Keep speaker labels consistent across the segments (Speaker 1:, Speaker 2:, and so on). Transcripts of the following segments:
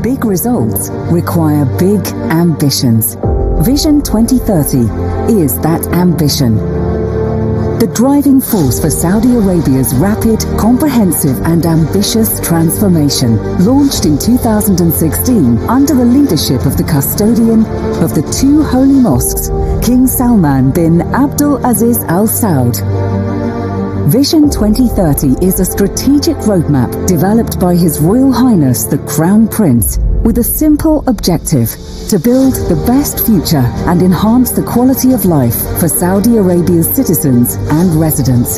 Speaker 1: big results require big ambitions. Vision 2030 is that ambition. The driving force for Saudi Arabia's rapid, comprehensive and ambitious transformation, launched in 2016 under the leadership of the custodian of the two holy mosques, King Salman bin Abdul Aziz Al Saud. Vision 2030 is a strategic roadmap developed by His Royal Highness the Crown Prince with a simple objective: to build the best future and enhance the quality of life for Saudi Arabia's citizens and residents.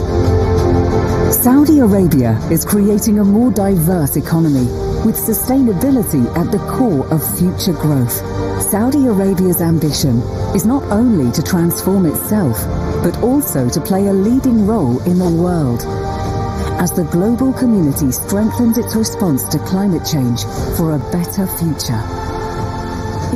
Speaker 1: Saudi Arabia is creating a more diverse economy with sustainability at the core of future growth. Saudi Arabia's ambition is not only to transform itself, but also to play a leading role in the world. As the global community strengthens its response to climate change for a better future.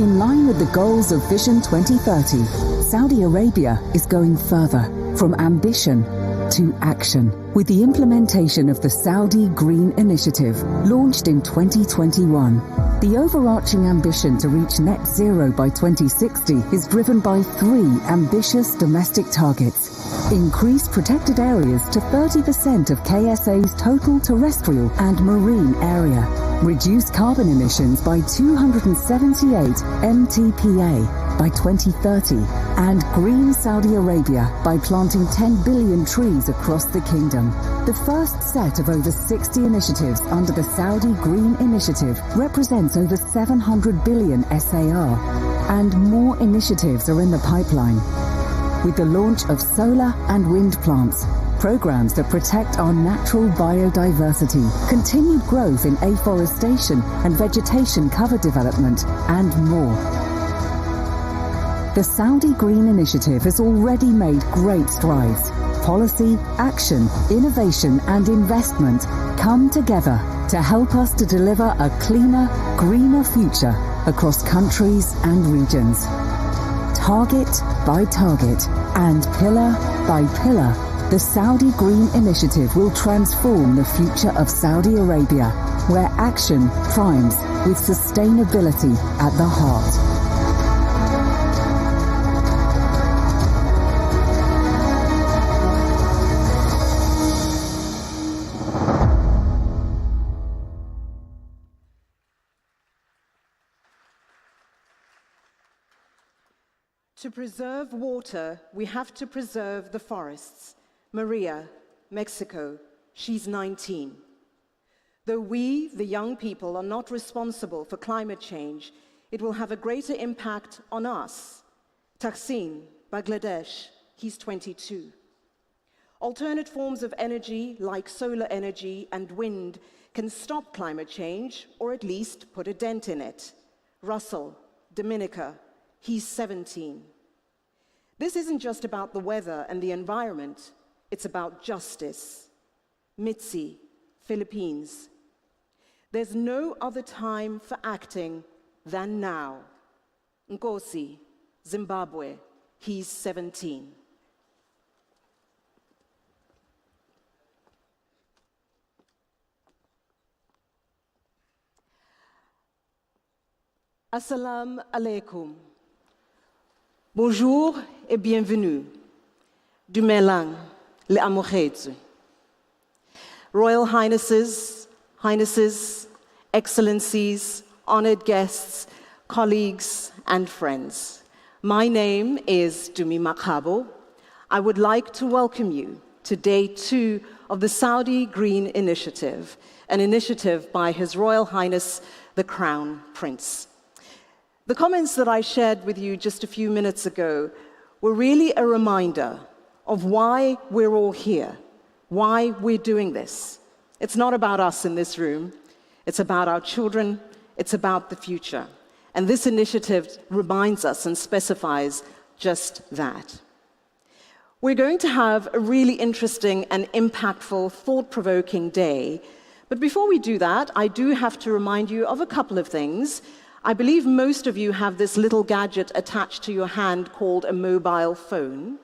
Speaker 1: In line with the goals of Vision 2030, Saudi Arabia is going further, from ambition to action, with the implementation of the Saudi Green Initiative, launched in 2021. The overarching ambition to reach net zero by 2060 is driven by three ambitious domestic targets. Increase protected areas to 30% of KSA's total terrestrial and marine area. Reduce carbon emissions by 278 MTPA by 2030. And green Saudi Arabia by planting 10 billion trees across the kingdom. The first set of over 60 initiatives under the Saudi Green Initiative represents over 700 billion SAR. And more initiatives are in the pipeline, with the launch of solar and wind plants, programs that protect our natural biodiversity, continued growth in afforestation and vegetation cover development, and more. The Saudi Green Initiative has already made great strides. Policy, action, innovation and investment come together to help us to deliver a cleaner, greener future across countries and regions. Target by target and pillar by pillar, the Saudi Green Initiative will transform the future of Saudi Arabia, where action primes with sustainability at the heart.
Speaker 2: To preserve water, we have to preserve the forests. Maria, Mexico, she's 19. Though we, the young people, are not responsible for climate change, it will have a greater impact on us. Taksim, Bangladesh, he's 22. Alternate forms of energy, like solar energy and wind, can stop climate change, or at least put a dent in it. Russell, Dominica, he's 17. This isn't just about the weather and the environment, it's about justice. Mitzi, Philippines. There's no other time for acting than now. Nkosi, Zimbabwe, he's 17. Assalamu alaikum. Bonjour et bienvenue. Du Melang, le Amouretsu. Royal Highnesses, Excellencies, honored guests, colleagues, and friends. My name is Dumi Makhabo. I would like to welcome you to Day 2 of the Saudi Green Initiative, an initiative by His Royal Highness the Crown Prince. The comments that I shared with you just a few minutes ago were really a reminder of why we're all here, why we're doing this. It's not about us in this room, it's about our children, it's about the future. And this initiative reminds us and specifies just that. We're going to have a really interesting and impactful, thought-provoking day. But before we do that, I do have to remind you of a couple of things. I believe most of you have this little gadget attached to your hand called a mobile phone.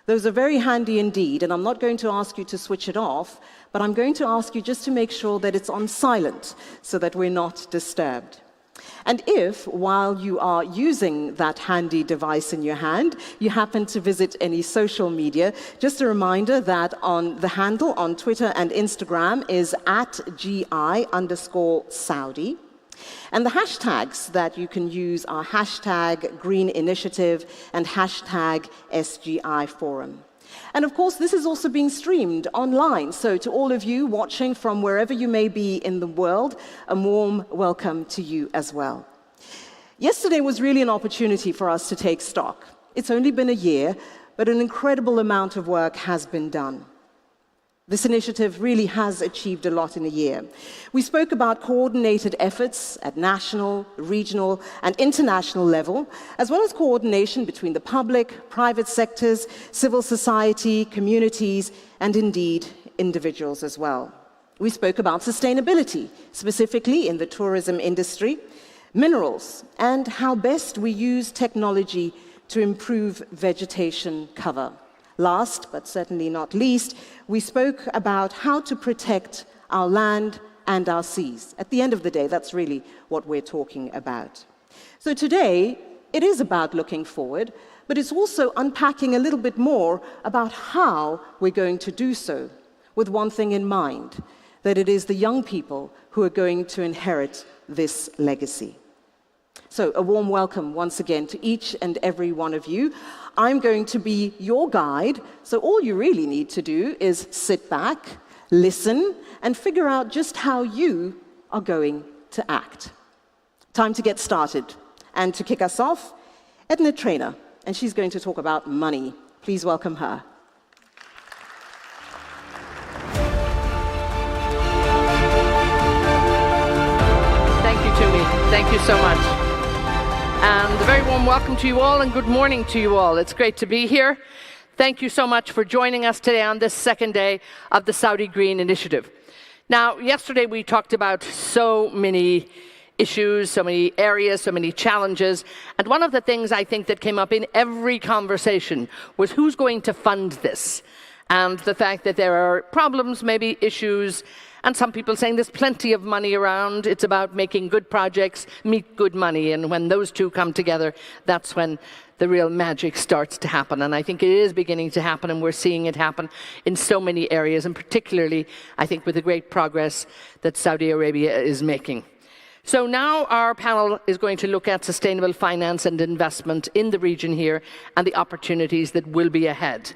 Speaker 2: Those are very handy indeed, and I'm not going to ask you to switch it off, but I'm going to ask you just to make sure that it's on silent so that we're not disturbed. And if, while you are using that handy device in your hand, you happen to visit any social media, just a reminder that on the handle on Twitter and Instagram is @GI_Saudi. And the hashtags that you can use are hashtag Green Initiative and hashtag SGI Forum. And of course, this is also being streamed online. So to all of you watching from wherever you may be in the world, a warm welcome to you as well. Yesterday was really an opportunity for us to take stock. It's only been a year, but an incredible amount of work has been done. This initiative really has achieved a lot in a year. We spoke about coordinated efforts at national, regional, and international level, as well as coordination between the public, private sectors, civil society, communities, and indeed, individuals as well. We spoke about sustainability, specifically in the tourism industry, minerals, and how best we use technology to improve vegetation cover. Last, but certainly not least, we spoke about how to protect our land and our seas. At the end of the day, that's really what we're talking about. So today, it is about looking forward, but it's also unpacking a little bit more about how we're going to do so, with one thing in mind, that it is the young people who are going to inherit this legacy. So a warm welcome once again to each and every one of you. I'm going to be your guide, so all you really need to do is sit back, listen, and figure out just how you are going to act. Time to get started. And to kick us off, Edna Traynor, and she's going to talk about money. Please welcome her.
Speaker 3: Thank you, Tumi. Thank you so much. And a very warm welcome to you all and good morning to you all. It's great to be here. Thank you so much for joining us today on this second day of the Saudi Green Initiative. Now, yesterday we talked about so many issues, so many areas, so many challenges. And one of the things I think that came up in every conversation was who's going to fund this? And the fact that there are problems, maybe issues, and some people saying there's plenty of money around. It's about making good projects meet good money. And when those two come together, that's when the real magic starts to happen. And I think it is beginning to happen, and we're seeing it happen in so many areas, and particularly, I think, with the great progress that Saudi Arabia is making. So now our panel is going to look at sustainable finance and investment in the region here and the opportunities that will be ahead.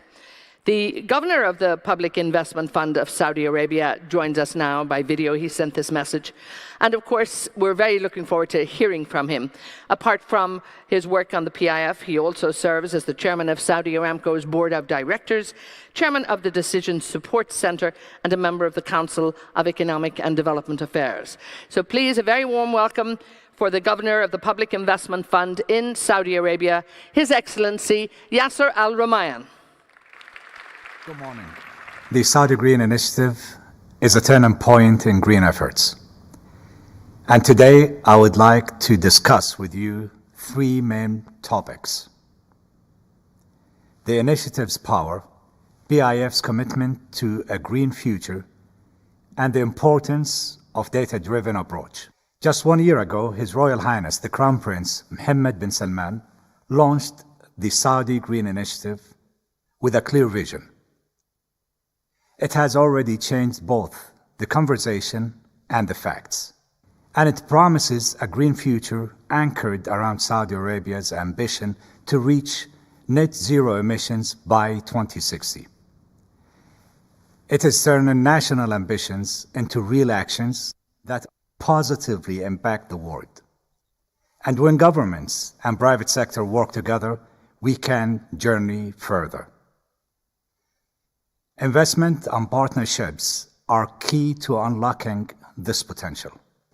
Speaker 3: The governor of the Public Investment Fund of Saudi Arabia joins us now by video. He sent this message. And of course, we're very looking forward to hearing from him. Apart from his work on the PIF, he also serves as the chairman of Saudi Aramco's Board of Directors, chairman of the Decision Support Center, and a member of the Council of Economic and Development Affairs. So please, a very warm welcome for the governor of the Public Investment Fund in Saudi Arabia, His Excellency Yasser Al Rumayyan.
Speaker 4: Good morning. The Saudi Green Initiative is a turning point in green efforts. And today I would like to discuss with you three main topics: the initiative's power, PIF's commitment to a green future, and the importance of data-driven approach. Just 1 year ago, His Royal Highness, the Crown Prince Mohammed bin Salman, launched the Saudi Green Initiative with a clear vision. It has already changed both the conversation and the facts. And it promises a green future anchored around Saudi Arabia's ambition to reach net zero emissions by 2060. It is turning national ambitions into real actions that positively impact the world. And when governments and private sector work together, we can journey further. Investment and partnerships are key to unlocking this potential.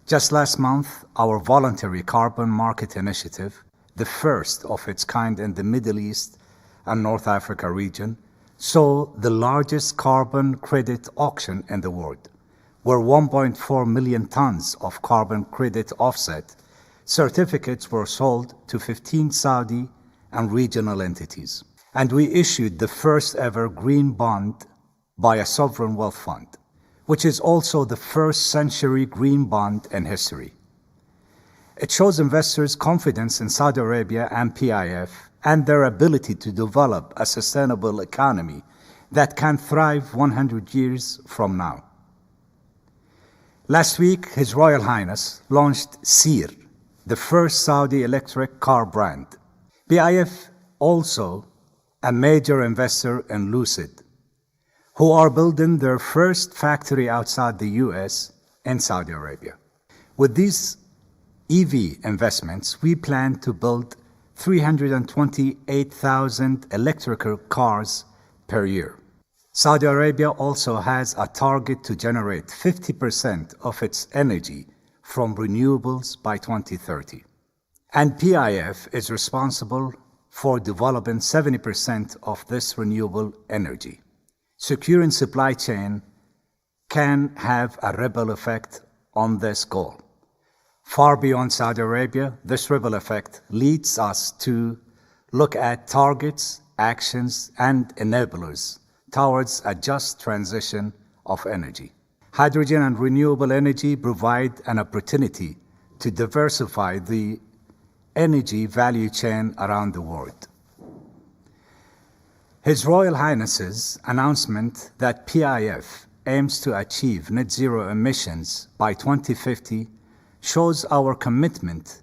Speaker 4: Just last month, our voluntary carbon market initiative, the first of its kind in the Middle East and North Africa region, saw the largest carbon credit auction in the world, where 1.4 million tons of carbon credit offset certificates were sold to 15 Saudi and regional entities. And we issued the first ever green bond by a sovereign wealth fund, which is also the first century green bond in history. It shows investors confidence in Saudi Arabia and PIF and their ability to develop a sustainable economy that can thrive 100 years from now. Last week, His Royal Highness launched Seer, the first Saudi electric car brand. PIF also a major investor in Lucid, who are building their first factory outside the US in Saudi Arabia. With these EV investments, we plan to build 328,000 electrical cars per year. Saudi Arabia also has a target to generate 50% of its energy from renewables by 2030. And PIF is responsible for developing 70% of this renewable energy. Securing supply chain can have a ripple effect on this goal. Far beyond Saudi Arabia, this ripple effect leads us to look at targets, actions, and enablers towards a just transition of energy. Hydrogen and renewable energy provide an opportunity to diversify the energy value chain around the world. His Royal Highness's announcement that PIF aims to achieve net zero emissions by 2050 shows our commitment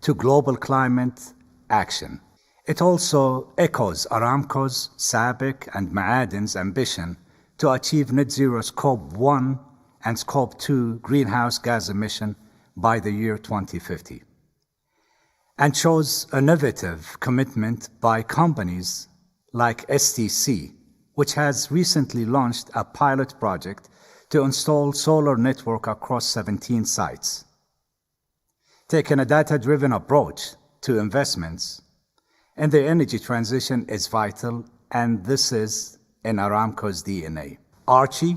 Speaker 4: to global climate action. It also echoes Aramco's, SABIC, and Ma'aden's ambition to achieve net zero Scope 1 and Scope 2 greenhouse gas emission by the year 2050, and shows innovative commitment by companies like STC, which has recently launched a pilot project to install solar network across 17 sites. Taking a data-driven approach to investments in the energy transition is vital, and this is in Aramco's DNA. Archie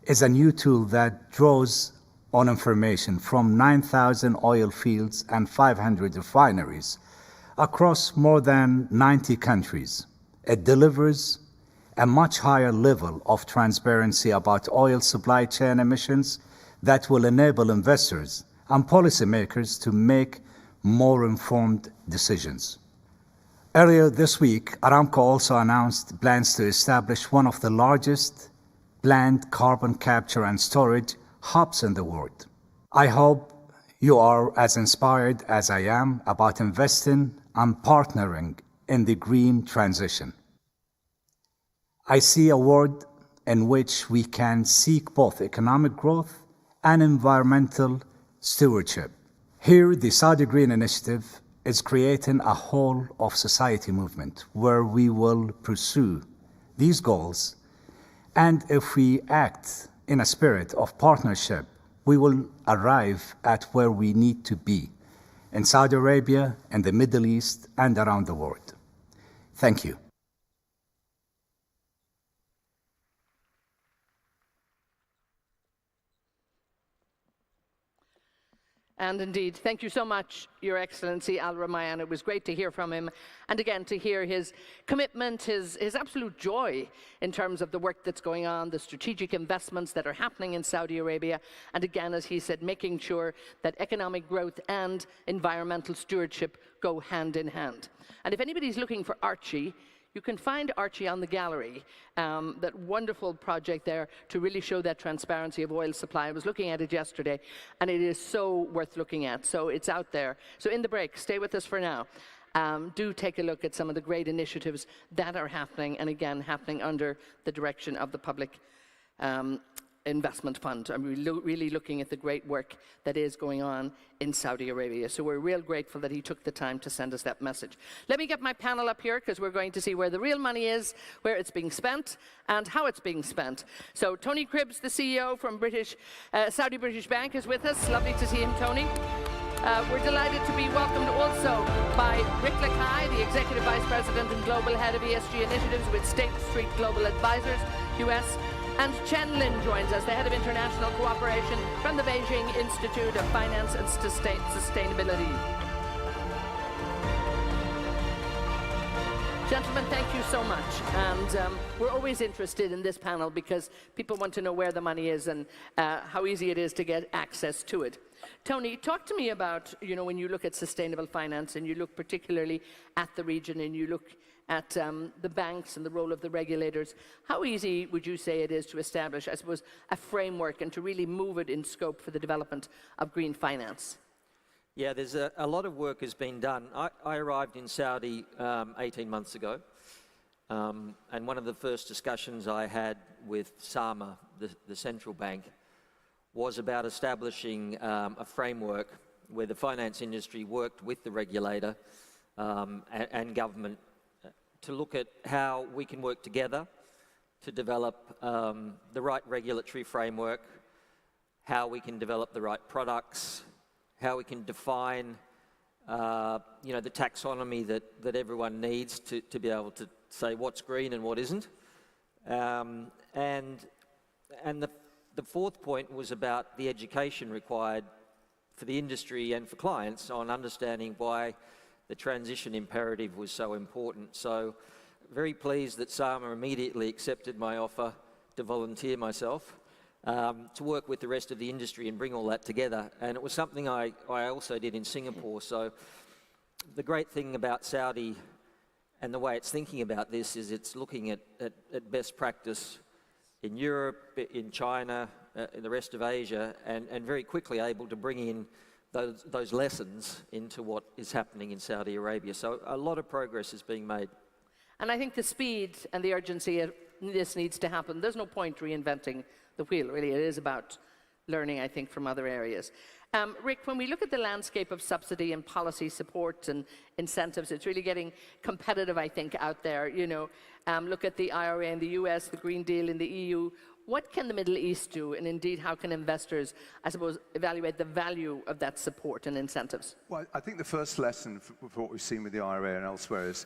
Speaker 4: is a new tool that draws on information from 9,000 oil fields and 500 refineries across more than 90 countries. It delivers a much higher level of transparency about oil supply chain emissions that will enable investors and policymakers to make more informed decisions. Earlier this week, Aramco also announced plans to establish one of the largest planned carbon capture and storage hubs in the world. I hope you are as inspired as I am about investing and partnering in the green transition. I see a world in which we can seek both economic growth and environmental stewardship. Here, the Saudi Green Initiative is creating a whole of society movement where we will pursue these goals, and if we act in a spirit of partnership, we will arrive at where we need to be in Saudi Arabia, in the Middle East, and around the world. Thank you.
Speaker 3: And indeed, thank you so much, Your Excellency Al Ramayan. It was great to hear from him, and again to hear his commitment, his absolute joy in terms of the work that's going on, the strategic investments that are happening in Saudi Arabia, and again, as he said, making sure that economic growth and environmental stewardship go hand in hand. And if anybody's looking for Archie, you can find Archie on the gallery, that wonderful project there to really show that transparency of oil supply. I was looking at it yesterday, and it is so worth looking at. So it's out there. So in the break, stay with us for now. Do take a look at some of the great initiatives that are happening, and again, happening under the direction of the Public Investment Fund. I'm really looking at the great work that is going on in Saudi Arabia. So we're real grateful that he took the time to send us that message. Let me get my panel up here, because we're going to see where the real money is, where it's being spent, and how it's being spent. So Tony Cribbs, the CEO from Saudi British Bank, is with us. Lovely to see him, Tony. We're delighted to be welcomed also by Rick Lakai, the Executive Vice President and Global Head of ESG Initiatives with State Street Global Advisors, US. And Chen Lin joins us, the Head of International Cooperation from the Beijing Institute of Finance and Sustainability. Gentlemen, thank you so much. And we're always interested in this panel because people want to know where the money is and how easy it is to get access to it. Tony, talk to me about, when you look at sustainable finance and you look particularly at the region and you look at the banks and the role of the regulators, how easy would you say it is to establish, I suppose, a framework and to really move it in scope for the development of green finance?
Speaker 5: Yeah, there's a lot of work has been done. I arrived in Saudi 18 months ago, and one of the first discussions I had with SAMA, the central bank, was about establishing a framework where the finance industry worked with the regulator and government to look at how we can work together to develop the right regulatory framework, how we can develop the right products, how we can define the taxonomy that everyone needs to be able to say what's green and what isn't. And the fourth point was about the education required for the industry and for clients on understanding why the transition imperative was so important. So very pleased that SAMA immediately accepted my offer to volunteer myself to work with the rest of the industry and bring all that together. And it was something I also did in Singapore. So the great thing about Saudi and the way it's thinking about this is it's looking at best practice in Europe, in China, in the rest of Asia, and very quickly able to bring in those lessons into what is happening in Saudi Arabia. So a lot of progress is being made.
Speaker 3: And I think the speed and the urgency of this needs to happen. There's no point reinventing the wheel, really. It is about learning, I think, from other areas. Rick, when we look at the landscape of subsidy and policy support and incentives, it's really getting competitive, I think, out there. Look at the IRA in the US, the Green Deal in the EU. What can the Middle East do? And indeed, how can investors, I suppose, evaluate the value of that support and incentives?
Speaker 6: Well, I think the first lesson for what we've seen with the IRA and elsewhere is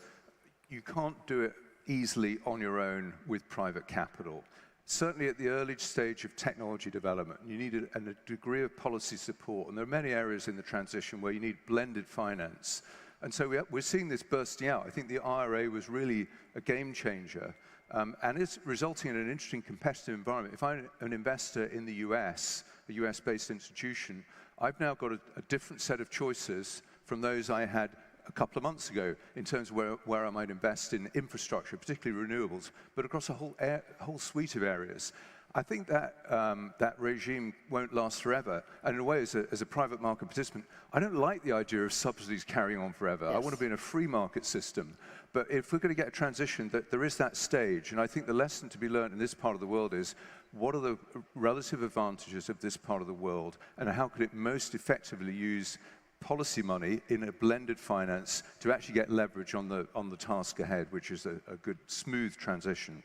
Speaker 6: you can't do it easily on your own with private capital. Certainly at the early stage of technology development, you need a degree of policy support, and there are many areas in the transition where you need blended finance. And so we're seeing this bursting out. I think the IRA was really a game changer, and it's resulting in an interesting competitive environment. If I'm an investor in the US, a US-based institution, I've now got a different set of choices from those I had a couple of months ago in terms of where I might invest in infrastructure, particularly renewables, but across a whole suite of areas. I think that regime won't last forever. And in a way, as a private market participant, I don't like the idea of subsidies carrying on forever. Yes. I want to be in a free market system. But if we're going to get a transition, that there is that stage. And I think the lesson to be learned in this part of the world is, what are the relative advantages of this part of the world? And how could it most effectively use policy money in a blended finance to actually get leverage on the task ahead, which is a good, smooth transition.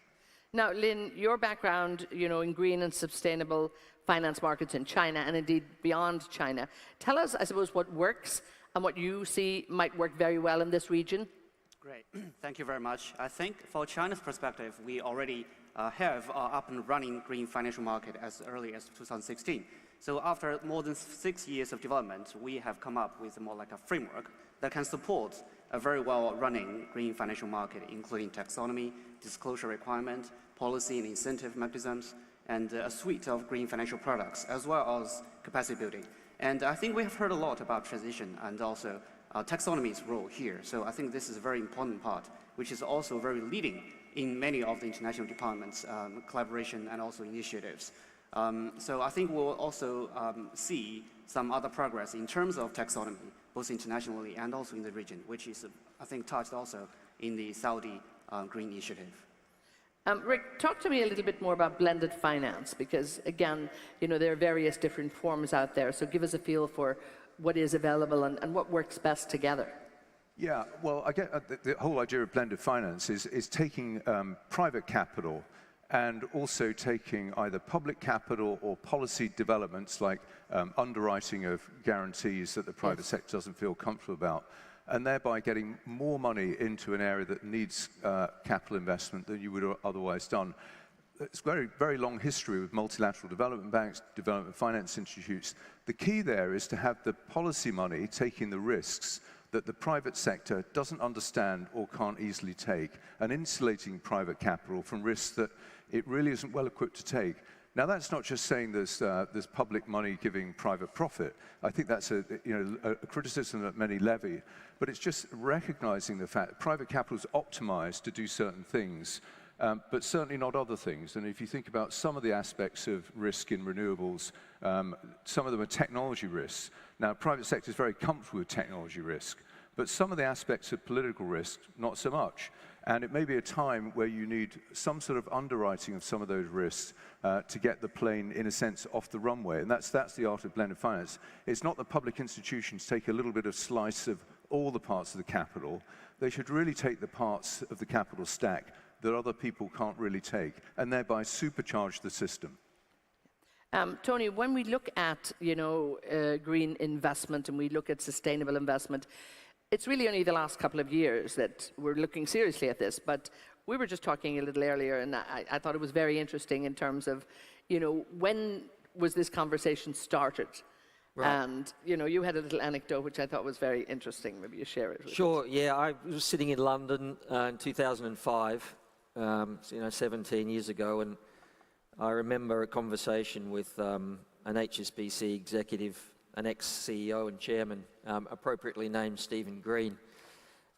Speaker 3: Now, Lynn, your background, in green and sustainable finance markets in China and indeed beyond China. Tell us, I suppose, what works and what you see might work very well in this region.
Speaker 7: Great, thank you very much. I think for China's perspective, we already have up and running green financial market as early as 2016. So after more than 6 years of development, we have come up with more like a framework that can support a very well-running green financial market, including taxonomy, disclosure requirement, policy and incentive mechanisms, and a suite of green financial products, as well as capacity building. And I think we have heard a lot about transition and also taxonomy's role here. So I think this is a very important part, which is also very leading in many of the international departments, collaboration and also initiatives. So I think we'll also see some other progress in terms of taxonomy, both internationally and also in the region, which is, I think, touched also in the Saudi Green Initiative.
Speaker 3: Rick, talk to me a little bit more about blended finance, because again, there are various different forms out there. So give us a feel for what is available and what works best together.
Speaker 6: Yeah, well, I get the whole idea of blended finance is taking private capital and also taking either public capital or policy developments like underwriting of guarantees that the private sector doesn't feel comfortable about, and thereby getting more money into an area that needs capital investment than you would have otherwise done. It's a very, very long history with multilateral development banks, development finance institutes. The key there is to have the policy money taking the risks, that the private sector doesn't understand or can't easily take, and insulating private capital from risks that it really isn't well equipped to take. Now, that's not just saying there's public money giving private profit. I think that's a criticism that many levy, but it's just recognizing the fact that private capital is optimized to do certain things, but certainly not other things. And if you think about some of the aspects of risk in renewables, some of them are technology risks. Now, private sector is very comfortable with technology risk, but some of the aspects of political risk, not so much. And it may be a time where you need some sort of underwriting of some of those risks to get the plane, in a sense, off the runway. And that's the art of blended finance. It's not that public institutions take a little bit of slice of all the parts of the capital. They should really take the parts of the capital stack that other people can't really take, and thereby supercharge the system.
Speaker 3: Tony, when we look at, green investment and we look at sustainable investment, it's really only the last couple of years that we're looking seriously at this, but we were just talking a little earlier, and I thought it was very interesting in terms of, when was this conversation started? Right. And, you had a little anecdote which I thought was very interesting. Maybe you share it with us.
Speaker 5: Sure, yeah. I was sitting in London in 2005, 17 years ago, and I remember a conversation with an HSBC executive, an ex-CEO and chairman, appropriately named Stephen Green.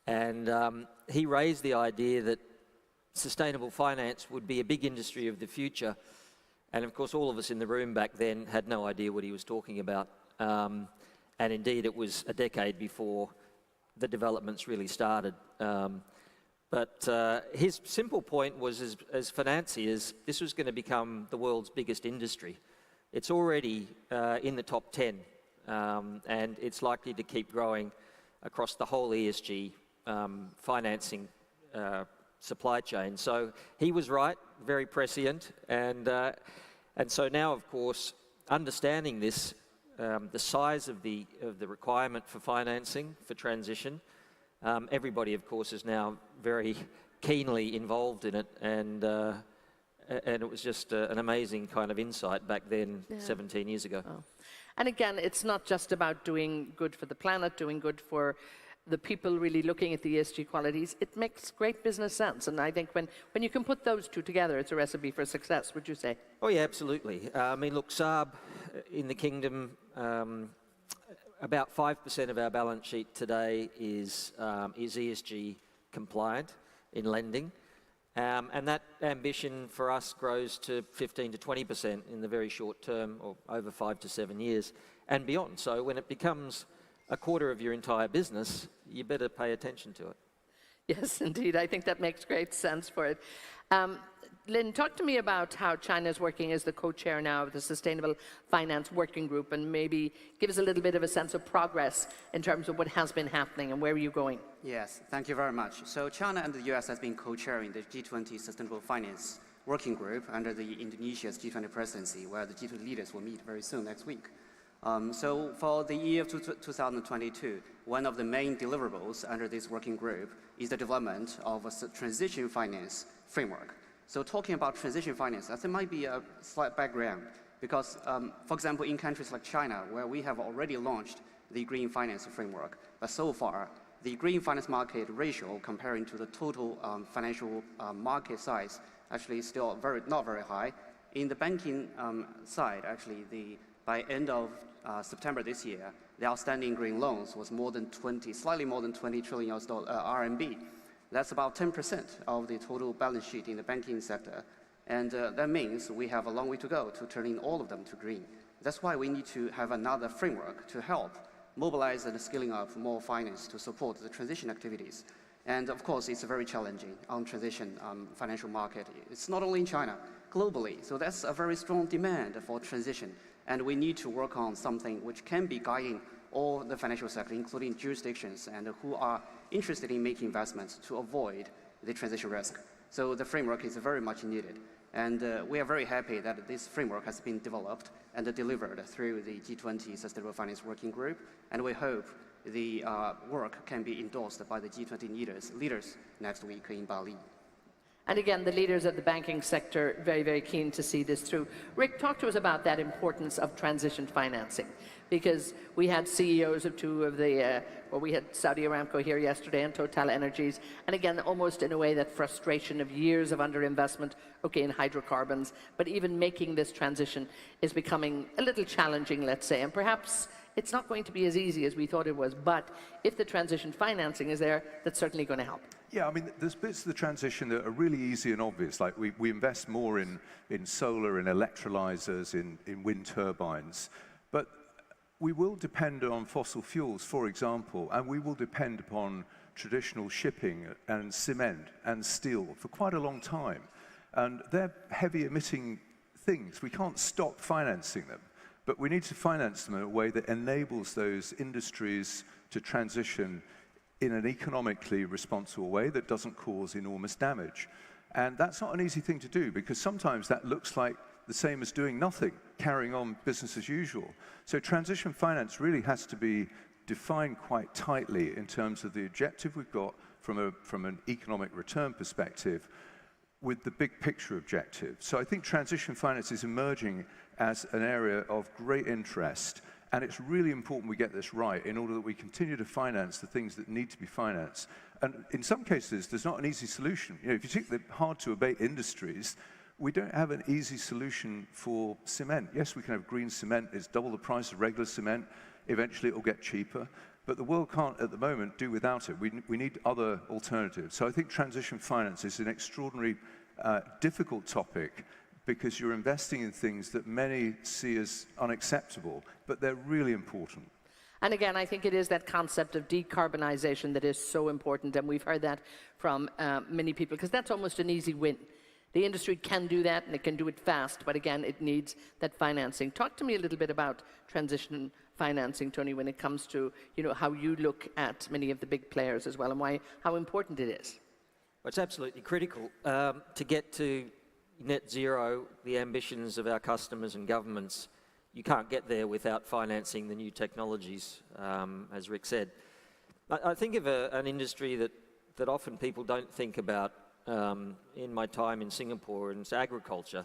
Speaker 5: And he raised the idea that sustainable finance would be a big industry of the future. And of course, all of us in the room back then had no idea what he was talking about. And indeed, it was a decade before the developments really started. But his simple point was, as financiers, this was going to become the world's biggest industry. It's already in the top 10, and it's likely to keep growing across the whole ESG financing supply chain. So he was right, very prescient, and so now, of course, understanding this, the size of the requirement for financing for transition. Everybody, of course, is now very keenly involved in it, and it was just an amazing kind of insight back then, 17 years ago.
Speaker 3: Oh. And again, it's not just about doing good for the planet, doing good for the people really looking at the ESG qualities. It makes great business sense, and I think when you can put those two together, it's a recipe for success, would you say? Oh
Speaker 5: yeah, absolutely. I mean, look, Saab in the Kingdom, about 5% of our balance sheet today is ESG compliant in lending. And that ambition for us grows to 15 to 20% in the very short term, or over 5 to 7 years, and beyond. So when it becomes a quarter of your entire business, you better pay attention to it.
Speaker 3: Yes, indeed. I think that makes great sense for it. Lynn, talk to me about how China is working as the co-chair now of the Sustainable Finance Working Group, and maybe give us a little bit of a sense of progress in terms of what has been happening and where are you going?
Speaker 7: Yes, thank you very much. So China and the US has been co-chairing the G20 Sustainable Finance Working Group under the Indonesia's G20 presidency, where the G20 leaders will meet very soon next week. So for the year of 2022, one of the main deliverables under this working group is the development of a transition finance framework. So talking about transition finance, I think might be a slight background because, for example, in countries like China, where we have already launched the green finance framework, but so far, the green finance market ratio comparing to the total financial market size actually is still not very high. In the banking side, actually, by end of September this year, the outstanding green loans was slightly more than 20 trillion RMB. That's about 10% of the total balance sheet in the banking sector. And that means we have a long way to go to turning all of them to green. That's why we need to have another framework to help mobilize and scaling up more finance to support the transition activities. And of course, it's very challenging on transition financial market. It's not only in China, globally. So that's a very strong demand for transition. And we need to work on something which can be guiding all the financial sector, including jurisdictions and who are interested in making investments to avoid the transition risk. So the framework is very much needed. And we are very happy that this framework has been developed and delivered through the G20 Sustainable Finance Working Group. And we hope the work can be endorsed by the G20 leaders next week in Bali.
Speaker 3: And again, the leaders of the banking sector very, very keen to see this through. Rick, talk to us about that importance of transition financing, because we had CEOs of two of the, well, we had Saudi Aramco here yesterday and Total Energies, and again, almost in a way that frustration of years of underinvestment, okay, in hydrocarbons, but even making this transition is becoming a little challenging, let's say, and perhaps it's not going to be as easy as we thought it was, but if the transition financing is there, that's certainly going to help.
Speaker 6: Yeah, I mean, there's bits of the transition that are really easy and obvious, like we invest more in solar, in electrolyzers, in wind turbines, but we will depend on fossil fuels, for example, and we will depend upon traditional shipping and cement and steel for quite a long time. And they're heavy emitting things. We can't stop financing them, but we need to finance them in a way that enables those industries to transition in an economically responsible way that doesn't cause enormous damage. And that's not an easy thing to do, because sometimes that looks like the same as doing nothing, carrying on business as usual. So transition finance really has to be defined quite tightly in terms of the objective we've got from an economic return perspective with the big picture objective. So I think transition finance is emerging as an area of great interest, and it's really important we get this right in order that we continue to finance the things that need to be financed. And in some cases, there's not an easy solution. You know, if you take the hard-to-abate industries, we don't have an easy solution for cement. Yes, we can have green cement. It's double the price of regular cement. Eventually, it will get cheaper. But the world can't, at the moment, do without it. We need other alternatives. So I think transition finance is an extraordinarily difficult topic, because you're investing in things that many see as unacceptable, but they're really important.
Speaker 3: And again, I think it is that concept of decarbonization that is so important, and we've heard that from many people, because that's almost an easy win. The industry can do that, and it can do it fast, but again, it needs that financing. Talk to me a little bit about transition financing, Tony, when it comes to, you know, how you look at many of the big players as well, and how important it is.
Speaker 5: Well, it's absolutely critical to get to net zero, the ambitions of our customers and governments. You can't get there without financing the new technologies, as Rick said. I think of an industry that often people don't think about in my time in Singapore, and it's agriculture.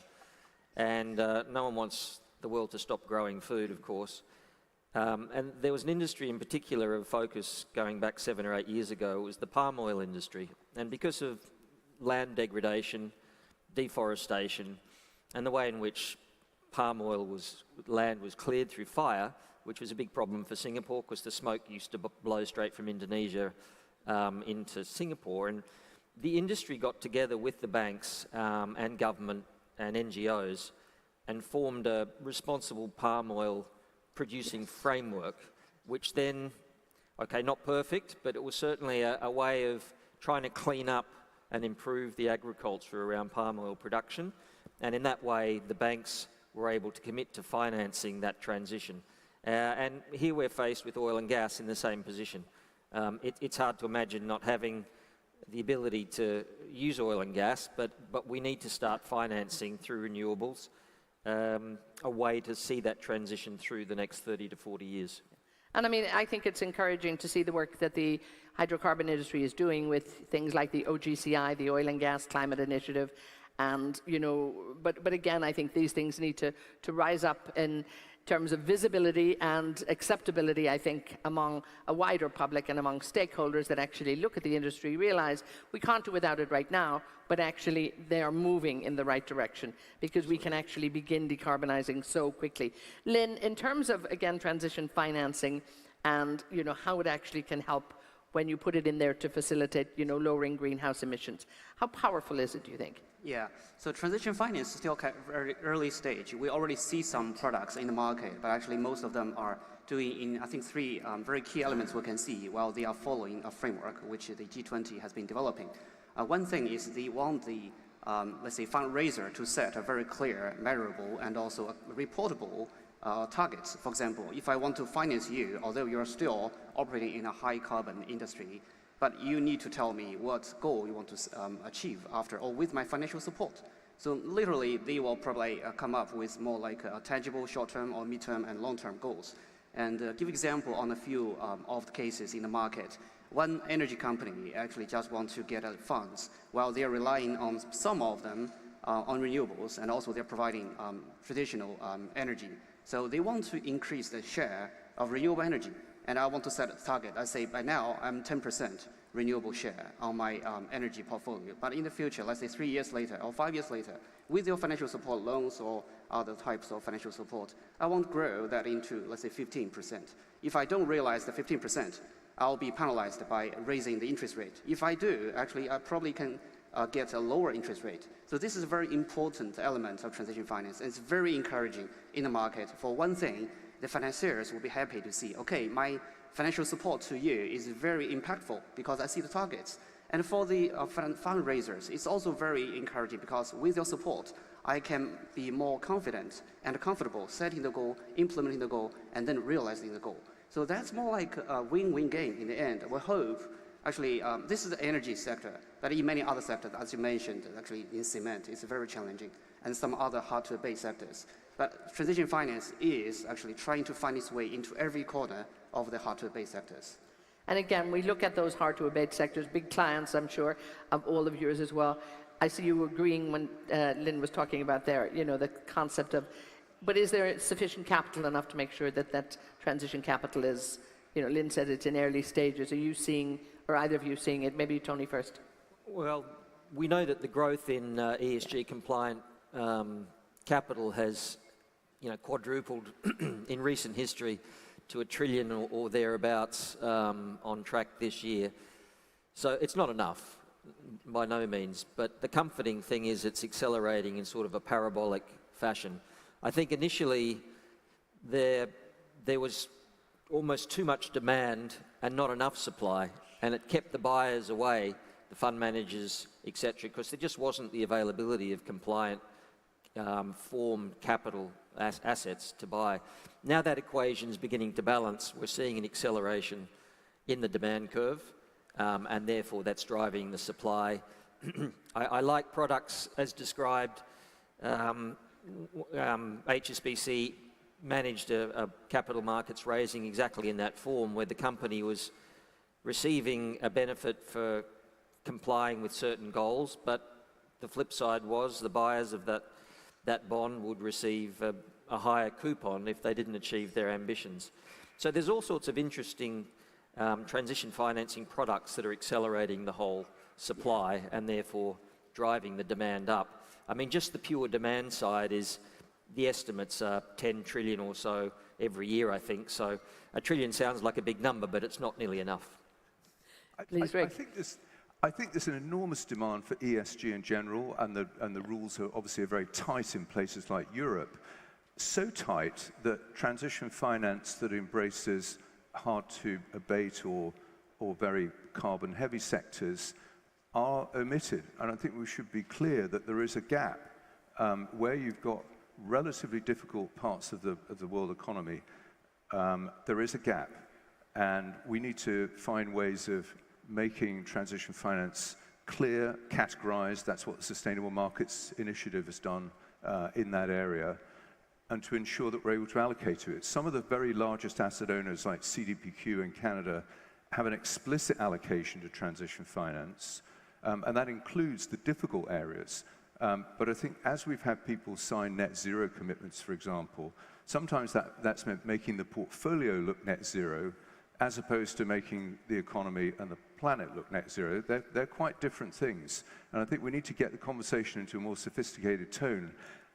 Speaker 5: And no one wants the world to stop growing food, of course. And there was an industry in particular of focus going back 7 or 8 years ago. It was the palm oil industry. And because of land degradation, deforestation, and the way in which land was cleared through fire, which was a big problem for Singapore because the smoke used to blow straight from Indonesia into Singapore. And the industry got together with the banks and government and NGOs and formed a responsible palm oil producing framework, which then, okay, not perfect, but it was certainly a way of trying to clean up and improve the agriculture around palm oil production. And in that way, the banks were able to commit to financing that transition. And here we're faced with oil and gas in the same position. It's hard to imagine not having the ability to use oil and gas, but we need to start financing through renewables, a way to see that transition through the next 30 to 40 years.
Speaker 3: And I mean, I think it's encouraging to see the work that the hydrocarbon industry is doing with things like the OGCI, the Oil and Gas Climate Initiative, and, you know, but again, I think these things need to rise up in terms of visibility and acceptability, I think, among a wider public and among stakeholders that actually look at the industry, realize we can't do without it right now, but actually they are moving in the right direction because we can actually begin decarbonizing so quickly. Lynn, in terms of, again, transition financing and, you know, how it actually can help when you put it in there to facilitate, you know, lowering greenhouse emissions, how powerful is it, do you think?
Speaker 7: Yeah, so transition finance is still at a very early stage. We already see some products in the market, but actually most of them are doing in, I think, 3 very key elements we can see while they are following a framework which the G20 has been developing. One thing is they want the, let's say, fundraiser to set a very clear, measurable, and also a reportable targets. For example, if I want to finance you, although you're still operating in a high carbon industry, but you need to tell me what goal you want to achieve after, or with my financial support. So literally, they will probably come up with more like tangible short-term or mid-term and long-term goals. And give example on a few of the cases in the market. One energy company actually just wants to get funds while they're relying on some of them on renewables, and also they're providing traditional energy. So they want to increase the share of renewable energy. And I want to set a target. I say by now I'm 10% renewable share on my energy portfolio. But in the future, let's say 3 years later or 5 years later, with your financial support loans or other types of financial support, I want to grow that into, let's say, 15%. If I don't realize the 15%, I'll be penalized by raising the interest rate. If I do, actually, I probably can get a lower interest rate. So this is a very important element of transition finance. And it's very encouraging in the market. For one thing, the financiers will be happy to see, okay, my financial support to you is very impactful because I see the targets. And for the fundraisers, it's also very encouraging because with your support, I can be more confident and comfortable setting the goal, implementing the goal, and then realizing the goal. So that's more like a win-win game in the end. We hope, actually, this is the energy sector, but in many other sectors, as you mentioned, actually in cement, it's very challenging, and some other hard-to-abate sectors. But transition finance is actually trying to find its way into every corner of the hard-to-abate sectors.
Speaker 3: And again, we look at those hard-to-abate sectors, big clients, I'm sure, of all of yours as well. I see you agreeing when Lynn was talking about there, you know, the concept of, but is there sufficient capital enough to make sure that that transition capital is, you know, Lynn said it's in early stages. Are you seeing, or either of you seeing it? Maybe Tony first.
Speaker 5: Well, we know that the growth in ESG compliant capital has, you know, quadrupled in recent history to $1 trillion or thereabouts on track this year. So it's not enough, by no means. But the comforting thing is it's accelerating in sort of a parabolic fashion. I think initially there was almost too much demand and not enough supply, and it kept the buyers away, the fund managers, etc., because there just wasn't the availability of compliant formed capital assets to buy. Now that equation is beginning to balance. We're seeing an acceleration in the demand curve, and therefore that's driving the supply. I like products as described. HSBC managed a capital markets raising exactly in that form, where the company was receiving a benefit for complying with certain goals, but the flip side was the buyers of that bond would receive a higher coupon if they didn't achieve their ambitions. So there's all sorts of interesting transition financing products that are accelerating the whole supply and therefore driving the demand up. I mean, just the pure demand side is, the estimates are 10 trillion or so every year, I think. So $1 trillion sounds like a big number, but it's not nearly enough.
Speaker 6: I think there's an enormous demand for ESG in general, and the rules are obviously very tight in places like Europe. So tight that transition finance that embraces hard to abate or very carbon heavy sectors are omitted. And I think we should be clear that there is a gap where you've got relatively difficult parts of the world economy. There is a gap, and we need to find ways of making transition finance clear, categorized. That's what the Sustainable Markets Initiative has done in that area, and to ensure that we're able to allocate to it. Some of the very largest asset owners, like CDPQ in Canada, have an explicit allocation to transition finance, and that includes the difficult areas. But I think as we've had people sign net zero commitments, for example, sometimes that's meant making the portfolio look net zero, as opposed to making the economy and the planet look net zero. They're quite different things. And I think we need to get the conversation into a more sophisticated tone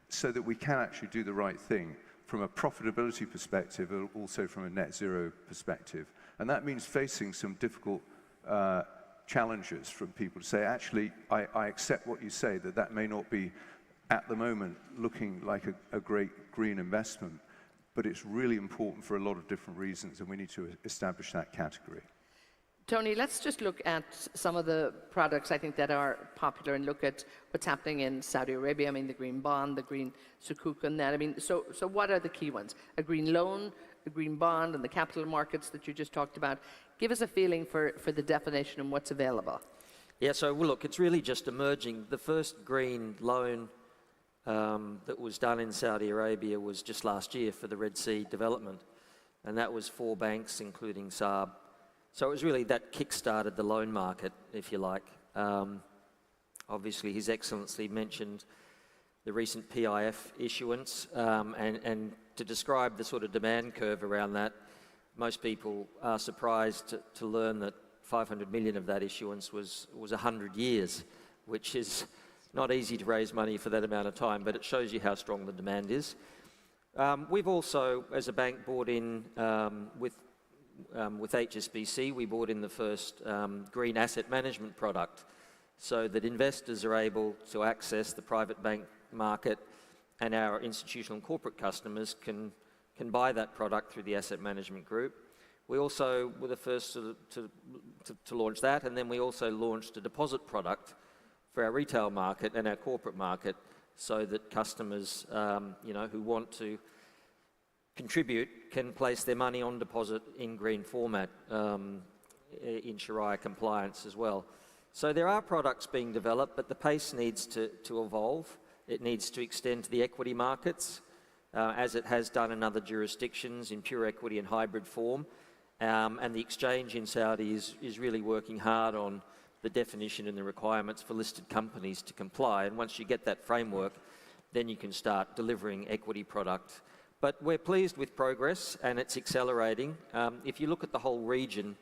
Speaker 6: so that we can actually do the right thing from a profitability perspective, and also from a net zero perspective. And that means facing some difficult challenges from people to say, actually, I accept what you say, that may not be, at the moment, looking like a great green investment, but it's really important for a lot of different reasons, and we need to establish that category.
Speaker 3: Tony, let's just look at some of the products I think that are popular and look at what's happening in Saudi Arabia. I mean, the green bond, the green sukuk and that. I mean, so what are the key ones? A green loan, a green bond, and the capital markets that you just talked about. Give us a feeling for the definition and what's available.
Speaker 5: Yeah, so well, look, it's really just emerging. The first green loan that was done in Saudi Arabia was just last year for the Red Sea development. and that was 4 banks, including Saab. So it was really that kick-started the loan market, if you like. Obviously, His Excellency mentioned the recent PIF issuance, and to describe the sort of demand curve around that, most people are surprised to learn that 500 million of that issuance was 100 years, which is not easy to raise money for that amount of time, but it shows you how strong the demand is. We've also, as a bank, bought in with HSBC, we bought in the first green asset management product so that investors are able to access the private bank market, and our institutional and corporate customers can buy that product through the asset management group. We also were the first to launch that, and then we also launched a deposit product for our retail market and our corporate market so that customers who want to contribute can place their money on deposit in green format in Sharia compliance as well. So there are products being developed, but the pace needs to evolve. It needs to extend to the equity markets, as it has done in other jurisdictions in pure equity and hybrid form. And the exchange in Saudi is really working hard on the definition and the requirements for listed companies to comply. And once you get that framework, then you can start delivering equity product. But we're pleased with progress, and it's accelerating. If you look at the whole region,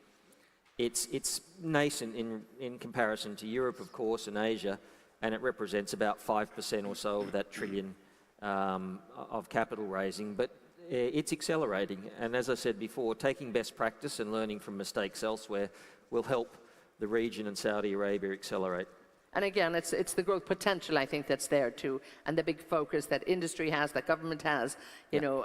Speaker 5: it's nascent in comparison to Europe, of course, and Asia, and it represents about 5% or so of that trillion of capital raising. But it's accelerating, and as I said before, taking best practice and learning from mistakes elsewhere will help the region and Saudi Arabia accelerate.
Speaker 3: And again, it's the growth potential, I think, that's there too, and the big focus that industry has, that government has, you know,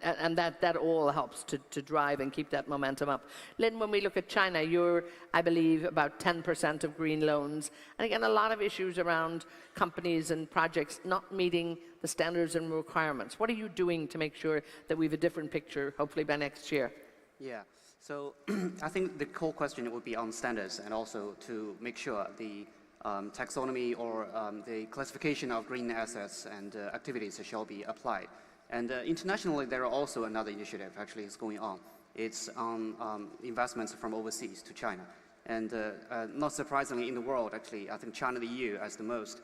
Speaker 3: and that all helps to drive and keep that momentum up. Lynn, when we look at China, you're, I believe, about 10% of green loans. And again, a lot of issues around companies and projects not meeting the standards and requirements. What are you doing to make sure that we have a different picture, hopefully by next year?
Speaker 7: Yeah, so I think the core question would be on standards, and also to make sure the taxonomy or the classification of green assets and activities shall be applied. And internationally, there are also another initiative actually is going on. It's on investments from overseas to China. And not surprisingly, in the world, actually, I think China and the EU as the most,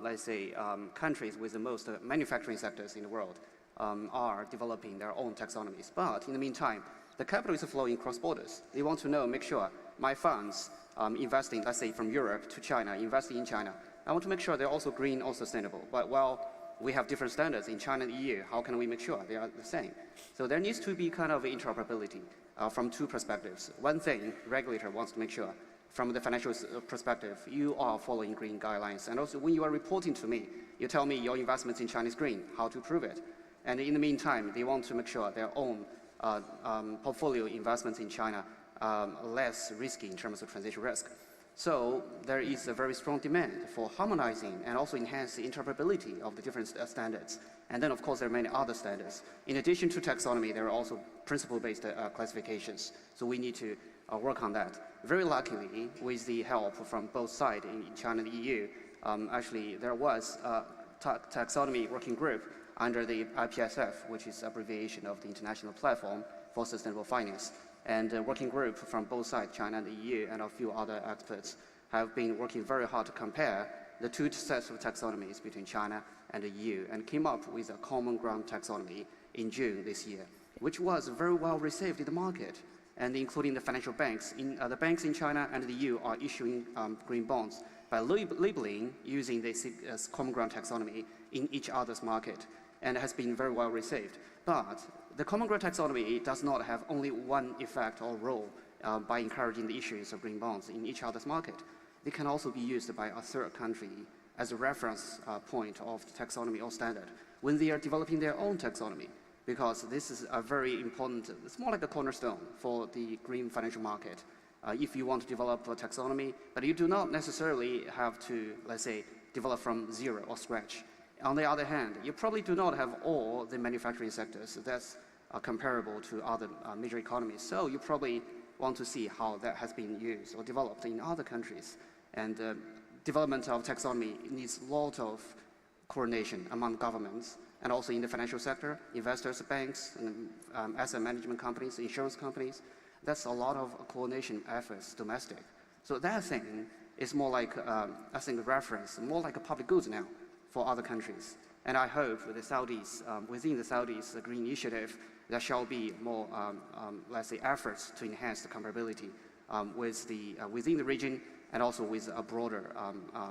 Speaker 7: let's say, countries with the most manufacturing sectors in the world are developing their own taxonomies. But in the meantime, the capital is flowing cross borders. They want to know, make sure my funds investing, let's say, from Europe to China, investing in China, I want to make sure they're also green or sustainable. But while we have different standards in China and the EU, how can we make sure they are the same? So there needs to be kind of interoperability from two perspectives. One thing, regulator wants to make sure, from the financial perspective, you are following green guidelines. And also, when you are reporting to me, you tell me your investments in China is green, how to prove it. And in the meantime, they want to make sure their own portfolio investments in China less risky in terms of transition risk. So there is a very strong demand for harmonizing and also enhance the interoperability of the different standards. And then, of course, there are many other standards. In addition to taxonomy, there are also principle-based classifications. So we need to work on that. Very luckily, with the help from both sides in China and the EU, actually there was a taxonomy working group under the IPSF, which is abbreviation of the International Platform for Sustainable Finance. And a working group from both sides, China and the EU, and a few other experts, have been working very hard to compare the two sets of taxonomies between China and the EU, and came up with a common ground taxonomy in June this year, which was very well received in the market, and including the financial banks. The banks in China and the EU are issuing green bonds by labeling using this common ground taxonomy in each other's market, and has been very well received. But the common ground taxonomy does not have only one effect or role by encouraging the issuance of green bonds in each other's market. They can also be used by a third country as a reference point of the taxonomy or standard when they are developing their own taxonomy, because this is a very important, it's more like a cornerstone for the green financial market. If you want to develop a taxonomy, but you do not necessarily have to, let's say, develop from zero or scratch. On the other hand, you probably do not have all the manufacturing sectors that's comparable to other major economies. So you probably want to see how that has been used or developed in other countries. And development of taxonomy needs a lot of coordination among governments and also in the financial sector, investors, banks, and asset management companies, insurance companies. That's a lot of coordination efforts domestic. So that thing is more like, I think, a reference, more like a public goods now for other countries. And I hope the Saudis, within the Saudis Green Initiative, there shall be more, let's say, efforts to enhance the comparability within the region and also with a broader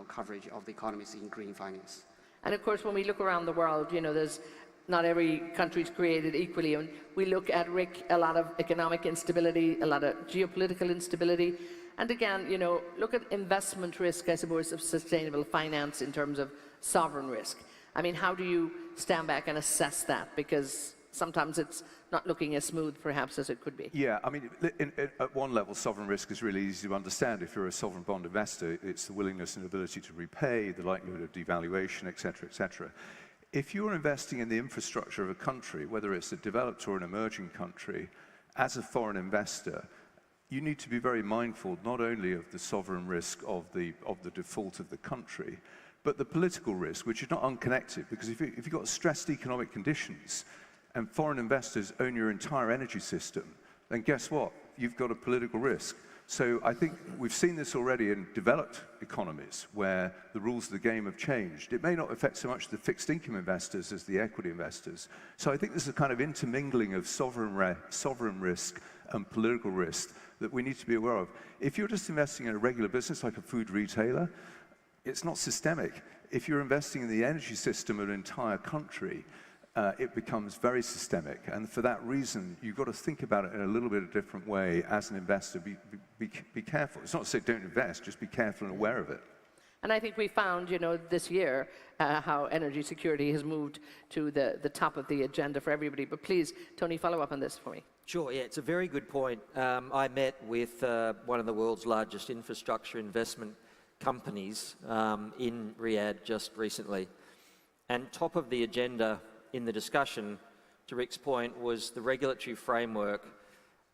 Speaker 7: coverage of the economies in green finance.
Speaker 3: And of course, when we look around the world, you know, there's not every country is created equally. And we look at, Rick, a lot of economic instability, a lot of geopolitical instability. And again, you know, look at investment risk, I suppose, of sustainable finance in terms of sovereign risk. I mean, how do you stand back and assess that? Because sometimes it's not looking as smooth, perhaps, as it could be.
Speaker 6: Yeah, I mean, at one level, sovereign risk is really easy to understand. If you're a sovereign bond investor, it's the willingness and ability to repay, the likelihood of devaluation, et cetera, et cetera. If you're investing in the infrastructure of a country, whether it's a developed or an emerging country, as a foreign investor, you need to be very mindful not only of the sovereign risk of the default of the country, but the political risk, which is not unconnected, because if you've got stressed economic conditions and foreign investors own your entire energy system, then guess what? You've got a political risk. So I think we've seen this already in developed economies where the rules of the game have changed. It may not affect so much the fixed income investors as the equity investors. So I think there's a kind of intermingling of sovereign risk and political risk that we need to be aware of. If you're just investing in a regular business like a food retailer, it's not systemic. If you're investing in the energy system of an entire country, it becomes very systemic. And for that reason, you've got to think about it in a little bit of a different way as an investor. Be careful. It's not to say don't invest, just be careful and aware of it.
Speaker 3: And I think we found, you know, this year how energy security has moved to the top of the agenda for everybody. But please, Tony, follow up on this for me.
Speaker 5: Sure, yeah, it's a very good point. I met with one of the world's largest infrastructure investment companies in Riyadh just recently. And top of the agenda in the discussion, to Rick's point, was the regulatory framework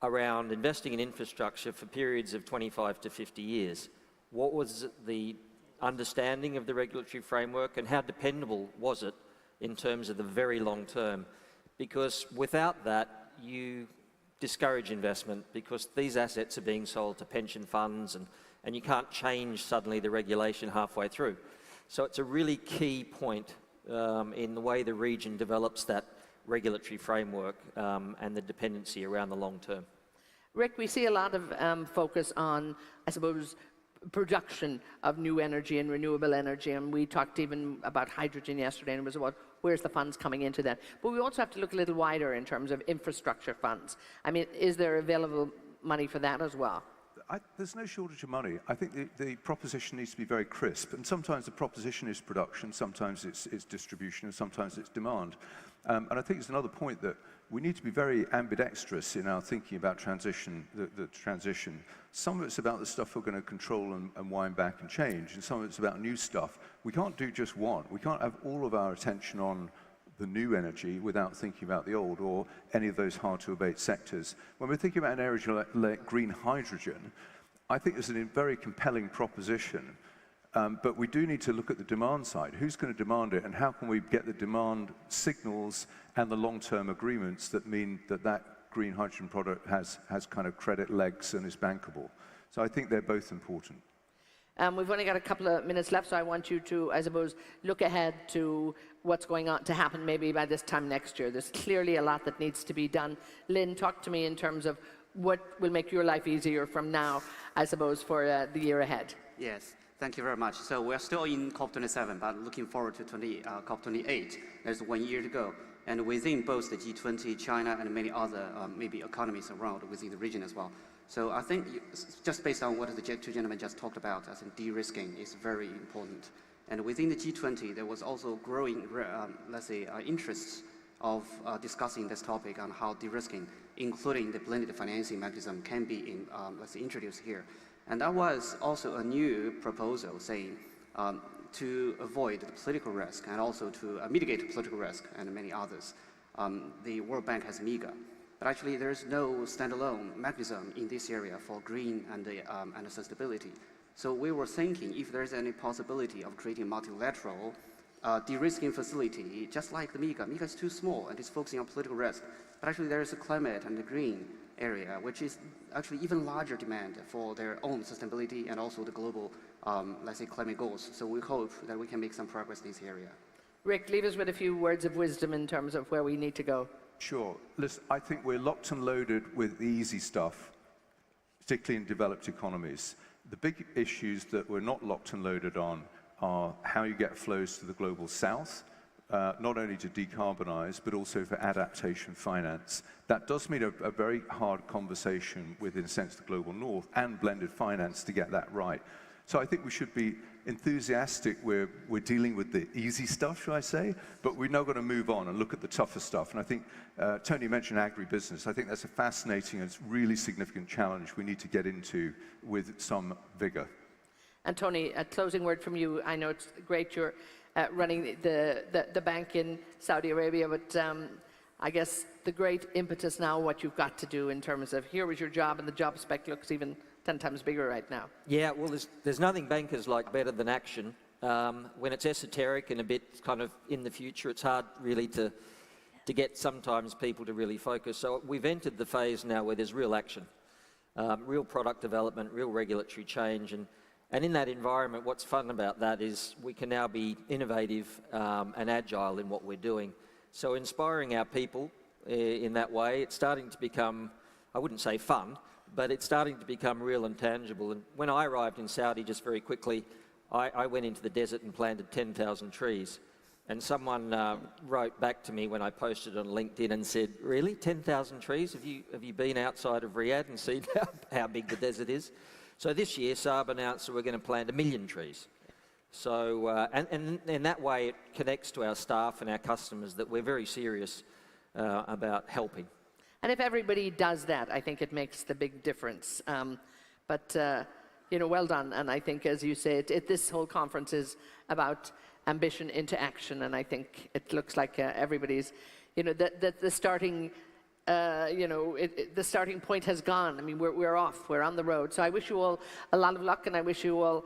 Speaker 5: around investing in infrastructure for periods of 25 to 50 years. What was the understanding of the regulatory framework and how dependable was it in terms of the very long term? Because without that, you discourage investment because these assets are being sold to pension funds and you can't change suddenly the regulation halfway through. So it's a really key point in the way the region develops that regulatory framework and the dependency around the long term.
Speaker 3: Rick, we see a lot of focus on, I suppose, production of new energy and renewable energy, and we talked even about hydrogen yesterday, and it was about where's the funds coming into that. But we also have to look a little wider in terms of infrastructure funds. I mean, is there available money for that as well?
Speaker 6: There's no shortage of money. I think the proposition needs to be very crisp, and sometimes the proposition is production, sometimes it's distribution, and sometimes it's demand. And I think it's another point that we need to be very ambidextrous in our thinking about transition, the transition. Some of it's about the stuff we're going to control and wind back and change, and some of it's about new stuff. We can't do just one. We can't have all of our attention on the new energy without thinking about the old or any of those hard-to-abate sectors. When we're thinking about an area like green hydrogen, I think it's a very compelling proposition, but we do need to look at the demand side. Who's going to demand it, and how can we get the demand signals and the long-term agreements that mean that that green hydrogen product has kind of credit legs and is bankable? So I think they're both important.
Speaker 3: We've only got a couple of minutes left, so I want you to, I suppose, look ahead to what's going on to happen maybe by this time next year. There's clearly a lot that needs to be done. Lynn, talk to me in terms of what will make your life easier from now, I suppose, for the year ahead.
Speaker 7: Yes, thank you very much. So we're still in COP27, but looking forward to COP28. There's 1 year to go. And within both the G20, China, and many other maybe economies around within the region as well. So I think just based on what the two gentlemen just talked about, I think de-risking is very important. And within the G20, there was also growing, let's say, interests of discussing this topic on how de-risking, including the blended financing mechanism, can be let's say, introduced here. And that was also a new proposal saying to avoid the political risk and also to mitigate political risk and many others. The World Bank has MEGA. But actually, there is no standalone mechanism in this area for green and sustainability. So we were thinking if there's any possibility of creating multilateral de-risking facility, just like the MIGA. MIGA is too small and it's focusing on political risk. But actually there is a climate and the green area, which is actually even larger demand for their own sustainability and also the global, let's say, climate goals. So we hope that we can make some progress in this area.
Speaker 3: Rick, leave us with a few words of wisdom in terms of where we need to go.
Speaker 6: Sure. Listen, I think we're locked and loaded with the easy stuff, particularly in developed economies. The big issues that we're not locked and loaded on are how you get flows to the global south, not only to decarbonize, but also for adaptation finance. That does mean a very hard conversation with, in a sense, the global north and blended finance to get that right. So I think we should be enthusiastic. We're dealing with the easy stuff, shall I say, but we're now going to move on and look at the tougher stuff. And I think Tony mentioned agribusiness. I think that's a fascinating and really significant challenge we need to get into with some vigor.
Speaker 3: And Tony, a closing word from you. I know it's great you're running the bank in Saudi Arabia, but I guess the great impetus now, what you've got to do in terms of here was your job, and the job spec looks even 10 times bigger right now. Yeah, well, there's nothing bankers like better than action. When it's esoteric and a bit kind of in the future, it's hard really to get sometimes people to really focus. So we've entered the phase now where there's real action, real product development, real regulatory change. And in that environment, what's fun about that is we can now be innovative and agile in what we're doing. So inspiring our people in that way, it's starting to become, I wouldn't say fun, but it's starting to become real and tangible. And when I arrived in Saudi, just very quickly, I went into the desert and planted 10,000 trees. And someone wrote back to me when I posted on LinkedIn and said, really, 10,000 trees? Have you been outside of Riyadh and seen how big the desert is? So this year, Saab announced that we're going to plant 1 million trees. So, and in that way, it connects to our staff and our customers that we're very serious about helping. And if everybody does that, I think it makes the big difference. You know, well done. And I think, as you say, this whole conference is about ambition into action. And I think it looks like everybody's, you know, the starting. The starting point has gone. I mean, we're off. We're on the road. So I wish you all a lot of luck, and I wish you all,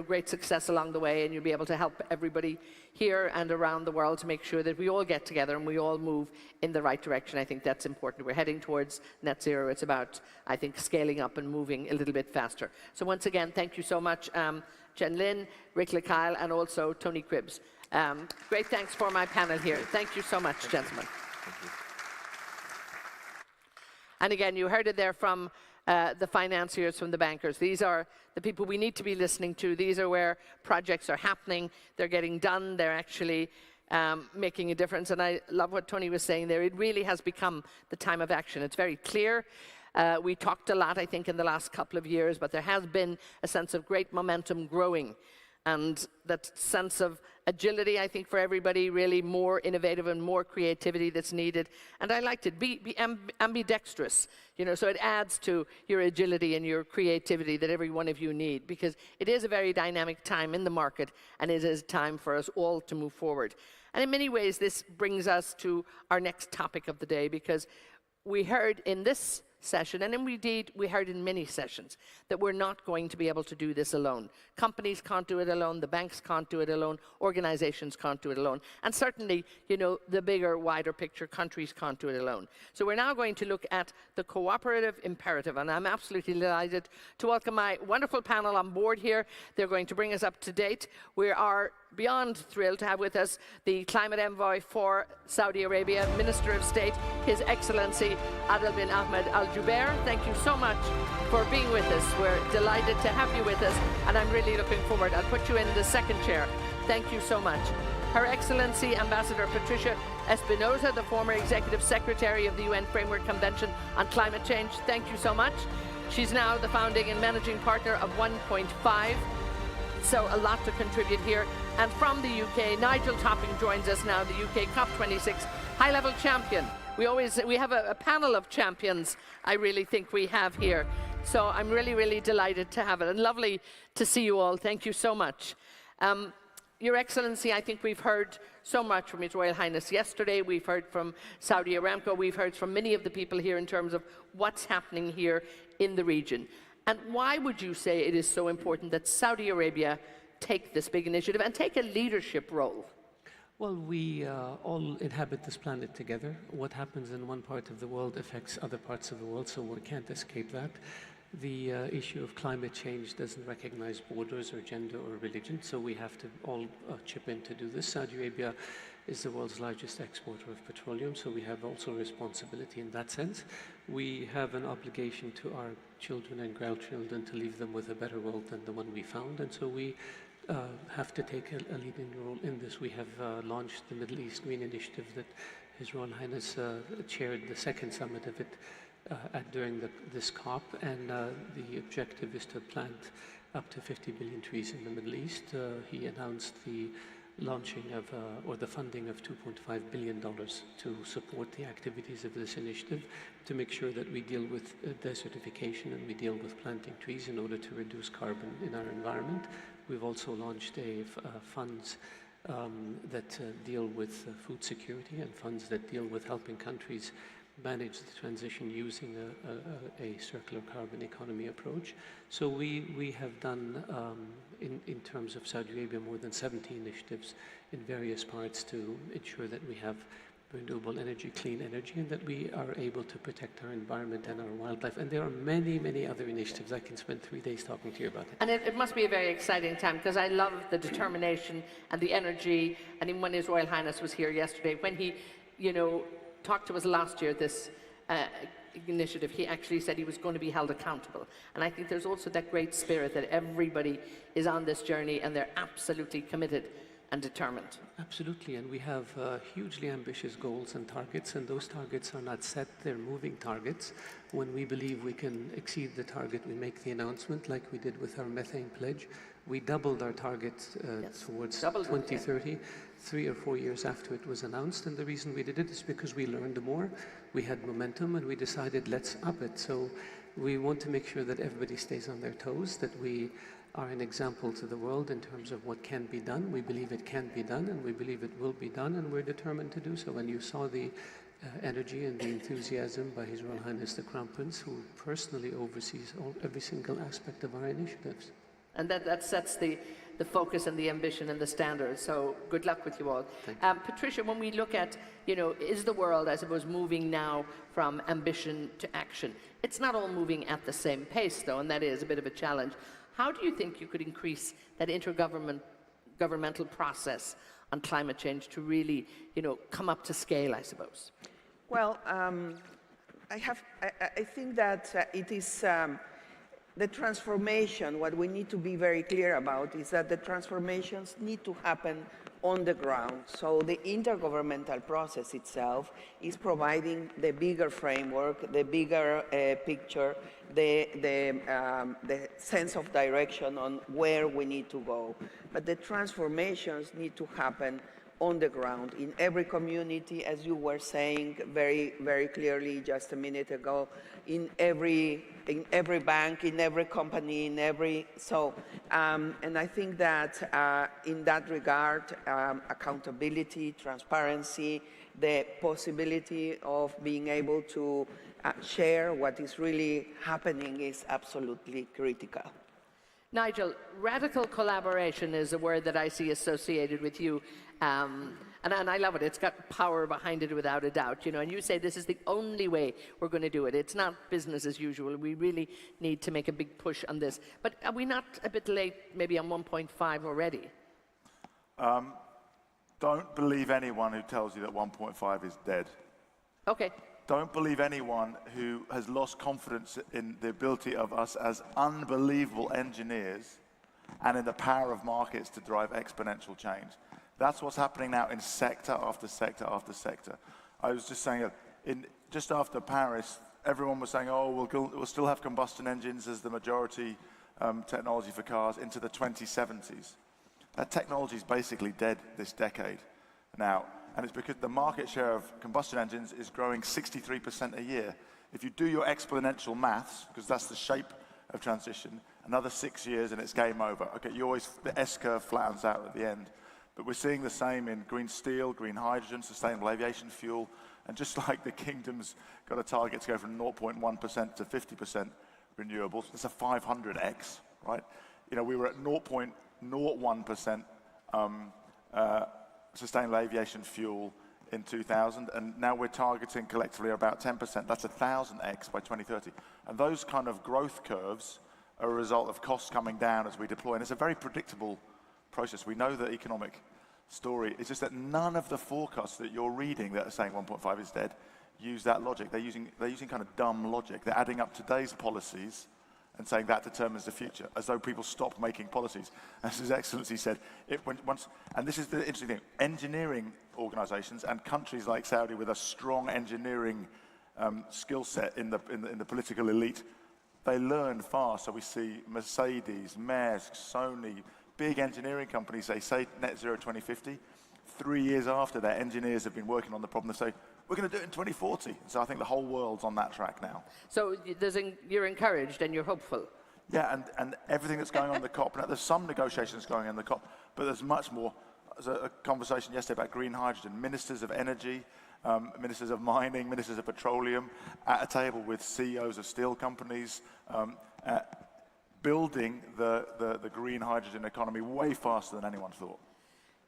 Speaker 3: great success along the way, and you'll be able to help everybody here and around the world to make sure that we all get together and we all move in the right direction. I think that's important. We're heading towards net zero. It's about, I think, scaling up and moving a little bit faster. So once again, thank you so much, Jen Lin, Rick LeKyle, and also Tony Cribbs. Great thanks for my panel here. Thank you so much, gentlemen.
Speaker 5: Thank you.
Speaker 3: And again, you heard it there from the financiers, from the bankers. These are the people we need to be listening to. These are where projects are happening. They're getting done. They're actually making a difference. And I love what Tony was saying there. It really has become the time of action. It's very clear. We talked a lot, I think, in the last couple of years, but there has been a sense of great momentum growing. And that sense of agility, I think, for everybody, really more innovative and more creativity that's needed. And I liked it. Be ambidextrous, so it adds to your agility and your creativity that every one of you need, because it is a very dynamic time in the market, and it is time for us all to move forward. And in many ways, this brings us to our next topic of the day, because we heard in this session, and indeed we heard in many sessions, that we're not going to be able to do this alone. Companies can't do it alone, the banks can't do it alone, organizations can't do it alone, and certainly, the bigger, wider picture, countries can't do it alone. So we're now going to look at the Cooperative Imperative, and I'm absolutely delighted to welcome my wonderful panel on board here. They're going to bring us up to date. We are beyond thrilled to have with us the Climate Envoy for Saudi Arabia, Minister of State, His Excellency Adel bin Ahmed Al Jubeir. Thank you so much for being with us. We're delighted to have you with us, and I'm really looking forward. I'll put you in the second chair. Thank you so much. Her Excellency Ambassador Patricia Espinosa, the former Executive Secretary of the UN Framework Convention on Climate Change. Thank you so much. She's now the founding and managing partner of 1.5. So a lot to contribute here. And from the UK, Nigel Topping joins us now, the UK COP26 high-level champion. We have a panel of champions, I really think we have here. So I'm really, really delighted to have it, and lovely to see you all. Thank you so much. Your Excellency, I think we've heard so much from His Royal Highness yesterday. We've heard from Saudi Aramco. We've heard from many of the people here in terms of what's happening here in the region. And why would you say it is so important that Saudi Arabia take this big initiative and take a leadership role?
Speaker 8: Well, we all inhabit this planet together. What happens in one part of the world affects other parts of the world, so we can't escape that. The issue of climate change doesn't recognize borders or gender or religion, so we have to all chip in to do this. Saudi Arabia is the world's largest exporter of petroleum, so we have also a responsibility in that sense. We have an obligation to our children and grandchildren to leave them with a better world than the one we found, and so we have to take a leading role in this. We have launched the Middle East Green Initiative that His Royal Highness chaired the second summit of it during this COP, and the objective is to plant up to 50 billion trees in the Middle East. He announced the launching of, or the funding of $2.5 billion to support the activities of this initiative, to make sure that we deal with desertification and we deal with planting trees in order to reduce carbon in our environment. We've also launched funds that deal with food security and funds that deal with helping countries manage the transition using a circular carbon economy approach. So we have done, in terms of Saudi Arabia, more than 70 initiatives in various parts to ensure that we have renewable energy, clean energy, and that we are able to protect our environment and our wildlife. And there are many, many other initiatives. I can spend 3 days talking to you about it.
Speaker 3: And it must be a very exciting time, because I love the determination and the energy. And even when His Royal Highness was here yesterday, when he, talked to us last year, this initiative, he actually said he was going to be held accountable. And I think there's also that great spirit that everybody is on this journey and they're absolutely committed and determined.
Speaker 8: Absolutely, and we have hugely ambitious goals and targets, and those targets are not set, they're moving targets. When we believe we can exceed the target, we make the announcement, like we did with our methane pledge. We doubled our target towards 2030, 3 or 4 years after it was announced, and the reason we did it is because we learned more, we had momentum, and we decided let's up it. So we want to make sure that everybody stays on their toes, that we are an example to the world in terms of what can be done. We believe it can be done, and we believe it will be done, and we're determined to do so. And you saw the energy and the enthusiasm by His Royal Highness the Crown Prince, who personally oversees every single aspect of our initiatives.
Speaker 3: And that sets the focus and the ambition and the standards. So good luck with you all. Patricia, when we look at, is the world, I suppose, moving now from ambition to action? It's not all moving at the same pace, though, and that is a bit of a challenge. How do you think you could increase that intergovernmental process on climate change to really, come up to scale, I suppose?
Speaker 9: Well, I think that it is the transformation. What we need to be very clear about is that the transformations need to happen on the ground. So the intergovernmental process itself is providing the bigger framework, the bigger picture, the sense of direction on where we need to go. But the transformations need to happen on the ground, in every community, as you were saying very, very clearly just a minute ago, in every bank, in every company, in every, and I think that in that regard, accountability, transparency, the possibility of being able to share what is really happening is absolutely critical.
Speaker 3: Nigel, radical collaboration is a word that I see associated with you, and I love it. It's got power behind it without a doubt, and you say this is the only way we're going to do it. It's not business as usual. We really need to make a big push on this. But are we not a bit late maybe on 1.5 already?
Speaker 10: Don't believe anyone who tells you that 1.5 is dead.
Speaker 3: Okay.
Speaker 10: Don't believe anyone who has lost confidence in the ability of us as unbelievable engineers and in the power of markets to drive exponential change. That's what's happening now in sector after sector after sector. I was just saying, just after Paris, everyone was saying, oh, we'll still have combustion engines as the majority technology for cars into the 2070s. That technology is basically dead this decade now. And it's because the market share of combustion engines is growing 63% a year. If you do your exponential maths, because that's the shape of transition, another 6 years and it's game over. Okay, the S-curve flattens out at the end. But we're seeing the same in green steel, green hydrogen, sustainable aviation fuel, and just like the kingdom's got a target to go from 0.1% to 50% renewables, it's a 500x, right? We were at 0.1% sustainable aviation fuel in 2000, and now we're targeting collectively about 10%. That's 1,000x by 2030. And those kind of growth curves are a result of costs coming down as we deploy. And it's a very predictable process. We know the economic story. It's just that none of the forecasts that you're reading that are saying 1.5 is dead use that logic. They're using kind of dumb logic. They're adding up today's policies and saying that determines the future, as though people stop making policies. As His Excellency said, and this is the interesting thing, engineering organizations and countries like Saudi with a strong engineering skill set in the political elite, they learn fast. So we see Mercedes, Maersk, Sony, big engineering companies, they say net zero 2050. 3 years after, their engineers have been working on the problem, they say, we're going to do it in 2040. So I think the whole world's on that track now. So
Speaker 3: you're encouraged and you're hopeful.
Speaker 10: Yeah, and everything that's going on in the COP, now, there's some negotiations going on in the COP, but there's much more. There's a conversation yesterday about green hydrogen, ministers of energy, ministers of mining, ministers of petroleum, at a table with CEOs of steel companies, building the green hydrogen economy way faster than anyone thought.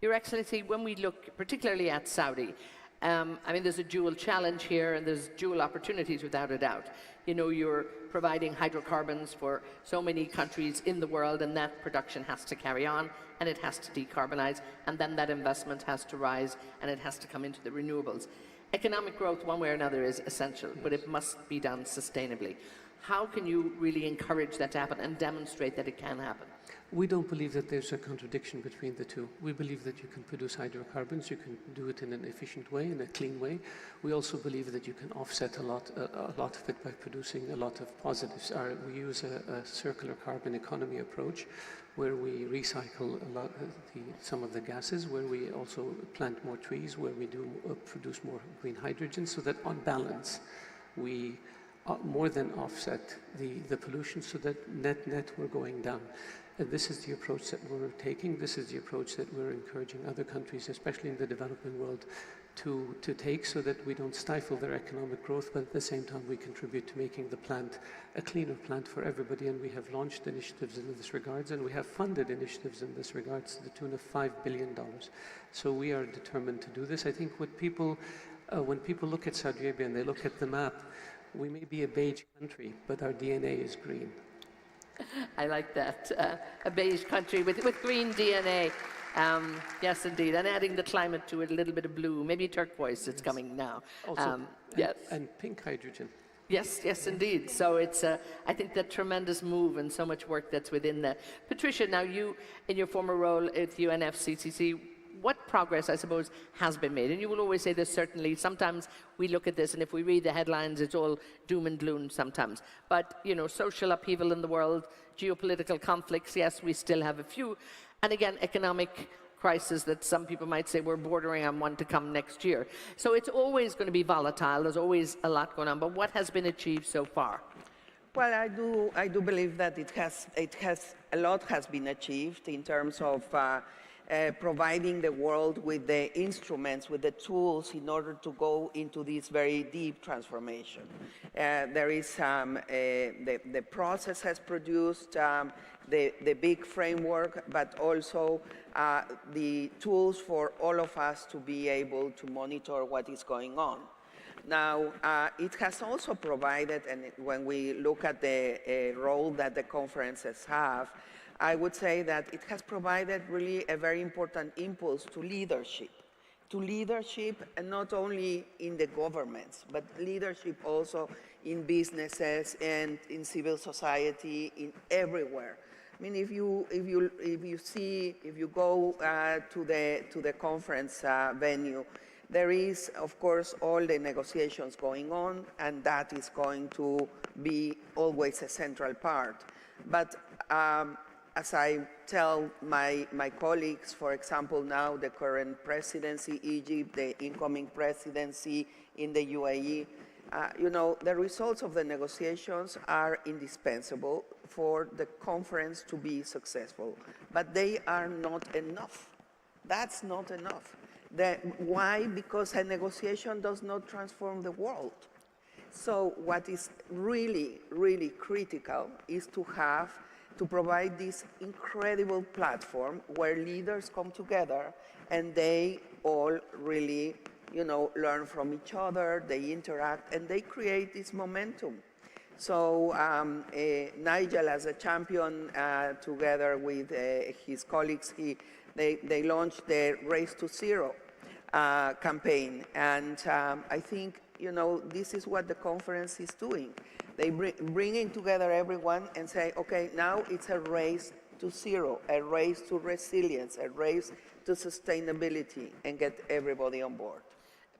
Speaker 3: Your Excellency, when we look particularly at Saudi, I mean, there's a dual challenge here and there's dual opportunities without a doubt. You know, you're providing hydrocarbons for so many countries in the world, and that production has to carry on and it has to decarbonize, and then that investment has to rise and it has to come into the renewables. Economic growth, one way or another, is essential, but it must be done sustainably. How can you really encourage that to happen and demonstrate that it can happen?
Speaker 8: We don't believe that there's a contradiction between the two. We believe that you can produce hydrocarbons, you can do it in an efficient way, in a clean way. We also believe that you can offset a lot of it by producing a lot of positives. We use a circular carbon economy approach where we recycle some of the gases, where we also plant more trees, where we do produce more green hydrogen, so that on balance we more than offset the pollution, so that net we're going down. And this is the approach that we're taking. This is the approach that we're encouraging other countries, especially in the developing world, to take, so that we don't stifle their economic growth, but at the same time we contribute to making the plant a cleaner plant for everybody. And we have launched initiatives in this regards, and we have funded initiatives in this regards to the tune of $5 billion. So we are determined to do this. I think what when people look at Saudi Arabia and they look at the map, we may be a beige country, but our DNA is green.
Speaker 3: I like that. A beige country with green DNA. Yes, indeed. And adding the climate to it, a little bit of blue, maybe turquoise, it's coming now.
Speaker 8: Also,
Speaker 3: yes.
Speaker 8: And pink hydrogen.
Speaker 3: Yes, yes, indeed. So it's, I think, that tremendous move and so much work that's within that. Patricia, now you, in your former role at UNFCCC, what progress, I suppose, has been made? And you will always say this, certainly. Sometimes we look at this, and if we read the headlines, it's all doom and gloom sometimes. But, you know, social upheaval in the world, geopolitical conflicts, yes, we still have a few. And again, economic crisis that some people might say we're bordering on one to come next year. So it's always going to be volatile. There's always a lot going on. But what has been achieved so far?
Speaker 9: Well, I do believe that a lot has been achieved in terms of providing the world with the instruments, with the tools in order to go into this very deep transformation. There is the process has produced the big framework, but also the tools for all of us to be able to monitor what is going on. Now, it has also provided, and when we look at the role that the conferences have, I would say that it has provided really a very important impulse to leadership, and not only in the governments, but leadership also in businesses and in civil society, in everywhere. I mean, if you go to the conference venue, there is, of course, all the negotiations going on, and that is going to be always a central part. But as I tell my colleagues, for example, now the current presidency, Egypt, the incoming presidency in the UAE, you know, the results of the negotiations are indispensable for the conference to be successful, but they are not enough. That's not enough. Why? Because a negotiation does not transform the world. So what is really, really critical is to have to provide this incredible platform where leaders come together and they all really, learn from each other, they interact, and they create this momentum. So Nigel, as a champion, together with his colleagues, they launched the Race to Zero campaign. And I think, this is what the conference is doing. They bringing together everyone and say, okay, now it's a race to zero, a race to resilience, a race to sustainability, and get everybody on board.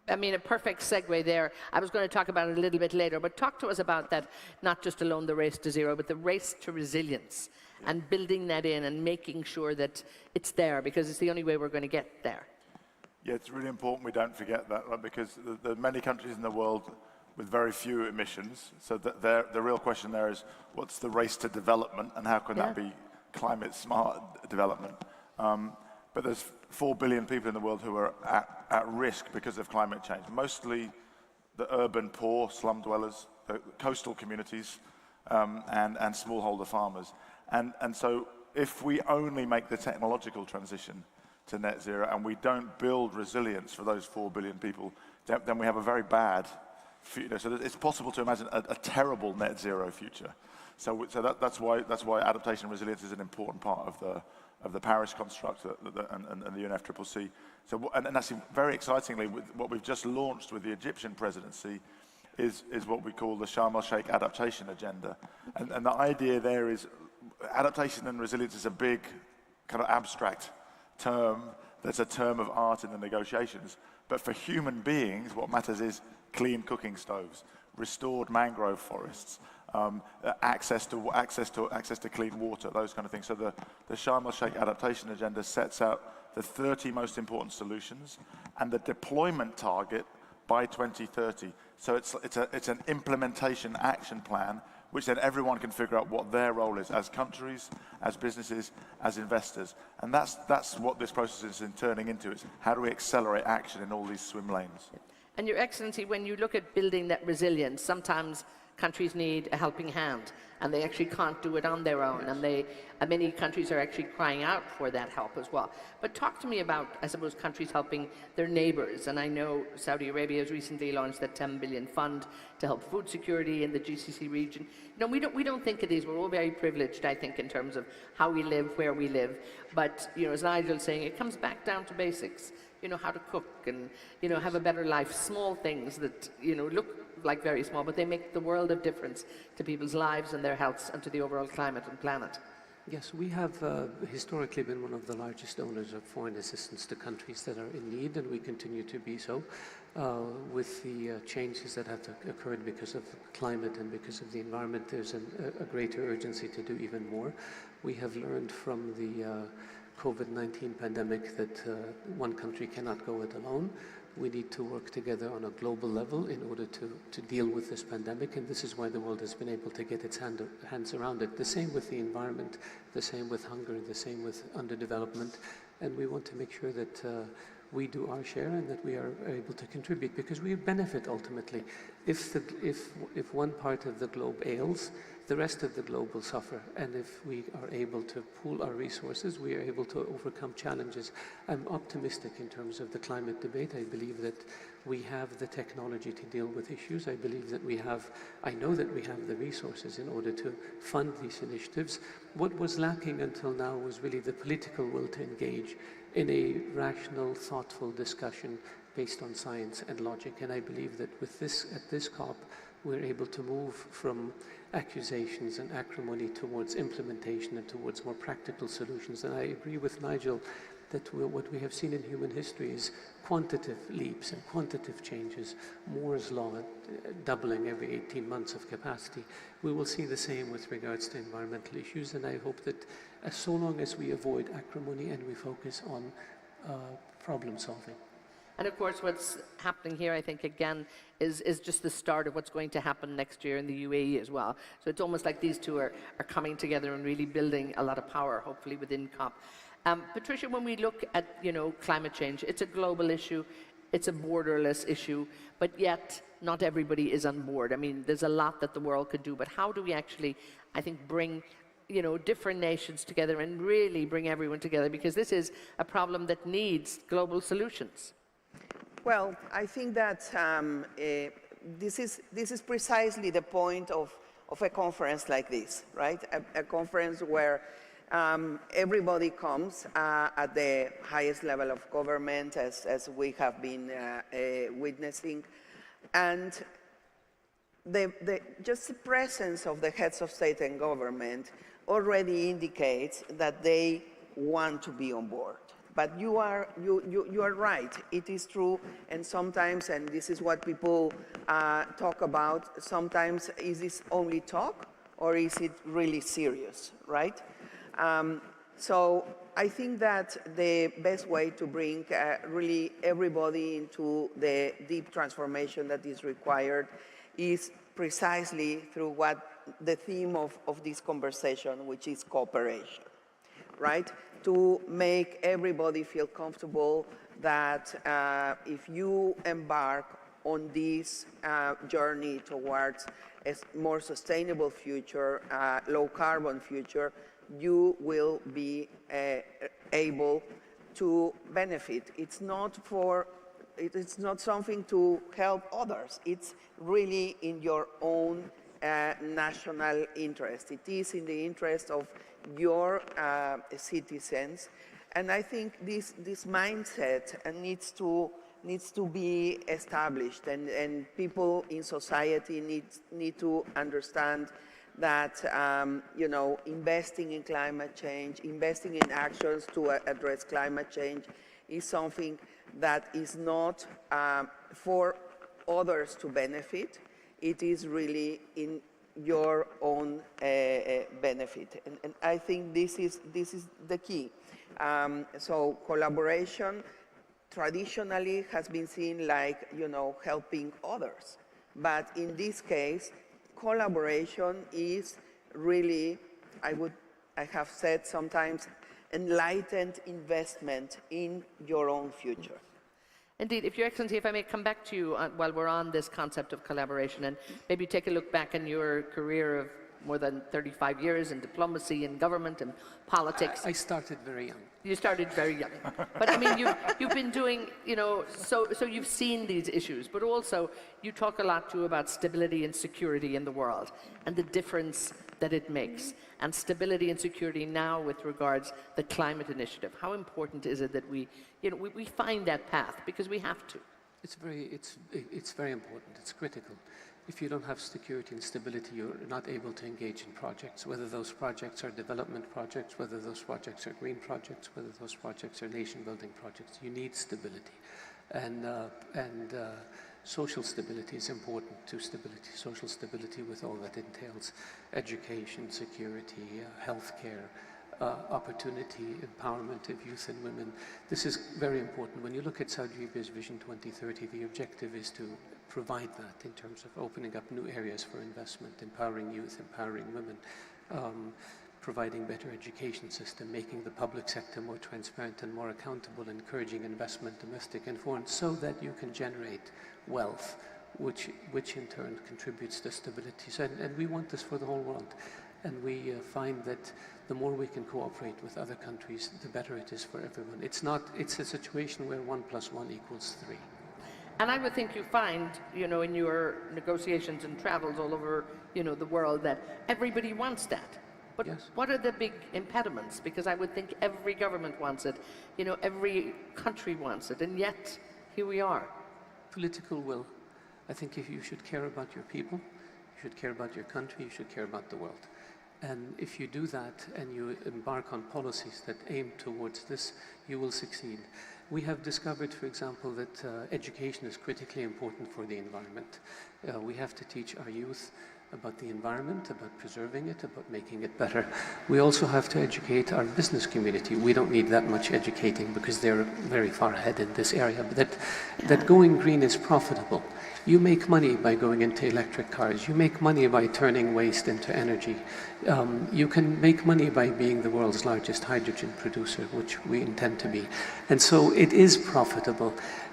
Speaker 3: I mean, a perfect segue there. I was going to talk about it a little bit later, but talk to us about that, not just alone the race to zero, but the race to resilience, and building that in and making sure that it's there, because it's the only way we're going to get there.
Speaker 10: Yeah, it's really important we don't forget that, right? Because there are many countries in the world with very few emissions. So the real question there is, what's the race to development, and how can that be climate smart development? But there's 4 billion people in the world who are at risk because of climate change. Mostly the urban poor, slum dwellers, the coastal communities, and smallholder farmers. And so if we only make the technological transition to net zero and we don't build resilience for those 4 billion people, then we have a very bad future. So it's possible to imagine a terrible net zero future. So that's why adaptation and resilience is an important part of the Paris construct and the UNFCCC. So, and actually, very excitingly, what we've just launched with the Egyptian presidency is what we call the Sharm El Sheikh adaptation agenda. And the idea there is adaptation and resilience is a big kind of abstract term. That's a term of art in the negotiations. But for human beings, what matters is clean cooking stoves, restored mangrove forests, access to clean water, those kind of things. So the Sharm El Sheikh adaptation agenda sets out the 30 most important solutions and the deployment target by 2030. So it's an implementation action plan, which then everyone can figure out what their role is as countries, as businesses, as investors. And that's what this process is turning into. It's how do we accelerate action in all these swim lanes?
Speaker 3: And Your Excellency, when you look at building that resilience, sometimes countries need a helping hand, and they actually can't do it on their own, and many countries are actually crying out for that help as well. But talk to me about, I suppose, countries helping their neighbors, and I know Saudi Arabia has recently launched that 10 billion fund to help food security in the GCC region. We don't think of these. We're all very privileged, I think, in terms of how we live, where we live, but as Nigel's saying, it comes back down to basics. How to cook and, have a better life. Small things that, look like very small, but they make the world of difference to people's lives and their healths and to the overall climate and planet.
Speaker 8: Yes, we have historically been one of the largest donors of foreign assistance to countries that are in need, and we continue to be so. With the changes that have occurred because of climate and because of the environment, there's a greater urgency to do even more. We have learned from the COVID-19 pandemic that one country cannot go it alone. We need to work together on a global level in order to deal with this pandemic, and this is why the world has been able to get its hands around it. The same with the environment, the same with hunger, the same with underdevelopment, and we want to make sure that we do our share and that we are able to contribute, because we benefit ultimately. If one part of the globe ails, the rest of the globe will suffer, and if we are able to pool our resources, we are able to overcome challenges. I'm optimistic in terms of the climate debate. I believe that we have the technology to deal with issues. I know that we have the resources in order to fund these initiatives. What was lacking until now was really the political will to engage in a rational, thoughtful discussion based on science and logic. And I believe that with at this COP, we're able to move from accusations and acrimony towards implementation and towards more practical solutions. And I agree with Nigel that what we have seen in human history is quantitative leaps and quantitative changes. Moore's law, doubling every 18 months of capacity. We will see the same with regards to environmental issues, and I hope that so long as we avoid acrimony and we focus on problem solving.
Speaker 3: And of course, what's happening here, I think, again, is just the start of what's going to happen next year in the UAE as well. So it's almost like these two are coming together and really building a lot of power, hopefully, within COP. Patricia, when we look at, climate change, it's a global issue, it's a borderless issue, but yet not everybody is on board. I mean, there's a lot that the world could do, but how do we actually, I think, bring different nations together and really bring everyone together, because this is a problem that needs global solutions?
Speaker 9: Well, I think that this is precisely the point of a conference like this, right? A conference where everybody comes at the highest level of government, as we have been witnessing, and just the presence of the heads of state and government already indicates that they want to be on board. But you are right. It is true, and sometimes, and this is what people talk about, sometimes is this only talk or is it really serious, right? So I think that the best way to bring really everybody into the deep transformation that is required is precisely through what the theme of this conversation, which is cooperation, right? To make everybody feel comfortable that if you embark on this journey towards a more sustainable future, low carbon future, you will be able to benefit. It's not something to help others. It's really in your own national interest. It is in the interest of your citizens, and I think this mindset needs to be established, and people in society need to understand that investing in climate change, investing in actions to address climate change is something that is not for others to benefit. It is really in your own benefit, and I think this is the key. So collaboration traditionally has been seen like helping others, but in this case, collaboration is really, I have said sometimes, enlightened investment in your own future.
Speaker 3: Indeed. If Your Excellency, if I may come back to you while we're on this concept of collaboration, and maybe take a look back in your career of more than 35 years in diplomacy and government and politics.
Speaker 8: I started very young.
Speaker 3: You started very young. But I mean, you've been doing, so you've seen these issues, but also you talk a lot too about stability and security in the world and the difference that it makes. And stability and security now with regards the climate initiative. How important is it that we find that path, because we have to?
Speaker 8: It's very important. It's critical. If you don't have security and stability, you're not able to engage in projects, whether those projects are development projects, whether those projects are green projects, whether those projects are nation-building projects. You need stability. And social stability is important to stability. Social stability with all that entails: education, security, healthcare, opportunity, empowerment of youth and women. This is very important. When you look at Saudi Arabia's Vision 2030, the objective is to provide that in terms of opening up new areas for investment, empowering youth, empowering women, providing better education system, making the public sector more transparent and more accountable, encouraging investment, domestic and foreign, so that you can generate wealth, which in turn contributes to stability. So, and we want this for the whole world. And we find that the more we can cooperate with other countries, the better it is for everyone. It's a situation where 1 + 1 = 3.
Speaker 3: And I would think you find, in your negotiations and travels all over, the world, that everybody wants that. But yes. What are the big impediments? Because I would think every government wants it, every country wants it, and yet here we are.
Speaker 8: Political will. I think if you should care about your people, you should care about your country, you should care about the world. And if you do that and you embark on policies that aim towards this, you will succeed. We have discovered, for example, that education is critically important for the environment. We have to teach our youth about the environment, about preserving it, about making it better. We also have to educate our business community. We don't need that much educating because they're very far ahead in this area, but that going green is profitable. You make money by going into electric cars. You make money by turning waste into energy. You can make money by being the world's largest hydrogen producer, which we intend to be. And so it is profitable.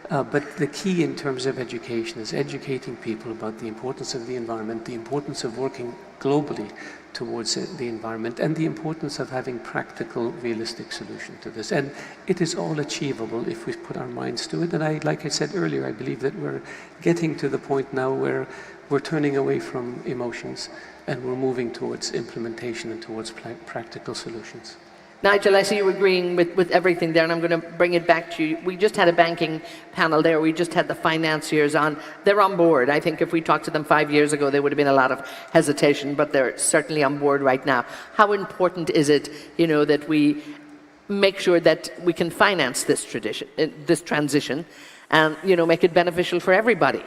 Speaker 8: But the key in terms of education is educating people about the importance of the environment, the importance of working globally towards the environment, and the importance of having practical, realistic solution to this. And it is all achievable if we put our minds to it. And like I said earlier, I believe that we're getting to the point now where we're turning away from emotions and we're moving towards implementation and towards practical solutions.
Speaker 3: Nigel, I see you agreeing with everything there, and I'm going to bring it back to you. We just had a banking panel there. We just had the financiers on. They're on board. I think if we talked to them 5 years ago, there would have been a lot of hesitation, but they're certainly on board right now. How important is it, that we make sure that we can finance this transition, and make it beneficial for everybody?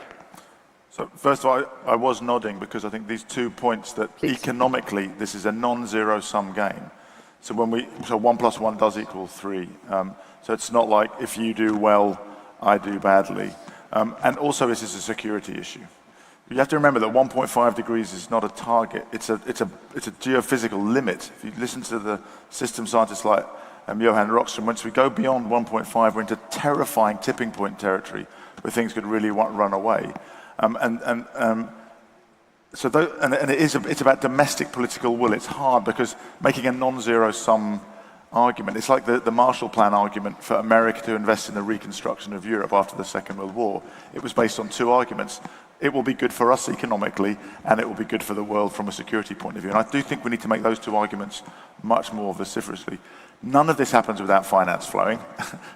Speaker 10: So first of all, I was nodding because I think these 2 points that economically this is a non-zero sum game. So 1 + 1 does equal 3. So it's not like if you do well, I do badly. And also this is a security issue. You have to remember that 1.5 degrees is not a target. It's a geophysical limit. If you listen to the system scientists like Johan Rockström, once we go beyond 1.5, we're into terrifying tipping point territory where things could really run away. It's about domestic political will. It's hard because making a non-zero sum argument, it's like the Marshall Plan argument for America to invest in the reconstruction of Europe after the Second World War. It was based on 2 arguments. It will be good for us economically, and it will be good for the world from a security point of view. And I do think we need to make those 2 arguments much more vociferously. None of this happens without finance flowing,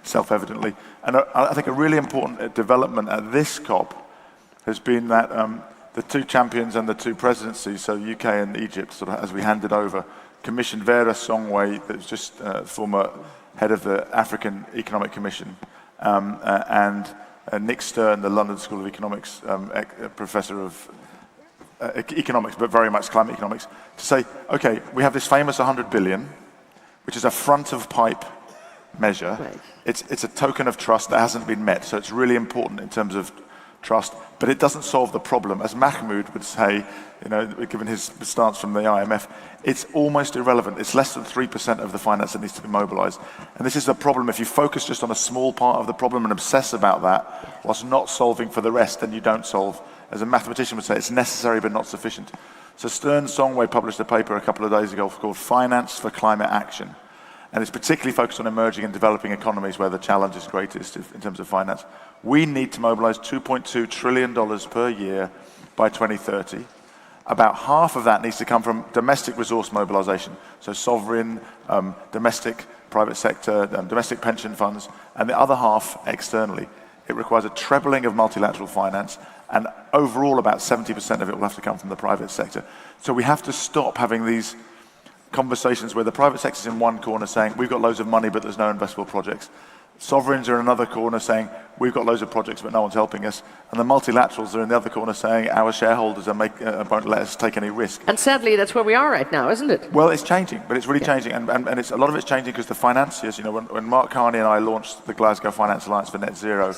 Speaker 10: self-evidently. And I think a really important development at this COP has been that the 2 champions and the 2 presidencies, so UK and Egypt, sort of as we handed over, commissioned Vera Songwe, that's just former head of the African Economic Commission, and Nick Stern, the London School of Economics professor of economics, but very much climate economics, to say, okay, we have this famous 100 billion, which is a front-of-pipe measure. Right. It's a token of trust that hasn't been met, so it's really important in terms of trust, but it doesn't solve the problem. As Mahmoud would say, given his stance from the IMF, it's almost irrelevant. It's less than 3% of the finance that needs to be mobilized. And this is the problem. If you focus just on a small part of the problem and obsess about that, whilst not solving for the rest, then you don't solve. As a mathematician would say, it's necessary but not sufficient. So Stern Songwe published a paper a couple of days ago called Finance for Climate Action. And it's particularly focused on emerging and developing economies where the challenge is greatest in terms of finance. We need to mobilize $2.2 trillion per year by 2030. About half of that needs to come from domestic resource mobilization, so sovereign, domestic private sector, domestic pension funds, and the other half externally. It requires a trebling of multilateral finance, and overall about 70% of it will have to come from the private sector. So we have to stop having these conversations where the private sector's in one corner saying, we've got loads of money, but there's no investable projects. Sovereigns are in another corner saying, we've got loads of projects, but no one's helping us. And the multilaterals are in the other corner saying, our shareholders won't let us take any risk.
Speaker 3: And sadly, that's where we are right now, isn't it?
Speaker 10: Well, it's changing, but it's really changing. And a lot of it's changing because the financiers, when Mark Carney and I launched the Glasgow Finance Alliance for Net Zero,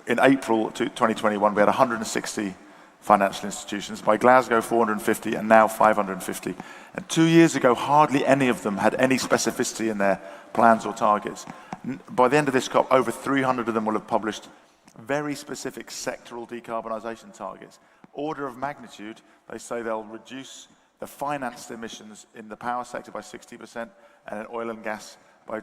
Speaker 10: in April 2021, we had 160 financial institutions. By Glasgow, 450, and now 550. And 2 years ago, hardly any of them had any specificity in their plans or targets. By the end of this COP, over 300 of them will have published very specific sectoral decarbonisation targets. Order of magnitude, they say they'll reduce the financed emissions in the power sector by 60% and in oil and gas by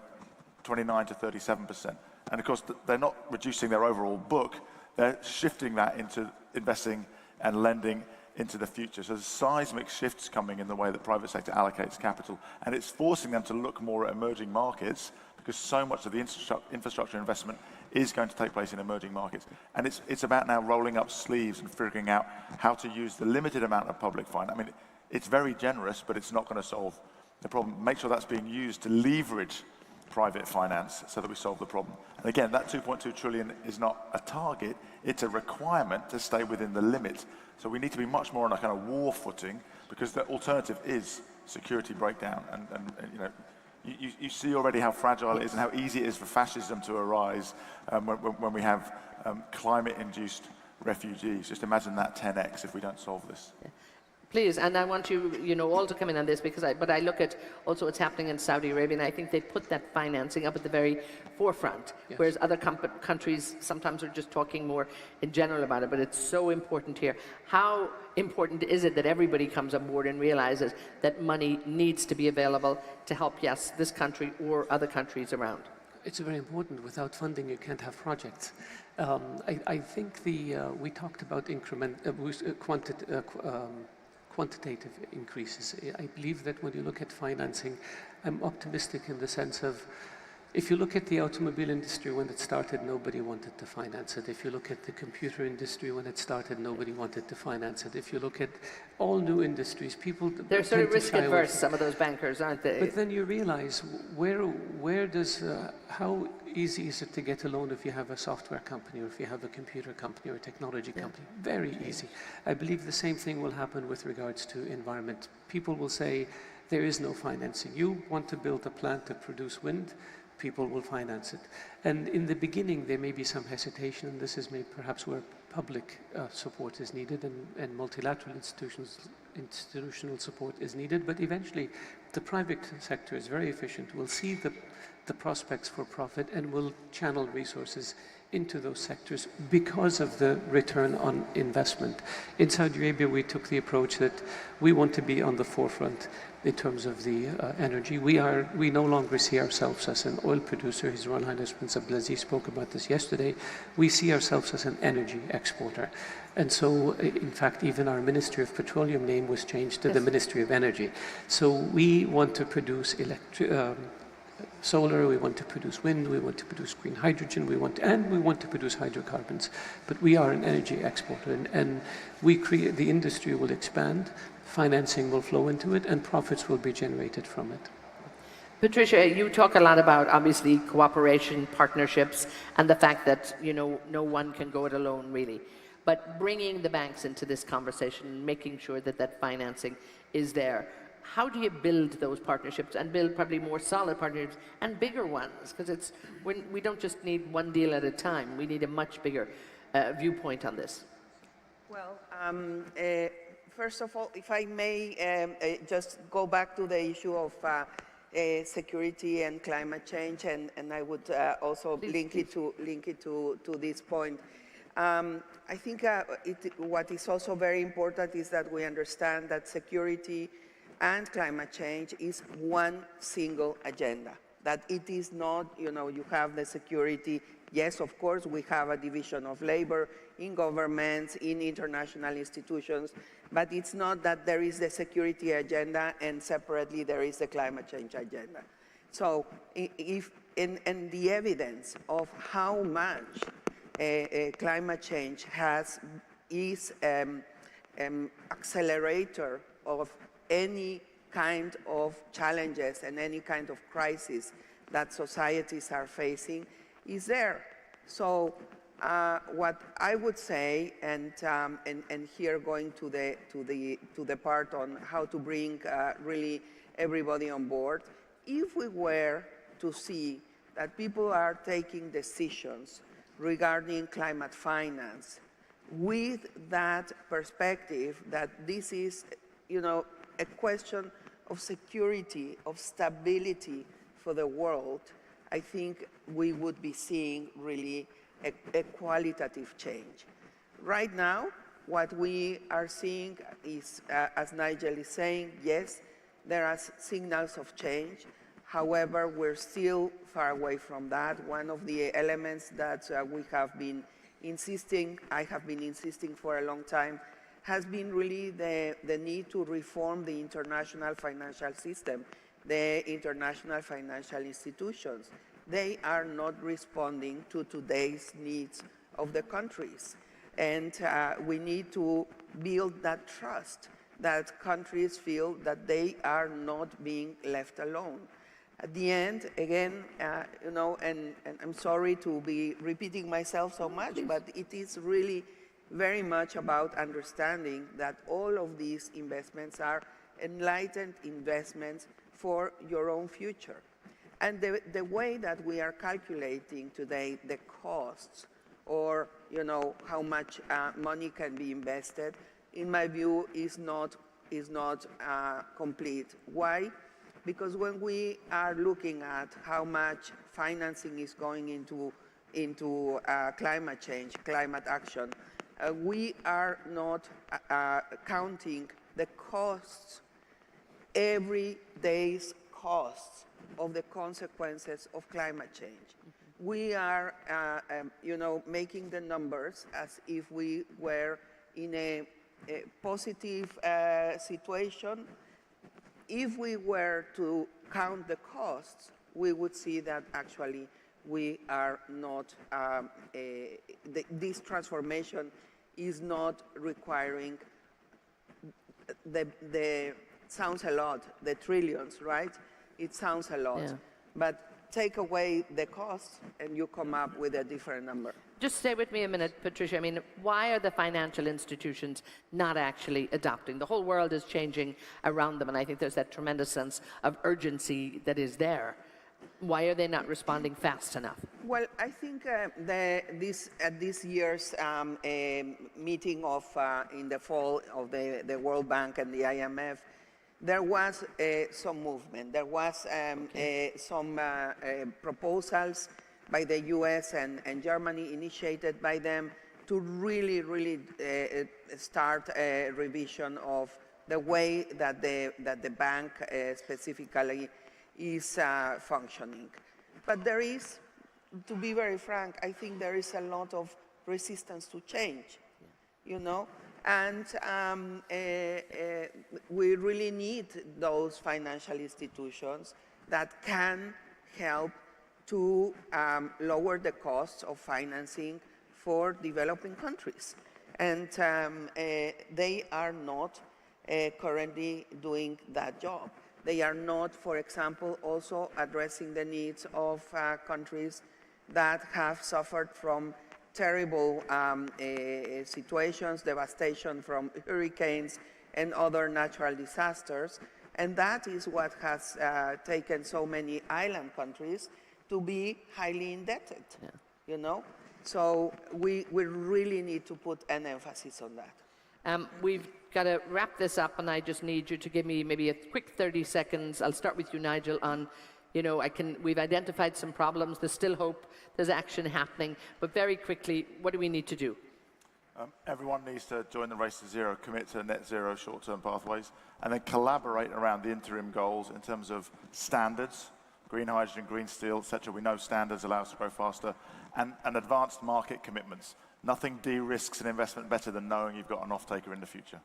Speaker 10: 29 to 37%. And of course, they're not reducing their overall book, they're shifting that into investing and lending into the future. So there's seismic shifts coming in the way that private sector allocates capital, and it's forcing them to look more at emerging markets because so much of the infrastructure investment is going to take place in emerging markets. And it's about now rolling up sleeves and figuring out how to use the limited amount of public finance. I mean, it's very generous, but it's not going to solve the problem. Make sure that's being used to leverage private finance so that we solve the problem. And again, that 2.2 trillion is not a target, it's a requirement to stay within the limit. So we need to be much more on a kind of war footing because the alternative is security breakdown. And you see already how fragile it is and how easy it is for fascism to arise when we have climate-induced refugees. Just imagine that 10x if we don't solve this.
Speaker 3: Please, and I want you all to come in on this because I look at also what's happening in Saudi Arabia, and I think they put that financing up at the very forefront, yes. Whereas other countries sometimes are just talking more in general about it, but it's so important here. How important is it that everybody comes on board and realizes that money needs to be available to help, yes, this country or other countries around?
Speaker 8: It's very important. Without funding, you can't have projects. I think we talked about quantitative increases. I believe that when you look at financing, I'm optimistic in the sense of, if you look at the automobile industry when it started, nobody wanted to finance it. If you look at the computer industry when it started, nobody wanted to finance it. If you look at all new industries, people
Speaker 3: they're sort of risk adverse, some of those bankers, aren't they?
Speaker 8: But then you realize how easy is it to get a loan if you have a software company or if you have a computer company or a technology company? Very easy. I believe the same thing will happen with regards to environment. People will say, there is no financing. You want to build a plant to produce wind, people will finance it. And in the beginning, there may be some hesitation, and this is perhaps where public support is needed and multilateral institutional support is needed, but eventually the private sector is very efficient, will see the prospects for profit and will channel resources into those sectors because of the return on investment. In Saudi Arabia, we took the approach that we want to be on the forefront in terms of the energy. We no longer see ourselves as an oil producer. His Royal Highness Prince Abdulaziz spoke about this yesterday. We see ourselves as an energy exporter. And so, in fact, even our Ministry of Petroleum name was changed to the Ministry of Energy. So we want to produce solar, we want to produce wind, we want to produce green hydrogen, we want to produce hydrocarbons. But we are an energy exporter, and the industry will expand, financing will flow into it, and profits will be generated from it.
Speaker 3: Patricia, you talk a lot about, obviously, cooperation, partnerships, and the fact that, no one can go it alone, really. But bringing the banks into this conversation, making sure that financing is there. How do you build those partnerships and build probably more solid partnerships and bigger ones? Because we don't just need one deal at a time. We need a much bigger viewpoint on this.
Speaker 9: Well, first of all, if I may just go back to the issue of security and climate change, and I would also link it to this point. I think what is also very important is that we understand that security and climate change is one single agenda, that it is not, you have the security. Yes, of course, we have a division of labor in governments, in international institutions, but it's not that there is the security agenda and separately there is the climate change agenda. So and the evidence of how much climate change is accelerator of any kind of challenges and any kind of crisis that societies are facing is there. So what I would say, and here going to the part on how to bring really everybody on board, if we were to see that people are taking decisions regarding climate finance with that perspective that this is, a question of security, of stability for the world, I think we would be seeing really a qualitative change. Right now, what we are seeing is, as Nigel is saying, yes, there are signals of change. However, we're still far away from that. One of the elements that I have been insisting for a long time, has been really the need to reform the international financial system, the international financial institutions. They are not responding to today's needs of the countries. And we need to build that trust, that countries feel that they are not being left alone. At the end, again, and I'm sorry to be repeating myself so much, but it is really very much about understanding that all of these investments are enlightened investments for your own future. And the way that we are calculating today the costs or how much money can be invested, in my view, is not complete. Why? Because when we are looking at how much financing is going into climate change, climate action, we are not counting the costs, every day's costs of the consequences of climate change. We are, making the numbers as if we were in a positive situation. If we were to count the costs, we would see that actually we are not, this transformation is not requiring sounds a lot, the trillions, right? It sounds a lot, but take away the costs and you come up with a different number.
Speaker 3: Just stay with me a minute, Patricia. I mean, why are the financial institutions not actually adapting? The whole world is changing around them, and I think there's that tremendous sense of urgency that is there. Why are they not responding fast enough?
Speaker 9: Well, I think at this year's meeting in the fall of the World Bank and the IMF, there was some movement. There was some proposals by the US and Germany, initiated by them, to really start a revision of the way that the bank specifically is functioning. But there is, to be very frank, I think there is a lot of resistance to change, you know? And we really need those financial institutions that can help to lower the costs of financing for developing countries. And they are not currently doing that job. They are not, for example, also addressing the needs of countries that have suffered from terrible situations, devastation from hurricanes and other natural disasters. And that is what has taken so many island countries to be highly indebted, you know? So we really need to put an emphasis on that.
Speaker 3: We've got to wrap this up, and I just need you to give me maybe a quick 30 seconds. I'll start with you, Nigel, on, you know, we've identified some problems. There's still hope. There's action happening. But very quickly, what do we need to do?
Speaker 10: Everyone needs to join the race to zero, commit to net zero short-term pathways, and then collaborate around the interim goals in terms of standards, green hydrogen, green steel, etc. We know standards allow us to grow faster, and advanced market commitments. Nothing de-risks an investment better than knowing you've got an off-taker in the future.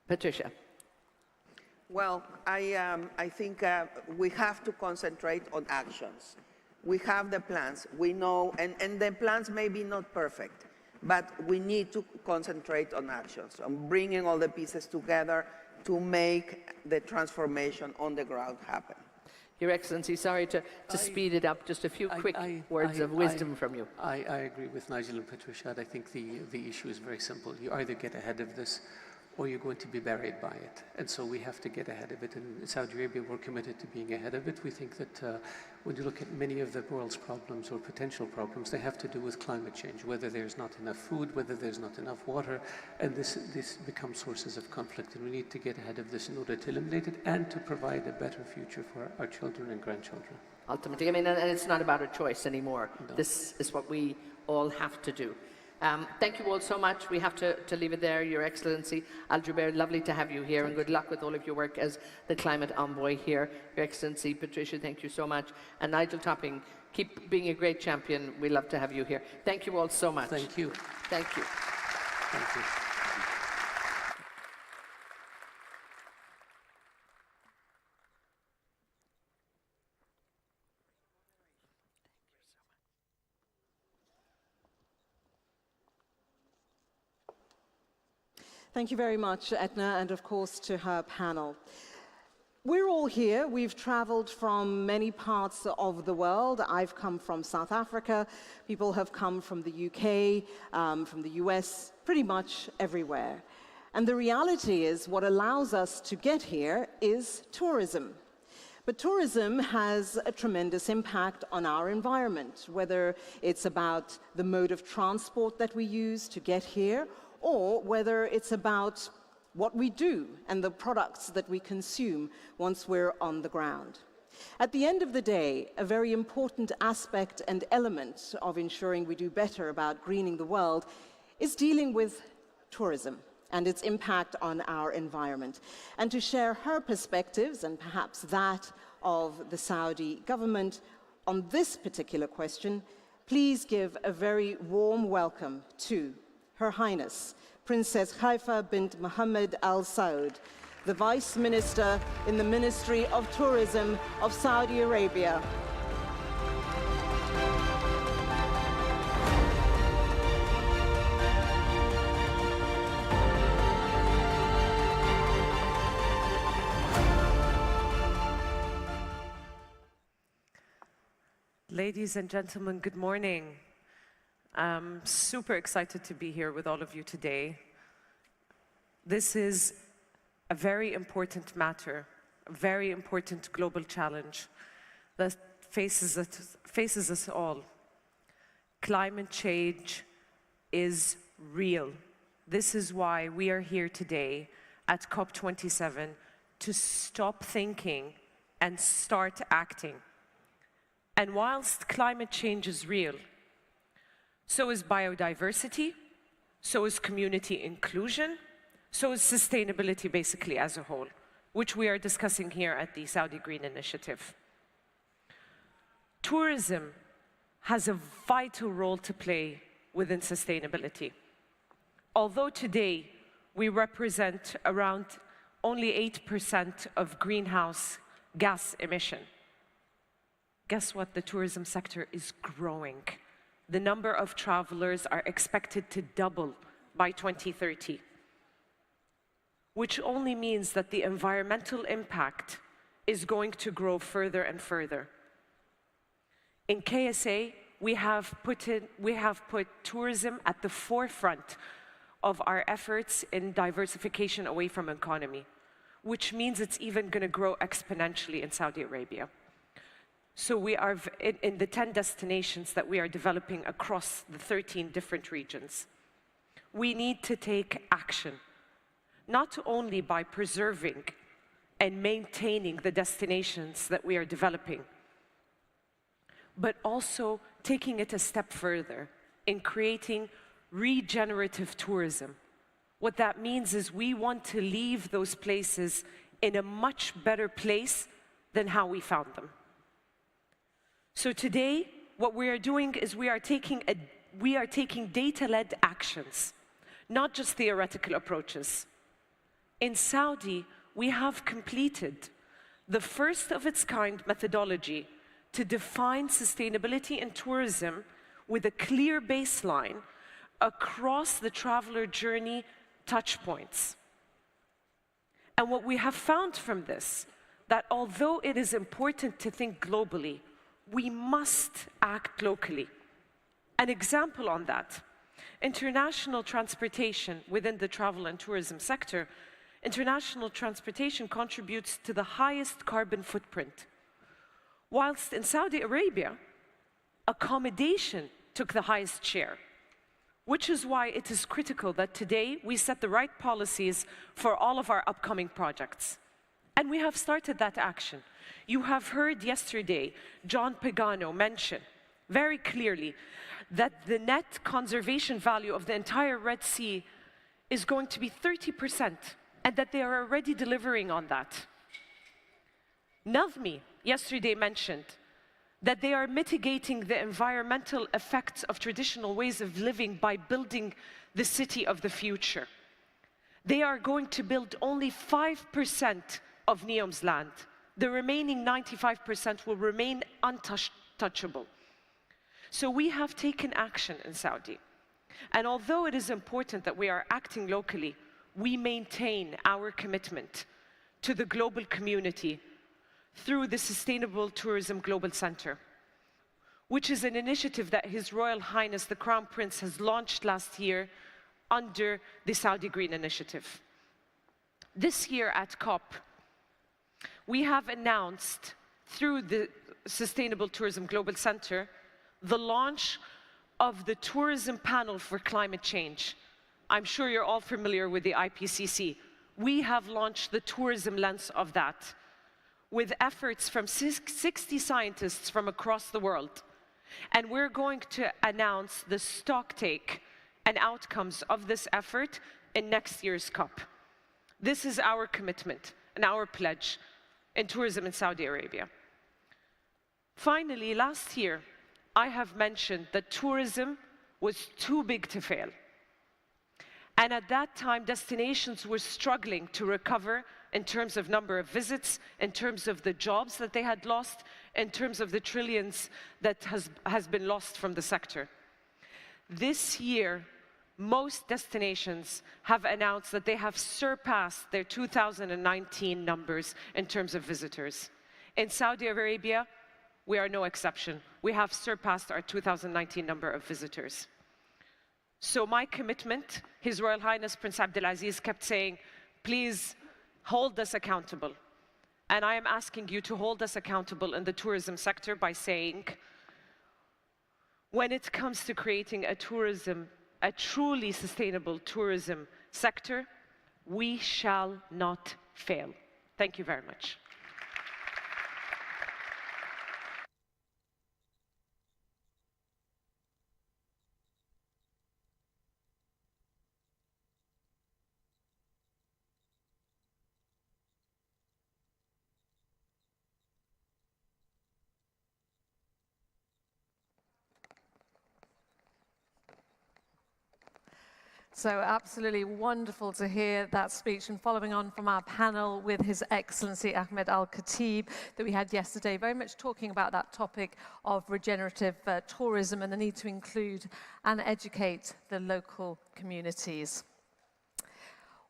Speaker 3: Patricia.
Speaker 9: Well, I think we have to concentrate on actions. We have the plans. We know, and the plans may be not perfect, but we need to concentrate on actions, on bringing all the pieces together to make the transformation on the ground happen.
Speaker 3: Your Excellency, sorry to speed it up, just a few quick words of wisdom from you.
Speaker 8: I agree with Nigel and Patricia. I think the issue is very simple. You either get ahead of this or you're going to be buried by it. And so we have to get ahead of it. And in Saudi Arabia, we're committed to being ahead of it. We think that when you look at many of the world's problems or potential problems, they have to do with climate change, whether there's not enough food, whether there's not enough water, and this becomes sources of conflict. And we need to get ahead of this in order to eliminate it and to provide a better future for our children and grandchildren.
Speaker 3: Ultimately, I mean, and it's not about a choice anymore. No. This is what we all have to do. Thank you all so much. We have to leave it there, Your Excellency. Al-Jubair, lovely to have you here, and good luck with all of your work as the climate envoy here. Your Excellency, Patricia, thank you so much. And Nigel Topping, keep being a great champion. We love to have you here. Thank you all so much.
Speaker 8: Thank you.
Speaker 3: Thank you.
Speaker 8: Thank you.
Speaker 2: Thank you very much, Etna, and of course to her panel. We're all here. We've traveled from many parts of the world. I've come from South Africa. People have come from the UK, from the US, pretty much everywhere. And the reality is what allows us to get here is tourism. But tourism has a tremendous impact on our environment, whether it's about the mode of transport that we use to get here, or whether it's about what we do, and the products that we consume once we're on the ground. At the end of the day, a very important aspect and element of ensuring we do better about greening the world is dealing with tourism and its impact on our environment. And to share her perspectives, and perhaps that of the Saudi government, on this particular question, please give a very warm welcome to Her Highness, Princess Haifa bint Mohammed Al Saud, the Vice Minister in the Ministry of Tourism of Saudi Arabia.
Speaker 11: Ladies and gentlemen, good morning. I'm super excited to be here with all of you today. This is a very important matter, a very important global challenge that faces us all. Climate change is real. This is why we are here today at COP27 to stop thinking and start acting. And whilst climate change is real, so is biodiversity, so is community inclusion, so is sustainability basically as a whole, which we are discussing here at the Saudi Green Initiative. Tourism has a vital role to play within sustainability. Although today we represent around only 8% of greenhouse gas emission, guess what? The tourism sector is growing. The number of travelers are expected to double by 2030, which only means that the environmental impact is going to grow further and further. In KSA, we have put tourism at the forefront of our efforts in diversification away from economy, which means it's even going to grow exponentially in Saudi Arabia. So we are in the 10 destinations that we are developing across the 13 different regions. We need to take action, not only by preserving and maintaining the destinations that we are developing, but also taking it a step further in creating regenerative tourism. What that means is we want to leave those places in a much better place than how we found them. So today, what we are doing is we are taking data-led actions, not just theoretical approaches. In Saudi, we have completed the first of its kind methodology to define sustainability in tourism with a clear baseline across the traveler journey touch points. And what we have found from this, that although it is important to think globally, we must act locally. An example on that, international transportation within the travel and tourism sector, international transportation contributes to the highest carbon footprint. Whilst in Saudi Arabia, accommodation took the highest share, which is why it is critical that today we set the right policies for all of our upcoming projects. And we have started that action. You have heard yesterday John Pagano mention very clearly that the net conservation value of the entire Red Sea is going to be 30%, and that they are already delivering on that. Navmi yesterday mentioned that they are mitigating the environmental effects of traditional ways of living by building the city of the future. They are going to build only 5% of NEOM's land. The remaining 95% will remain untouchable. So we have taken action in Saudi. And although it is important that we are acting locally, we maintain our commitment to the global community through the Sustainable Tourism Global Center, which is an initiative that His Royal Highness the Crown Prince has launched last year under the Saudi Green Initiative. This year at COP, we have announced through the Sustainable Tourism Global Center the launch of the Tourism Panel for Climate Change. I'm sure you're all familiar with the IPCC, we have launched the tourism lens of that, with efforts from 60 scientists from across the world. And we're going to announce the stocktake and outcomes of this effort in next year's COP. This is our commitment and our pledge in tourism in Saudi Arabia. Finally, last year, I have mentioned that tourism was too big to fail. And at that time, destinations were struggling to recover in terms of number of visits, in terms of the jobs that they had lost, in terms of the trillions that has been lost from the sector. This year, most destinations have announced that they have surpassed their 2019 numbers in terms of visitors. In Saudi Arabia, we are no exception. We have surpassed our 2019 number of visitors. So my commitment, His Royal Highness Prince Abdulaziz kept saying, please hold us accountable. And I am asking you to hold us accountable in the tourism sector by saying, when it comes to creating a truly sustainable tourism sector, we shall not fail. Thank you very much.
Speaker 12: So absolutely wonderful to hear that speech, and following on from our panel with His Excellency Ahmed Al-Khatib that we had yesterday, very much talking about that topic of regenerative tourism and the need to include and educate the local communities.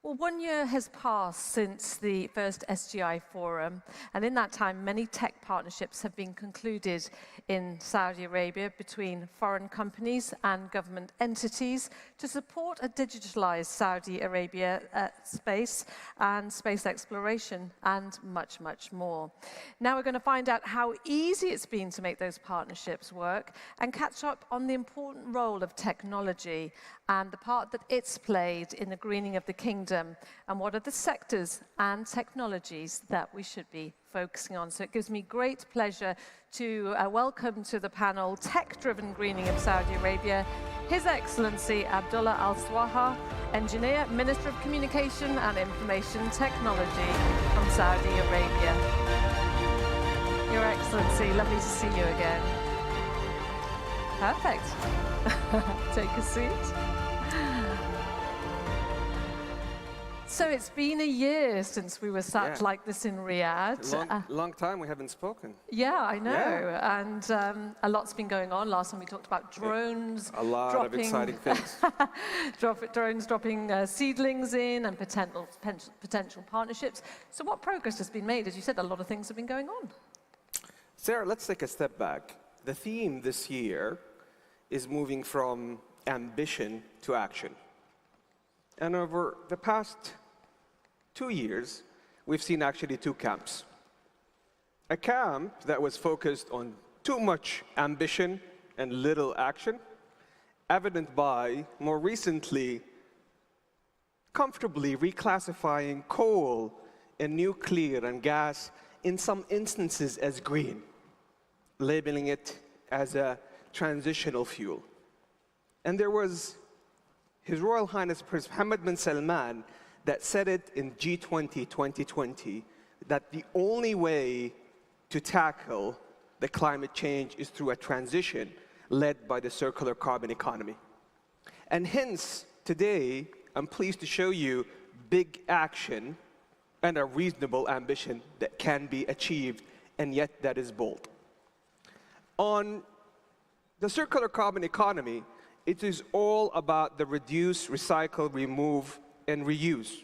Speaker 12: Well, 1 year has passed since the first SGI Forum, and in that time, many tech partnerships have been concluded in Saudi Arabia between foreign companies and government entities to support a digitalized Saudi Arabia space and space exploration, and much, much more. Now we're going to find out how easy it's been to make those partnerships work and catch up on the important role of technology and the part that it's played in the greening of the kingdom, and what are the sectors and technologies that we should be focusing on. So it gives me great pleasure to welcome to the panel Tech-Driven Greening of Saudi Arabia, His Excellency Abdullah Al-Swaha, Engineer, Minister of Communication and Information Technology from Saudi Arabia. Your Excellency, lovely to see you again. Perfect. Take a seat. So it's been a year since we were sat like this in Riyadh.
Speaker 13: Long time we haven't spoken.
Speaker 12: Yeah, I know. Yeah. And a lot's been going on. Last time we talked about drones.
Speaker 13: A lot of exciting things.
Speaker 12: Drones dropping seedlings in and potential partnerships. So what progress has been made? As you said, a lot of things have been going on.
Speaker 13: Sarah, let's take a step back. The theme this year is moving from ambition to action. And over the past 2 years, we've seen actually two camps. A camp that was focused on too much ambition and little action, evident by, more recently, comfortably reclassifying coal and nuclear and gas in some instances as green, labeling it as a transitional fuel. And there was His Royal Highness Prince Mohammed bin Salman that said it in G20 2020, that the only way to tackle the climate change is through a transition led by the circular carbon economy. And hence, today, I'm pleased to show you big action and a reasonable ambition that can be achieved, and yet that is bold. On the circular carbon economy, it is all about the reduce, recycle, remove, and reuse.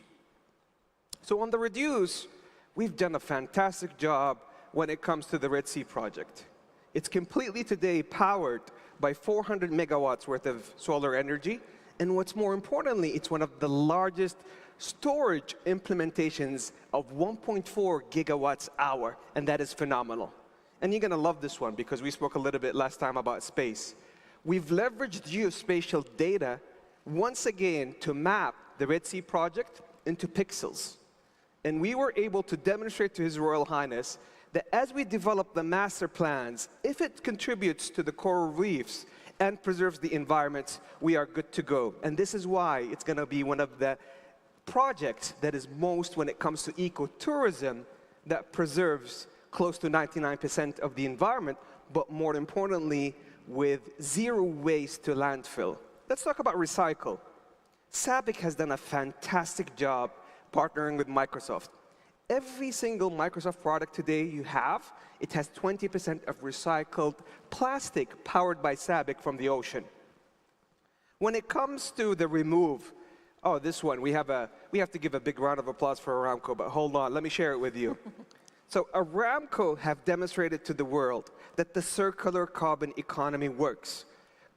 Speaker 13: So on the reduce, we've done a fantastic job when it comes to the Red Sea project. It's completely today powered by 400 megawatts worth of solar energy, and what's more importantly, it's one of the largest storage implementations of 1.4 gigawatts hour, and that is phenomenal. And you're gonna love this one because we spoke a little bit last time about space. We've leveraged geospatial data once again to map the Red Sea project into pixels. And we were able to demonstrate to His Royal Highness that as we develop the master plans, if it contributes to the coral reefs and preserves the environment, we are good to go. And this is why it's going to be one of the projects that is most, when it comes to ecotourism, that preserves close to 99% of the environment, but more importantly, with zero waste to landfill. Let's talk about recycle. SABIC has done a fantastic job partnering with Microsoft. Every single Microsoft product today you have, it has 20% of recycled plastic powered by SABIC from the ocean. When it comes to the remove, oh, this one, we have to give a big round of applause for Aramco, but hold on, let me share it with you. So Aramco have demonstrated to the world that the circular carbon economy works.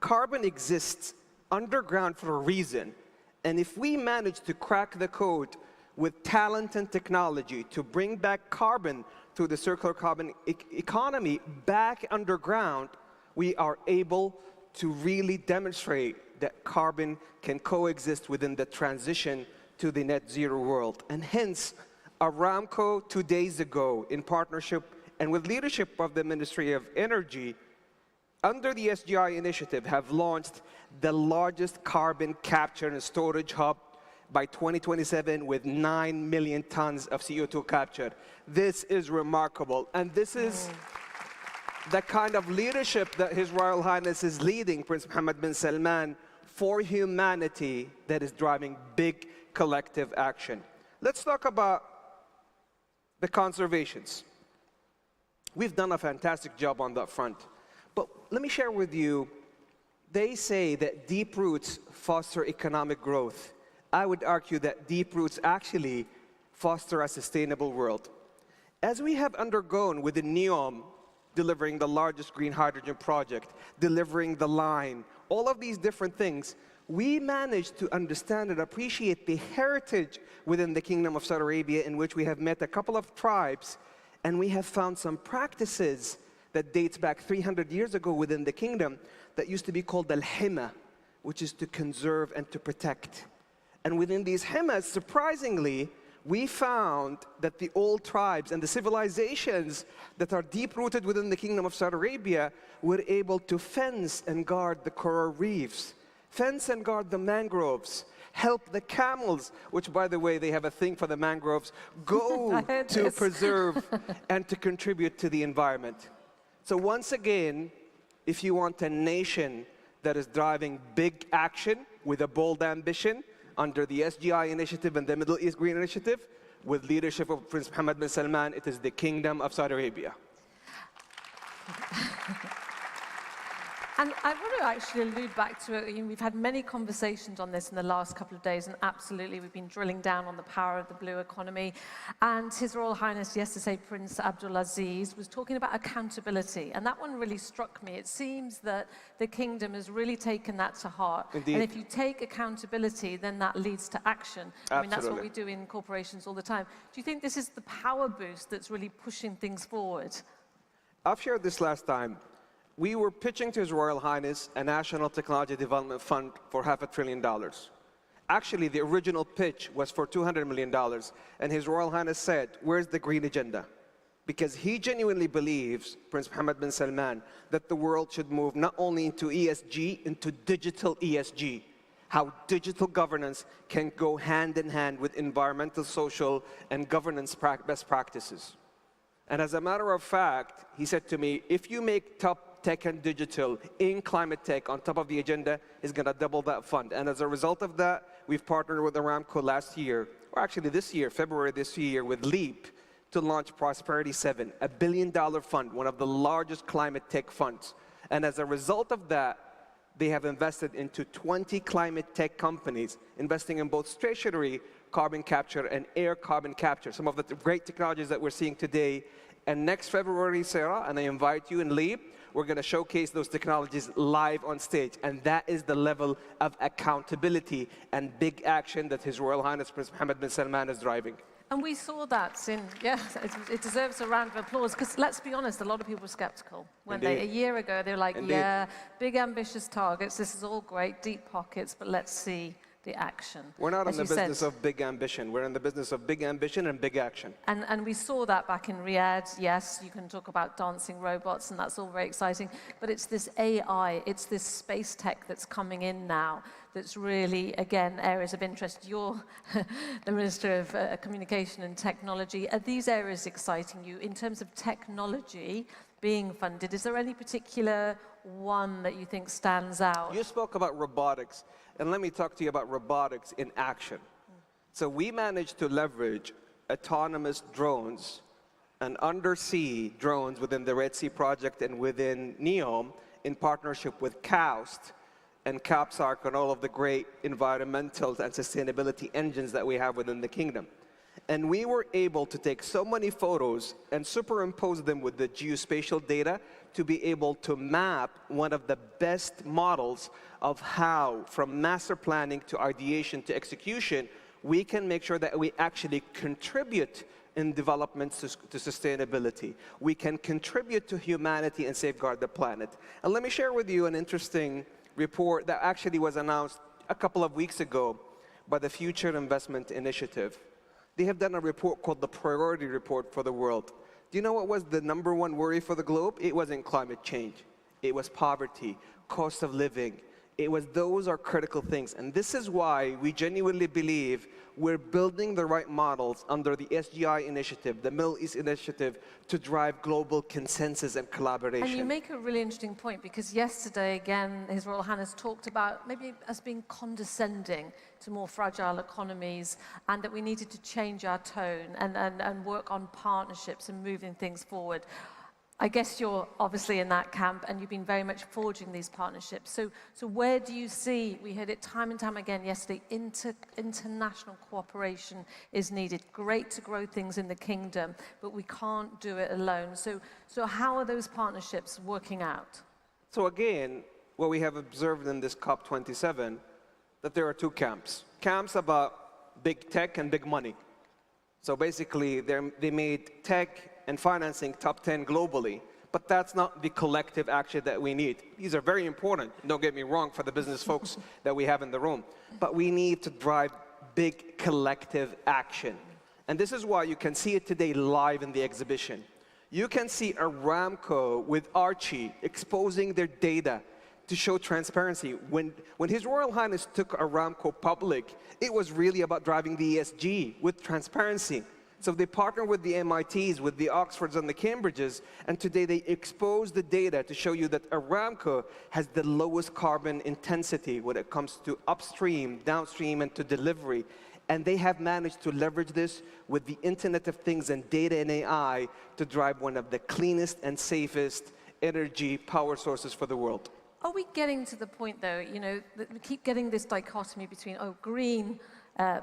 Speaker 13: Carbon exists underground for a reason, and if we manage to crack the code with talent and technology to bring back carbon through the circular carbon economy back underground, we are able to really demonstrate that carbon can coexist within the transition to the net zero world. And hence, Aramco 2 days ago, in partnership and with leadership of the Ministry of Energy, under the SGI initiative, have launched the largest carbon capture and storage hub by 2027 with 9 million tons of CO2 captured. This is remarkable, and this is the kind of leadership that His Royal Highness is leading, Prince Mohammed bin Salman, for humanity, that is driving big collective action. Let's talk about the conservations. We've done a fantastic job on that front, but let me share with you, they say that deep roots foster economic growth. I would argue that deep roots actually foster a sustainable world. As we have undergone with the NEOM, delivering the largest green hydrogen project, delivering the line, all of these different things, we managed to understand and appreciate the heritage within the Kingdom of Saudi Arabia, in which we have met a couple of tribes, and we have found some practices that dates back 300 years ago within the kingdom that used to be called al-hima, which is to conserve and to protect. And within these himas, surprisingly, we found that the old tribes and the civilizations that are deep-rooted within the Kingdom of Saudi Arabia were able to fence and guard the coral reefs, fence and guard the mangroves, help the camels, which, by the way, they have a thing for the mangroves, go to preserve and to contribute to the environment. So once again, if you want a nation that is driving big action with a bold ambition, under the SGI initiative and the Middle East Green Initiative, with leadership of Prince Mohammed bin Salman, it is the Kingdom of Saudi Arabia.
Speaker 12: And I want to actually allude back to it. We've had many conversations on this in the last couple of days, and absolutely we've been drilling down on the power of the blue economy. And His Royal Highness yesterday, Prince Abdulaziz, was talking about accountability, and that one really struck me. It seems that the kingdom has really taken that to heart.
Speaker 13: Indeed.
Speaker 12: And if you take accountability, then that leads to action.
Speaker 13: Absolutely.
Speaker 12: I mean, that's what we do in corporations all the time. Do you think this is the power boost that's really pushing things forward?
Speaker 13: I've shared this last time. We were pitching to His Royal Highness a National Technology Development Fund for $500 billion. Actually, the original pitch was for $200 million, and His Royal Highness said, where's the green agenda? Because he genuinely believes, Prince Mohammed bin Salman, that the world should move not only into ESG, into digital ESG. How digital governance can go hand in hand with environmental, social, and governance best practices. And as a matter of fact, he said to me, if you make top tech and digital in climate tech on top of the agenda, is going to double that fund. And as a result of that, we've partnered with Aramco last year, or actually this year, February this year, with LEAP to launch Prosperity 7, $1 billion fund, one of the largest climate tech funds. And as a result of that, they have invested into 20 climate tech companies, investing in both stationary carbon capture and air carbon capture, some of the great technologies that we're seeing today. And next February, Sarah, and I invite you in LEAP, we're going to showcase those technologies live on stage. And that is the level of accountability and big action that His Royal Highness Prince Mohammed bin Salman is driving.
Speaker 12: And we saw that in, it deserves a round of applause, because let's be honest, a lot of people were skeptical. When a year ago, they were like, yeah, big ambitious targets, this is all great, deep pockets, but let's see the action.
Speaker 13: We're not in the business of big ambition. We're in the business of big ambition and big action.
Speaker 12: And we saw that back in Riyadh. Yes, you can talk about dancing robots, and that's all very exciting. But it's this AI, it's this space tech that's coming in now that's really, again, areas of interest. You're the Minister of Communication and Technology. Are these areas exciting you in terms of technology being funded? Is there any particular one that you think stands out?
Speaker 13: You spoke about robotics, and let me talk to you about robotics in action. So we managed to leverage autonomous drones and undersea drones within the Red Sea project and within NEOM in partnership with KAUST and CAPSARC and all of the great environmental and sustainability engines that we have within the kingdom. And we were able to take so many photos and superimpose them with the geospatial data to be able to map one of the best models of how, from master planning to ideation to execution, we can make sure that we actually contribute in developments to sustainability. We can contribute to humanity and safeguard the planet. And let me share with you an interesting report that actually was announced a couple of weeks ago by the Future Investment Initiative. They have done a report called the Priority Report for the World. Do you know what was the #1 worry for the globe? It wasn't climate change. It was poverty, cost of living. Those are critical things. And this is why we genuinely believe we're building the right models under the SGI initiative, the Middle East initiative, to drive global consensus and collaboration.
Speaker 12: And you make a really interesting point, because yesterday, again, His Royal Highness talked about maybe us being condescending to more fragile economies, and that we needed to change our tone and work on partnerships and moving things forward. I guess you're obviously in that camp, and you've been very much forging these partnerships. So where do you see, we heard it time and time again yesterday, international cooperation is needed. Great to grow things in the kingdom, but we can't do it alone. So how are those partnerships working out?
Speaker 13: So again, what we have observed in this COP27, that there are two camps. Camps about big tech and big money. So basically, they made tech and financing top 10 globally, but that's not the collective action that we need. These are very important, don't get me wrong, for the business folks that we have in the room, but we need to drive big collective action. And this is why you can see it today live in the exhibition. You can see Aramco with Archie exposing their data to show transparency. When His Royal Highness took Aramco public, it was really about driving the ESG with transparency. So they partner with the MITs, with the Oxfords and the Cambridges, and today they expose the data to show you that Aramco has the lowest carbon intensity when it comes to upstream, downstream, and to delivery. And they have managed to leverage this with the Internet of Things and data and AI to drive one of the cleanest and safest energy power sources for the world.
Speaker 12: Are we getting to the point, though, you know, that we keep getting this dichotomy between, green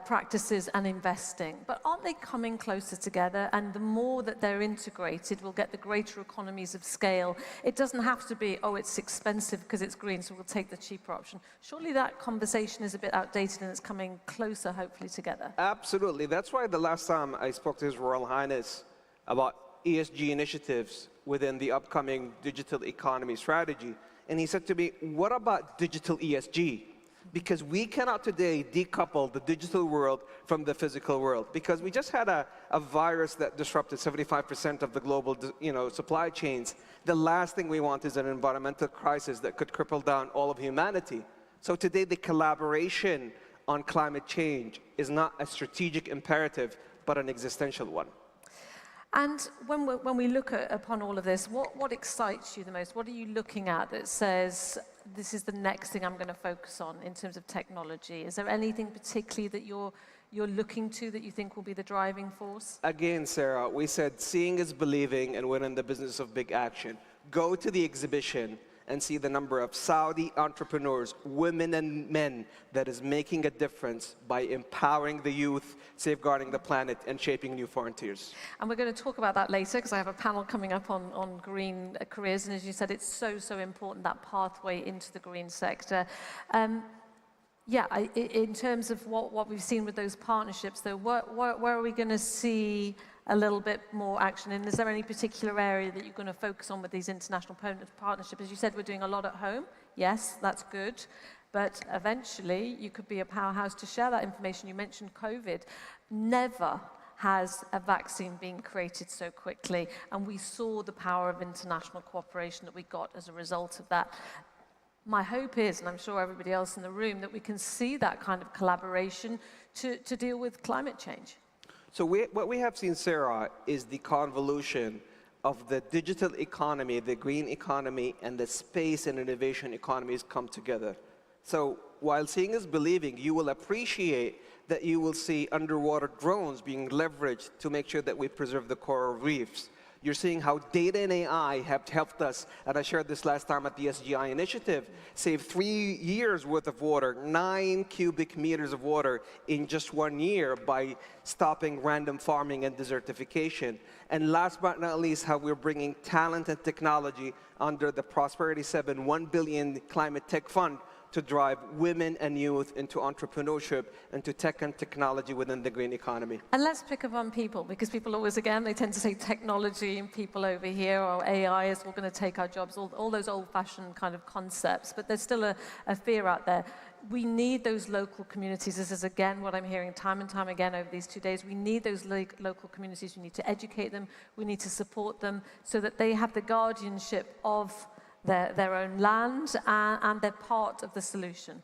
Speaker 12: practices and investing, but aren't they coming closer together? And the more that they're integrated, we'll get the greater economies of scale. It doesn't have to be, it's expensive because it's green, so we'll take the cheaper option. Surely that conversation is a bit outdated, and it's coming closer, hopefully, together.
Speaker 13: Absolutely. That's why the last time I spoke to His Royal Highness about ESG initiatives within the upcoming digital economy strategy, and he said to me, what about digital ESG? Because we cannot today decouple the digital world from the physical world. Because we just had a virus that disrupted 75% of the global supply chains. The last thing we want is an environmental crisis that could cripple down all of humanity. So today the collaboration on climate change is not a strategic imperative, but an existential one.
Speaker 12: And when we look upon all of this, what excites you the most? What are you looking at that says, this is the next thing I'm going to focus on in terms of technology? Is there anything particularly that you're looking to that you think will be the driving force?
Speaker 13: Again, Sarah, we said seeing is believing, and we're in the business of big action. Go to the exhibition and see the number of Saudi entrepreneurs, women and men, that is making a difference by empowering the youth, safeguarding the planet, and shaping new frontiers. And
Speaker 12: we're going to talk about that later, because I have a panel coming up on green careers, and as you said, it's so important, that pathway into the green sector. In terms of what we've seen with those partnerships, though, where are we going to see a little bit more action? And is there any particular area that you're going to focus on with these international partnerships? As you said, we're doing a lot at home. Yes, that's good. But eventually, you could be a powerhouse to share that information. You mentioned COVID. Never has a vaccine been created so quickly, and we saw the power of international cooperation that we got as a result of that. My hope is, and I'm sure everybody else in the room, that we can see that kind of collaboration to deal with climate change.
Speaker 13: So what we have seen, Sarah, is the convolution of the digital economy, the green economy, and the space and innovation economies come together. So while seeing is believing, you will appreciate that you will see underwater drones being leveraged to make sure that we preserve the coral reefs. You're seeing how data and AI have helped us, and I shared this last time at the SGI initiative, save 3 years worth of water, 9 cubic meters of water in just 1 year by stopping random farming and desertification. And last but not least, how we're bringing talent and technology under the Prosperity 7 $1 billion Climate Tech Fund to drive women and youth into entrepreneurship and to tech and technology within the green economy.
Speaker 12: And let's pick up on people, because people always, again, they tend to say technology and people over here, or AI is all going to take our jobs, all those old-fashioned kind of concepts, but there's still a fear out there. We need those local communities. This is, again, what I'm hearing time and time again over these 2 days. We need those local communities. We need to educate them. We need to support them so that they have the guardianship of their own land, and they're part of the solution.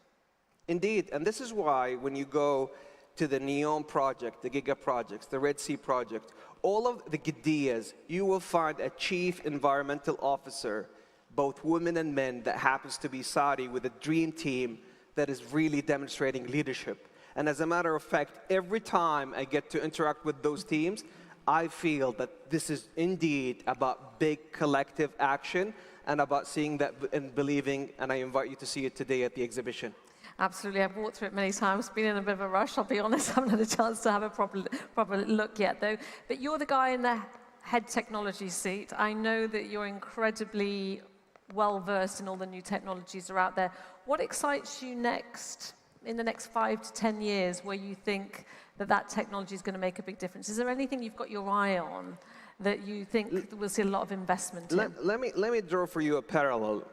Speaker 13: Indeed, and this is why when you go to the NEOM project, the Giga projects, the Red Sea project, all of the Gidiyas, you will find a chief environmental officer, both women and men, that happens to be Saudi, with a dream team that is really demonstrating leadership. And as a matter of fact, every time I get to interact with those teams, I feel that this is indeed about big collective action and about seeing that and believing, and I invite you to see it today at the exhibition.
Speaker 12: Absolutely, I've walked through it many times, been in a bit of a rush, I'll be honest, I haven't had a chance to have a proper look yet though. But you're the guy in the head technology seat. I know that you're incredibly well versed in all the new technologies that are out there. What excites you next, in the next 5 to 10 years, where you think that technology is going to make a big difference? Is there anything you've got your eye on that you think we'll see a lot of investment in?
Speaker 13: Let me draw for you a parallel.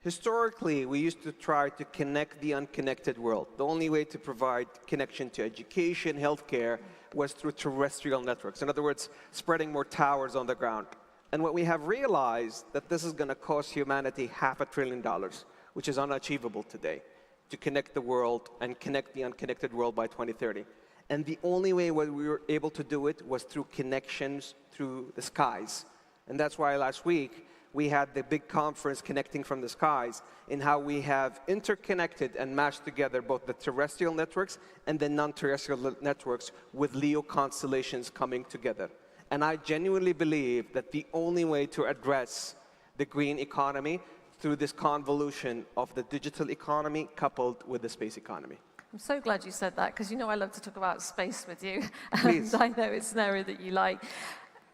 Speaker 13: Historically, we used to try to connect the unconnected world. The only way to provide connection to education, healthcare, was through terrestrial networks. In other words, spreading more towers on the ground. And what we have realized, that this is going to cost humanity $500 billion, which is unachievable today, to connect the world and connect the unconnected world by 2030. And the only way we were able to do it was through connections through the skies. And that's why last week we had the big conference, Connecting from the Skies, in how we have interconnected and mashed together both the terrestrial networks and the non-terrestrial networks with LEO constellations coming together. And I genuinely believe that the only way to address the green economy through this convolution of the digital economy coupled with the space economy.
Speaker 12: I'm so glad you said that, because you know I love to talk about space with you.
Speaker 13: Please.
Speaker 12: And I know it's an area that you like.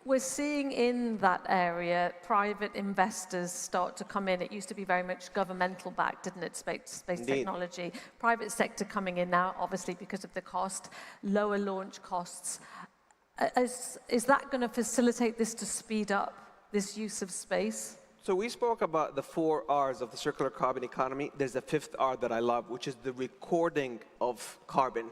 Speaker 12: We're seeing in that area private investors start to come in. It used to be very much governmental backed, didn't it, space technology. Private sector coming in now, obviously because of the cost, lower launch costs. Is that going to facilitate this to speed up this use of space?
Speaker 13: So we spoke about the 4 R's of the circular carbon economy. There's a 5th R that I love, which is the recording of carbon.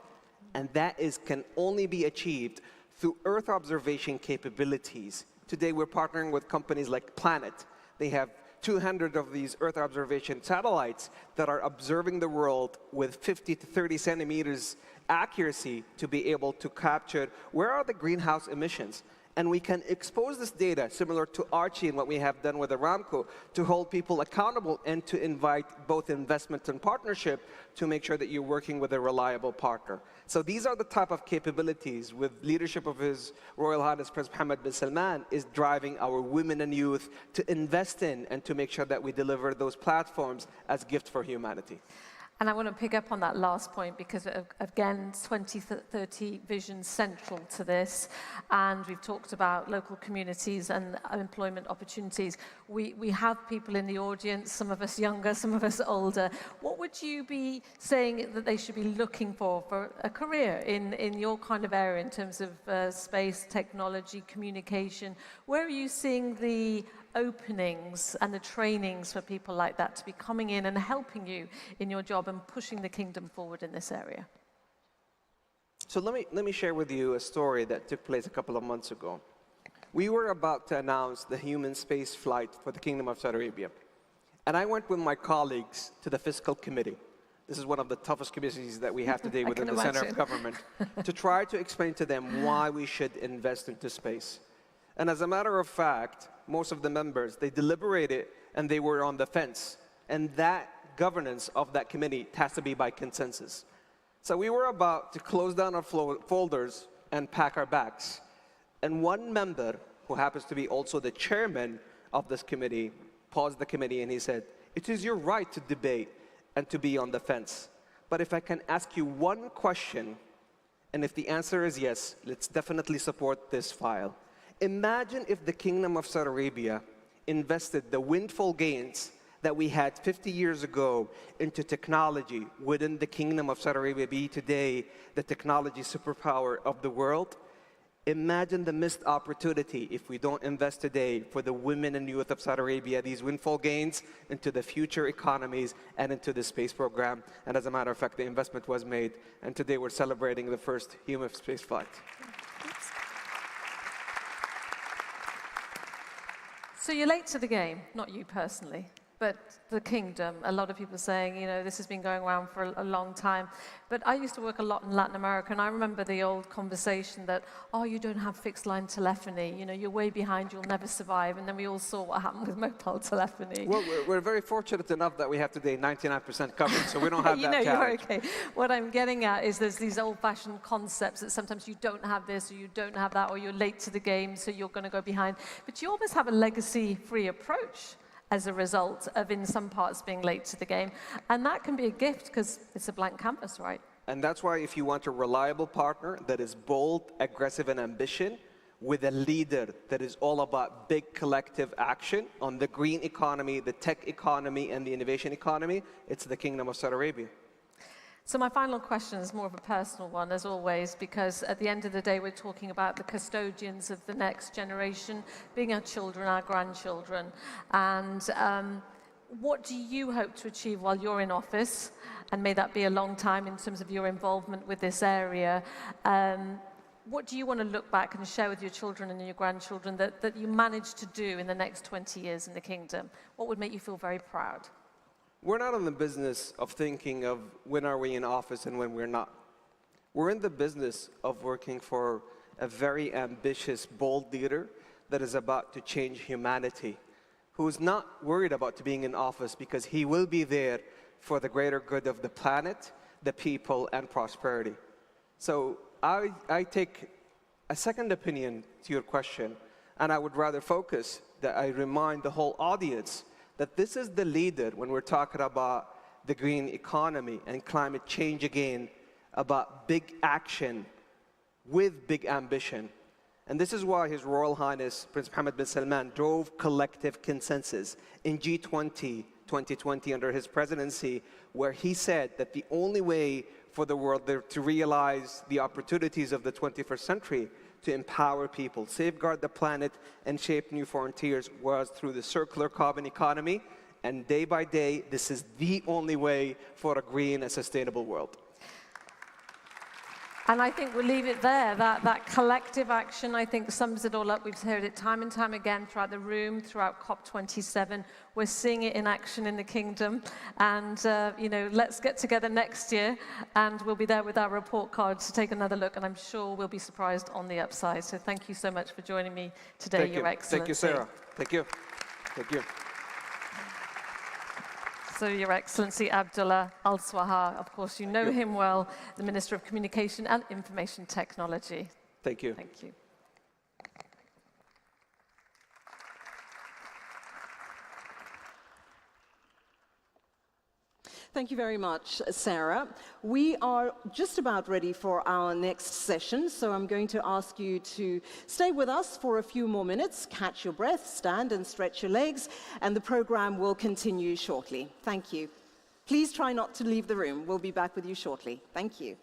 Speaker 13: And that can only be achieved through Earth observation capabilities. Today, we're partnering with companies like Planet. They have 200 of these Earth observation satellites that are observing the world with 50 to 30 centimeters accuracy to be able to capture where are the greenhouse emissions. And we can expose this data, similar to Archie and what we have done with Aramco, to hold people accountable and to invite both investment and partnership to make sure that you're working with a reliable partner. So these are the type of capabilities, with leadership of His Royal Highness Prince Mohammed bin Salman, is driving our women and youth to invest in and to make sure that we deliver those platforms as gifts for humanity.
Speaker 12: And I want to pick up on that last point, because again, 2030 vision central to this. And we've talked about local communities and employment opportunities. We have people in the audience, some of us younger, some of us older. What would you be saying that they should be looking for a career in your kind of area in terms of space, technology, communication? Where are you seeing the openings and the trainings for people like that to be coming in and helping you in your job and pushing the kingdom forward in this area?
Speaker 13: So let me share with you a story that took place a couple of months ago. We were about to announce the human space flight for the Kingdom of Saudi Arabia. And I went with my colleagues to the fiscal committee. This is one of the toughest committees that we have today within the center of government, to try to explain to them why we should invest into space. And as a matter of fact, most of the members, they deliberated and they were on the fence. And that governance of that committee has to be by consensus. So we were about to close down our folders and pack our bags. And one member, who happens to be also the chairman of this committee, paused the committee and he said, "It is your right to debate and to be on the fence. But if I can ask you one question, and if the answer is yes, let's definitely support this file. Imagine if the Kingdom of Saudi Arabia invested the windfall gains that we had 50 years ago into technology. Wouldn't the Kingdom of Saudi Arabia be today the technology superpower of the world? Imagine the missed opportunity if we don't invest today for the women and youth of Saudi Arabia, these windfall gains into the future economies and into the space program." And as a matter of fact, the investment was made, and today we're celebrating the first human space flight.
Speaker 12: So you're late to the game, not you personally, but the kingdom. A lot of people saying, you know, this has been going around for a long time. But I used to work a lot in Latin America, and I remember the old conversation that, oh, you don't have fixed line telephony, you know, you're way behind, you'll never survive. And then we all saw what happened with mobile telephony.
Speaker 13: Well, we're very fortunate enough that we have today 99% coverage, so we don't have that challenge.
Speaker 12: You're okay. What I'm getting at is there's these old-fashioned concepts that sometimes you don't have this, or you don't have that, or you're late to the game, so you're going to go behind. But you almost have a legacy-free approach as a result of, in some parts, being late to the game. And that can be a gift because it's a blank canvas, right?
Speaker 13: And that's why if you want a reliable partner that is bold, aggressive, and ambitious, with a leader that is all about big collective action on the green economy, the tech economy, and the innovation economy, it's the Kingdom of Saudi Arabia.
Speaker 12: So my final question is more of a personal one, as always, because at the end of the day, we're talking about the custodians of the next generation, being our children, our grandchildren. And what do you hope to achieve while you're in office? And may that be a long time in terms of your involvement with this area. What do you want to look back and share with your children and your grandchildren that you managed to do in the next 20 years in the kingdom? What would make you feel very proud?
Speaker 13: We're not in the business of thinking of when are we in office and when we're not. We're in the business of working for a very ambitious, bold leader that is about to change humanity, who is not worried about being in office because he will be there for the greater good of the planet, the people, and prosperity. So I take a second opinion to your question, and I would rather focus that I remind the whole audience that this is the leader when we're talking about the green economy and climate change again, about big action with big ambition. And this is why His Royal Highness Prince Mohammed bin Salman drove collective consensus in G20 2020 under his presidency, where he said that the only way for the world to realize the opportunities of the 21st century, to empower people, safeguard the planet, and shape new frontiers was through the circular carbon economy. And day by day, this is the only way for a green and sustainable world.
Speaker 12: And I think we'll leave it there. That collective action, I think, sums it all up. We've heard it time and time again throughout the room, throughout COP27. We're seeing it in action in the kingdom. And, you know, let's get together next year, and we'll be there with our report cards to take another look, and I'm sure we'll be surprised on the upside. So thank you so much for joining me today, Your Excellency.
Speaker 13: Thank you, Sarah. Thank you. Thank you.
Speaker 12: So, Your Excellency Abdullah Al-Swaha, of course, you know him well, the Minister of Communication and Information Technology.
Speaker 13: Thank you.
Speaker 12: Thank you.
Speaker 2: Thank you very much, Sarah. We are just about ready for our next session, so I'm going to ask you to stay with us for a few more minutes, catch your breath, stand and stretch your legs, and the program will continue shortly. Thank you. Please try not to leave the room. We'll be back with you shortly. Thank you.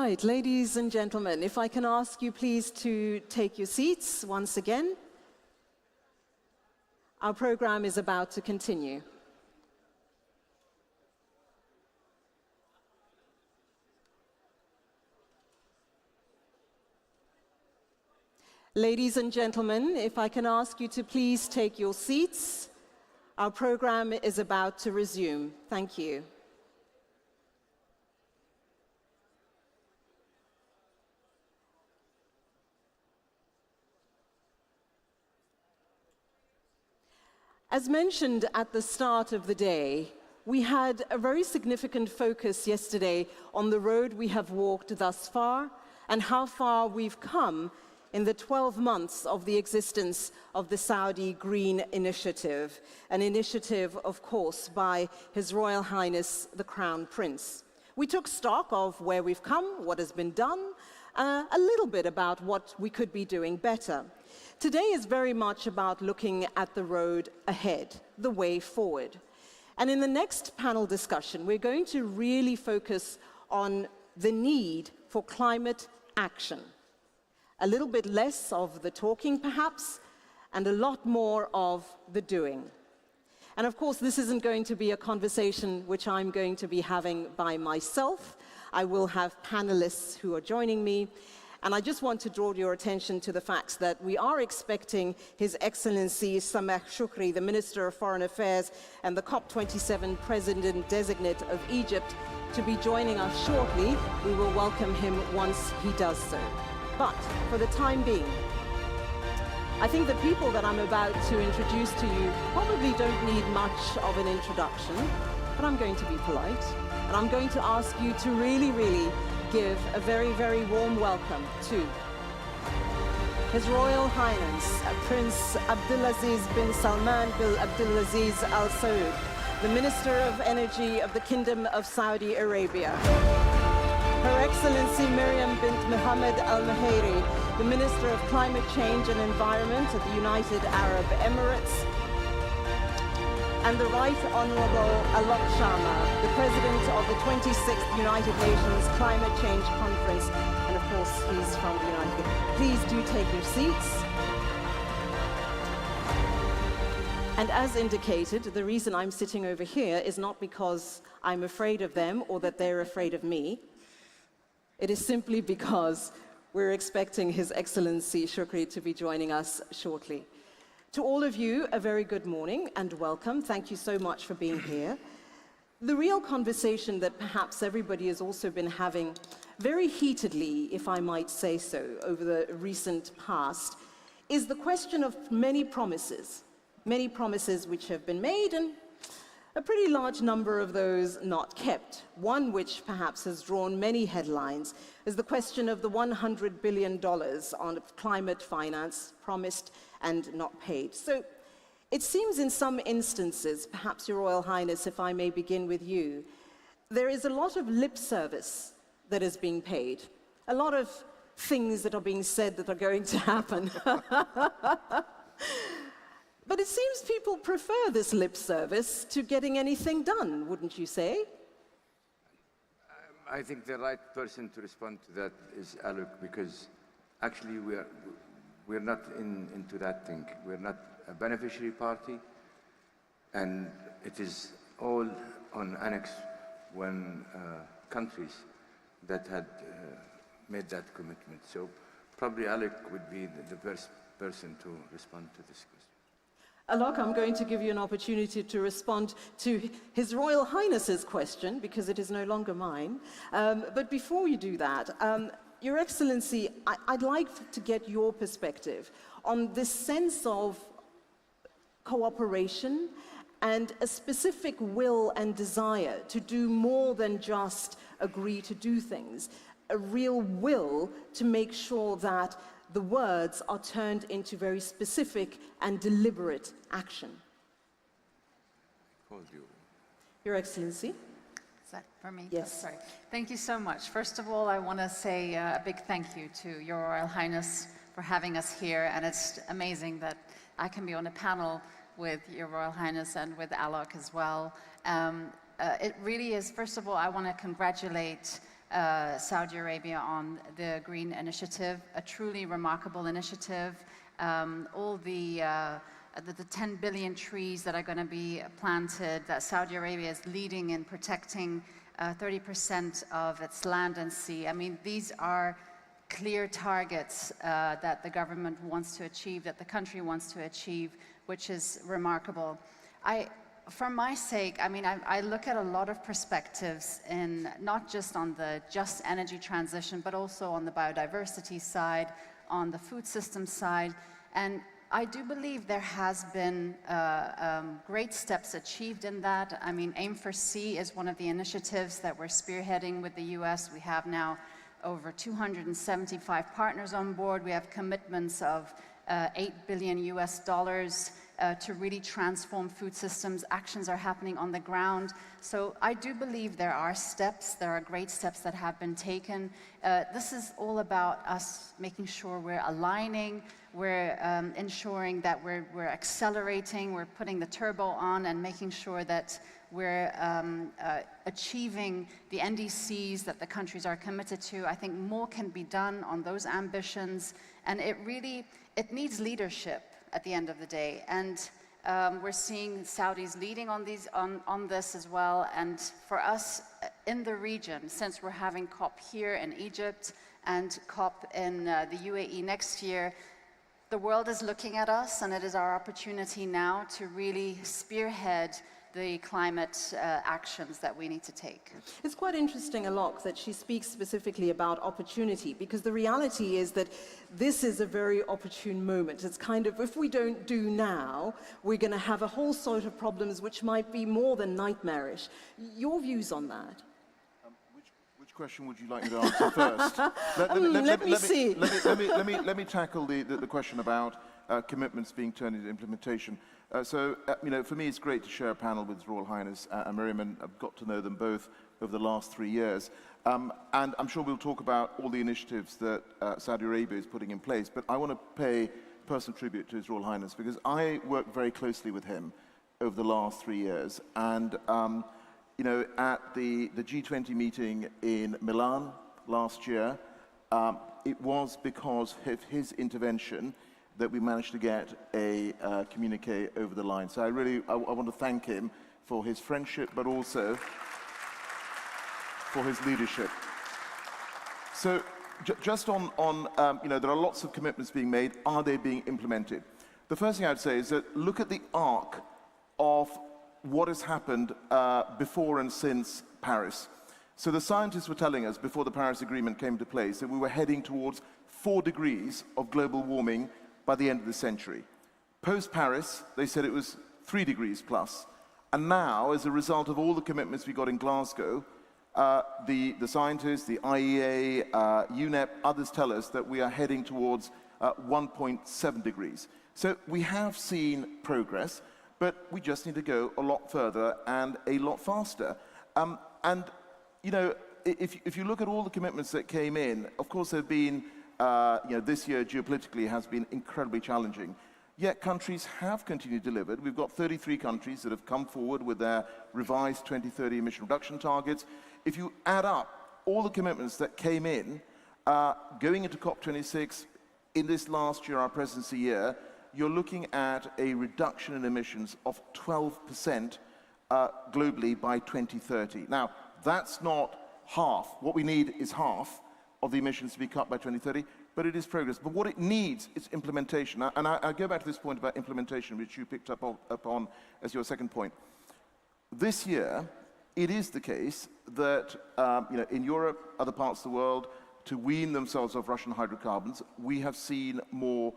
Speaker 2: right, ladies and gentlemen, if I can ask you please to take your seats once again. Our program is about to continue. Ladies and gentlemen, if I can ask you to please take your seats. Our program is about to resume. Thank you. As mentioned at the start of the day, we had a very significant focus yesterday on the road we have walked thus far and how far we've come in the 12 months of the existence of the Saudi Green Initiative, an initiative, of course, by His Royal Highness the Crown Prince. We took stock of where we've come, what has been done, a little bit about what we could be doing better. Today is very much about looking at the road ahead, the way forward. And in the next panel discussion, we're going to really focus on the need for climate action. A little bit less of the talking, perhaps, and a lot more of the doing. And of course, this isn't going to be a conversation which I'm going to be having by myself. I will have panelists who are joining me. And I just want to draw your attention to the fact that we are expecting His Excellency Sameh Shoukry, the Minister of Foreign Affairs and the COP27 President-designate of Egypt, to be joining us shortly. We will welcome him once he does so. But for the time being, I think the people that I'm about to introduce to you probably don't need much of an introduction, but I'm going to be polite, and I'm going to ask you to really give a very, very warm welcome to His Royal Highness Prince Abdulaziz bin Salman bin Abdulaziz Al Saud, the Minister of Energy of the Kingdom of Saudi Arabia. Her Excellency Miriam bint Mohammed Al Mahiri, the Minister of Climate Change and Environment of the United Arab Emirates. And the Right Honourable Alok Sharma, the President of the 26th United Nations Climate Change Conference, and of course he's from the United Kingdom. Please do take your seats. And as indicated, the reason I'm sitting over here is not because I'm afraid of them or that they're afraid of me. It is simply because we're expecting His Excellency Shoukry to be joining us shortly. To all of you, a very good morning and welcome. Thank you so much for being here. The real conversation that perhaps everybody has also been having very heatedly, if I might say so, over the recent past, is the question of many promises which have been made and a pretty large number of those not kept. One which perhaps has drawn many headlines is the question of the $100 billion on climate finance promised and not paid. So it seems in some instances, perhaps Your Royal Highness, if I may begin with you, there is a lot of lip service that is being paid, a lot of things that are being said that are going to happen. But it seems people prefer this lip service to getting anything done, wouldn't you say?
Speaker 14: I think the right person to respond to that is Alok, because actually we're not into that thing. We're not a beneficiary party, and it is all on Annex 1 countries that had made that commitment. So probably Alok would be the first person to respond to this question.
Speaker 2: Alok, I'm going to give you an opportunity to respond to His Royal Highness's question, because it is no longer mine. But before you do that, Your Excellency, I'd like to get your perspective on this sense of cooperation and a specific will and desire to do more than just agree to do things, a real will to make sure that the words are turned into very specific and deliberate action. Your Excellency.
Speaker 15: Is that for me?
Speaker 2: Yes.
Speaker 15: Oh, sorry. Thank you so much. First of all, I want to say a big thank you to Your Royal Highness for having us here, and it's amazing that I can be on a panel with Your Royal Highness and with Alok as well. It really is, first of all, I want to congratulate Saudi Arabia on the Green Initiative, a truly remarkable initiative. All the 10 billion trees that are going to be planted, that Saudi Arabia is leading in protecting 30% of its land and sea. I mean, these are clear targets that the government wants to achieve, that the country wants to achieve, which is remarkable. For my sake, I mean, I look at a lot of perspectives in not just on the just energy transition, but also on the biodiversity side, on the food system side. And I do believe there has been great steps achieved in that. I mean, Aim for Sea is one of the initiatives that we're spearheading with the US. We have now over 275 partners on board. We have commitments of $8 billion to really transform food systems. Actions are happening on the ground. So I do believe there are steps, there are great steps that have been taken. This is all about us making sure we're aligning, we're ensuring that we're accelerating, we're putting the turbo on and making sure that we're achieving the NDCs that the countries are committed to. I think more can be done on those ambitions, and it needs leadership at the end of the day. And we're seeing Saudis leading on this as well. And for us in the region, since we're having COP here in Egypt and COP in the UAE next year, the world is looking at us, and it is our opportunity now to really spearhead the climate actions that we need to take.
Speaker 2: It's quite interesting, Alok, that she speaks specifically about opportunity, because the reality is that this is a very opportune moment. It's kind of, if we don't do now, we're going to have a whole sort of problems which might be more than nightmarish. Your views on that?
Speaker 16: Which question would you like me to answer first? Let me tackle the question about commitments being turned into implementation. For me, it's great to share a panel with His Royal Highness and Miriam, and I've got to know them both over the last 3 years. And I'm sure we'll talk about all the initiatives that Saudi Arabia is putting in place, but I want to pay personal tribute to His Royal Highness, because I worked very closely with him over the last 3 years. And, at the G20 meeting in Milan last year, it was because of his intervention that we managed to get a communique over the line. So I want to thank him for his friendship, but also for his leadership. So just on there are lots of commitments being made. Are they being implemented? The first thing I'd say is that look at the arc of what has happened before and since Paris. So the scientists were telling us before the Paris Agreement came into place that we were heading towards 4 degrees of global warming by the end of the century. Post-Paris, they said it was 3 degrees plus. And now, as a result of all the commitments we got in Glasgow, the scientists, the IEA, UNEP, others tell us that we are heading towards 1.7 degrees. So we have seen progress, but we just need to go a lot further and a lot faster. If you look at all the commitments that came in, of course there have been this year geopolitically has been incredibly challenging. Yet countries have continued to deliver. We've got 33 countries that have come forward with their revised 2030 emission reduction targets. If you add up all the commitments that came in, going into COP26 in this last year, our presidency year, you're looking at a reduction in emissions of 12% globally by 2030. Now, that's not half. What we need is half of the emissions to be cut by 2030, but it is progress. But what it needs is implementation. And I go back to this point about implementation, which you picked up on as your second point. This year, it is the case that in Europe, other parts of the world, to wean themselves off Russian hydrocarbons, we have seen more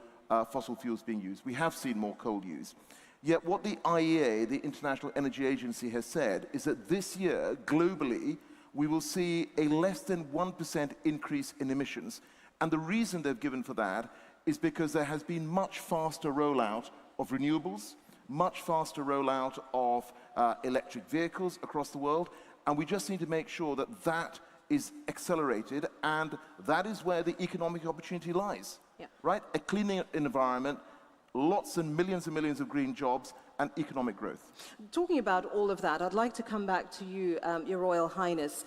Speaker 16: fossil fuels being used. We have seen more coal used. Yet what the IEA, the International Energy Agency, has said is that this year, globally, we will see a less than 1% increase in emissions. And the reason they've given for that is because there has been much faster rollout of renewables, much faster rollout of electric vehicles across the world, and we just need to make sure that that is accelerated, and that is where the economic opportunity lies, right? A cleaner environment, lots and millions of green jobs, and economic growth.
Speaker 2: Talking about all of that, I'd like to come back to you, Your Royal Highness.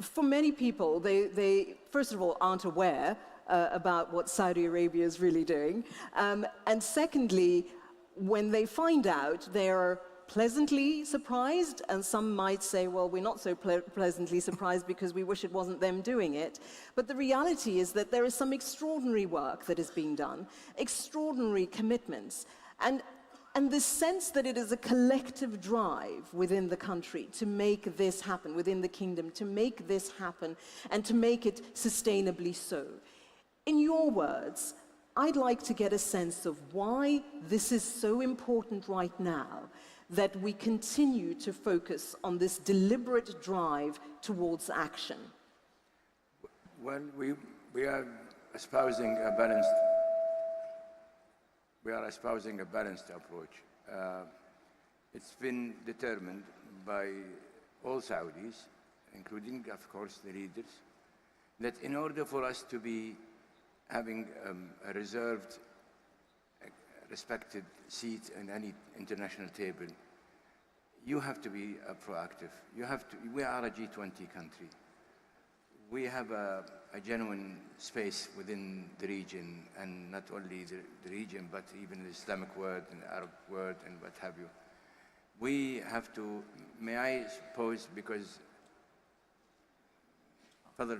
Speaker 2: for many people, they first of all aren't aware about what Saudi Arabia is really doing. And secondly, when they find out, they are pleasantly surprised, and some might say, well, we're not so pleasantly surprised because we wish it wasn't them doing it. But the reality is that there is some extraordinary work that is being done, extraordinary commitments, and the sense that it is a collective drive within the country to make this happen, within the kingdom, to make this happen and to make it sustainably so. In your words, I'd like to get a sense of why this is so important right now, that we continue to focus on this deliberate drive towards action.
Speaker 14: Well, we are espousing a balanced approach. It's been determined by all Saudis, including, of course, the leaders, that in order for us to be having a reserved, respected seat in any international table, you have to be proactive. We are a G20 country. We have a genuine space within the region, and not only the region, but even the Islamic world and the Arab world and what have you. We have to, may I pose, because further.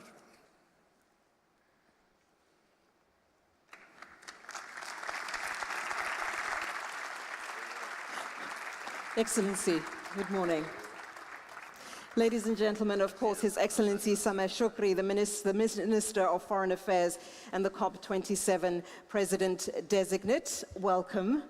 Speaker 2: Excellency, good morning. Ladies and gentlemen, of course, His Excellency Sameh Shoukry, the Minister of Foreign Affairs and the COP27 President-designate, welcome.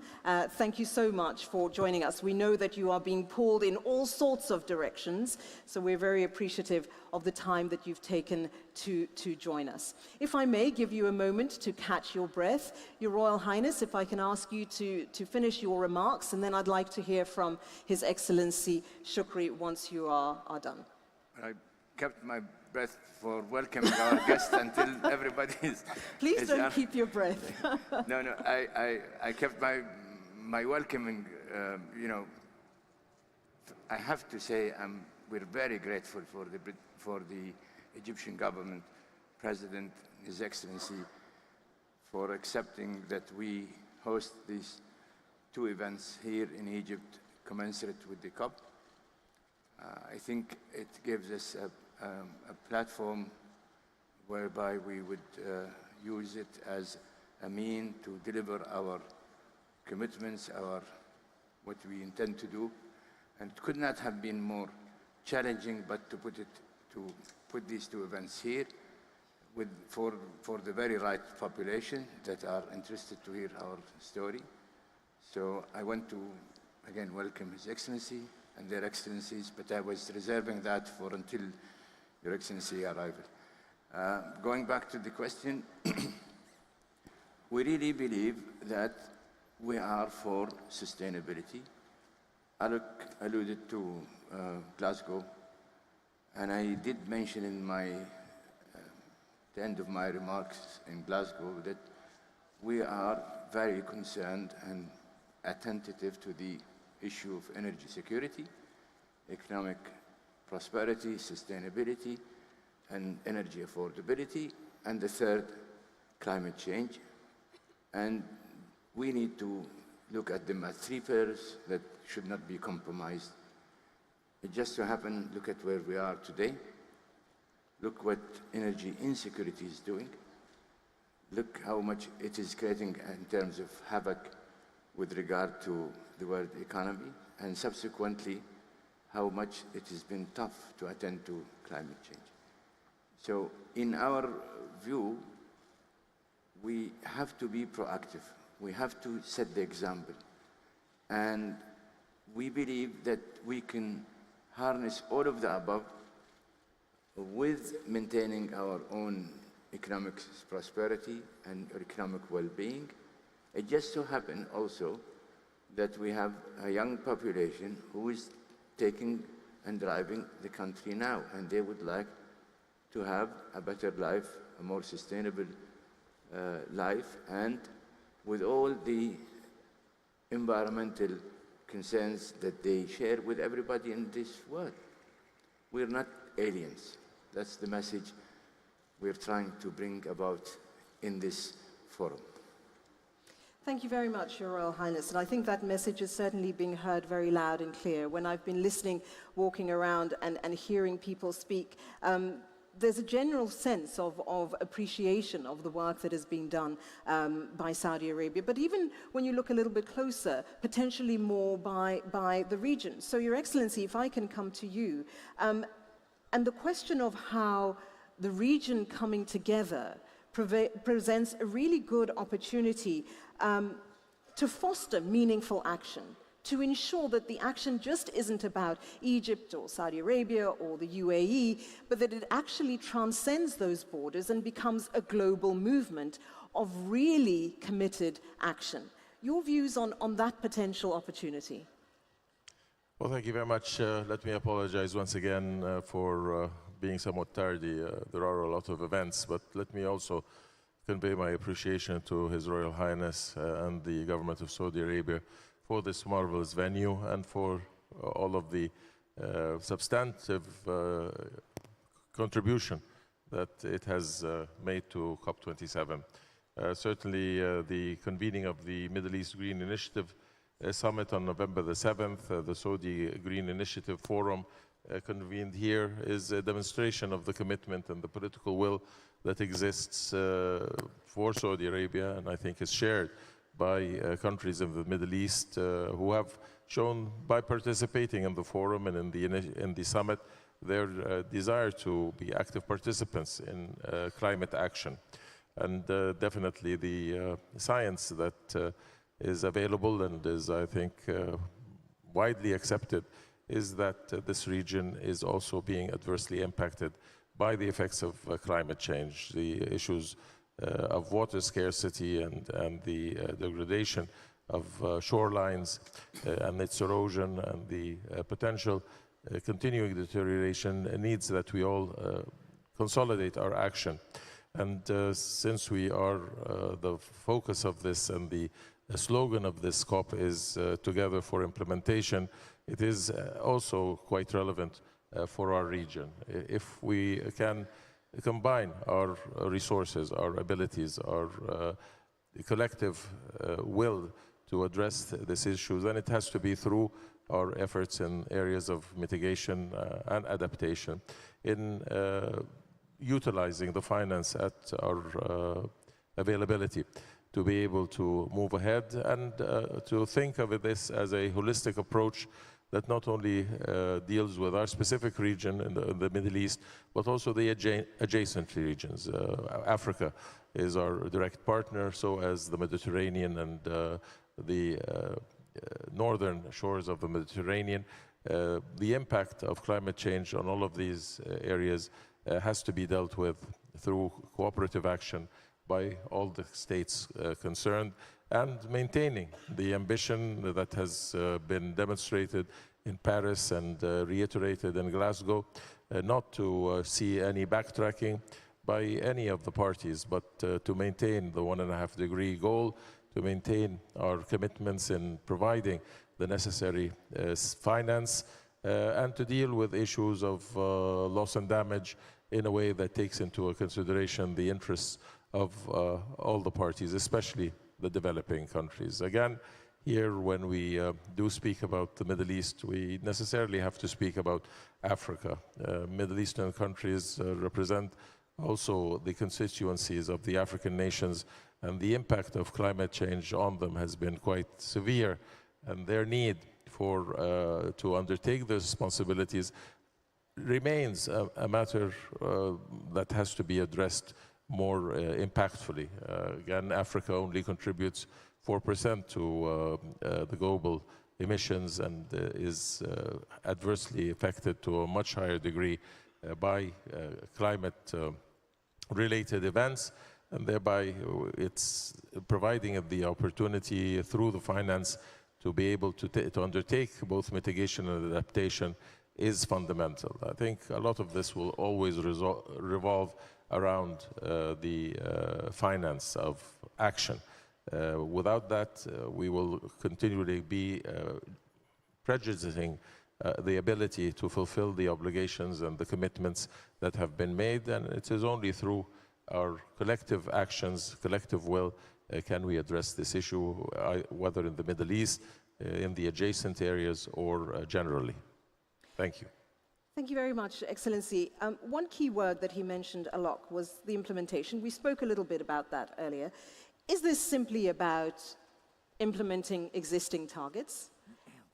Speaker 2: Thank you so much for joining us. We know that you are being pulled in all sorts of directions, so we're very appreciative of the time that you've taken to join us. If I may give you a moment to catch your breath, Your Royal Highness, if I can ask you to finish your remarks, and then I'd like to hear from His Excellency Shoukry once you are done.
Speaker 14: I kept my breath for welcoming our guests until everybody is...
Speaker 2: Please don't keep your breath.
Speaker 14: No, I kept my welcoming, you know, I have to say we're very grateful for the Egyptian government, President, His Excellency, for accepting that we host these two events here in Egypt, commensurate with the COP. I think it gives us a platform whereby we would use it as a mean to deliver our commitments, what we intend to do. And it could not have been more challenging, but to put these two events here for the very right population that are interested to hear our story. So I want to, again, welcome His Excellency and their Excellencies, but I was reserving that for until Your Excellency arrival. Going back to the question, we really believe that we are for sustainability. Alok alluded to Glasgow, and I did mention in the end of my remarks in Glasgow that we are very concerned and attentive to the issue of energy security, economic prosperity, sustainability, and energy affordability, and the third, climate change. And we need to look at them as three pillars that should not be compromised. It just so happens, look at where we are today. Look what energy insecurity is doing. Look how much it is creating in terms of havoc with regard to the world economy, and subsequently, how much it has been tough to attend to climate change. So in our view, we have to be proactive. We have to set the example. And we believe that we can harness all of the above with maintaining our own economic prosperity and economic well-being. It just so happens also that we have a young population who is taking and driving the country now, and they would like to have a better life, a more sustainable life, and with all the environmental concerns that they share with everybody in this world. We're not aliens. That's the message we're trying to bring about in this forum.
Speaker 2: Thank you very much, Your Royal Highness. And I think that message is certainly being heard very loud and clear. When I've been listening, walking around and hearing people speak, there's a general sense of appreciation of the work that is being done by Saudi Arabia. But even when you look a little bit closer, potentially more by the region. So, Your Excellency, if I can come to you, and the question of how the region coming together presents a really good opportunity to foster meaningful action, to ensure that the action just isn't about Egypt or Saudi Arabia or the UAE, but that it actually transcends those borders and becomes a global movement of really committed action. Your views on that potential opportunity?
Speaker 17: Well, thank you very much. Let me apologize once again for being somewhat tardy. There are a lot of events, but let me also convey my appreciation to His Royal Highness and the government of Saudi Arabia for this marvelous venue and for all of the substantive contribution that it has made to COP27. Certainly the convening of the Middle East Green Initiative Summit on November the 7th, the Saudi Green Initiative Forum convened here is a demonstration of the commitment and the political will that exists for Saudi Arabia, and I think is shared by countries in the Middle East who have shown, by participating in the forum and in the summit, their desire to be active participants in climate action. And definitely the science that is available and is, I think, widely accepted is that this region is also being adversely impacted by the effects of climate change, the issues of water scarcity and the degradation of shorelines and its erosion and the potential continuing deterioration needs that we all consolidate our action. And since we are the focus of this and the slogan of this COP is Together for Implementation, it is also quite relevant for our region. If we can combine our resources, our abilities, our collective will to address this issue, then it has to be through our efforts in areas of mitigation and adaptation, in utilizing the finance at our availability to be able to move ahead and to think of this as a holistic approach that not only deals with our specific region in the Middle East, but also the adjacent regions. Africa is our direct partner, so as the Mediterranean and the northern shores of the Mediterranean. The impact of climate change on all of these areas has to be dealt with through cooperative action by all the states concerned, and maintaining the ambition that has been demonstrated in Paris and reiterated in Glasgow, not to see any backtracking by any of the parties, but to maintain the 1.5-degree goal, to maintain our commitments in providing the necessary finance, and to deal with issues of loss and damage in a way that takes into consideration the interests of all the parties, especially the developing countries. Again, here when we do speak about the Middle East, we necessarily have to speak about Africa. Middle Eastern countries represent also the constituencies of the African nations, and the impact of climate change on them has been quite severe, and their need for to undertake those responsibilities remains a matter that has to be addressed more impactfully. Again, Africa only contributes 4% to the global emissions and is adversely affected to a much higher degree by climate-related events, and thereby it's providing the opportunity through the finance to be able to undertake both mitigation and adaptation is fundamental. I think a lot of this will always revolve around the finance of action. Without that, we will continually be prejudicing the ability to fulfill the obligations and the commitments that have been made, and it is only through our collective actions, collective will, can we address this issue, whether in the Middle East, in the adjacent areas, or generally. Thank you.
Speaker 2: Thank you very much, Excellency. One key word that he mentioned, Alok, was the implementation. We spoke a little bit about that earlier. Is this simply about implementing existing targets?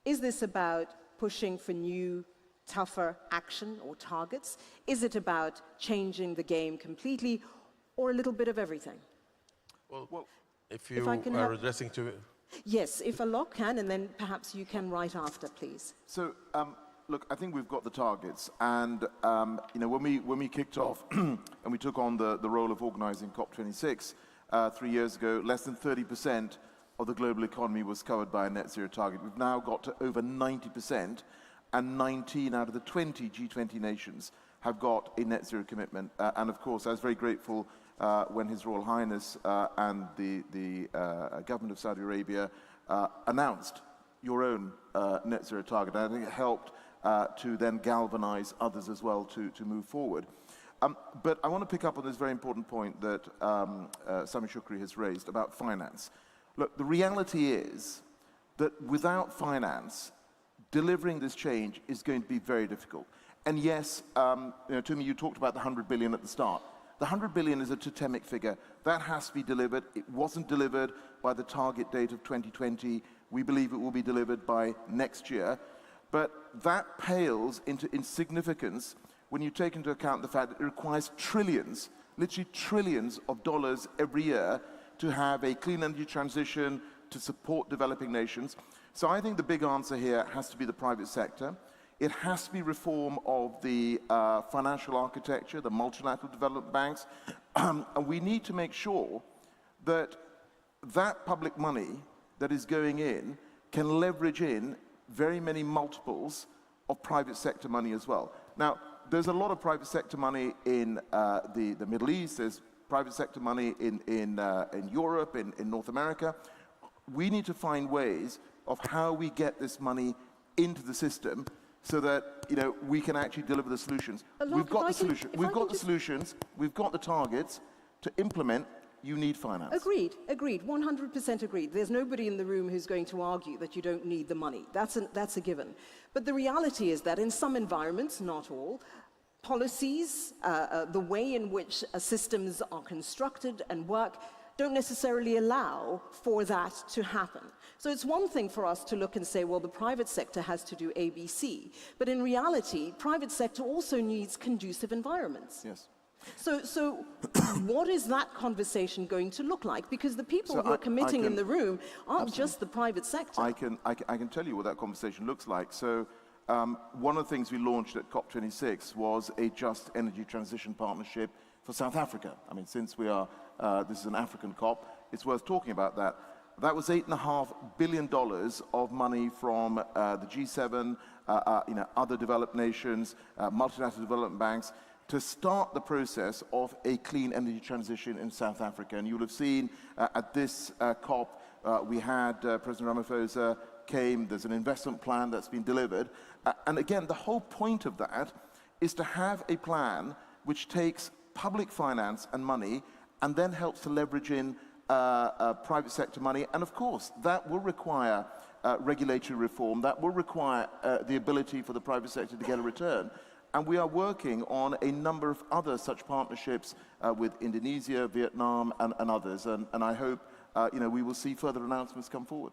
Speaker 2: Is this about pushing for new, tougher action or targets? Is it about changing the game completely, or a little bit of everything?
Speaker 17: Well, if you are addressing to...
Speaker 2: Yes, if Alok can, and then perhaps you can right after, please.
Speaker 16: So, look, I think we've got the targets, and you know, when we kicked off and we took on the role of organizing COP26 3 years ago, less than 30% of the global economy was covered by a net zero target. We've now got to over 90%, and 19 out of the 20 G20 nations have got a net zero commitment. And of course, I was very grateful when His Royal Highness and the government of Saudi Arabia announced your own net zero target. And I think it helped to then galvanize others as well to move forward. But I want to pick up on this very important point that Sami Shukri has raised about finance. Look, the reality is that without finance, delivering this change is going to be very difficult. And yes, you know, Tumi, you talked about the 100 billion at the start. The 100 billion is a totemic figure. That has to be delivered. It wasn't delivered by the target date of 2020. We believe it will be delivered by next year. But that pales into insignificance when you take into account the fact that it requires trillions, literally trillions of dollars every year to have a clean energy transition, to support developing nations. So I think the big answer here has to be the private sector. It has to be reform of the financial architecture, the multilateral development banks. And we need to make sure that that public money that is going in can leverage in very many multiples of private sector money as well. Now, there's a lot of private sector money in the Middle East. There's private sector money in Europe, in North America. We need to find ways of how we get this money into the system so that, you know, we can actually deliver the solutions. We've got the solution. We've got the solutions. We've got the targets to implement. You need finance.
Speaker 2: Agreed, agreed, 100% agreed. There's nobody in the room who's going to argue that you don't need the money. That's a given. But the reality is that in some environments, not all, policies, the way in which systems are constructed and work don't necessarily allow for that to happen. So it's one thing for us to look and say, well, the private sector has to do A, B, C. But in reality, private sector also needs conducive environments.
Speaker 16: Yes.
Speaker 2: So what is that conversation going to look like? Because the people who are committing in the room aren't just the private sector.
Speaker 16: I can tell you what that conversation looks like. So one of the things we launched at COP26 was a just energy transition partnership for South Africa. I mean, since we are, this is an African COP, it's worth talking about that. That was $8.5 billion of money from the G7, you know, other developed nations, multilateral development banks, to start the process of a clean energy transition in South Africa. And you'll have seen at this COP, we had President Ramaphosa came, there's an investment plan that's been delivered. And again, the whole point of that is to have a plan which takes public finance and money and then helps to leverage in private sector money. And of course, that will require regulatory reform. That will require the ability for the private sector to get a return. And we are working on a number of other such partnerships with Indonesia, Vietnam, and others. And I hope you know, we will see further announcements come forward.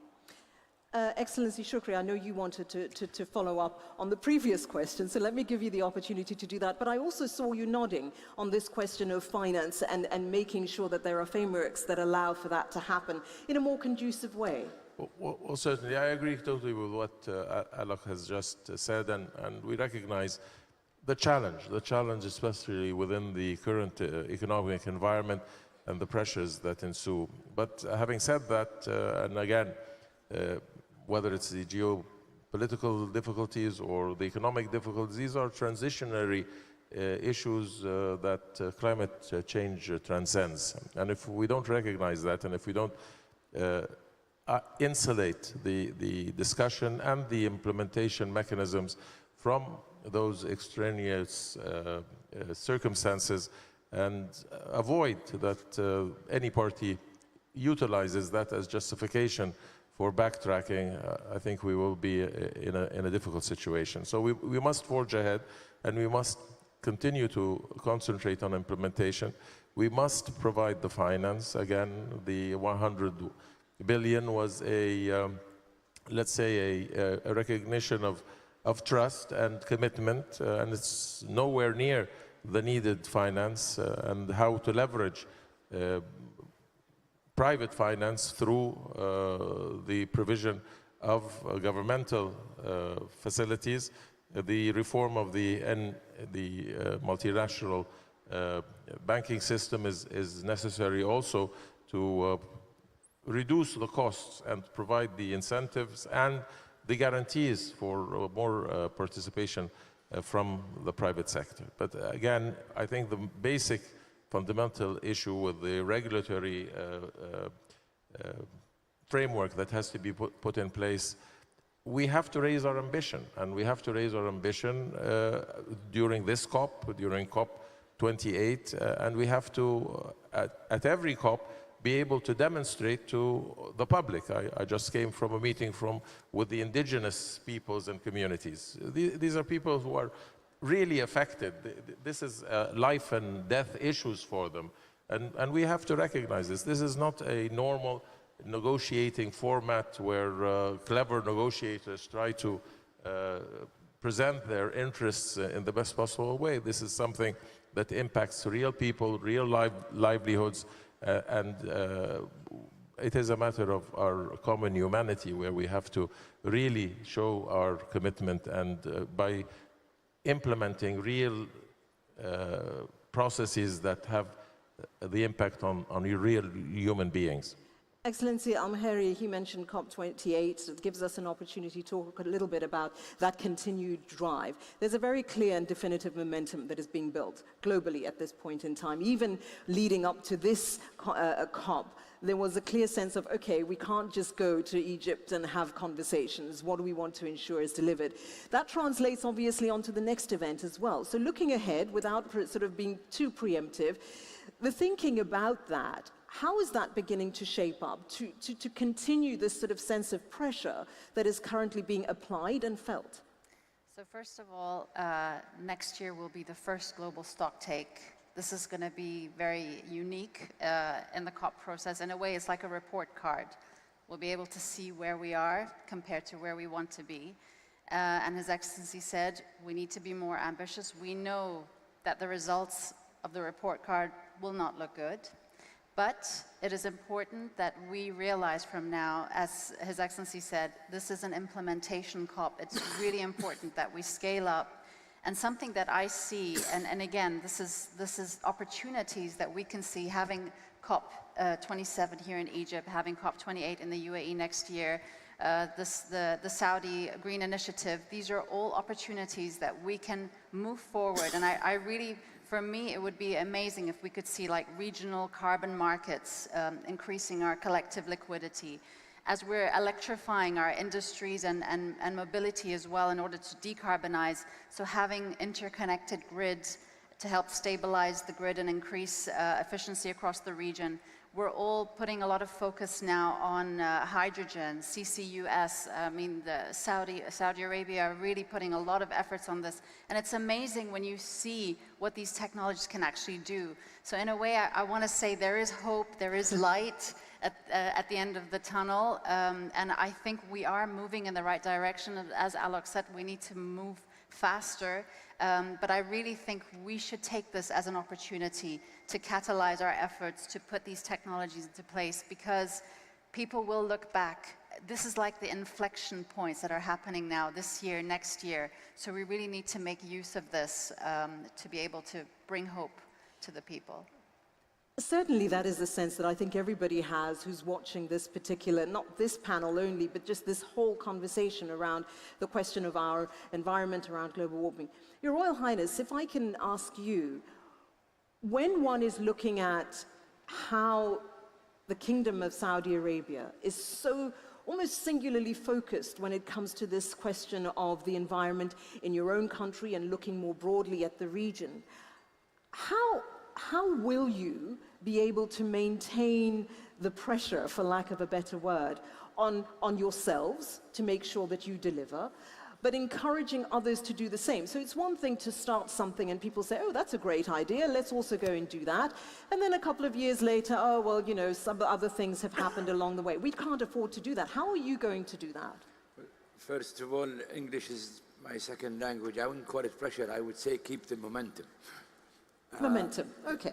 Speaker 2: Excellency Shukri, I know you wanted to follow up on the previous question, so let me give you the opportunity to do that. But I also saw you nodding on this question of finance and making sure that there are frameworks that allow for that to happen in a more conducive way.
Speaker 17: Well, certainly, I agree totally with what Alok has just said, and we recognize the challenge especially within the current economic environment and the pressures that ensue. But having said that, and again, whether it's the geopolitical difficulties or the economic difficulties, these are transitionary issues that climate change transcends. And if we don't recognize that, and if we don't insulate the discussion and the implementation mechanisms from those extraneous circumstances, and avoid that any party utilizes that as justification for backtracking. I think we will be in a difficult situation. So we must forge ahead, and we must continue to concentrate on implementation. We must provide the finance. Again, the 100 billion was let's say a recognition of trust and commitment, and it's nowhere near the needed finance, and how to leverage private finance through the provision of governmental facilities. The reform of the multilateral banking system is necessary also to reduce the costs and provide the incentives and the guarantees for more participation from the private sector. But again, I think the basic fundamental issue with the regulatory framework that has to be put in place, we have to raise our ambition, and we have to raise our ambition during this COP, during COP28, and we have to, at every COP, be able to demonstrate to the public. I just came from a meeting with the indigenous peoples and communities. These are people who are really affected. This is life and death issues for them, and we have to recognize this. This is not a normal negotiating format where clever negotiators try to present their interests in the best possible way. This is something that impacts real people, real livelihoods, and it is a matter of our common humanity, where we have to really show our commitment, and by implementing real processes that have the impact on real human beings.
Speaker 2: Excellency Al-Maheri, he mentioned COP28. It gives us an opportunity to talk a little bit about that continued drive. There's a very clear and definitive momentum that is being built globally at this point in time. Even leading up to this COP, there was a clear sense of, okay, we can't just go to Egypt and have conversations. What do we want to ensure is delivered? That translates obviously onto the next event as well. So looking ahead, without sort of being too preemptive, the thinking about that, how is that beginning to shape up, to continue this sort of sense of pressure that is currently being applied and felt?
Speaker 15: So first of all, next year will be the first global stocktake. This is going to be very unique in the COP process. In a way, it's like a report card. We'll be able to see where we are compared to where we want to be. And His Excellency said, we need to be more ambitious. We know that the results of the report card will not look good. But it is important that we realize from now, as His Excellency said, this is an implementation COP. It's really important that we scale up. And something that I see, and again, this is opportunities that we can see, having COP27 here in Egypt, having COP28 in the UAE next year, the Saudi Green Initiative. These are all opportunities that we can move forward. And I really, for me, it would be amazing if we could see like regional carbon markets, increasing our collective liquidity, as we're electrifying our industries and mobility as well in order to decarbonize. So having interconnected grids to help stabilize the grid and increase efficiency across the region. We're all putting a lot of focus now on hydrogen, CCUS. I mean, Saudi Arabia are really putting a lot of efforts on this. And it's amazing when you see what these technologies can actually do. So in a way, I want to say there is hope, there is light at the end of the tunnel. And I think we are moving in the right direction. As Alok said, we need to move faster. But I really think we should take this as an opportunity to catalyze our efforts to put these technologies into place, because people will look back. This is like the inflection points that are happening now, this year, next year. So we really need to make use of this to be able to bring hope to the people.
Speaker 2: Certainly that is the sense that I think everybody has who's watching this particular, not this panel only, but just this whole conversation around the question of our environment, around global warming. Your Royal Highness, if I can ask you, when one is looking at how the Kingdom of Saudi Arabia is so almost singularly focused when it comes to this question of the environment in your own country and looking more broadly at the region, how will you be able to maintain the pressure, for lack of a better word, on yourselves to make sure that you deliver, but encouraging others to do the same? So it's one thing to start something and people say, oh, that's a great idea, let's also go and do that. And then a couple of years later, oh, well, you know, some other things have happened along the way. We can't afford to do that. How are you going to do that?
Speaker 18: First of all, English is my second language. I wouldn't call it pressure, I would say keep the momentum.
Speaker 2: Momentum, okay.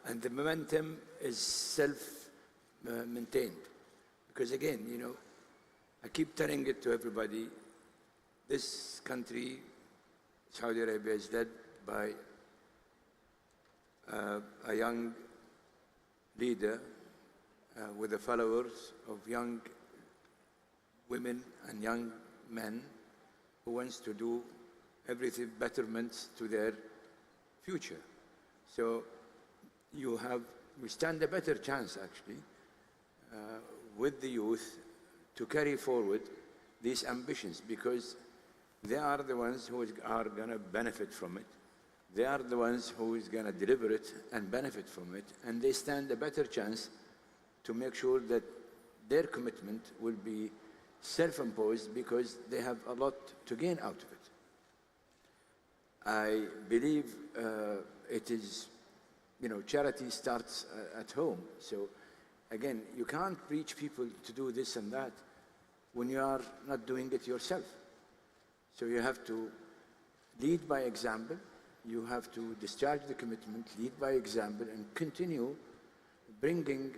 Speaker 18: And the momentum is self-maintained. Because again, you know, I keep telling it to everybody, this country, Saudi Arabia, is led by a young leader with the followers of young women and young men who wants to do everything betterments to their future. So we stand a better chance actually with the youth to carry forward these ambitions, because they are the ones who are going to benefit from it. They are the ones who is going to deliver it and benefit from it, and they stand a better chance to make sure that their commitment will be self-imposed, because they have a lot to gain out of it. I believe it is, you know, charity starts at home. So again, you can't reach people to do this and that when you are not doing it yourself. So you have to lead by example, you have to discharge the commitment, lead by example, and continue bringing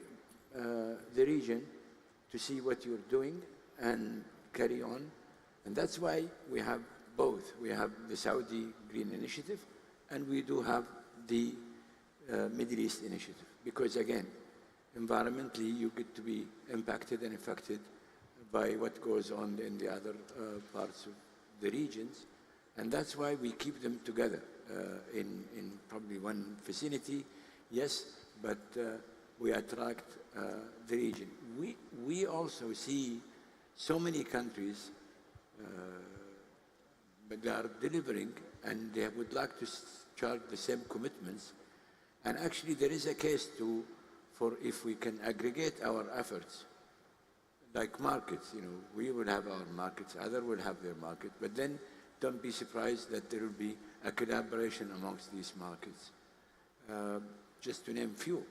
Speaker 18: the region to see what you're doing and carry on. And that's why we have both. We have the Saudi Green Initiative, and we do have the Middle East Initiative. Because again, environmentally, you get to be impacted and affected by what goes on in the other parts of the regions. And that's why we keep them together in probably one vicinity, yes, but we attract the region. We also see so many countries but they are delivering, and they would like to charge the same commitments. And actually there is a case for if we can aggregate our efforts, like markets, you know, we will have our markets, others will have their market, but then don't be surprised that there will be a collaboration amongst these markets. Just to name few.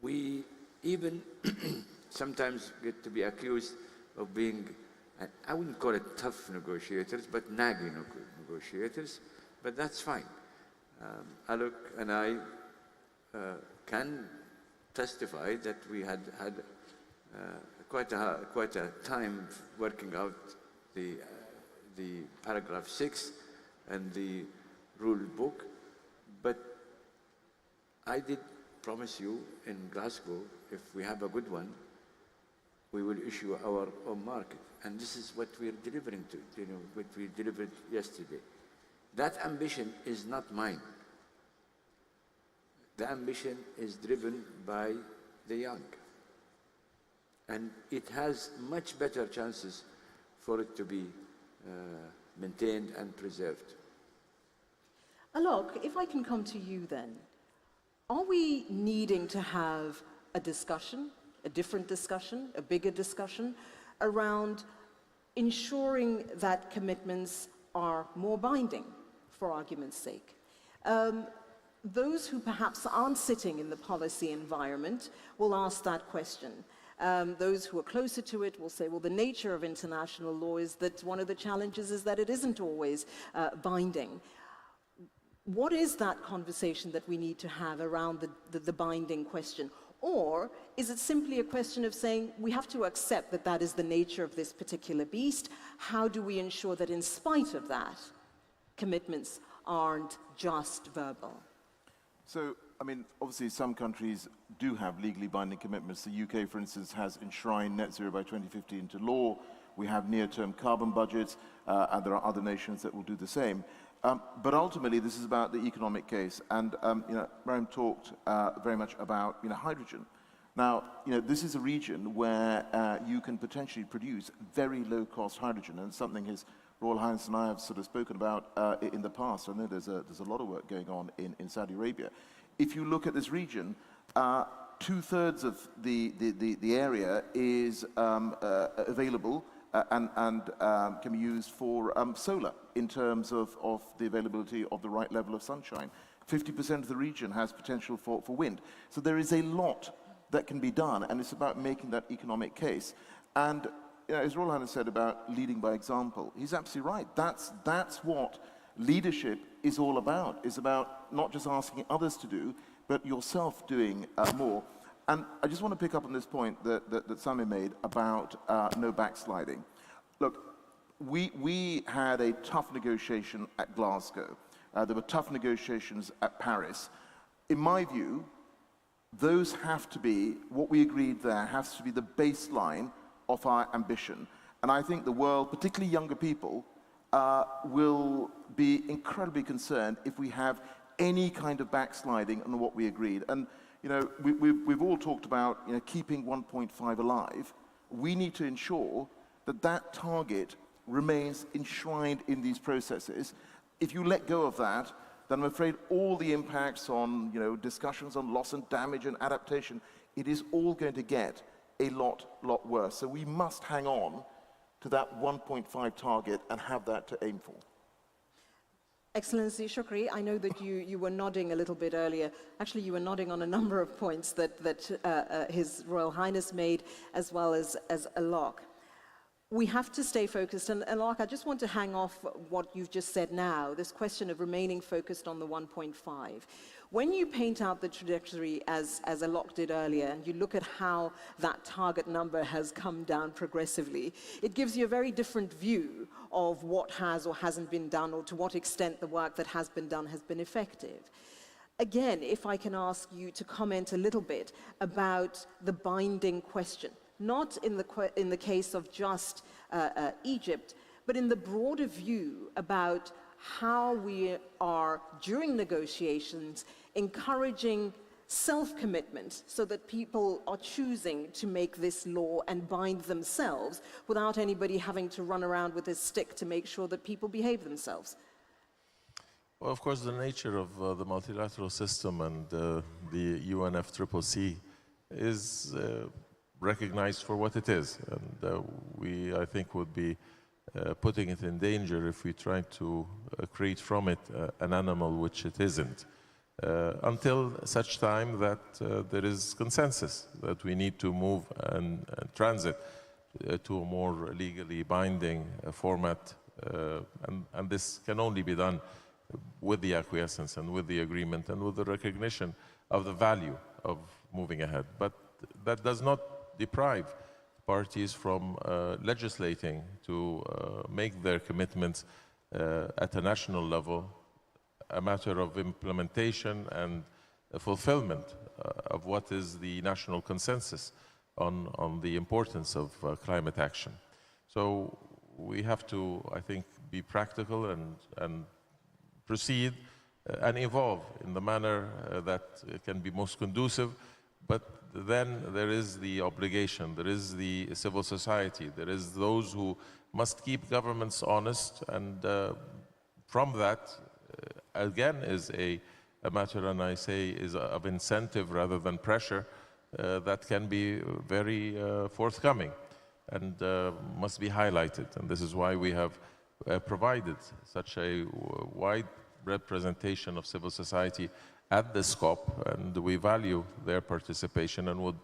Speaker 18: We even sometimes get to be accused of being, I wouldn't call it tough negotiators, but naggy negotiators, but that's fine. Alok and I can testify that we had quite a time working out the paragraph 6 and the rule book, but I did promise you in Glasgow, if we have a good one, we will issue our own market. And this is what we're delivering to, you know, what we delivered yesterday. That ambition is not mine. The ambition is driven by the young. And it has much better chances for it to be maintained and preserved.
Speaker 2: Alok, if I can come to you then, are we needing to have a discussion, a different discussion, a bigger discussion around ensuring that commitments are more binding, for argument's sake? Those who perhaps aren't sitting in the policy environment will ask that question. Those who are closer to it will say, well, the nature of international law is that one of the challenges is that it isn't always binding. What is that conversation that we need to have around the binding question? Or is it simply a question of saying we have to accept that that is the nature of this particular beast? How do we ensure that in spite of that, commitments aren't just verbal?
Speaker 16: So, I mean, obviously some countries do have legally binding commitments. The UK, for instance, has enshrined net zero by 2050 into law. We have near-term carbon budgets, and there are other nations that will do the same. But ultimately, this is about the economic case. And, you know, Rome talked very much about, you know, hydrogen. Now, this is a region where you can potentially produce very low-cost hydrogen, and something His Royal Highness and I have sort of spoken about in the past. I know there's a lot of work going on in Saudi Arabia. If you look at this region, 2/3 of the area is available and can be used for solar in terms of the availability of the right level of sunshine. 50% of the region has potential for wind. So there is a lot that can be done, and it's about making that economic case. And as Royal Highness said about leading by example, he's absolutely right. That's what leadership is all about. It's about not just asking others to do, but yourself doing more. And I just want to pick up on this point that Sami made about no backsliding. Look, we had a tough negotiation at Glasgow. There were tough negotiations at Paris. In my view, those have to be, what we agreed there has to be the baseline of our ambition. And I think the world, particularly younger people, will be incredibly concerned if we have any kind of backsliding on what we agreed. And we've all talked about keeping 1.5 alive. We need to ensure that that target remains enshrined in these processes. If you let go of that, then I'm afraid all the impacts on discussions on loss and damage and adaptation, it is all going to get a lot worse. So we must hang on to that 1.5 target and have that to aim for.
Speaker 2: Excellency Shukri, I know that you were nodding a little bit earlier. Actually, you were nodding on a number of points that His Royal Highness made, as well as Alok. We have to stay focused, and Alok, I just want to hang off what you've just said now, this question of remaining focused on the 1.5. When you paint out the trajectory, as Alok did earlier, and you look at how that target number has come down progressively, it gives you a very different view of what has or hasn't been done, or to what extent the work that has been done has been effective. Again, if I can ask you to comment a little bit about the binding question, not in the case of just Egypt, but in the broader view about how we are, during negotiations, encouraging self-commitment so that people are choosing to make this law and bind themselves without anybody having to run around with a stick to make sure that people behave themselves.
Speaker 17: Well, of course, the nature of the multilateral system and the UNFCCC is recognized for what it is. And we, I think, would be putting it in danger if we try to create from it an animal which it isn't. Until such time that there is consensus that we need to move and transit to a more legally binding format. And this can only be done with the acquiescence and with the agreement and with the recognition of the value of moving ahead. But that does not deprive parties from legislating to make their commitments at a national level a matter of implementation and fulfillment of what is the national consensus on the importance of climate action. So we have to, I think, be practical and proceed and evolve in the manner that can be most conducive. But then there is the obligation, there is the civil society, there is those who must keep governments honest, and from that, again, is a matter, and I say, is of incentive rather than pressure, that can be very forthcoming and must be highlighted. And this is why we have provided such a wide representation of civil society at the COP, and we value their participation and would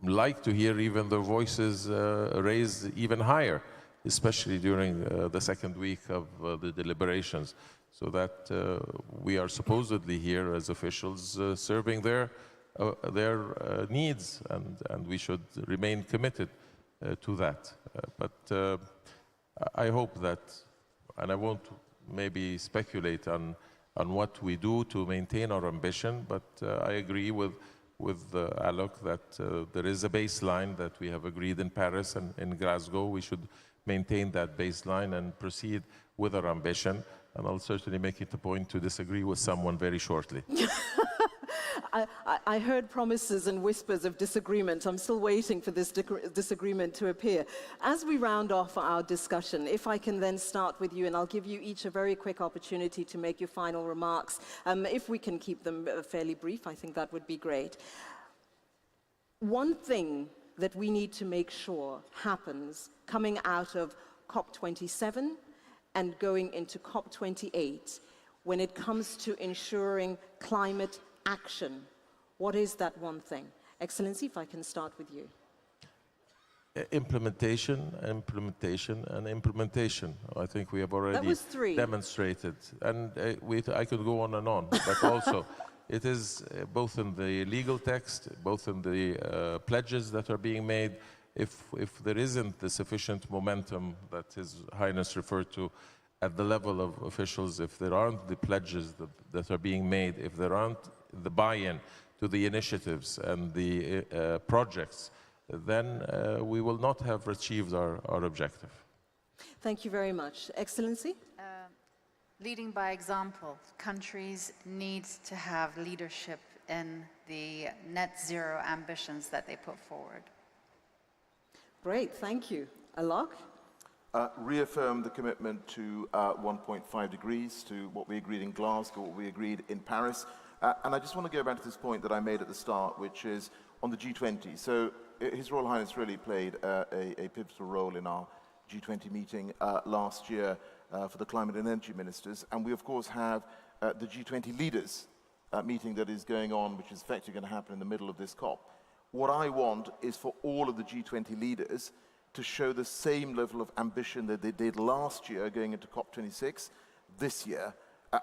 Speaker 17: like to hear even their voices raised even higher, especially during the second week of the deliberations, so that we are supposedly here as officials serving their needs, and we should remain committed to that. But I hope that, and I won't maybe speculate on what we do to maintain our ambition, but I agree with Alok that there is a baseline that we have agreed in Paris and in Glasgow. We should maintain that baseline and proceed with our ambition. And I'll certainly make it a point to disagree with someone very shortly.
Speaker 2: I heard promises and whispers of disagreement. I'm still waiting for this disagreement to appear. As we round off our discussion, if I can then start with you, and I'll give you each a very quick opportunity to make your final remarks. If we can keep them fairly brief, I think that would be great. One thing that we need to make sure happens coming out of COP27 and going into COP28 when it comes to ensuring climate action. What is that one thing? Excellency, if I can start with you.
Speaker 17: Implementation, implementation, and implementation. I think we have already demonstrated. And I could go on and on, but also it is both in the legal text, both in the pledges that are being made. If there isn't the sufficient momentum that His Highness referred to at the level of officials, if there aren't the pledges that are being made, if there aren't the buy-in to the initiatives and the projects, then we will not have achieved our objective.
Speaker 2: Thank you very much. Excellency?
Speaker 15: Leading by example, countries need to have leadership in the net zero ambitions that they put forward.
Speaker 2: Great, thank you. Alok?
Speaker 16: Reaffirm the commitment to 1.5 degrees, to what we agreed in Glasgow, what we agreed in Paris. And I just want to go back to this point that I made at the start, which is on the G20. So His Royal Highness really played a pivotal role in our G20 meeting last year for the climate and energy ministers. And we, of course, have the G20 leaders meeting that is going on, which is effectively going to happen in the middle of this COP. What I want is for all of the G20 leaders to show the same level of ambition that they did last year going into COP26 this year.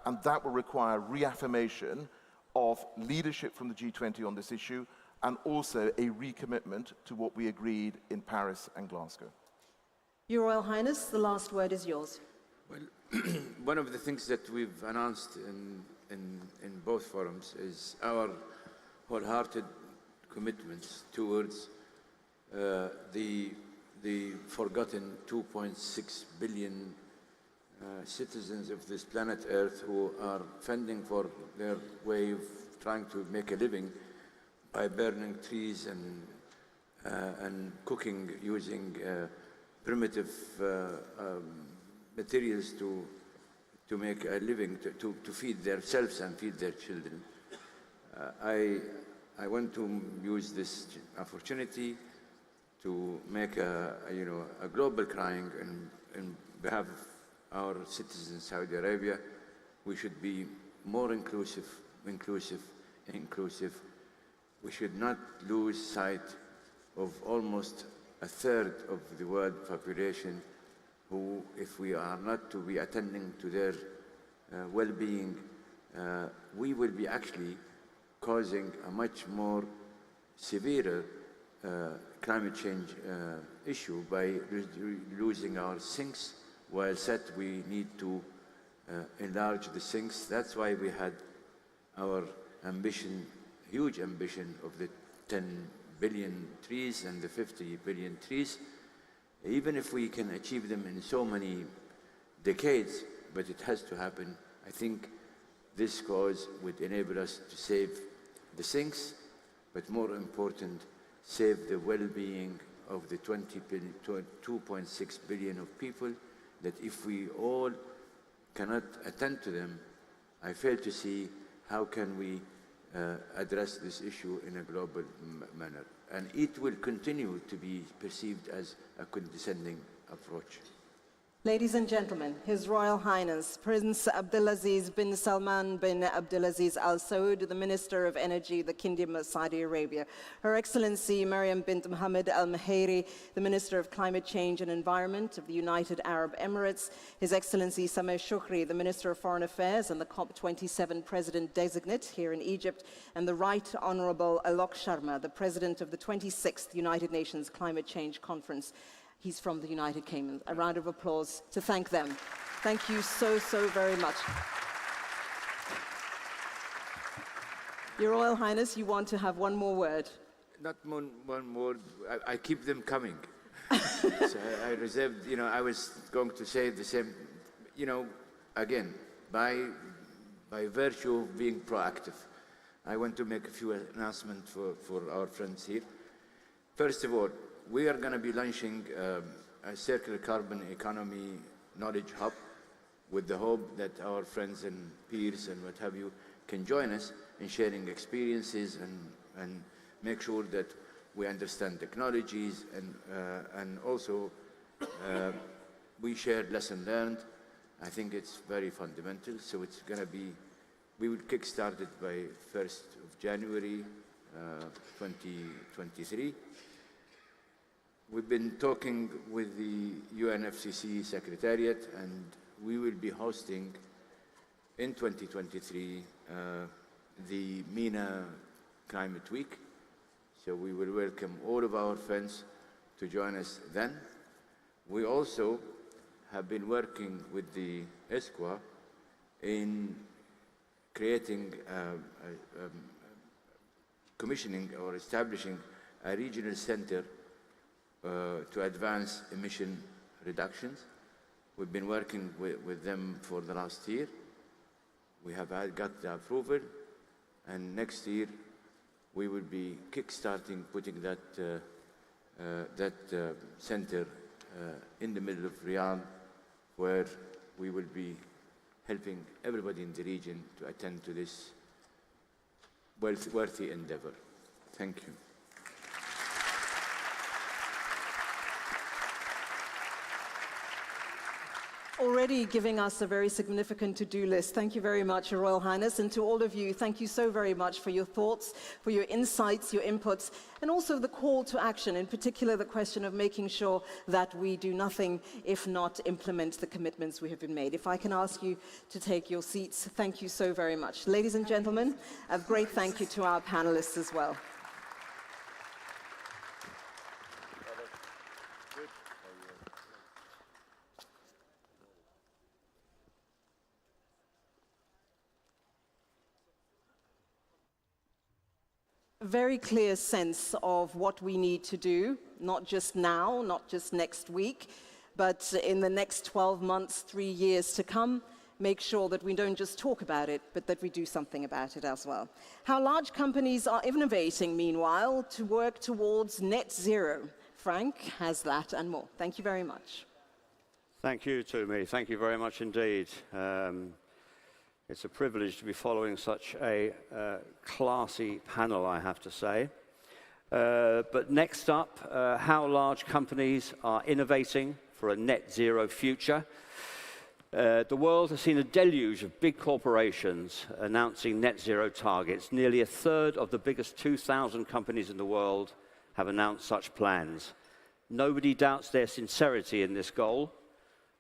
Speaker 16: And that will require reaffirmation of leadership from the G20 on this issue, and also a recommitment to what we agreed in Paris and Glasgow.
Speaker 2: Your Royal Highness, the last word is yours.
Speaker 18: Well, one of the things that we've announced in both forums is our wholehearted commitments towards the forgotten 2.6 billion citizens of this planet Earth who are fending for their way of trying to make a living by burning trees and cooking using primitive materials to make a living, to feed themselves and feed their children. I want to use this opportunity to make a global crying in behalf of our citizens in Saudi Arabia. We should be more inclusive. We should not lose sight of almost a third of the world population who, if we are not to be attending to their well-being, we will be actually causing a much more severe climate change issue by losing our sinks. While said we need to enlarge the sinks, that's why we had our ambition, huge ambition of the 10 billion trees and the 50 billion trees. Even if we can achieve them in so many decades, but it has to happen, I think this cause would enable us to save the sinks, but more important, save the well-being of the 2.6 billion of people, that if we all cannot attend to them, I fail to see how can we address this issue in a global manner. And it will continue to be perceived as a condescending approach.
Speaker 2: Ladies and gentlemen, His Royal Highness Prince Abdulaziz bin Salman bin Abdulaziz Al Saud, the Minister of Energy, the Kingdom of Saudi Arabia. Her Excellency Mariam bint Mohammed Al Mahiri, the Minister of Climate Change and Environment of the United Arab Emirates. His Excellency Sameh Shoukry, the Minister of Foreign Affairs and the COP27 President-designate here in Egypt. And the Right Honourable Alok Sharma, the President of the 26th United Nations Climate Change Conference. He's from the United Kingdom. A round of applause to thank them. Thank you so, so very much. Your Royal Highness, you want to have one more word?
Speaker 18: Not one more, I keep them coming. So I reserved, I was going to say the same, again, by virtue of being proactive,
Speaker 14: I want to make a few announcements for our friends here. First of all, we are going to be launching a circular carbon economy knowledge hub with the hope that our friends and peers and what have you can join us in sharing experiences and make sure that we understand technologies and also we share lesson learned. I think it's very fundamental. So it's going to be, we will kickstart it by 1st of January 2023. We've been talking with the UNFCCC Secretariat, and we will be hosting in 2023 the MENA Climate Week. So we will welcome all of our friends to join us then. We also have been working with the ESCWA in creating, commissioning or establishing a regional center to advance emission reductions. We've been working with them for the last year. We have got the approval, and next year we will be kickstarting putting that center in the middle of Riyadh, where we will be helping everybody in the region to attend to this worthy endeavor. Thank you.
Speaker 2: Already giving us a very significant to-do list. Thank you very much, Your Royal Highness. And to all of you, thank you so very much for your thoughts, for your insights, your inputs, and also the call to action, in particular the question of making sure that we do nothing if not implement the commitments we have been made. If I can ask you to take your seats, thank you so very much. Ladies and gentlemen, a great thank you to our panelists as well. Very clear sense of what we need to do, not just now, not just next week, but in the next 12 months, 3 years to come, make sure that we don't just talk about it, but that we do something about it as well. How large companies are innovating, meanwhile, to work towards net zero. Frank has that and more. Thank you very much.
Speaker 19: Thank you, Tumi. Thank you very much indeed. It's a privilege to be following such a classy panel, I have to say. But next up, how large companies are innovating for a net zero future. The world has seen a deluge of big corporations announcing net zero targets. Nearly a third of the biggest 2,000 companies in the world have announced such plans. Nobody doubts their sincerity in this goal.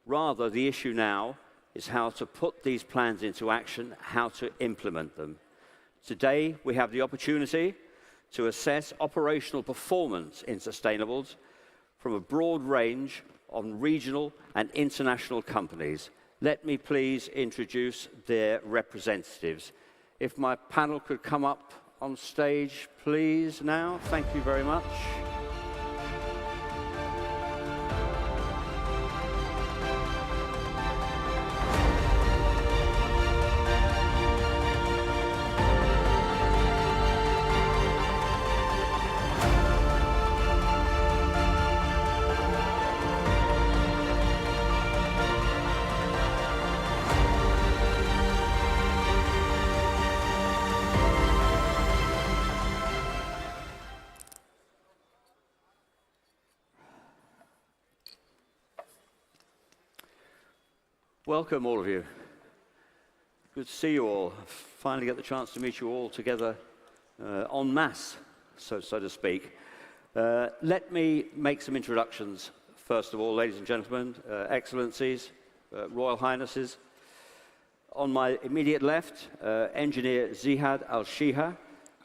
Speaker 19: Rather, the issue now is how to put these plans into action, how to implement them. Today, we have the opportunity to assess operational performance in sustainables from a broad range of regional and international companies. Let me please introduce their representatives. If my panel could come up on stage, please, now. Thank you very much. Welcome, all of you. Good to see you all. Finally get the chance to meet you all together en masse, so to speak. Let me make some introductions. First of all, ladies and gentlemen, Excellencies, Royal Highnesses. On my immediate left, Engineer Zihad Al-Shiha,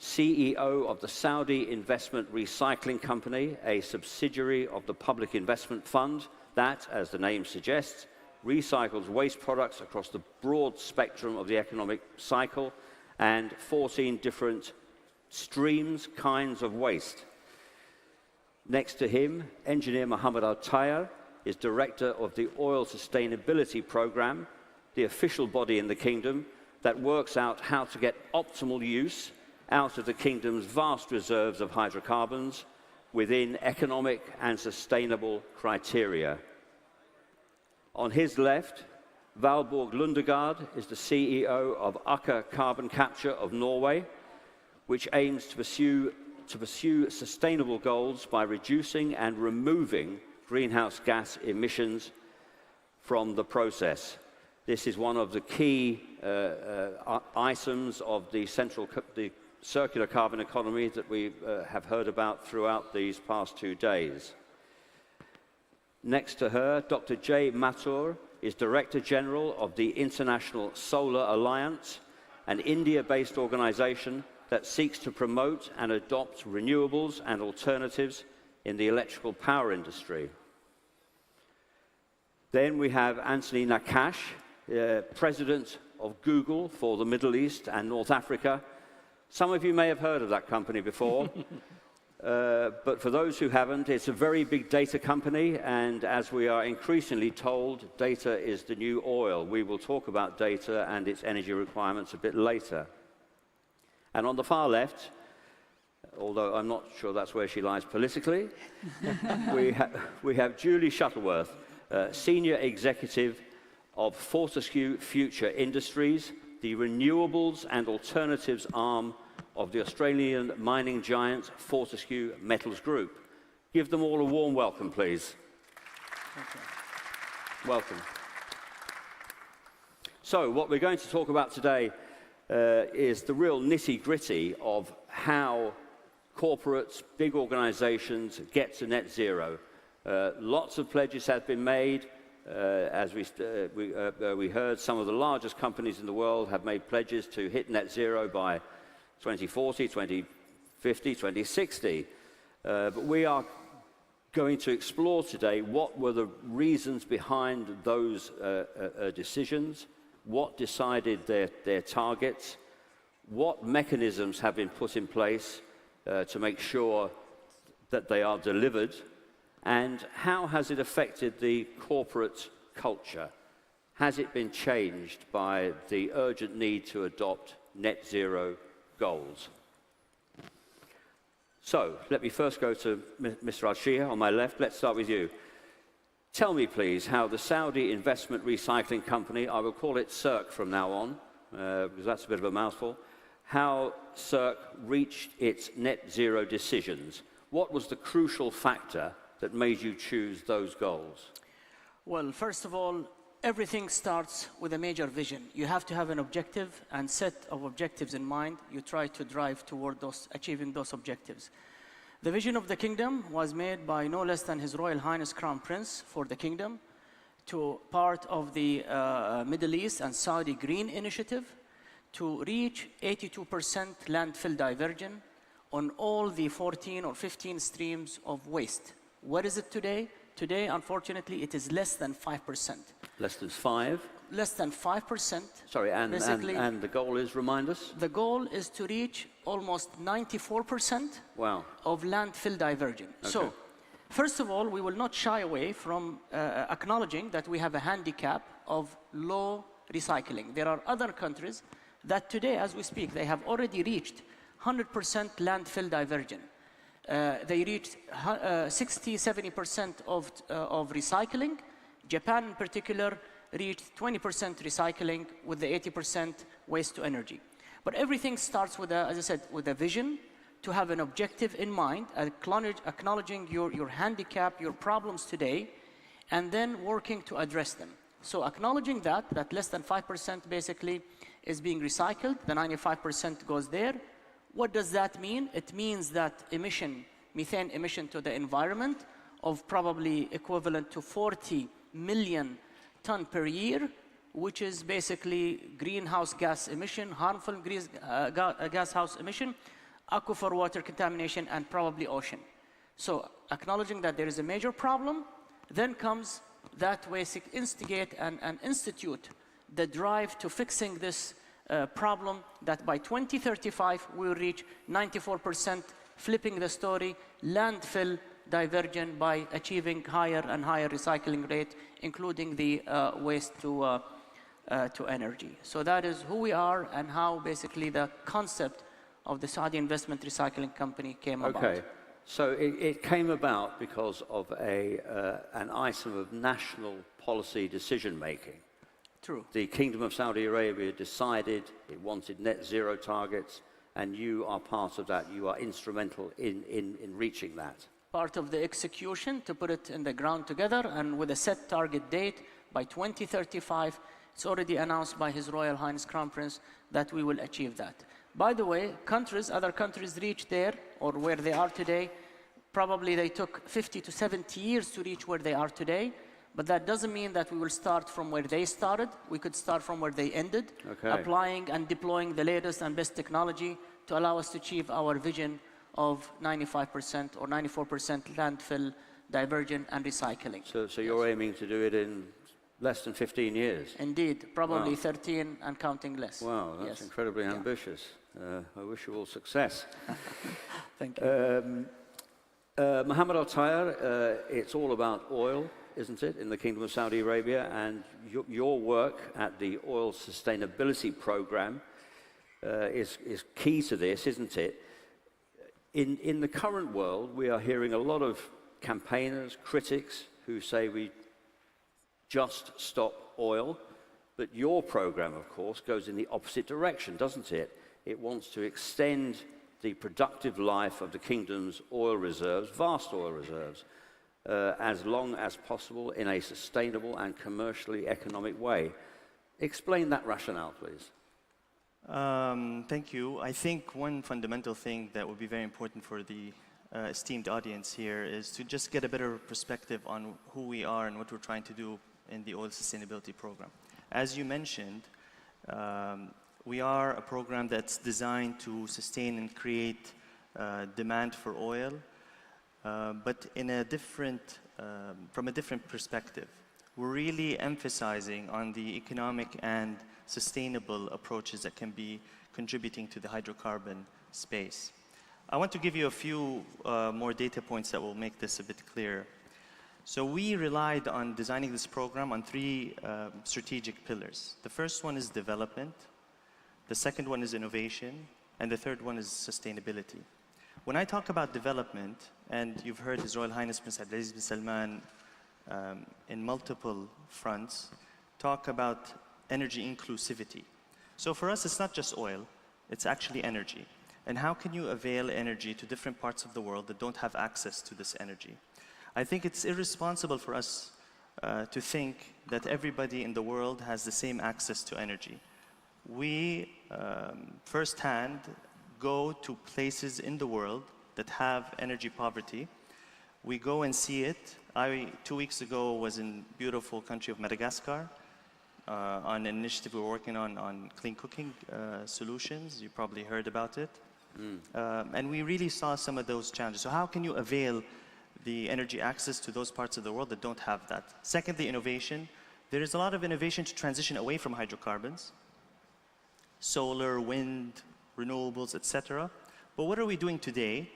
Speaker 19: CEO of the Saudi Investment Recycling Company, a subsidiary of the Public Investment Fund that, as the name suggests, recycles waste products across the broad spectrum of the economic cycle and 14 different streams, kinds of waste. Next to him, Engineer Mohammed Al-Tayar is Director of the Oil Sustainability Programme, the official body in the Kingdom that works out how to get optimal use out of the kingdom's vast reserves of hydrocarbons within economic and sustainable criteria. On his left, Valborg Lundegaard is the CEO of Aker Carbon Capture of Norway, which aims to pursue sustainable goals by reducing and removing greenhouse gas emissions from the process. This is one of the key items of the circular carbon economy that we have heard about throughout these past 2 days. Next to her, Dr. Jay Mathur is Director General of the International Solar Alliance, an India-based organization that seeks to promote and adopt renewables and alternatives in the electrical power industry. Then we have Anthony Nakash, President of Google for the Middle East and North Africa. Some of you may have heard of that company before, but for those who haven't, it's a very big data company, and as we are increasingly told, data is the new oil. We will talk about data and its energy requirements a bit later. And on the far left, although I'm not sure that's where she lies politically, we have Julie Shuttleworth, Senior Executive of Fortescue Future Industries, the renewables and alternatives arm of the Australian mining giant Fortescue Metals Group. Give them all a warm welcome, please. Welcome. So, what we're going to talk about today is the real nitty-gritty of how corporates, big organizations get to net zero. Lots of pledges have been made. As we heard, some of the largest companies in the world have made pledges to hit net zero by 2040, 2050, 2060. But we are going to explore today what were the reasons behind those decisions, what decided their targets, what mechanisms have been put in place to make sure that they are delivered, and how has it affected the corporate culture? Has it been changed by the urgent need to adopt net zero goals? So, let me first go to Mr. Al-Shia on my left. Let's start with you. Tell me, please, how the Saudi investment recycling company, I will call it CERC from now on, because that's a bit of a mouthful, how CERC reached its net zero decisions. What was the crucial factor that made you choose those goals?
Speaker 20: Well, first of all, everything starts with a major vision. You have to have an objective and set of objectives in mind. You try to drive toward achieving those objectives. The vision of the kingdom was made by no less than His Royal Highness Crown Prince for the kingdom, to part of the Middle East and Saudi Green Initiative, to reach 82% landfill diversion on all the 14 or 15 streams of waste. What is it today? Today, unfortunately, it is less than 5%.
Speaker 19: Less than 5?
Speaker 20: Less than 5%.
Speaker 19: Sorry, and the goal is, remind us?
Speaker 20: The goal is to reach almost 94%
Speaker 19: wow.
Speaker 20: of landfill diversion.
Speaker 19: Okay.
Speaker 20: So, first of all, we will not shy away from acknowledging that we have a handicap of low recycling. There are other countries that today, as we speak, they have already reached 100% landfill diversion. They reached 60–70% of recycling. Japan, in particular, reached 20% recycling with the 80% waste to energy. But everything starts with, as I said, with a vision, to have an objective in mind, acknowledging your handicap, your problems today, and then working to address them. So acknowledging that less than 5% basically is being recycled, the 95% goes there. What does that mean? It means that methane emission to the environment of probably equivalent to 40 million ton per year, which is basically greenhouse gas emission, harmful gas house emission, aquifer water contamination, and probably ocean. So acknowledging that there is a major problem, then comes that way to instigate and institute the drive to fixing this problem, that by 2035 we will reach 94%, flipping the story, landfill diversion by achieving higher and higher recycling rate, including the waste to energy. So that is who we are and how basically the concept of the Saudi Investment Recycling Company came about.
Speaker 19: Okay, so it came about because of an item of national policy decision-making.
Speaker 20: True.
Speaker 19: The Kingdom of Saudi Arabia decided it wanted net zero targets, and you are part of that. You are instrumental in reaching that.
Speaker 20: Part of the execution to put it in the ground together, and with a set target date by 2035, it's already announced by His Royal Highness Crown Prince that we will achieve that. By the way, other countries reached there, or where they are today. Probably they took 50 to 70 years to reach where they are today, but that doesn't mean that we will start from where they started. We could start from where they ended, applying and deploying the latest and best technology to allow us to achieve our vision of 95% or 94% landfill diversion and recycling.
Speaker 19: So you're aiming to do it in less than 15 years?
Speaker 20: Indeed, probably 13 and counting less.
Speaker 19: Wow, that's incredibly ambitious. I wish you all success.
Speaker 20: Thank you.
Speaker 19: Mohammed Al-Tayar, it's all about oil, isn't it, in the Kingdom of Saudi Arabia, and your work at the Oil Sustainability Program is key to this, isn't it? In the current world, we are hearing a lot of campaigners, critics, who say we just stop oil, but your program, of course, goes in the opposite direction, doesn't it? It wants to extend the productive life of the kingdom's oil reserves, vast oil reserves, as long as possible in a sustainable and commercially economic way. Explain that rationale, please.
Speaker 21: Thank you. I think one fundamental thing that would be very important for the esteemed audience here is to just get a better perspective on who we are and what we're trying to do in the Oil Sustainability Program. As you mentioned, we are a program that's designed to sustain and create demand for oil, but in a different, from a different perspective. We're really emphasizing on the economic and sustainable approaches that can be contributing to the hydrocarbon space. I want to give you a few more data points that will make this a bit clearer. So we relied on designing this program on three strategic pillars. The first one is development, the second one is innovation, and the third one is sustainability. When I talk about development, and you've heard His Royal Highness Prince Abdulaziz bin Salman in multiple fronts talk about energy inclusivity. So for us, it's not just oil, it's actually energy. And how can you avail energy to different parts of the world that don't have access to this energy? I think it's irresponsible for us to think that everybody in the world has the same access to energy. We firsthand go to places in the world that have energy poverty. We go and see it. 2 weeks ago was in beautiful country of Madagascar on an initiative we're working on clean cooking solutions. You probably heard about it. And we really saw some of those challenges. So how can you avail the energy access to those parts of the world that don't have that? Secondly, innovation. There is a lot of innovation to transition away from hydrocarbons, solar, wind, renewables, etc. But what are we doing today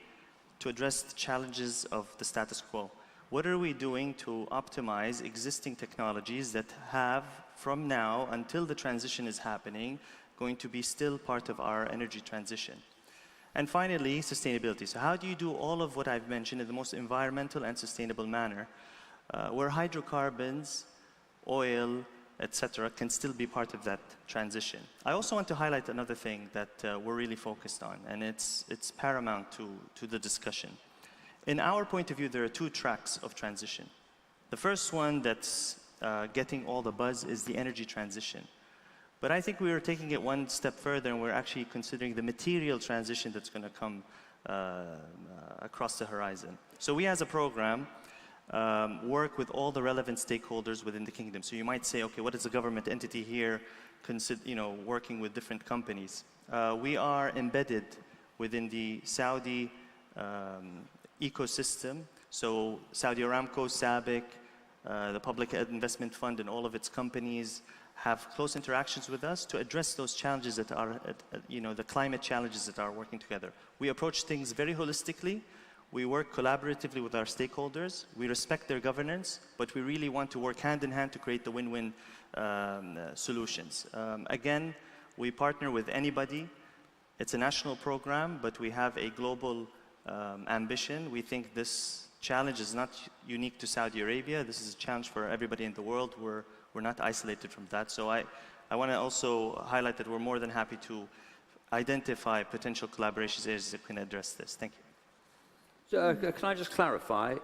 Speaker 21: to address the challenges of the status quo? What are we doing to optimize existing technologies that have, from now until the transition is happening, going to be still part of our energy transition? And finally, sustainability. So how do you do all of what I've mentioned in the most environmental and sustainable manner, where hydrocarbons, oil, etc., can still be part of that transition? I also want to highlight another thing that we're really focused on, and it's paramount to the discussion. In our point of view, there are two tracks of transition. The first one that's getting all the buzz is the energy transition. But I think we are taking it one step further, and we're actually considering the material transition that's going to come across the horizon. So we, as a program, work with all the relevant stakeholders within the kingdom. So you might say, okay, what is the government entity here, working with different companies? We are embedded within the Saudi ecosystem. So Saudi Aramco, SABIC, the Public Investment Fund, and all of its companies have close interactions with us to address those challenges that are, the climate challenges that are working together. We approach things very holistically. We work collaboratively with our stakeholders. We respect their governance, but we really want to work hand in hand to create the win-win solutions. Again, we partner with anybody It's a national program, but we have a global ambition. We think this challenge is not unique to Saudi Arabia. This is a challenge for everybody in the world. We're not isolated from that. So I want to also highlight that we're more than happy to identify potential collaborations areas that can address this. Thank you.
Speaker 1: So, can I just clarify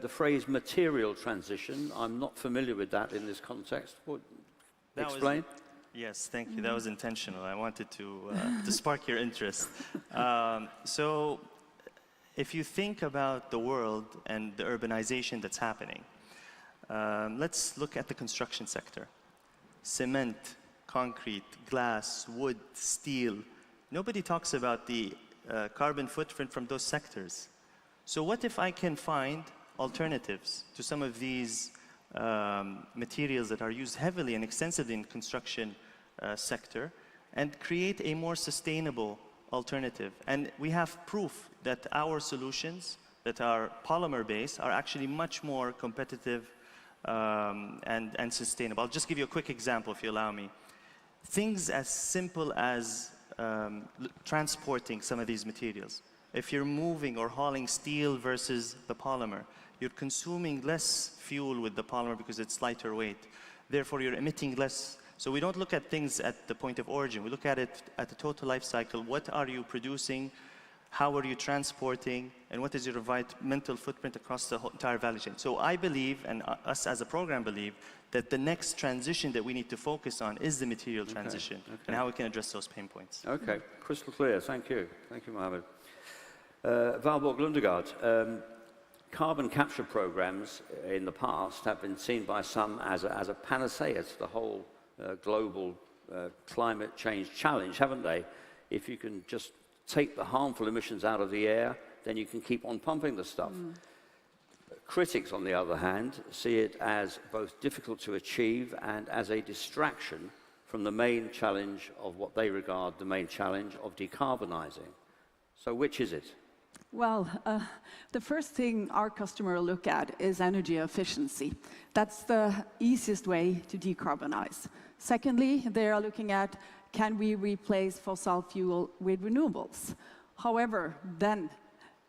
Speaker 1: the phrase material transition? I'm not familiar with that in this context. Explain.
Speaker 21: Yes, thank you. That was intentional. I wanted to spark your interest. So if you think about the world and the urbanization that's happening, let's look at the construction sector. Cement, concrete, glass, wood, steel. Nobody talks about the carbon footprint from those sectors. So what if I can find alternatives to some of these materials that are used heavily and extensively in construction sector and create a more sustainable alternative? And we have proof that our solutions that are polymer-based are actually much more competitive and sustainable. I'll just give you a quick example, if you allow me. Things as simple as transporting some of these materials. If you're moving or hauling steel versus the polymer, you're consuming less fuel with the polymer because it's lighter weight. Therefore, you're emitting less. So we don't look at things at the point of origin. We look at it at the total life cycle. What are you producing? How are you transporting? And what is your environmental footprint across the entire value chain? So I believe, and us as a program believe, that the next transition that we need to focus on is the material transition and how we can address those pain points.
Speaker 1: Okay, crystal clear. Thank you. Thank you, Mohammed. Valborg Lundegaard, carbon capture programs in the past have been seen by some as a panacea to the whole global climate change challenge, haven't they? If you can just take the harmful emissions out of the air, then you can keep on pumping the stuff. Critics, on the other hand, see it as both difficult to achieve and as a distraction from the main challenge of what they regard the main challenge of decarbonising. So which is it?
Speaker 22: Well, the first thing our customer will look at is energy efficiency. That's the easiest way to decarbonize. Secondly, they are looking at, can we replace fossil fuel with renewables? However, then,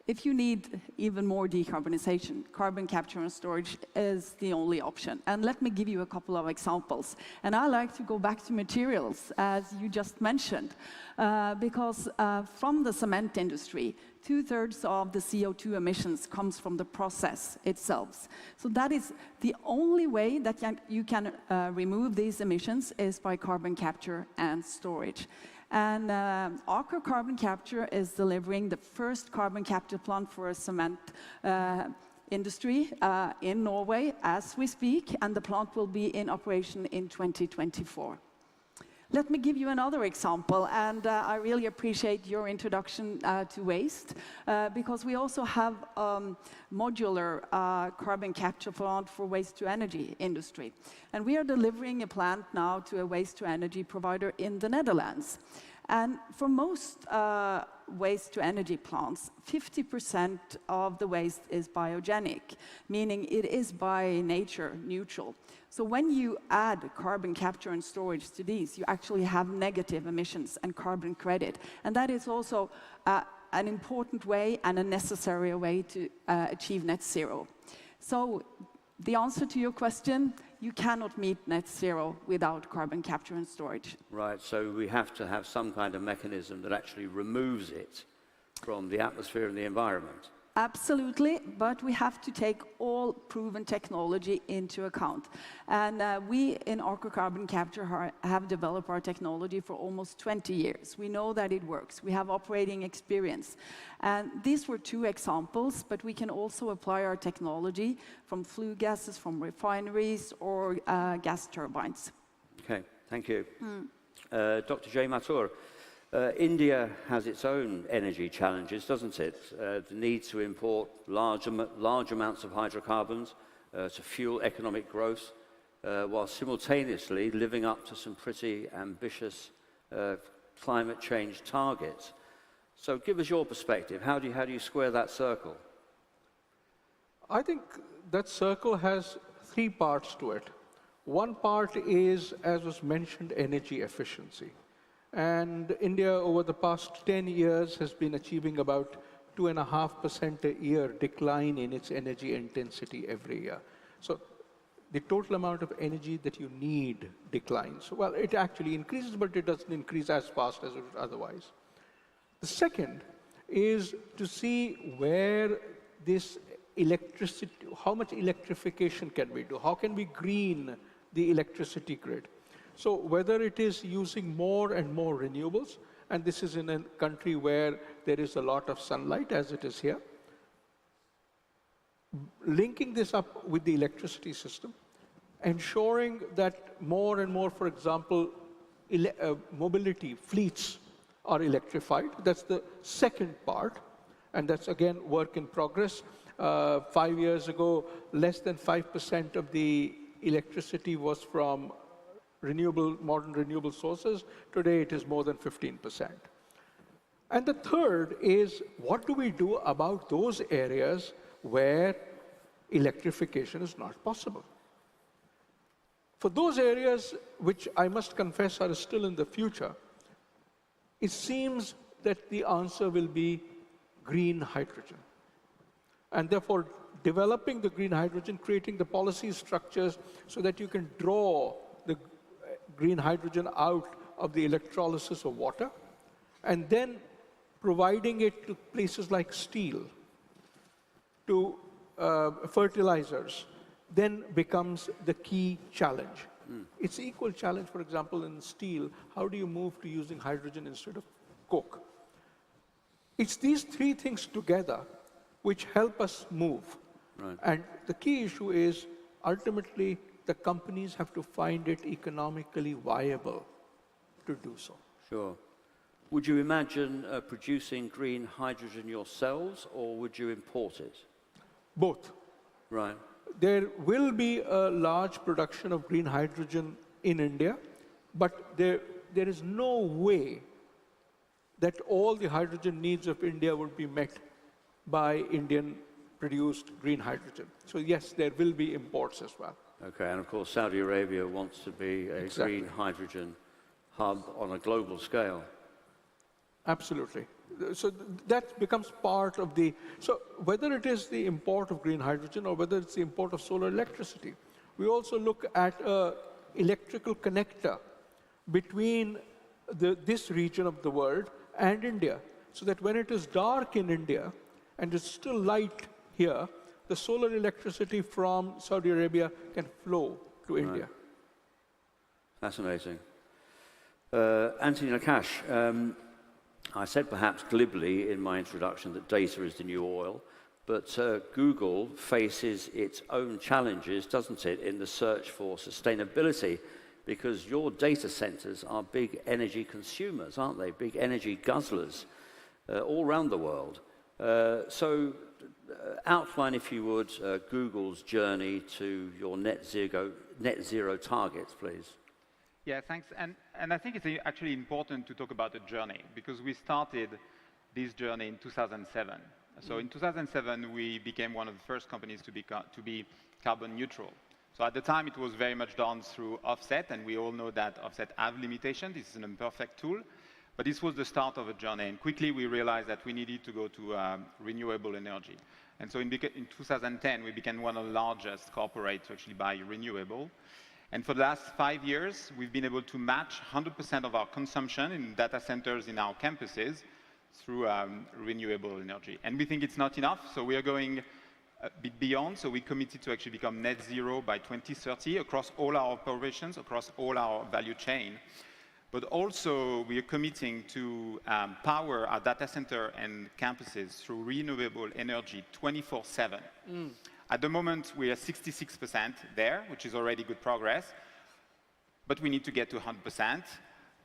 Speaker 22: if you need even more decarbonization, carbon capture and storage is the only option. And let me give you a couple of examples. And I like to go back to materials, as you just mentioned, because from the cement industry, 2/3 of the CO2 emissions comes from the process itself. So that is the only way that you can remove these emissions is by carbon capture and storage. And Aker Carbon Capture is delivering the first carbon capture plant for a cement industry in Norway as we speak, and the plant will be in operation in 2024. Let me give you another example, and I really appreciate your introduction to waste, because we also have modular carbon capture plant for waste-to-energy industry. And we are delivering a plant now to a waste-to-energy provider in the Netherlands. And for most waste-to-energy plants, 50% of the waste is biogenic, meaning it is by nature neutral. So when you add carbon capture and storage to these, you actually have negative emissions and carbon credit. And that is also an important way and a necessary way to achieve net zero. So the answer to your question, you cannot meet net zero without carbon capture and storage.
Speaker 1: Right, so we have to have some kind of mechanism that actually removes it from the atmosphere and the environment.
Speaker 22: Absolutely, but we have to take all proven technology into account. And we in Aker Carbon Capture have developed our technology for almost 20 years. We know that it works. We have operating experience. And these were two examples, but we can also apply our technology from flue gases, from refineries, or gas turbines.
Speaker 1: Okay, thank you. Dr. Jay Mathur. India has its own energy challenges, doesn't it? The need to import large amounts of hydrocarbons to fuel economic growth, while simultaneously living up to some pretty ambitious climate change targets. So give us your perspective. How do you square that circle?
Speaker 23: I think that circle has three parts to it. One part is, as was mentioned, energy efficiency. And India, over the past 10 years, has been achieving about 2.5% a year decline in its energy intensity every year. So the total amount of energy that you need declines. Well, it actually increases, but it doesn't increase as fast as it would otherwise. The second is to see where this electricity, how much electrification can we do? How can we green the electricity grid? So whether it is using more and more renewables, and this is in a country where there is a lot of sunlight, as it is here, linking this up with the electricity system, ensuring that more and more, for example, mobility fleets are electrified. That's the second part, and that's, again, work in progress. 5 years ago, less than 5% of the electricity was from modern renewable sources. Today, it is more than 15%. And the third is, what do we do about those areas where electrification is not possible? For those areas which I must confess are still in the future, it seems that the answer will be green hydrogen. And therefore, developing the green hydrogen, creating the policy structures so that you can draw the green hydrogen out of the electrolysis of water, and then providing it to places like steel, to fertilizers, then becomes the key challenge. It's equal challenge, for example, in steel. How do you move to using hydrogen instead of coke? It's these three things together which help us move.
Speaker 1: Right.
Speaker 23: And the key issue is, ultimately, the companies have to find it economically viable to do so.
Speaker 1: Sure. Would you imagine producing green hydrogen yourselves, or would you import it?
Speaker 23: Both.
Speaker 1: Right.
Speaker 23: There will be a large production of green hydrogen in India, but there is no way that all the hydrogen needs of India would be met by Indian-produced green hydrogen. So yes, there will be imports as well.
Speaker 1: Okay, and of course Saudi Arabia wants to be a green hydrogen hub on a global scale.
Speaker 23: Absolutely. So that becomes part of the, so whether it is the import of green hydrogen or whether it's the import of solar electricity, we also look at an electrical connector between this region of the world and India, so that when it is dark in India and it's still light here, the solar electricity from Saudi Arabia can flow to India.
Speaker 1: Fascinating. Anthony Nakash, I said perhaps glibly in my introduction that data is the new oil, but Google faces its own challenges, doesn't it, in the search for sustainability, because your data centers are big energy consumers, aren't they? Big energy guzzlers all around the world. So outline, if you would, Google's journey to your net zero targets, please.
Speaker 4: Yeah, thanks. And I think it's actually important to talk about the journey, because we started this journey in 2007. So in 2007, we became one of the first companies to be carbon neutral. So at the time, it was very much done through offset, and we all know that offset have limitations. This is an imperfect tool. But this was the start of a journey, and quickly we realized that we needed to go to renewable energy. And so in 2010, we became one of the largest corporates to actually buy renewable. And for the last 5 years, we've been able to match 100% of our consumption in data centers in our campuses through renewable energy. And we think it's not enough, so we are going a bit beyond. So we committed to actually become net zero by 2030 across all our operations, across all our value chain. But also, we are committing to power our data center and campuses through renewable energy 24/7. At the moment, we are 66% there, which is already good progress, but we need to get to 100%.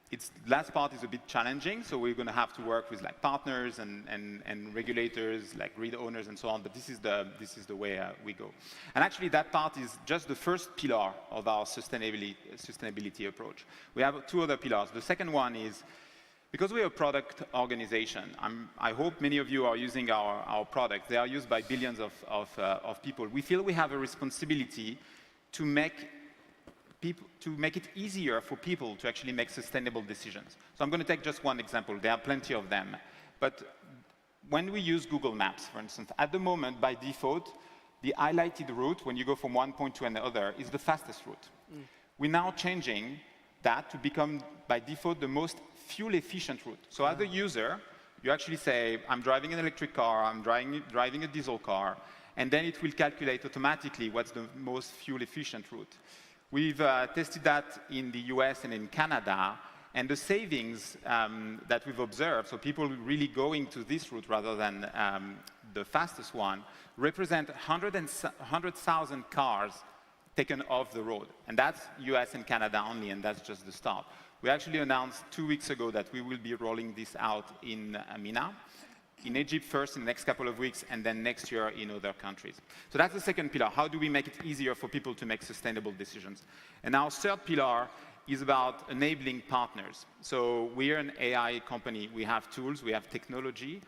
Speaker 4: The last part is a bit challenging, so we're going to have to work with partners and regulators, like grid owners and so on, but this is the way we go. And actually, that part is just the first pillar of our sustainability approach. We have two other pillars. The second one is, because we're a product organization, I hope many of you are using our products. They are used by billions of people. We feel we have a responsibility to make to make it easier for people to actually make sustainable decisions. So I'm going to take just one example. There are plenty of them. But when we use Google Maps, for instance, at the moment, by default, the highlighted route, when you go from one point to another, is the fastest route. We're now changing that to become, by default, the most fuel-efficient route. So as a user, you actually say, I'm driving an electric car, I'm driving a diesel car, and then it will calculate automatically what's the most fuel-efficient route. We've tested that in the US and in Canada, and the savings that we've observed, so people really going to this route rather than the fastest one, represent 100,000 cars taken off the road. And that's US and Canada only, and that's just the start. We actually announced 2 weeks ago that we will be rolling this out in MENA, in Egypt first in the next couple of weeks, and then next year in other countries. So that's the second pillar. How do we make it easier for people to make sustainable decisions? And our third pillar is about enabling partners. So we're an AI company. We have tools, we have technology,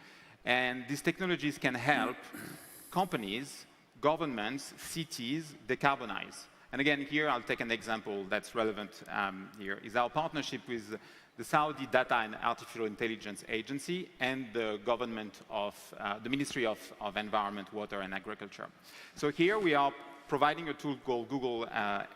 Speaker 4: and these technologies can help companies, governments, cities decarbonize. And again, here I'll take an example that's relevant here, is our partnership with the Saudi Data and Artificial Intelligence Agency and the government of, the Ministry of Environment, Water and Agriculture. So here we are providing a tool called Google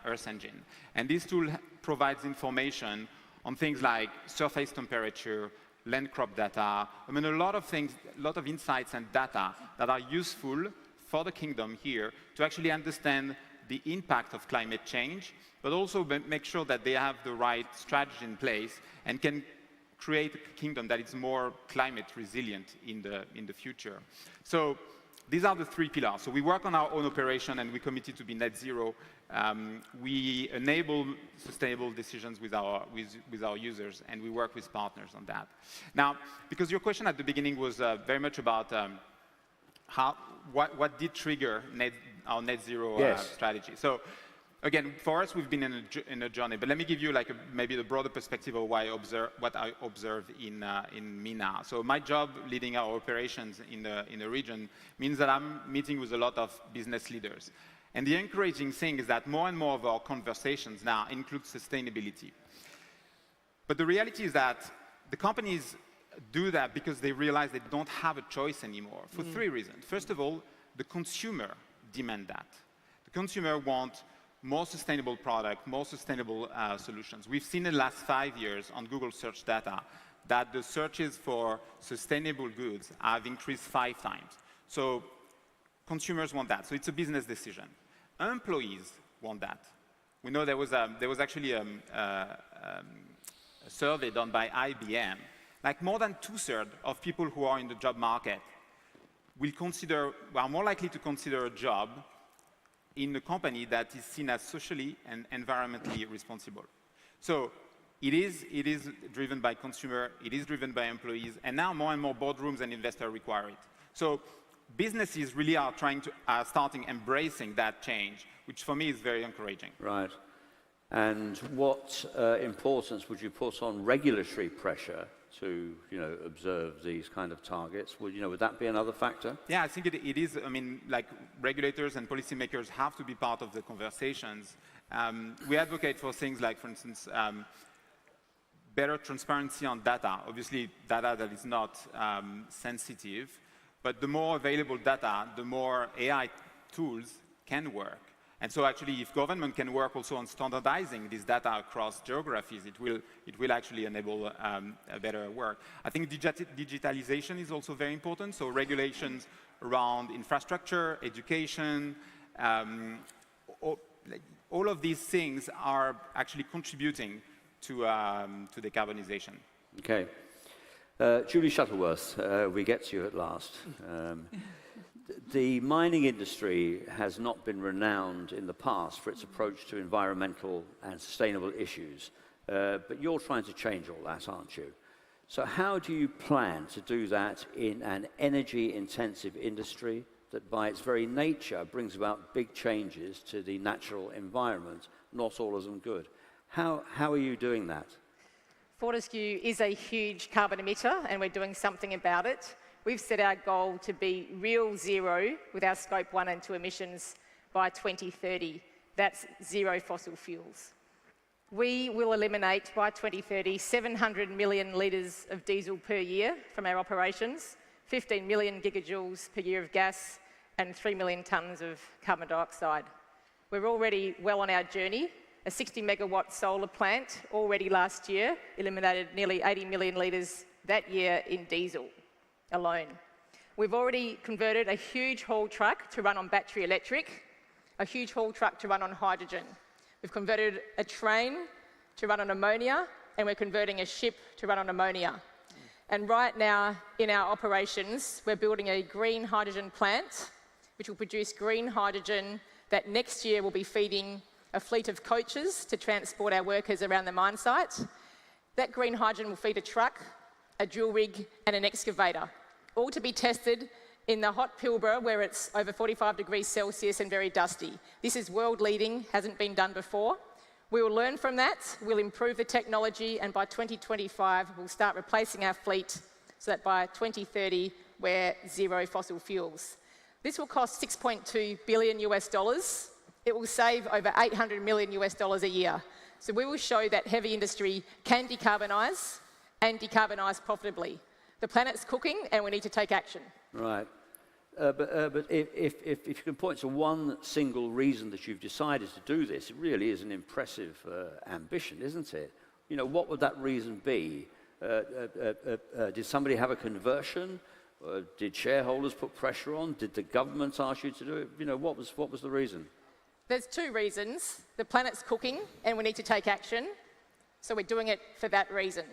Speaker 4: Earth Engine. And this tool provides information on things like surface temperature, land crop data, I mean, a lot of things, a lot of insights and data that are useful for the kingdom here to actually understand the impact of climate change, but also make sure that they have the right strategy in place and can create a kingdom that is more climate resilient in the future. So these are the three pillars. So we work on our own operation and we're committed to be net zero. We enable sustainable decisions with our users, and we work with partners on that. Now, because your question at the beginning was very much about what did trigger our net zero strategy. So again, for us, we've been in a journey, but let me give you like maybe the broader perspective of what I observe in MENA. So my job leading our operations in the region means that I'm meeting with a lot of business leaders. And the encouraging thing is that more and more of our conversations now include sustainability. But the reality is that the companies do that because they realize they don't have a choice anymore for three reasons. First of all, the consumer demand that. The consumer wants more sustainable product, more sustainable solutions. We've seen in the last 5 years on Google search data that the searches for sustainable goods have increased 5 times. So consumers want that. So it's a business decision. Employees want that. We know there was actually a survey done by IBM. Like more than 2/3 of people who are in the job market are more likely to consider a job in a company that is seen as socially and environmentally responsible. So it is driven by consumer, it is driven by employees, and now more and more boardrooms and investors require it. So businesses really are starting embracing that change, which for me is very encouraging.
Speaker 1: Right. And what importance would you put on regulatory pressure to, observe these kind of targets? Would that be another factor?
Speaker 4: Yeah, I think it is. I mean, like regulators and policymakers have to be part of the conversations. We advocate for things like, for instance, better transparency on data. Obviously, data that is not sensitive, but the more available data, the more AI tools can work. And so actually, if government can work also on standardizing this data across geographies, it will actually enable a better work. I think digitalization is also very important. So regulations around infrastructure, education, all of these things are actually contributing to decarbonization.
Speaker 1: Okay. Julie Shuttleworth, we get to you at last. The mining industry has not been renowned in the past for its approach to environmental and sustainable issues, but you're trying to change all that, aren't you? So how do you plan to do that in an energy-intensive industry that by its very nature brings about big changes to the natural environment, not all of them good? How are you doing that?
Speaker 5: Fortescue is a huge carbon emitter, and we're doing something about it. We've set our goal to be real zero with our Scope 1 and 2 emissions by 2030. That's zero fossil fuels. We will eliminate by 2030 700 million litres of diesel per year from our operations, 15 million gigajoules per year of gas, and 3 million tonnes of carbon dioxide. We're already well on our journey. A 60 megawatt solar plant already last year eliminated nearly 80 million litres that year in diesel alone. We've already converted a huge haul truck to run on battery electric, a huge haul truck to run on hydrogen. We've converted a train to run on ammonia, and we're converting a ship to run on ammonia. And right now in our operations, we're building a green hydrogen plant, which will produce green hydrogen that next year will be feeding a fleet of coaches to transport our workers around the mine site. That green hydrogen will feed a truck, a drill rig, and an excavator, all to be tested in the hot Pilbara where it's over 45 degrees Celsius and very dusty. This is world leading, hasn't been done before. We will learn from that, we'll improve the technology, and by 2025 we'll start replacing our fleet so that by 2030 we're zero fossil fuels. This will cost $6.2 billion US. It will save over $800 million US a year. So we will show that heavy industry can decarbonise and decarbonise profitably. The planet's cooking and we need to take action.
Speaker 1: Right. But if you can point to one single reason that you've decided to do this, it really is an impressive ambition, isn't it? You know, what would that reason be? Did somebody have a conversion? Did shareholders put pressure on? Did the government ask you to do it? You know, what was the reason?
Speaker 5: There's two reasons. The planet's cooking and we need to take action. So we're doing it for that reason.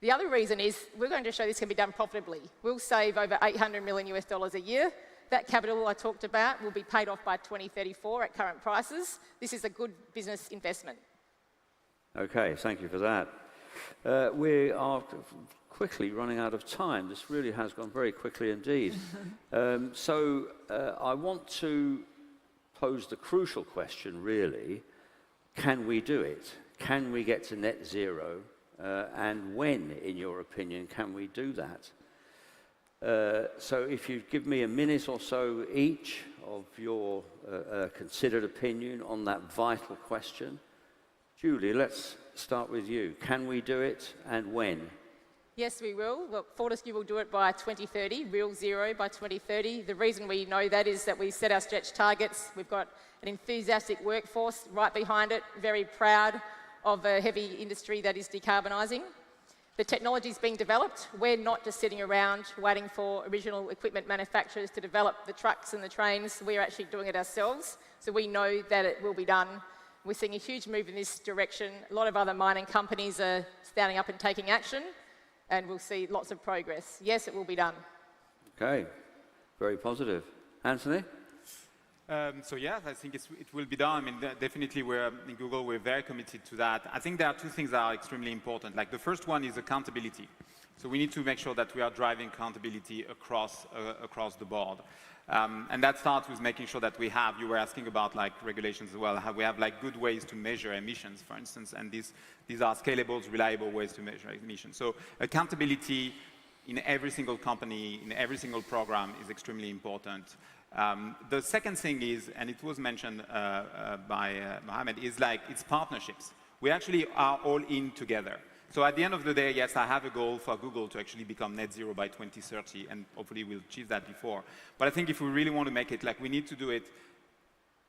Speaker 5: The other reason is we're going to show this can be done profitably. We'll save over $800 million US a year. That capital I talked about will be paid off by 2034 at current prices. This is a good business investment.
Speaker 1: Okay, thank you for that. We are quickly running out of time. This really has gone very quickly indeed. So I want to pose the crucial question, really. Can we do it? Can we get to net zero? And when, in your opinion, can we do that? So if you give me a minute or so each of your considered opinion on that vital question. Julie, let's start with you. Can we do it and when?
Speaker 5: Yes, we will. Well, Fortescue will do it by 2030, real zero by 2030. The reason we know that is that we set our stretch targets. We've got an enthusiastic workforce right behind it, very proud of a heavy industry that is decarbonising. The technology is being developed. We're not just sitting around waiting for original equipment manufacturers to develop the trucks and the trains. We're actually doing it ourselves, so we know that it will be done. We're seeing a huge move in this direction. A lot of other mining companies are standing up and taking action, and we'll see lots of progress. Yes, it will be done.
Speaker 1: Okay, very positive. Anthony?
Speaker 4: So yeah, I think it will be done. I mean, definitely in Google, we're very committed to that. I think there are two things that are extremely important. Like the first one is accountability. So we need to make sure that we are driving accountability across the board. And that starts with making sure that we have, you were asking about like regulations as well, we have like good ways to measure emissions, for instance, and these are scalable, reliable ways to measure emissions. So accountability in every single company, in every single program is extremely important. The second thing is, and it was mentioned by Mohammed, is like it's partnerships. We actually are all in together. So at the end of the day, yes, I have a goal for Google to actually become net zero by 2030, and hopefully we'll achieve that before. But I think if we really want to make it, like we need to do it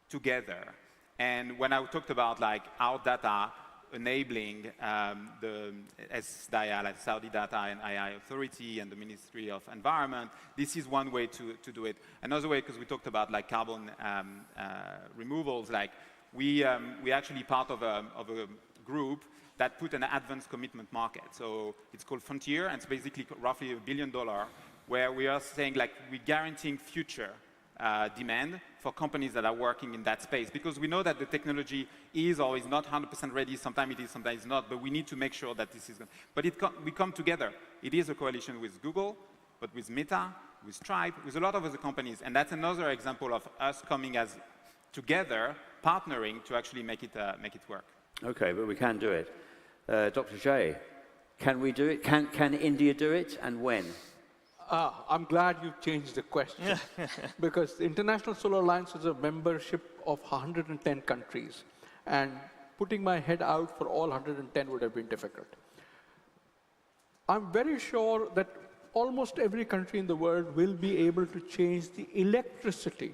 Speaker 4: together. And when I talked about like our data enabling the SDIA, like Saudi Data and AI Authority and the Ministry of Environment, this is one way to do it. Another way, because we talked about like carbon removals, like we actually part of a group that put an advanced commitment market. So it's called Frontier, and it's basically roughly $1 billion, where we are saying like we're guaranteeing future demand for companies that are working in that space, because we know that the technology is or is not 100% ready. Sometimes it is, sometimes it's not, but we need to make sure that this is good. But we come together. It is a coalition with Google, but with Meta, with Stripe, with a lot of other companies, and that's another example of us coming as together, partnering to actually make it work.
Speaker 1: Okay, but we can do it. Dr. Jay, can we do it? Can India do it, and when?
Speaker 23: I'm glad you changed the question because the International Solar Alliance is a membership of 110 countries. And putting my head out for all 110 would have been difficult. I'm very sure that almost every country in the world will be able to change the electricity,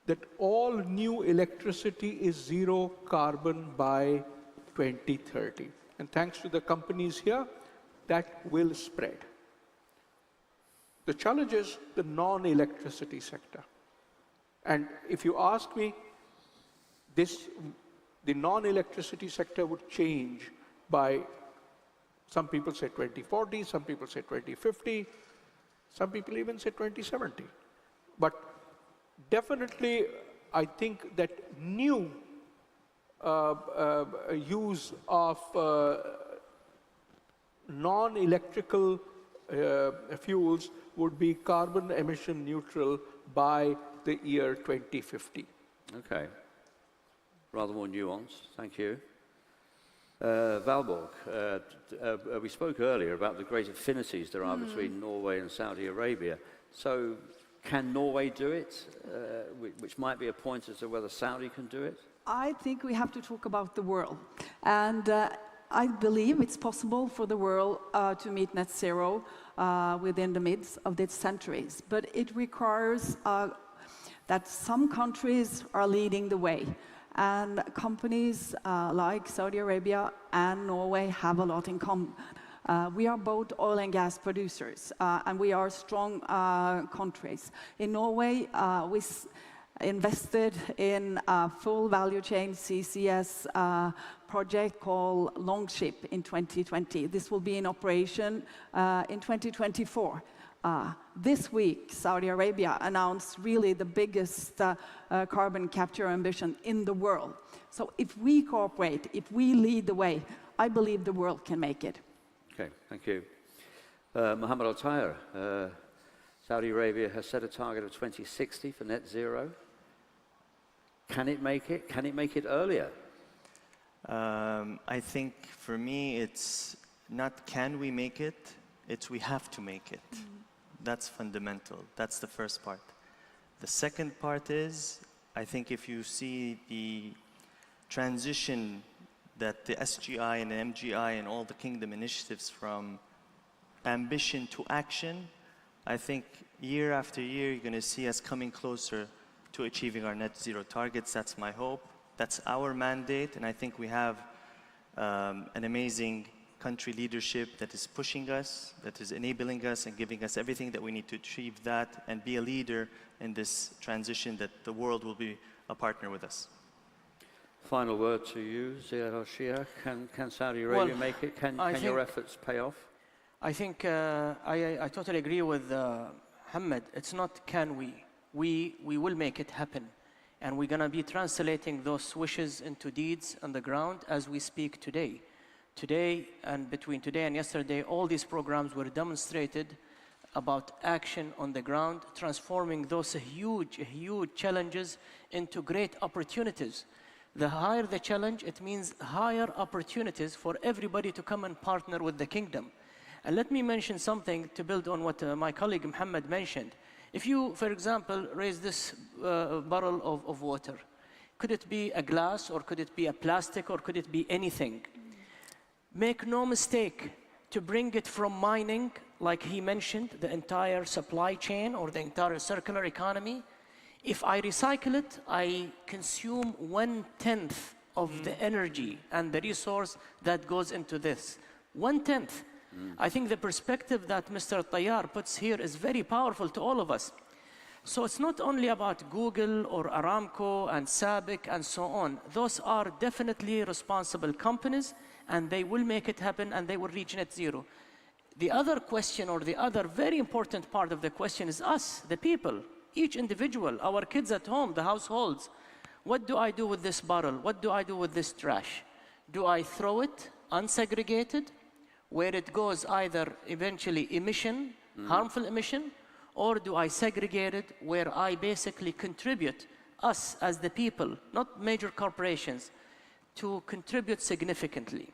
Speaker 23: that all new electricity is zero carbon by 2030. And thanks to the companies here, that will spread. The challenge is the non-electricity sector. And if you ask me, the non-electricity sector would change by, some people say 2040, some people say 2050, some people even say 2070. But definitely, I think that new use of non-electrical fuels would be carbon emission neutral by the year 2050.
Speaker 1: Okay. Rather more nuanced. Thank you. Valborg, we spoke earlier about the great affinities there are between Norway and Saudi Arabia. So can Norway do it? Which might be a point as to whether Saudi can do it?
Speaker 22: I think we have to talk about the world. And I believe it's possible for the world to meet net zero within the midst of this century. But it requires that some countries are leading the way. And companies like Saudi Arabia and Norway have a lot in common. We are both oil and gas producers, and we are strong countries. In Norway, we invested in a full value chain CCS project called Longship in 2020. This will be in operation in 2024. This week, Saudi Arabia announced really the biggest carbon capture ambition in the world. So if we cooperate, if we lead the way, I believe the world can make it.
Speaker 1: Okay, thank you. Mohammed Al-Tayer, Saudi Arabia has set a target of 2060 for net zero. Can it make it? Can it make it earlier?
Speaker 21: I think for me, it's not can we make it, it's we have to make it. That's fundamental. That's the first part. The second part is, I think if you see the transition that the SGI and the MGI and all the kingdom initiatives from ambition to action, I think year after year, you're going to see us coming closer to achieving our net zero targets. That's my hope. That's our mandate. And I think we have an amazing country leadership that is pushing us, that is enabling us and giving us everything that we need to achieve that and be a leader in this transition that the world will be a partner with us.
Speaker 1: Final word to you, Sharm El Sheikh. Can Saudi Arabia make it? Can your efforts pay off?
Speaker 20: I think I totally agree with Mohammed. It's not can we. We will make it happen. And we're going to be translating those wishes into deeds on the ground as we speak today. Today, and between today and yesterday, all these programs were demonstrated about action on the ground, transforming those huge challenges into great opportunities. The higher the challenge, it means higher opportunities for everybody to come and partner with the kingdom. And let me mention something to build on what my colleague Mohammed mentioned. If you, for example, raise this bottle of water, could it be a glass, or could it be a plastic, or could it be anything? Make no mistake, to bring it from mining, like he mentioned, the entire supply chain or the entire circular economy, if I recycle it, I consume 1/10 of the energy and the resource that goes into this. 1/10. I think the perspective that Mr. Tayyar puts here is very powerful to all of us. So it's not only about Google or Aramco and SABIC and so on. Those are definitely responsible companies, and they will make it happen, and they will reach net zero. The other question, or the other very important part of the question, is us, the people, each individual, our kids at home, the households. What do I do with this bottle? What do I do with this trash? Do I throw it unsegregated, where it goes either eventually emission, harmful emission, or do I segregate it where I basically contribute, us as the people, not major corporations, to contribute significantly?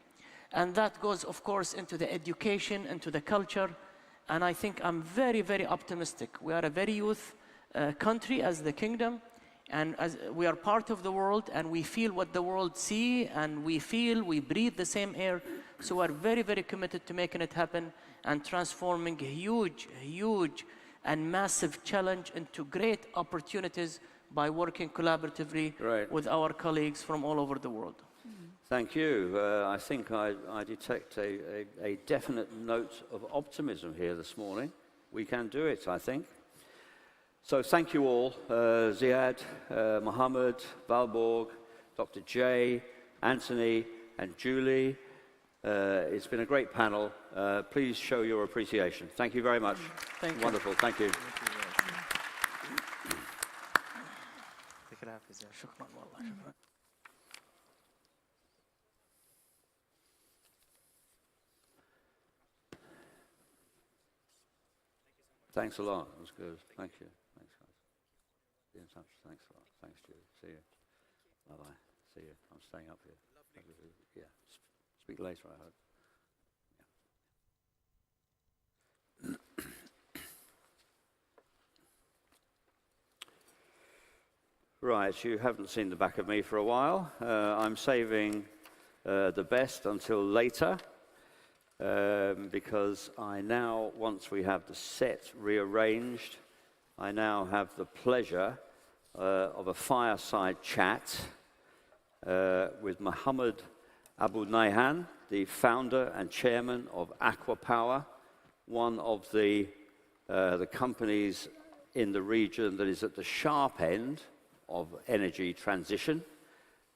Speaker 20: And that goes, of course, into the education, into the culture. And I think I'm very, very optimistic. We are a very youth country as the kingdom, And as we are part of the world, and we feel what the world see, and we breathe the same air. So we're very, very committed to making it happen and transforming a huge, huge and massive challenge into great opportunities by working collaboratively with our colleagues from all over the world.
Speaker 1: Thank you. I think I detect a definite note of optimism here this morning. We can do it, I think. So thank you all, Ziad, Mohammed, Valborg, Dr. Jay, Anthony, and Julie. It's been a great panel. Please show your appreciation. Thank you very much.
Speaker 20: Thank you.
Speaker 1: Wonderful. Thank you. Thanks a lot. It was good. Thank you. Thanks, guys. Be in touch. Thanks a lot. Thanks, Julie. See you. Bye-bye. See you. I'm staying up here. Yeah. Speak later, I hope. Right, you haven't seen the back of me for a while. I'm saving the best until later. Because I now, once we have the set rearranged, I now have the pleasure of a fireside chat with Mohammed Abu Nayhan, the founder and chairman of Aqua Power, one of the companies in the region that is at the sharp end of energy transition,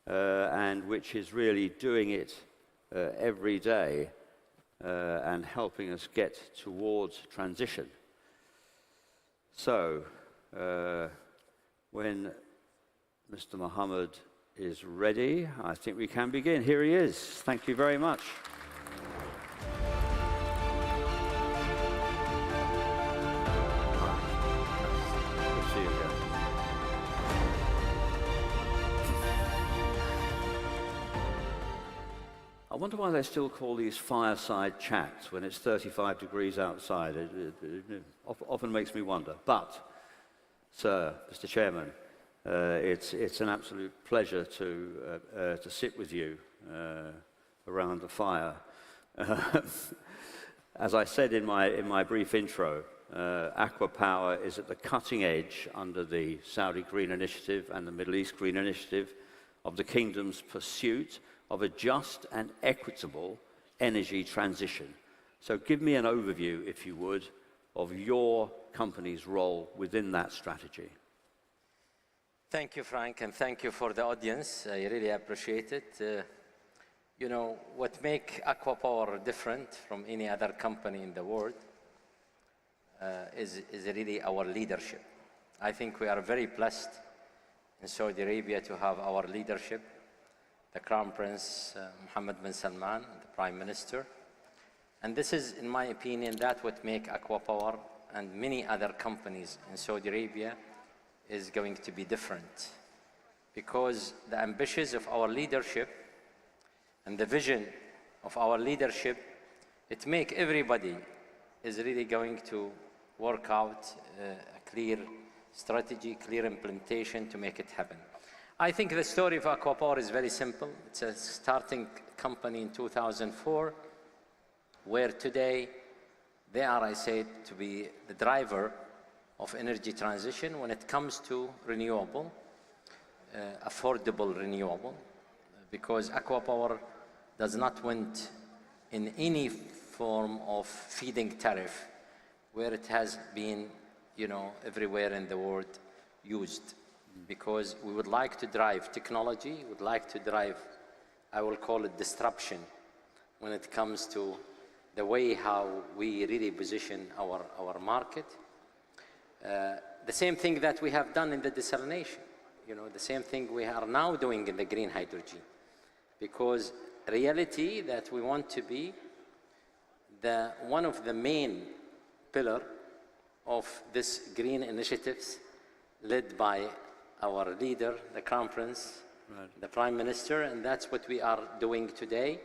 Speaker 1: and which is really doing it every day. And helping us get towards transition. So, when Mr. Mohammed is ready, I think we can begin. Here he is. Thank you very much. Good to see you again. I wonder why they still call these fireside chats when it's 35 degrees outside. It often makes me wonder. But, sir, Mr. Chairman, it's an absolute pleasure to sit with you around the fire. As I said in my brief intro, Aqua Power is at the cutting edge under the Saudi Green Initiative and the Middle East Green Initiative of the Kingdom's pursuit of a just and equitable energy transition. So give me an overview, if you would, of your company's role within that strategy.
Speaker 6: Thank you, Frank, and thank you for the audience. I really appreciate it. You know, what makes Aqua Power different from any other company in the world is really our leadership. I think we are very blessed in Saudi Arabia to have our leadership, the Crown Prince Mohammed bin Salman, the Prime Minister. And this is, in my opinion, that's what makes Aqua Power and many other companies in Saudi Arabia is going to be different. Because the ambitions of our leadership and the vision of our leadership, it makes everybody is really going to work out a clear strategy, clear implementation to make it happen. I think the story of Aqua Power is very simple. It's a starting company in 2004, where today they are, I said, to be the driver of energy transition when it comes to renewable, affordable renewable, because Aqua Power does not want in any form of feed-in tariff where it has been, you know, everywhere in the world used. Because we would like to drive technology, we would like to drive, I will call it disruption, when it comes to the way how we really position our market. The same thing that we have done in the desalination, you know, the same thing we are now doing in the green hydrogen. Because reality that we want to be one of the main pillar of this green initiatives led by our leader, the Crown Prince, the Prime Minister, and that's what we are doing today.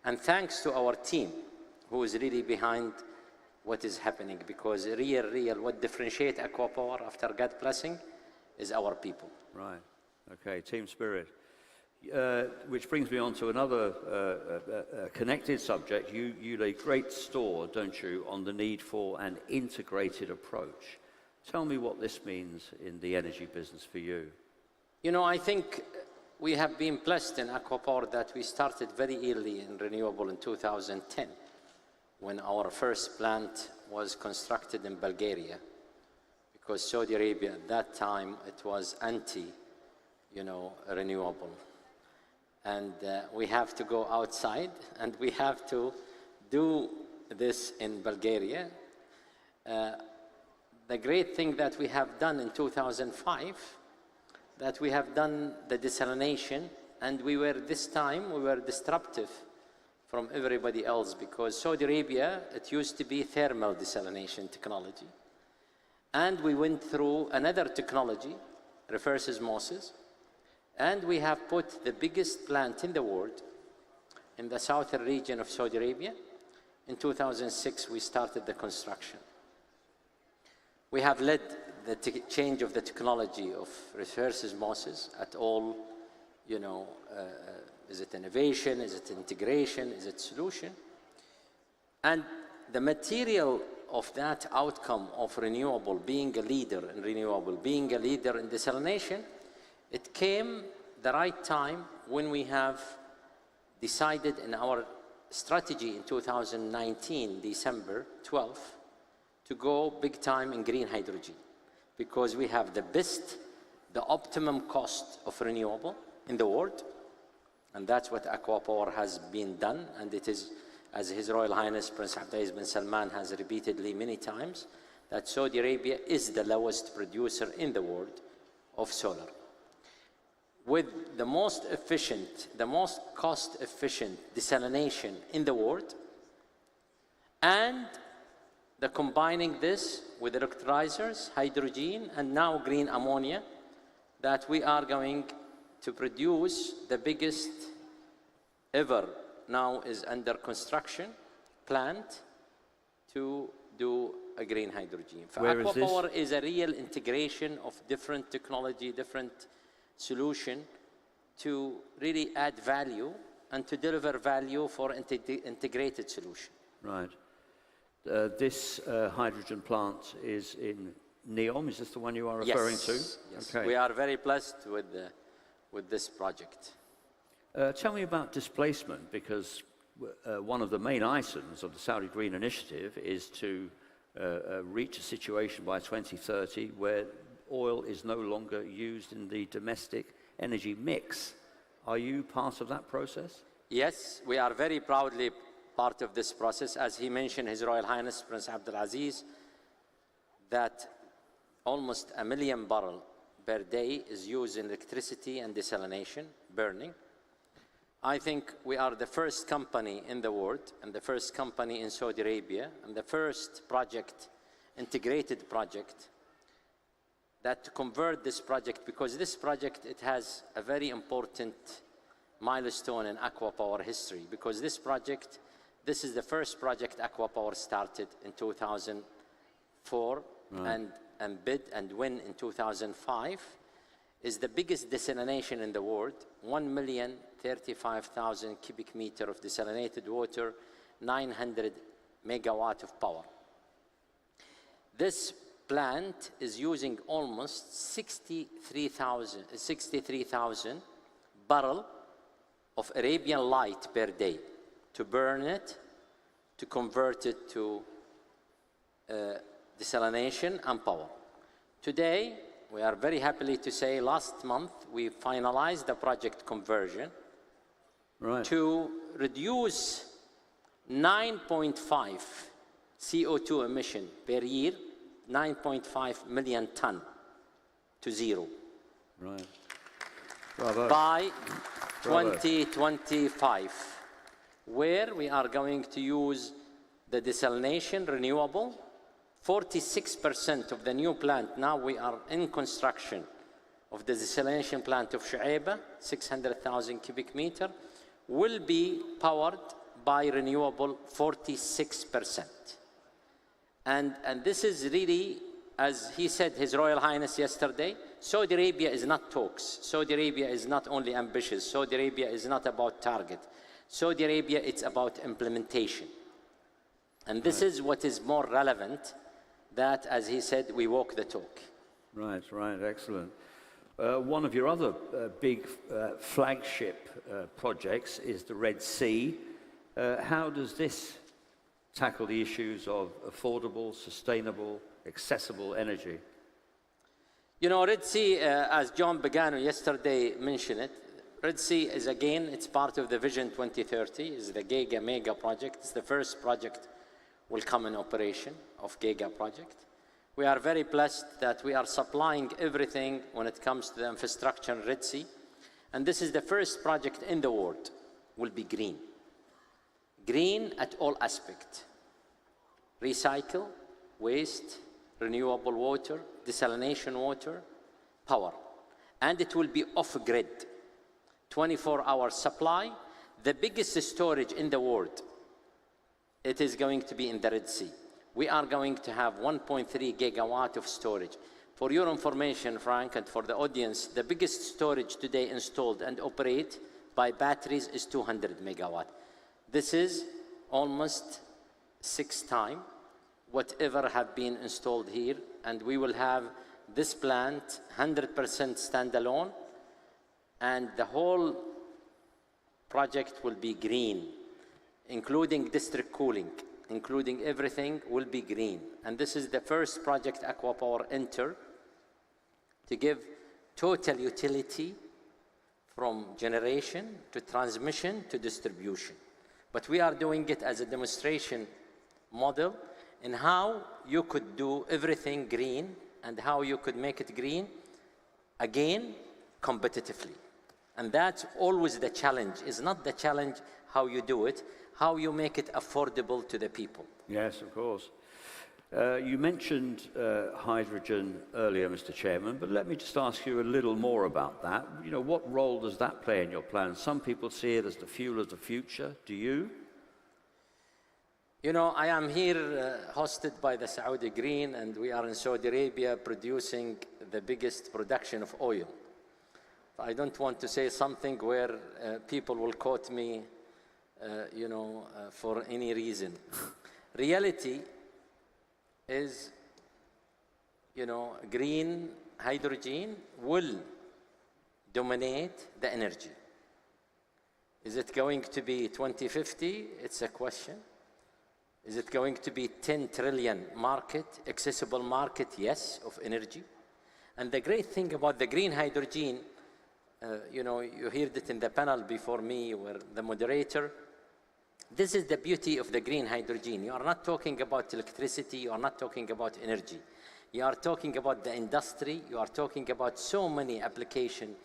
Speaker 6: And thanks to our team, who is really behind what is happening, because real, what differentiates Aqua Power after God blessing is our people.
Speaker 1: Right. Okay, team spirit. Which brings me on to another connected subject. You lay great store, don't you, on the need for an integrated approach. Tell me what this means in the energy business for you.
Speaker 6: You know, I think we have been blessed in Aquapower that we started very early in renewable in 2010, when our first plant was constructed in Bulgaria, because Saudi Arabia at that time, it was renewable. And we have to go outside, and we have to do this in Bulgaria. The great thing that we have done in 2005, that we have done the desalination, and we were disruptive from everybody else, because Saudi Arabia, it used to be thermal desalination technology. And we went through another technology, reverse osmosis, and we have put the biggest plant in the world in the southern region of Saudi Arabia. In 2006, we started the construction. We have led the change of the technology of reverse osmosis at all, is it innovation, is it integration, is it solution? And the material of that outcome of renewable, being a leader in renewable, being a leader in desalination, it came the right time when we have decided in our strategy in 2019, December 12th, to go big time in green hydrogen, because we have the best, the optimum cost of renewable in the world, and that's what Aquapower has been done, and it is, as His Royal Highness Prince Abdulaziz bin Salman has repeatedly many times, that Saudi Arabia is the lowest producer in the world of solar, with the most efficient, the most cost-efficient desalination in the world, and the combining this with electrolyzers, hydrogen, and now green ammonia, that we are going to produce the biggest ever, now is under construction, plant to do a green hydrogen. Aquapower is a real integration of different technology, different solution to really add value and to deliver value for integrated solution.
Speaker 1: Right. This hydrogen plant is in NEOM. Is this the one you are referring to?
Speaker 6: Yes.
Speaker 1: Okay.
Speaker 6: We are very blessed with this project.
Speaker 1: Tell me about displacement, because one of the main items of the Saudi Green Initiative is to reach a situation by 2030 where oil is no longer used in the domestic energy mix. Are you part of that process?
Speaker 6: Yes, we are very proudly part of this process. As he mentioned, His Royal Highness Prince Abdulaziz, that almost 1 million barrels per day is used in electricity and desalination, burning. I think we are the first company in the world and the first company in Saudi Arabia and the first project, integrated project, that to convert this project, because this project, it has a very important milestone in Aquapower history, because this project, this is the first project Aquapower started in 2004 and bid and win in 2005, is the biggest desalination in the world, 1,035,000 cubic meter of desalinated water, 900 megawatt of power. This plant is using almost 63,000 barrel of Arabian light per day to burn it, to convert it to desalination and power. Today, we are very happy to say last month we finalized the project conversion to reduce 9.5 CO2 emission per year, 9.5 million ton to zero.
Speaker 1: Right. Bravo.
Speaker 6: By 2025, where we are going to use the desalination renewable. 46% of the new plant, now we are in construction of the desalination plant of Shu'aiba, 600,000 cubic meter, will be powered by renewable 46%. And this is really as he said, His Royal Highness yesterday, Saudi Arabia is not talks. Saudi Arabia is not only ambitious. Saudi Arabia is not about target. Saudi Arabia, it's about implementation. And this is what is more relevant, that, as he said, we walk the talk.
Speaker 1: Right, right, excellent. One of your other big flagship projects is the Red Sea. How does this tackle the issues of affordable, sustainable, accessible energy?
Speaker 6: You know, Red Sea, as John Pagano yesterday mentioned it, Red Sea is, again, it's part of the Vision 2030. It's the Giga Mega project. It's the first project will come in operation of Giga project. We are very blessed that we are supplying everything when it comes to the infrastructure in Red Sea. And this is the first project in the world will be green. Green at all aspects. Recycle, waste, renewable water, desalination water, power. And it will be off-grid. 24-hour supply, the biggest storage in the world. It is going to be in the Red Sea. We are going to have 1.3 gigawatt of storage. For your information, Frank, and for the audience, the biggest storage today installed and operate by batteries is 200 megawatt. This is almost 6 times whatever have been installed here, and we will have this plant 100% standalone, and the whole project will be green, including district cooling, including everything will be green. And this is the first project Aqua Power enter to give total utility from generation to transmission to distribution. But we are doing it as a demonstration model in how you could do everything green and how you could make it green, again, competitively. And that's always the challenge. It's not the challenge how you do it, how you make it affordable to the people.
Speaker 1: Yes, of course. You mentioned hydrogen earlier, Mr. Chairman, but let me just ask you a little more about that. You know, what role does that play in your plan? Some people see it as the fuel of the future. Do you?
Speaker 6: You know, I am here hosted by the Saudi Green, and we are in Saudi Arabia producing the biggest production of oil. I don't want to say something where people will quote me, for any reason. Reality is, green hydrogen will dominate the energy. Is it going to be 2050? It's a question. Is it going to be 10 trillion market, accessible market? Yes, of energy. And the great thing about the green hydrogen, you heard it in the panel before me where the moderator, this is the beauty of the green hydrogen. You are not talking about electricity, you are not talking about energy. You are talking about the industry, you are talking about so many applications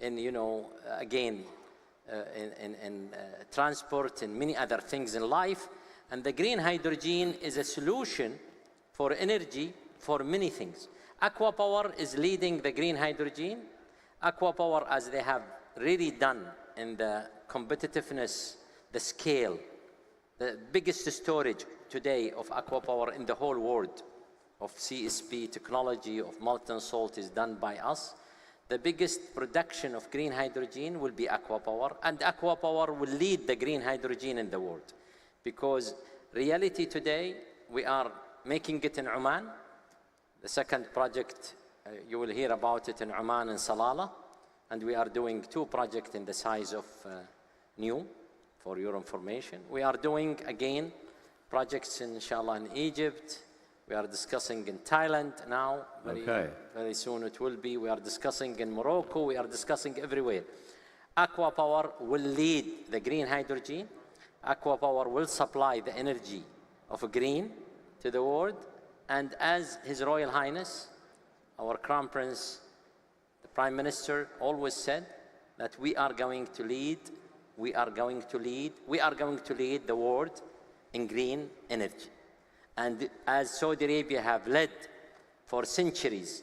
Speaker 6: in, in transport and many other things in life. And the green hydrogen is a solution for energy for many things. Aqua Power is leading the green hydrogen. Aqua Power, as they have really done in the competitiveness, the scale, the biggest storage today of Aqua Power in the whole world of CSP technology, of molten salt is done by us. The biggest production of green hydrogen will be Aqua Power, and Aqua Power will lead the green hydrogen in the world. Because reality today, we are making it in Oman. The second project, you will hear about it in Oman and Salalah. And we are doing 2 projects in the size of new, for your information. We are doing, again, projects, inshallah, in Egypt. We are discussing in Thailand now. Very soon it will be. We are discussing in Morocco. We are discussing everywhere. Aqua Power will lead the green hydrogen. Aqua Power will supply the energy of green to the world. And as His Royal Highness, our Crown Prince, the Prime Minister, always said that we are going to lead the world in green energy. And as Saudi Arabia have led for centuries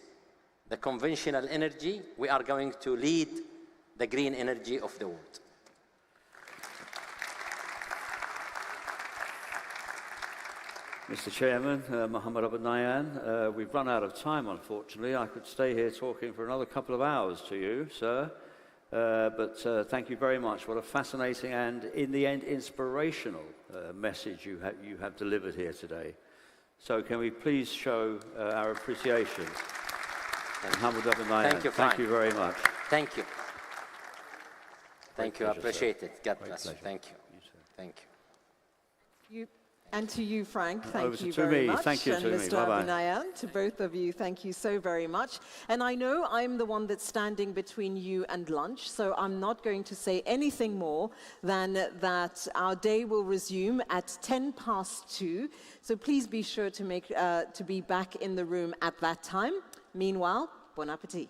Speaker 6: the conventional energy, we are going to lead the green energy of the world.
Speaker 1: Mr. Chairman, Mohammed Abu Nayyan. We've run out of time, unfortunately. I could stay here talking for another couple of hours to you, sir. But thank you very much. What a fascinating and, in the end, inspirational message you have delivered here today. So can we please show our appreciation? Mohammed Abu Nayyan,
Speaker 6: Thank you, Frank.
Speaker 1: thank you very much.
Speaker 6: Thank you. Thank you. I
Speaker 1: pleasure,
Speaker 6: appreciate
Speaker 1: sir.
Speaker 6: it. God
Speaker 1: Great
Speaker 6: bless you.
Speaker 1: pleasure.
Speaker 6: Thank you. Thank you.
Speaker 2: And to you, Frank,
Speaker 1: Over
Speaker 2: thank
Speaker 1: to
Speaker 2: you
Speaker 1: Tumi.
Speaker 2: very much.
Speaker 1: Thank you,
Speaker 2: and
Speaker 1: Tumi.
Speaker 2: Mr.
Speaker 1: Bye-bye.
Speaker 2: Abu Nayyan, to both of you, thank you so very much. And I know I'm the one that's standing between you and lunch, so I'm not going to say anything more than that our day will resume at 2:10. So please be sure to be back in the room at that time. Meanwhile, bon appetit.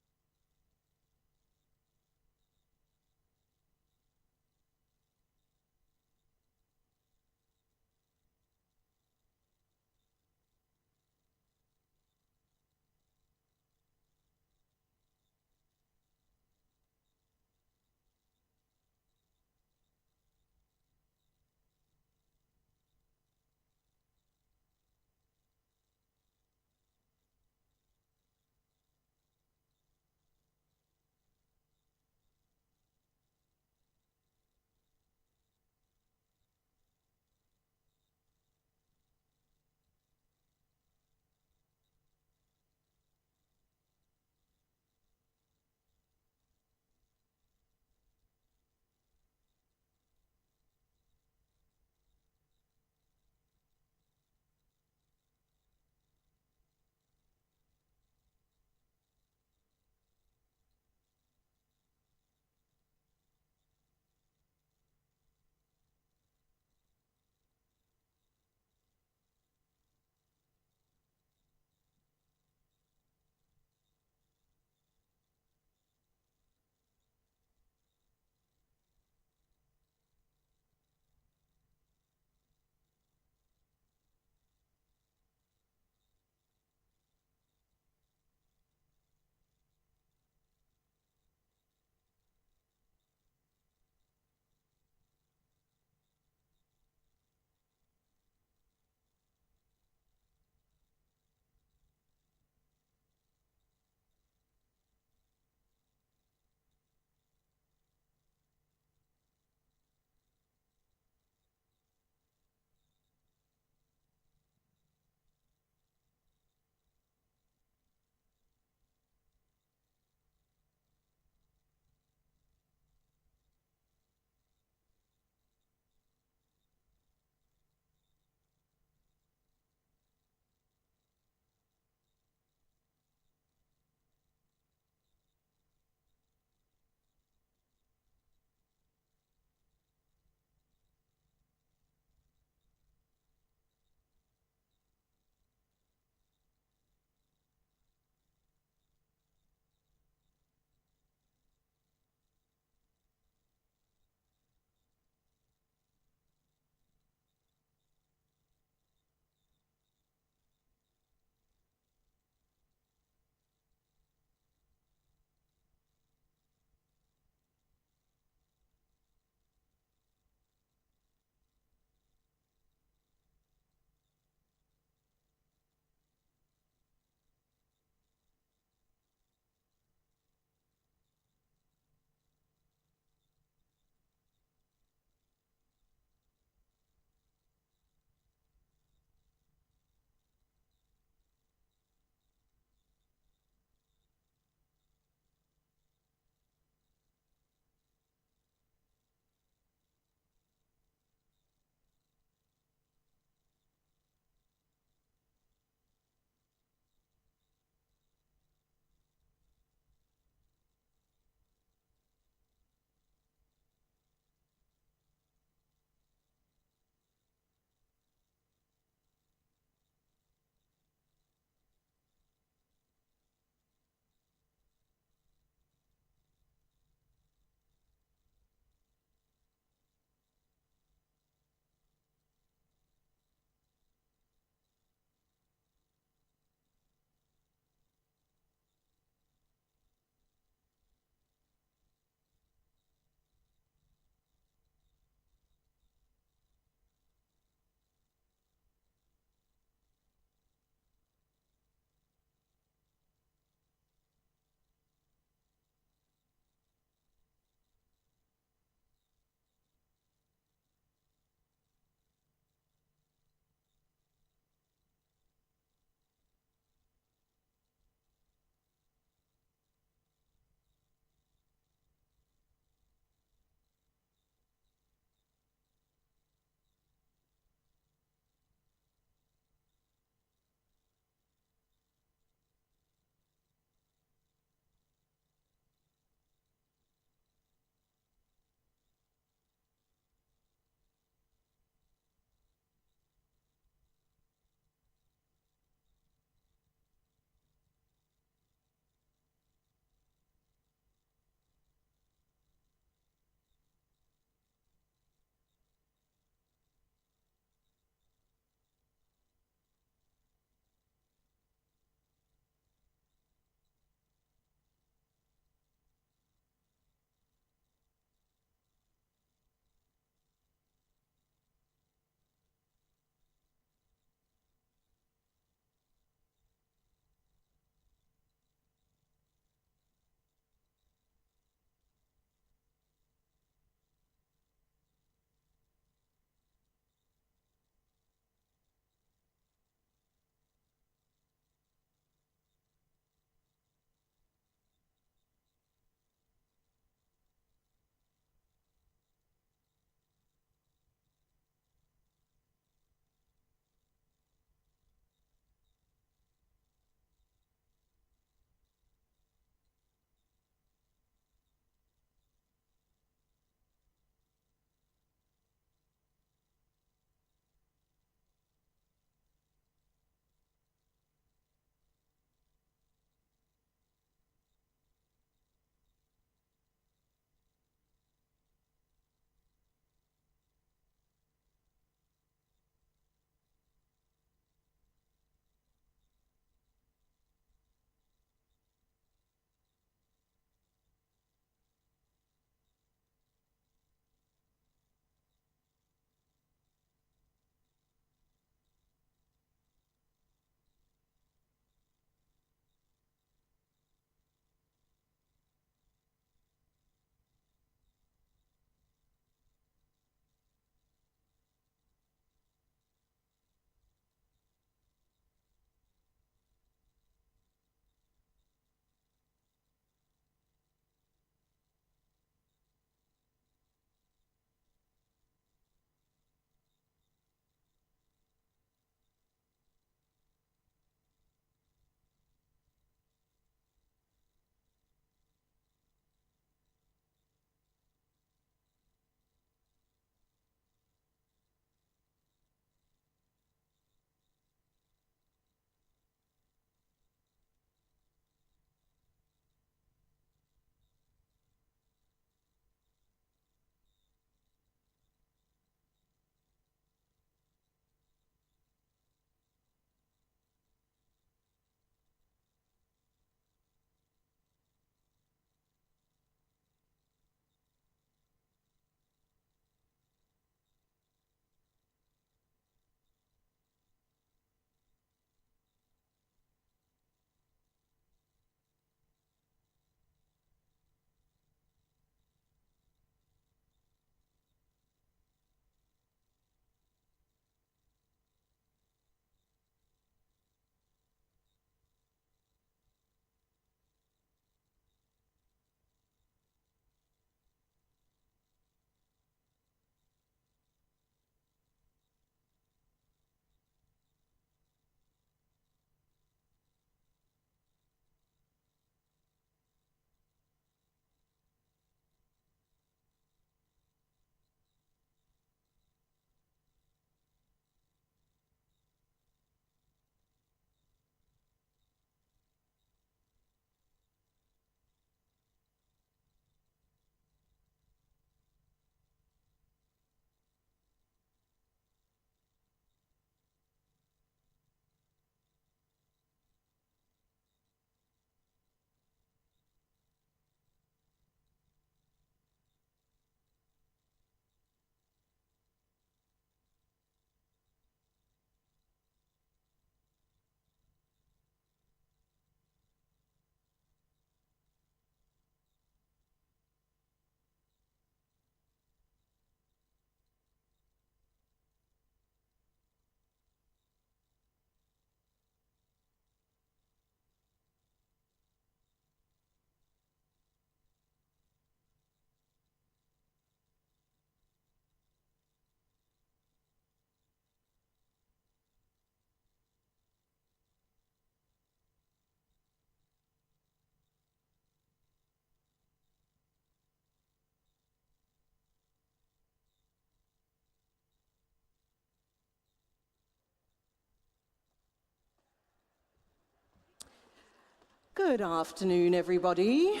Speaker 2: Good afternoon, everybody.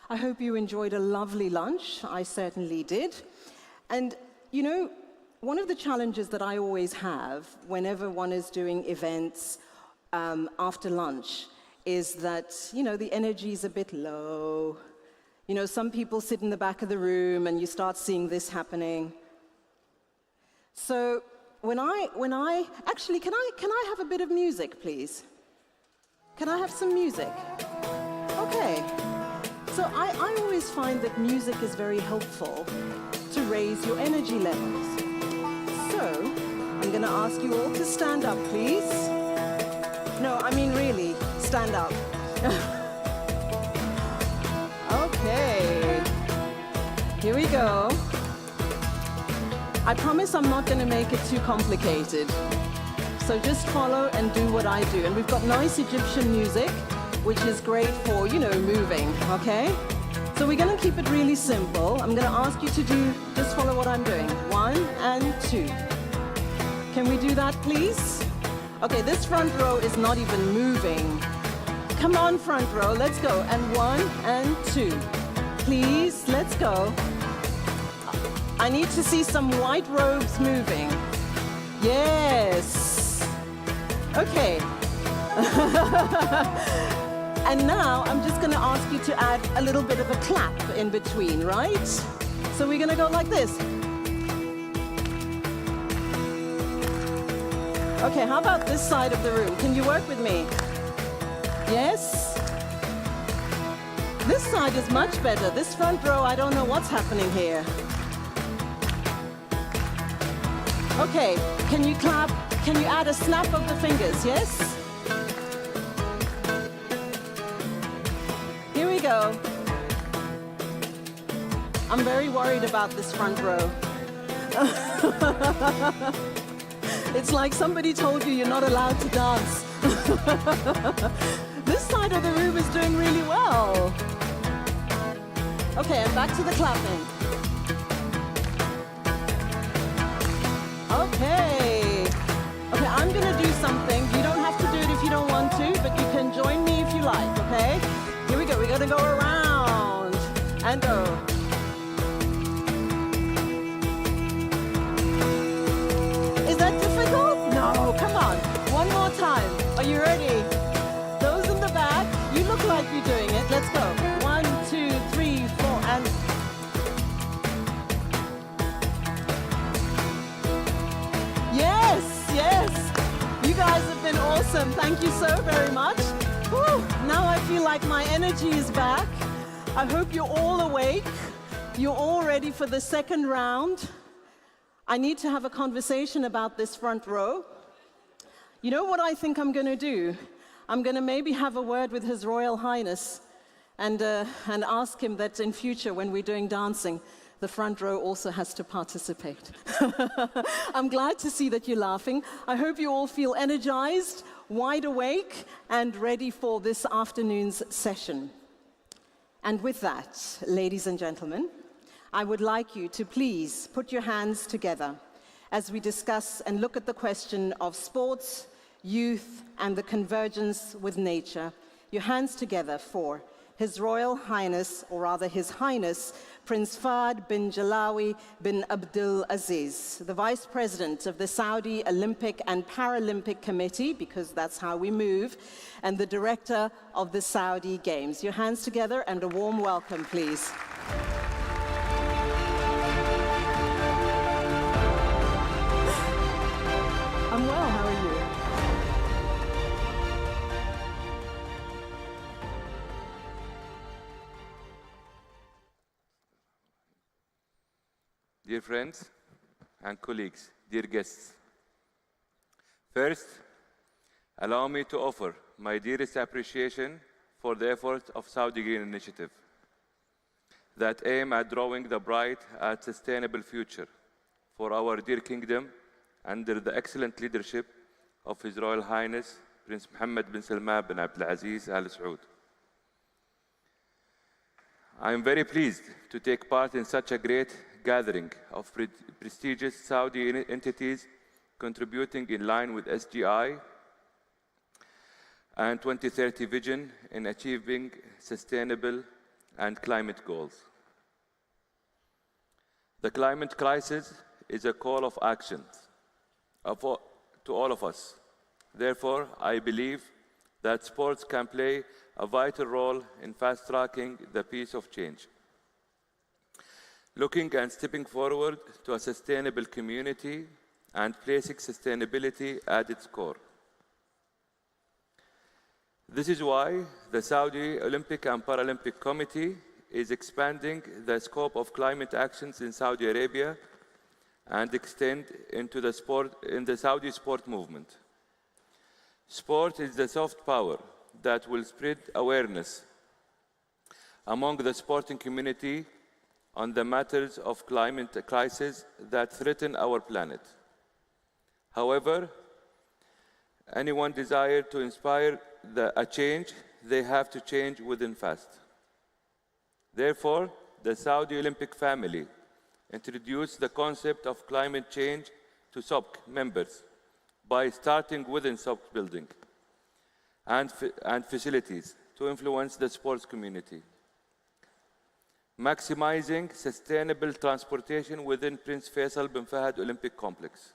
Speaker 2: I hope you enjoyed a lovely lunch. I certainly did. And, you know, one of the challenges that I always have whenever one is doing events after lunch is that, you know, the energy is a bit low. You know, some people sit in the back of the room and you start seeing this happening. So actually, can I have a bit of music, please? Can I have some music? Okay. So I always find that music is very helpful to raise your energy levels. So I'm going to ask you all to stand up, please. No, I mean really, stand up. Okay. Here we go. I promise I'm not going to make it too complicated. So just follow and do what I do. And we've got nice Egyptian music, which is great for, you know, moving, okay? So we're going to keep it really simple. I'm going to ask you to just follow what I'm doing. 1 and 2. Can we do that, please? Okay, this front row is not even moving. Come on, front row, let's go. And 1 and 2. Please, let's go. I need to see some white robes moving. Yes. Okay. And now I'm just going to ask you to add a little bit of a clap in between, right? So we're going to go like this. Okay, how about this side of the room? Can you work with me? Yes? This side is much better. This front row, I don't know what's happening here. Okay, can you clap? Can you add a snap of the fingers, yes? Here we go. I'm very worried about this front row. It's like somebody told you you're not allowed to dance. This side of the room is doing really well. Okay, and back to the clapping. Okay. Okay, I'm gonna do something. You don't have to do it if you don't want to, but you can join me if you like, okay? Here we go, we're gonna go around and go. Is that difficult? No, come on. One more time. Are you ready? Those in the back, you look like you're doing it. Let's go. 1, 2, 3, 4, and... Yes, you guys have been awesome. Thank you so very much. Whew, now I feel like my energy is back. I hope you're all awake. You're all ready for the second round. I need to have a conversation about this front row. You know what I think I'm going to do? I'm going to maybe have a word with His Royal Highness and ask him that in future when we're doing dancing, the front row also has to participate. I'm glad to see that you're laughing. I hope you all feel energized, wide awake, and ready for this afternoon's session. And with that, ladies and gentlemen, I would like you to please put your hands together as we discuss and look at the question of sports, youth, and the convergence with nature. Your hands together for His Royal Highness, or rather His Highness, Prince Fahd bin Jalawi bin Abdul Aziz, the Vice President of the Saudi Olympic and Paralympic Committee, because that's how we move, and the Director of the Saudi Games. Your hands together and a warm welcome, please. I'm well, how are you?
Speaker 7: Dear friends and colleagues, dear guests, first, allow me to offer my dearest appreciation for the efforts of Saudi Green Initiative that aim at drawing the bright and sustainable future for our dear kingdom under the excellent leadership of His Royal Highness Prince Mohammed bin Salman bin Abdul Aziz Al Saud. I am very pleased to take part in such a great gathering of prestigious Saudi entities contributing in line with SGI and 2030 vision in achieving sustainable and climate goals. The climate crisis is a call of action to all of us. Therefore, I believe that sports can play a vital role in fast-tracking the pace of change. Looking and stepping forward to a sustainable community and placing sustainability at its core. This is why the Saudi Olympic and Paralympic Committee is expanding the scope of climate actions in Saudi Arabia and extend into the Saudi sport movement. Sport is the soft power that will spread awareness among the sporting community on the matters of climate crisis that threaten our planet. However, anyone desire to inspire a change, they have to change within fast. Therefore, the Saudi Olympic family introduced the concept of climate change to SOC members by starting within SOC building and facilities to influence the sports community. Maximizing sustainable transportation within Prince Faisal bin Fahad Olympic Complex.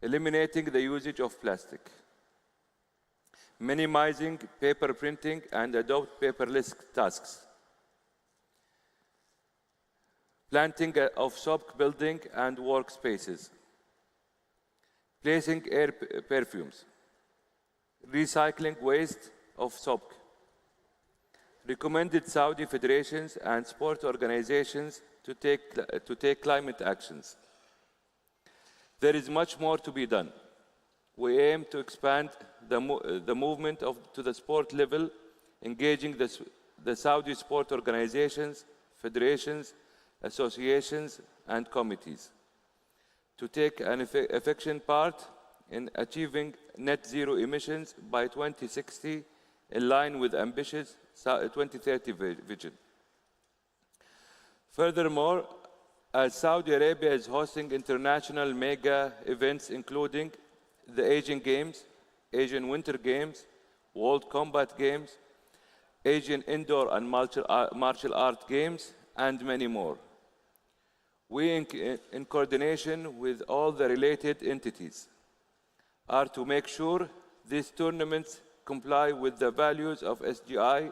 Speaker 7: Eliminating the usage of plastic. Minimizing paper printing and adopt paperless tasks. Planting of SOC building and workspaces. Placing air perfumes. Recycling waste of SOC. Recommended Saudi federations and sport organizations to take climate actions. There is much more to be done. We aim to expand the movement to the sport level, engaging the Saudi sport organizations, federations, associations, and committees to take an effective part in achieving net zero emissions by 2060 in line with ambitious 2030 vision. Furthermore, as Saudi Arabia is hosting international mega events including the Asian Games, Asian Winter Games, World Combat Games, Asian Indoor and Martial Art Games, and many more. We, in coordination with all the related entities, are to make sure these tournaments comply with the values of SGI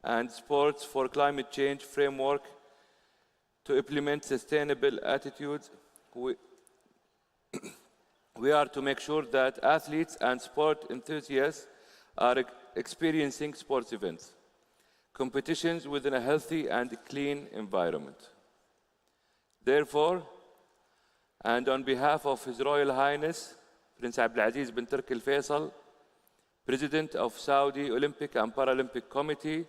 Speaker 7: and Sports for Climate Change framework to implement sustainable attitudes. We are to make sure that athletes and sport enthusiasts are experiencing sports events, competitions within a healthy and clean environment. Therefore, and on behalf of His Royal Highness, Prince Abdulaziz bin Turki Al Faisal, President of Saudi Olympic and Paralympic Committee,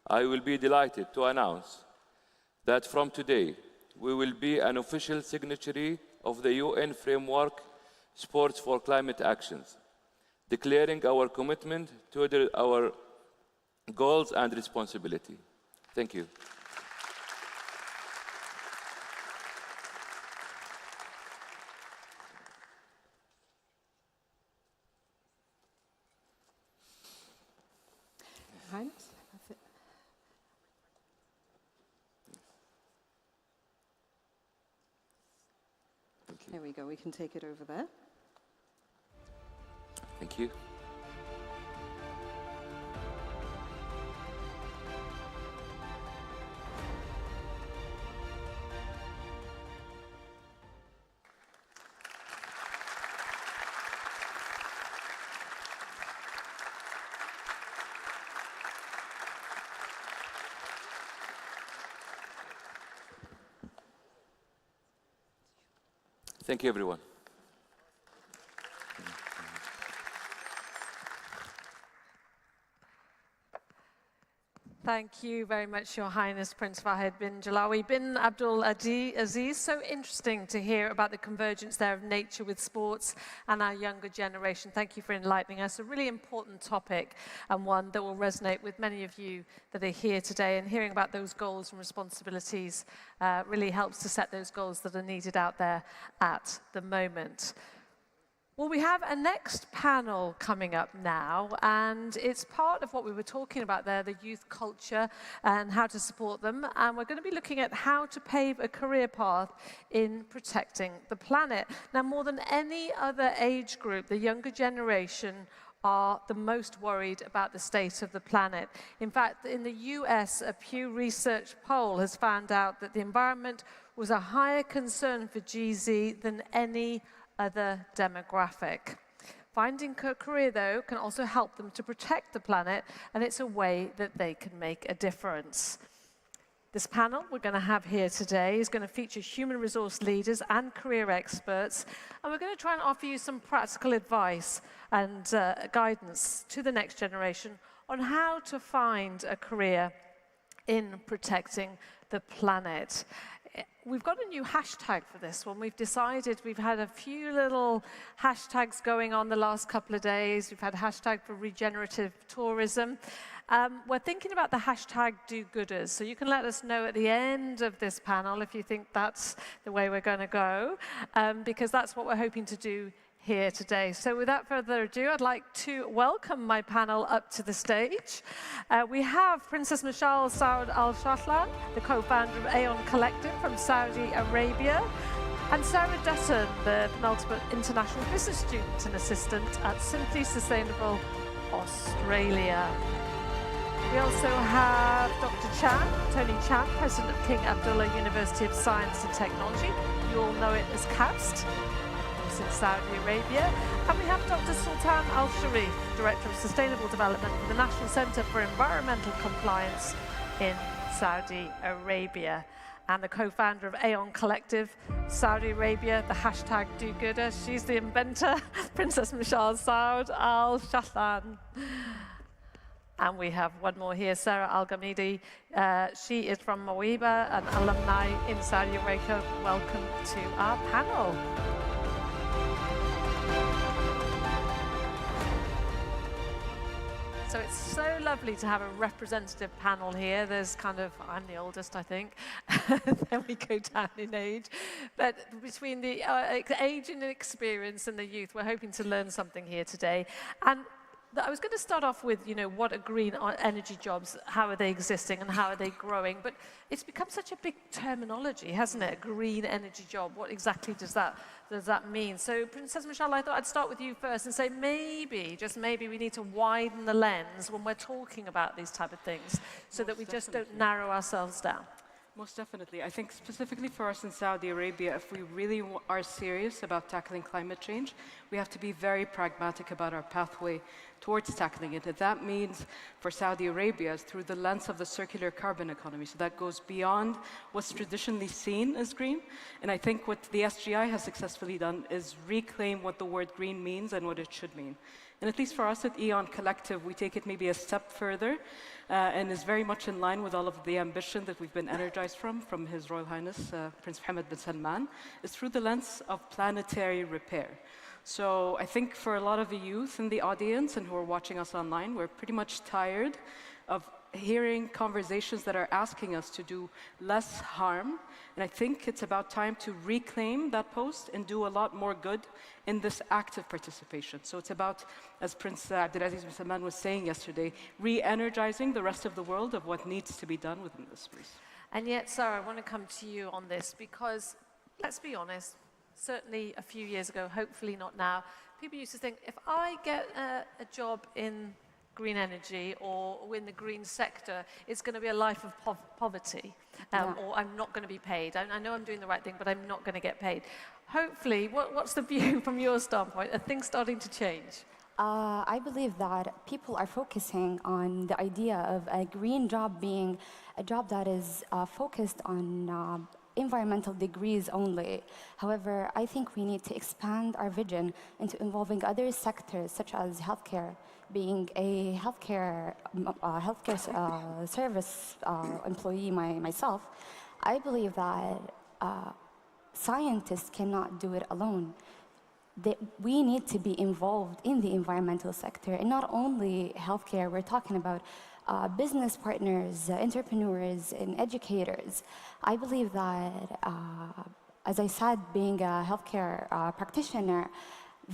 Speaker 7: I will be delighted to announce that from today, we will be an official signatory of the UN framework Sports for Climate Actions, declaring our commitment to our goals and responsibility. Thank you.
Speaker 2: Heinz? That's it. There we go. We can take it over there.
Speaker 7: Thank you. Thank you, everyone.
Speaker 12: Thank you very much, Your Highness Prince Fahd bin Jalawi bin Abdul Aziz. So interesting to hear about the convergence there of nature with sports and our younger generation. Thank you for enlightening us. A really important topic and one that will resonate with many of you that are here today. And hearing about those goals and responsibilities really helps to set those goals that are needed out there at the moment. Well, we have a next panel coming up now, and it's part of what we were talking about there, the youth culture and how to support them. And we're going to be looking at how to pave a career path in protecting the planet. Now, more than any other age group, the younger generation are the most worried about the state of the planet. In fact, in the US, a Pew Research poll has found out that the environment was a higher concern for GZ than any other demographic. Finding a career, though, can also help them to protect the planet, and it's a way that they can make a difference. This panel we're going to have here today is going to feature human resource leaders and career experts, and we're going to try and offer you some practical advice and guidance to the next generation on how to find a career in protecting the planet. We've got a new hashtag for this one. We've decided, we've had a few little hashtags going on the last couple of days. We've had a hashtag for regenerative tourism. We're thinking about the hashtag do-gooders, so you can let us know at the end of this panel if you think that's the way we're going to go, because that's what we're hoping to do here today. So without further ado, I'd like to welcome my panel up to the stage. We have Princess Mashal Saud Al Shahlan, the co-founder of Aeon Collective from Saudi Arabia, and Sarah Dutton, the penultimate international business student and assistant at Simply Sustainable Australia. We also have Dr. Tony Chan, President of King Abdullah University of Science and Technology. You all know it as KABST. In Saudi Arabia. And we have Dr. Sultan Al Sharif, Director of Sustainable Development for the National Centre for Environmental Compliance in Saudi Arabia, and the co-founder of Aeon Collective, Saudi Arabia, the hashtag do-gooder. She's the inventor, Princess Mashal Saud Al Shahlan. And we have one more here, Sarah Al-Ghamidi. She is from Maweba, an alumni in Saudi Arabia. Welcome to our panel. So it's so lovely to have a representative panel here. There's kind of, I'm the oldest, I think. Then we go down in age. But between the age and experience and the youth, we're hoping to learn something here today. And I was going to start off with, you know, what are green energy jobs, how are they existing and how are they growing? But it's become such a big terminology, hasn't it? A green energy job. What exactly does that mean? So, Princess Mashal, I thought I'd start with you first and say maybe, just maybe, we need to widen the lens when we're talking about these type of things so that we just don't narrow ourselves down.
Speaker 3: Most definitely. I think specifically for us in Saudi Arabia, if we really are serious about tackling climate change, we have to be very pragmatic about our pathway towards tackling it. And that means for Saudi Arabia is through the lens of the circular carbon economy. So that goes beyond what's traditionally seen as green. And I think what the SGI has successfully done is reclaim what the word green means and what it should mean. And at least for us at Aeon Collective, we take it maybe a step further and is very much in line with all of the ambition that we've been energized from His Royal Highness, Prince Mohammed bin Salman, is through the lens of planetary repair. So I think for a lot of the youth in the audience and who are watching us online, we're pretty much tired of hearing conversations that are asking us to do less harm. And I think it's about time to reclaim that post and do a lot more good in this active participation. So it's about, as Prince Abdulaziz bin Salman was saying yesterday, re-energizing the rest of the world of what needs to be done within this space.
Speaker 12: And yet, Sarah, I want to come to you on this because, let's be honest, certainly a few years ago, hopefully not now, people used to think, if I get a job in green energy or in the green sector, it's going to be a life of poverty, or I'm not going to be paid. I know I'm doing the right thing, but I'm not going to get paid. Hopefully, what's the view from your standpoint? Are things starting to change?
Speaker 9: I believe that people are focusing on the idea of a green job being a job that is focused on environmental degrees only. However, I think we need to expand our vision into involving other sectors, such as healthcare. Being a healthcare service employee myself, I believe that scientists cannot do it alone. We need to be involved in the environmental sector, and not only healthcare. We're talking about business partners, entrepreneurs, and educators. I believe that, as I said, being a healthcare practitioner,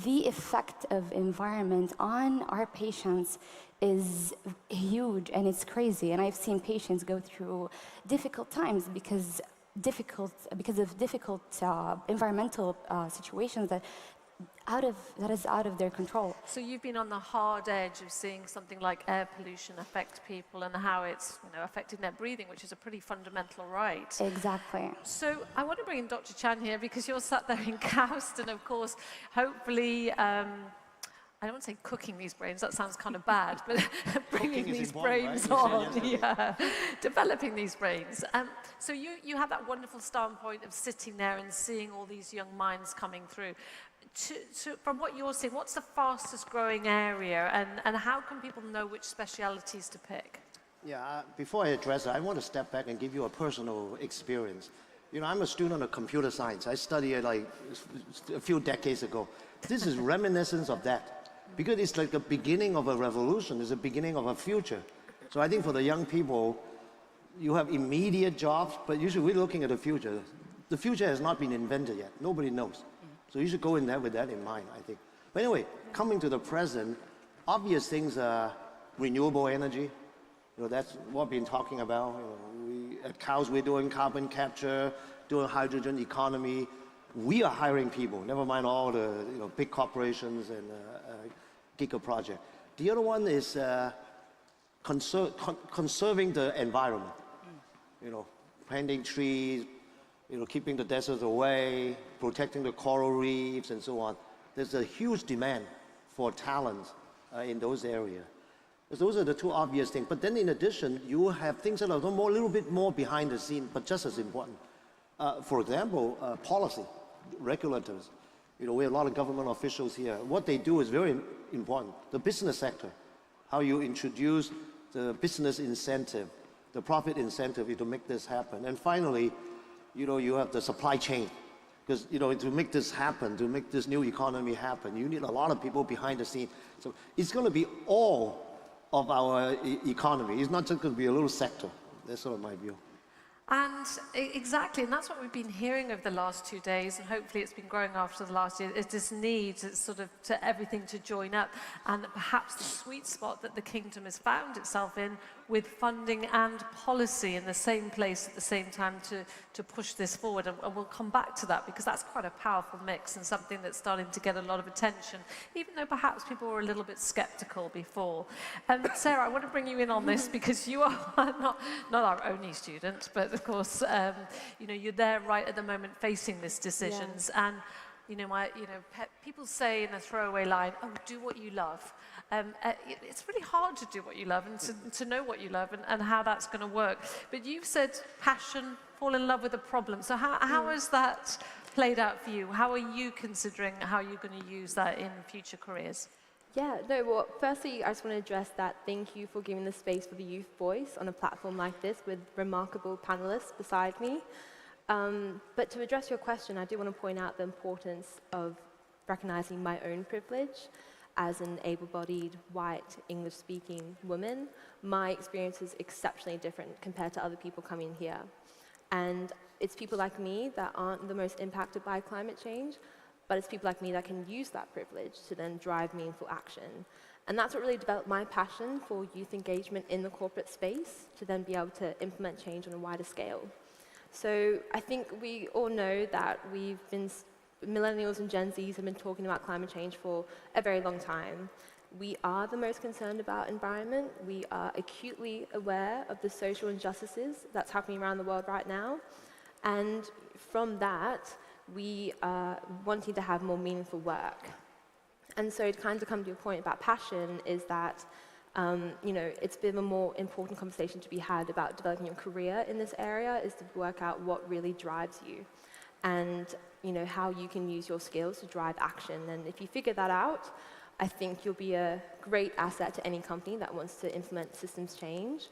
Speaker 9: the effect of environment on our patients is huge and it's crazy. And I've seen patients go through difficult times because of difficult environmental situations that is out of their control.
Speaker 12: So you've been on the hard edge of seeing something like air pollution affect people and how it's affecting their breathing, which is a pretty fundamental right.
Speaker 9: Exactly.
Speaker 12: So I want to bring in Dr. Chan here because you're sat there in Kaust and of course, hopefully, I don't want to say cooking these brains, that sounds kind of bad, but bringing these brains on, developing these brains. So you have that wonderful standpoint of sitting there and seeing all these young minds coming through. From what you're seeing, what's the fastest growing area and how can people know which specialities to pick?
Speaker 8: Yeah, before I address it, I want to step back and give you a personal experience. I'm a student of computer science. I studied like a few decades ago. This is reminiscence of that. Because it's like the beginning of a revolution, it's the beginning of a future. So I think for the young people, you have immediate jobs, but usually we're looking at the future. The future has not been invented yet. Nobody knows. So you should go in there with that in mind, I think. But anyway, coming to the present, obvious things are renewable energy. That's what we've been talking about. At Kaust, we're doing carbon capture, doing hydrogen economy. We are hiring people, never mind all the big corporations and giga project. The other one is conserving the environment. Planting trees, keeping the deserts away, protecting the coral reefs and so on. There's a huge demand for talent in those areas. Those are the two obvious things. But then in addition, you have things that are a little bit more behind the scene, but just as important. For example, policy, regulators. We have a lot of government officials here. What they do is very important. The business sector, how you introduce the business incentive, the profit incentive to make this happen. And finally, you have the supply chain. Because, to make this happen, to make this new economy happen, you need a lot of people behind the scene. So it's going to be all of our economy. It's not just going to be a little sector. That's sort of my view.
Speaker 12: And exactly, and that's what we've been hearing over the last 2 days, and hopefully it's been growing after the last year, is this need sort of to everything to join up, and that perhaps the sweet spot that the kingdom has found itself in with funding and policy in the same place at the same time to push this forward. And we'll come back to that because that's quite a powerful mix and something that's starting to get a lot of attention, even though perhaps people were a little bit skeptical before. Sarah, I want to bring you in on this because you are not our only student, but of course, you're there right at the moment facing these decisions. Yeah. And people say in a throwaway line, "Oh, do what you love." It's really hard to do what you love and to know what you love and how that's going to work. But you've said passion, fall in love with a problem. So how has that played out for you? How are you considering how you're going to use that in future careers?
Speaker 10: Yeah, no, well, firstly, I just want to address that. Thank you for giving the space for the youth voice on a platform like this with remarkable panelists beside me. But to address your question, I do want to point out the importance of recognizing my own privilege. As an able-bodied, white, English-speaking woman, my experience is exceptionally different compared to other people coming here. And it's people like me that aren't the most impacted by climate change, but it's people like me that can use that privilege to then drive meaningful action. And that's what really developed my passion for youth engagement in the corporate space, to then be able to implement change on a wider scale. So I think we all know that millennials and Gen Zs have been talking about climate change for a very long time. We are the most concerned about environment. We are acutely aware of the social injustices that's happening around the world right now. And from that, we are wanting to have more meaningful work. And so to kind of come to your point about passion is that it's been a more important conversation to be had about developing your career in this area, is to work out what really drives you and how you can use your skills to drive action. And if you figure that out, I think you'll be a great asset to any company that wants to implement systems change.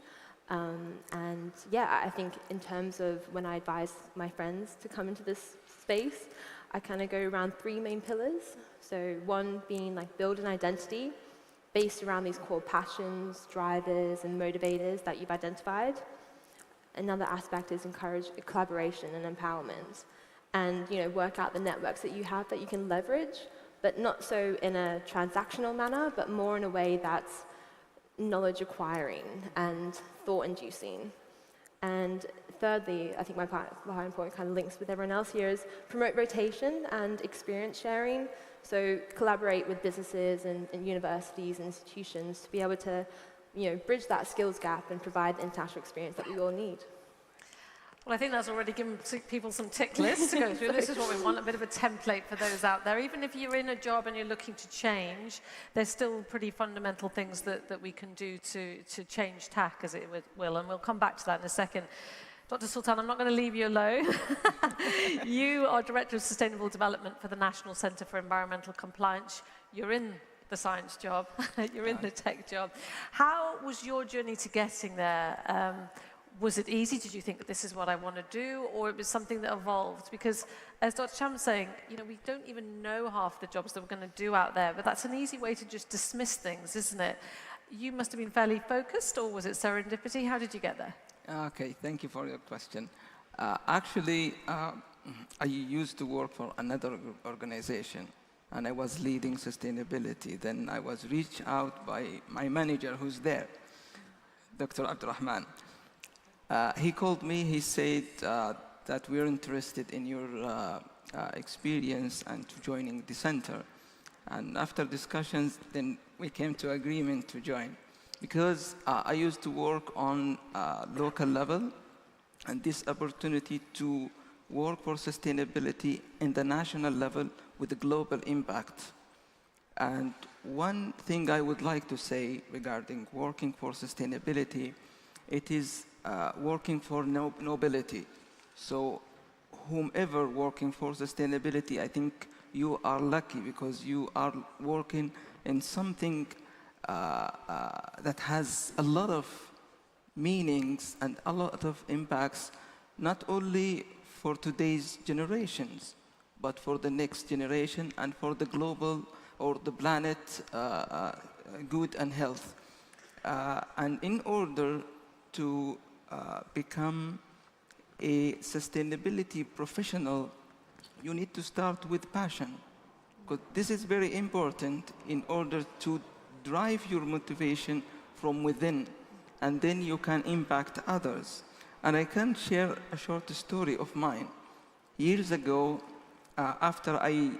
Speaker 10: And yeah, I think in terms of when I advise my friends to come into this space, I kind of go around 3 main pillars. So one being like build an identity based around these core passions, drivers, and motivators that you've identified. Another aspect is encourage collaboration and empowerment. And work out the networks that you have that you can leverage, but not so in a transactional manner, but more in a way that's knowledge acquiring and thought inducing. And thirdly, I think my behind point kind of links with everyone else here, is promote rotation and experience sharing. So collaborate with businesses and universities and institutions to be able to bridge that skills gap and provide the international experience that we all need.
Speaker 12: Well, I think that's already given people some tick lists to go through. This is what we want, a bit of a template for those out there. Even if you're in a job and you're looking to change, there's still pretty fundamental things that we can do to change tack, as it will, and we'll come back to that in a second. Dr. Sultan, I'm not going to leave you alone. You are Director of Sustainable Development for the National Centre for Environmental Compliance. You're in the science job, you're in the tech job. How was your journey to getting there? Was it easy? Did you think that this is what I want to do? Or it was something that evolved? Because as Dr. Cham was saying, we don't even know half the jobs that we're going to do out there, but that's an easy way to just dismiss things, isn't it? You must have been fairly focused, or was it serendipity? How did you get there?
Speaker 11: Okay, thank you for your question. Actually, I used to work for another organization, and I was leading sustainability. Then I was reached out by my manager, who's there, Dr. Abdurrahman. He called me, he said that we're interested in your experience and to joining the center. And after discussions, then we came to agreement to join. Because I used to work on local level, and this opportunity to work for sustainability in the national level with a global impact. And one thing I would like to say regarding working for sustainability, it is working for nobility. So whomever working for sustainability, I think you are lucky because you are working in something that has a lot of meanings and a lot of impacts, not only for today's generations, but for the next generation and for the global or the planet good and health. And in order to become a sustainability professional, you need to start with passion. Because this is very important in order to drive your motivation from within, and then you can impact others. And I can share a short story of mine. Years ago, after I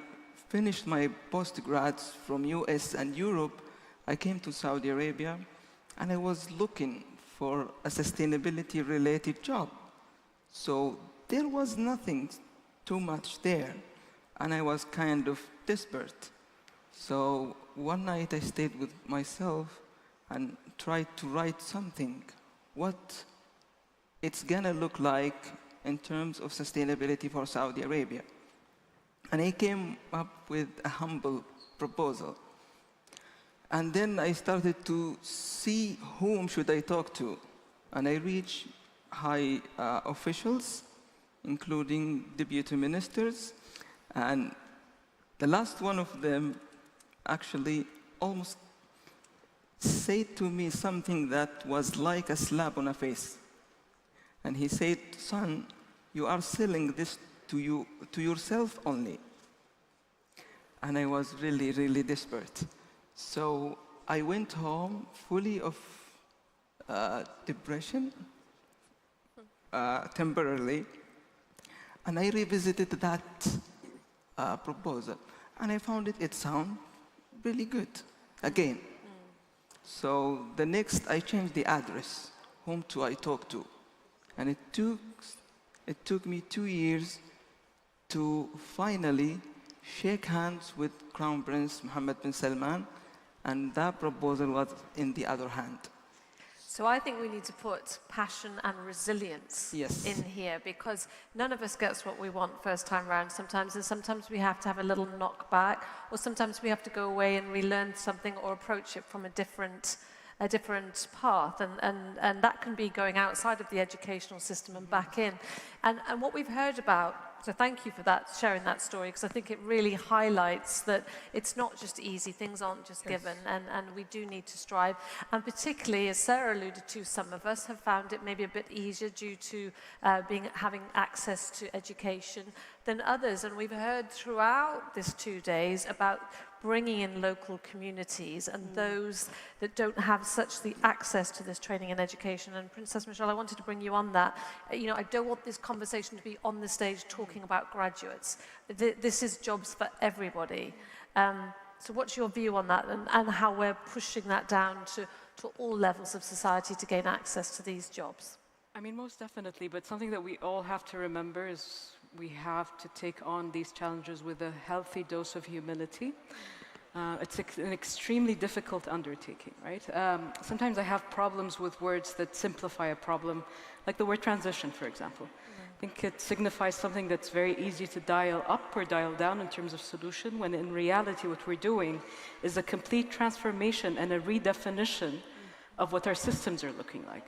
Speaker 11: finished my postgrads from US and Europe, I came to Saudi Arabia, and I was looking for a sustainability-related job. So there was nothing too much there, and I was kind of desperate. So one night I stayed with myself and tried to write something, what it's gonna look like in terms of sustainability for Saudi Arabia. And I came up with a humble proposal. And then I started to see whom should I talk to. And I reached high officials, including deputy ministers. And the last one of them actually almost said to me something that was like a slap on the face. And he said, son, you are selling this to yourself only. And I was really, really desperate. So I went home fully of depression, temporarily, and I revisited that proposal. And I found it sound really good, again. So the next, I changed the address. Whom do I talk to? And it took me 2 years to finally shake hands with Crown Prince Mohammed bin Salman, and that proposal was in the other hand.
Speaker 12: So I think we need to put passion and resilience in here, because none of us gets what we want first time round sometimes, and sometimes we have to have a little knockback, or sometimes we have to go away and relearn something or approach it from a different path, and that can be going outside of the educational system and back in. And what we've heard about So thank you for that, sharing that story, because I think it really highlights that it's not just easy, things aren't just given, and we do need to strive. And particularly, as Sarah alluded to, some of us have found it maybe a bit easier due to having access to education than others. And we've heard throughout this 2 days about bringing in local communities and those that don't have such the access to this training and education. And Princess Michelle, I wanted to bring you on that. You know, I don't want this conversation to be on the stage talking about graduates. This is jobs for everybody. So what's your view on that, and how we're pushing that down to all levels of society to gain access to these jobs?
Speaker 3: I mean, most definitely, but something that we all have to remember is we have to take on these challenges with a healthy dose of humility. It's an extremely difficult undertaking, right? Sometimes I have problems with words that simplify a problem, like the word transition, for example. I think it signifies something that's very easy to dial up or dial down in terms of solution, when in reality what we're doing is a complete transformation and a redefinition of what our systems are looking like.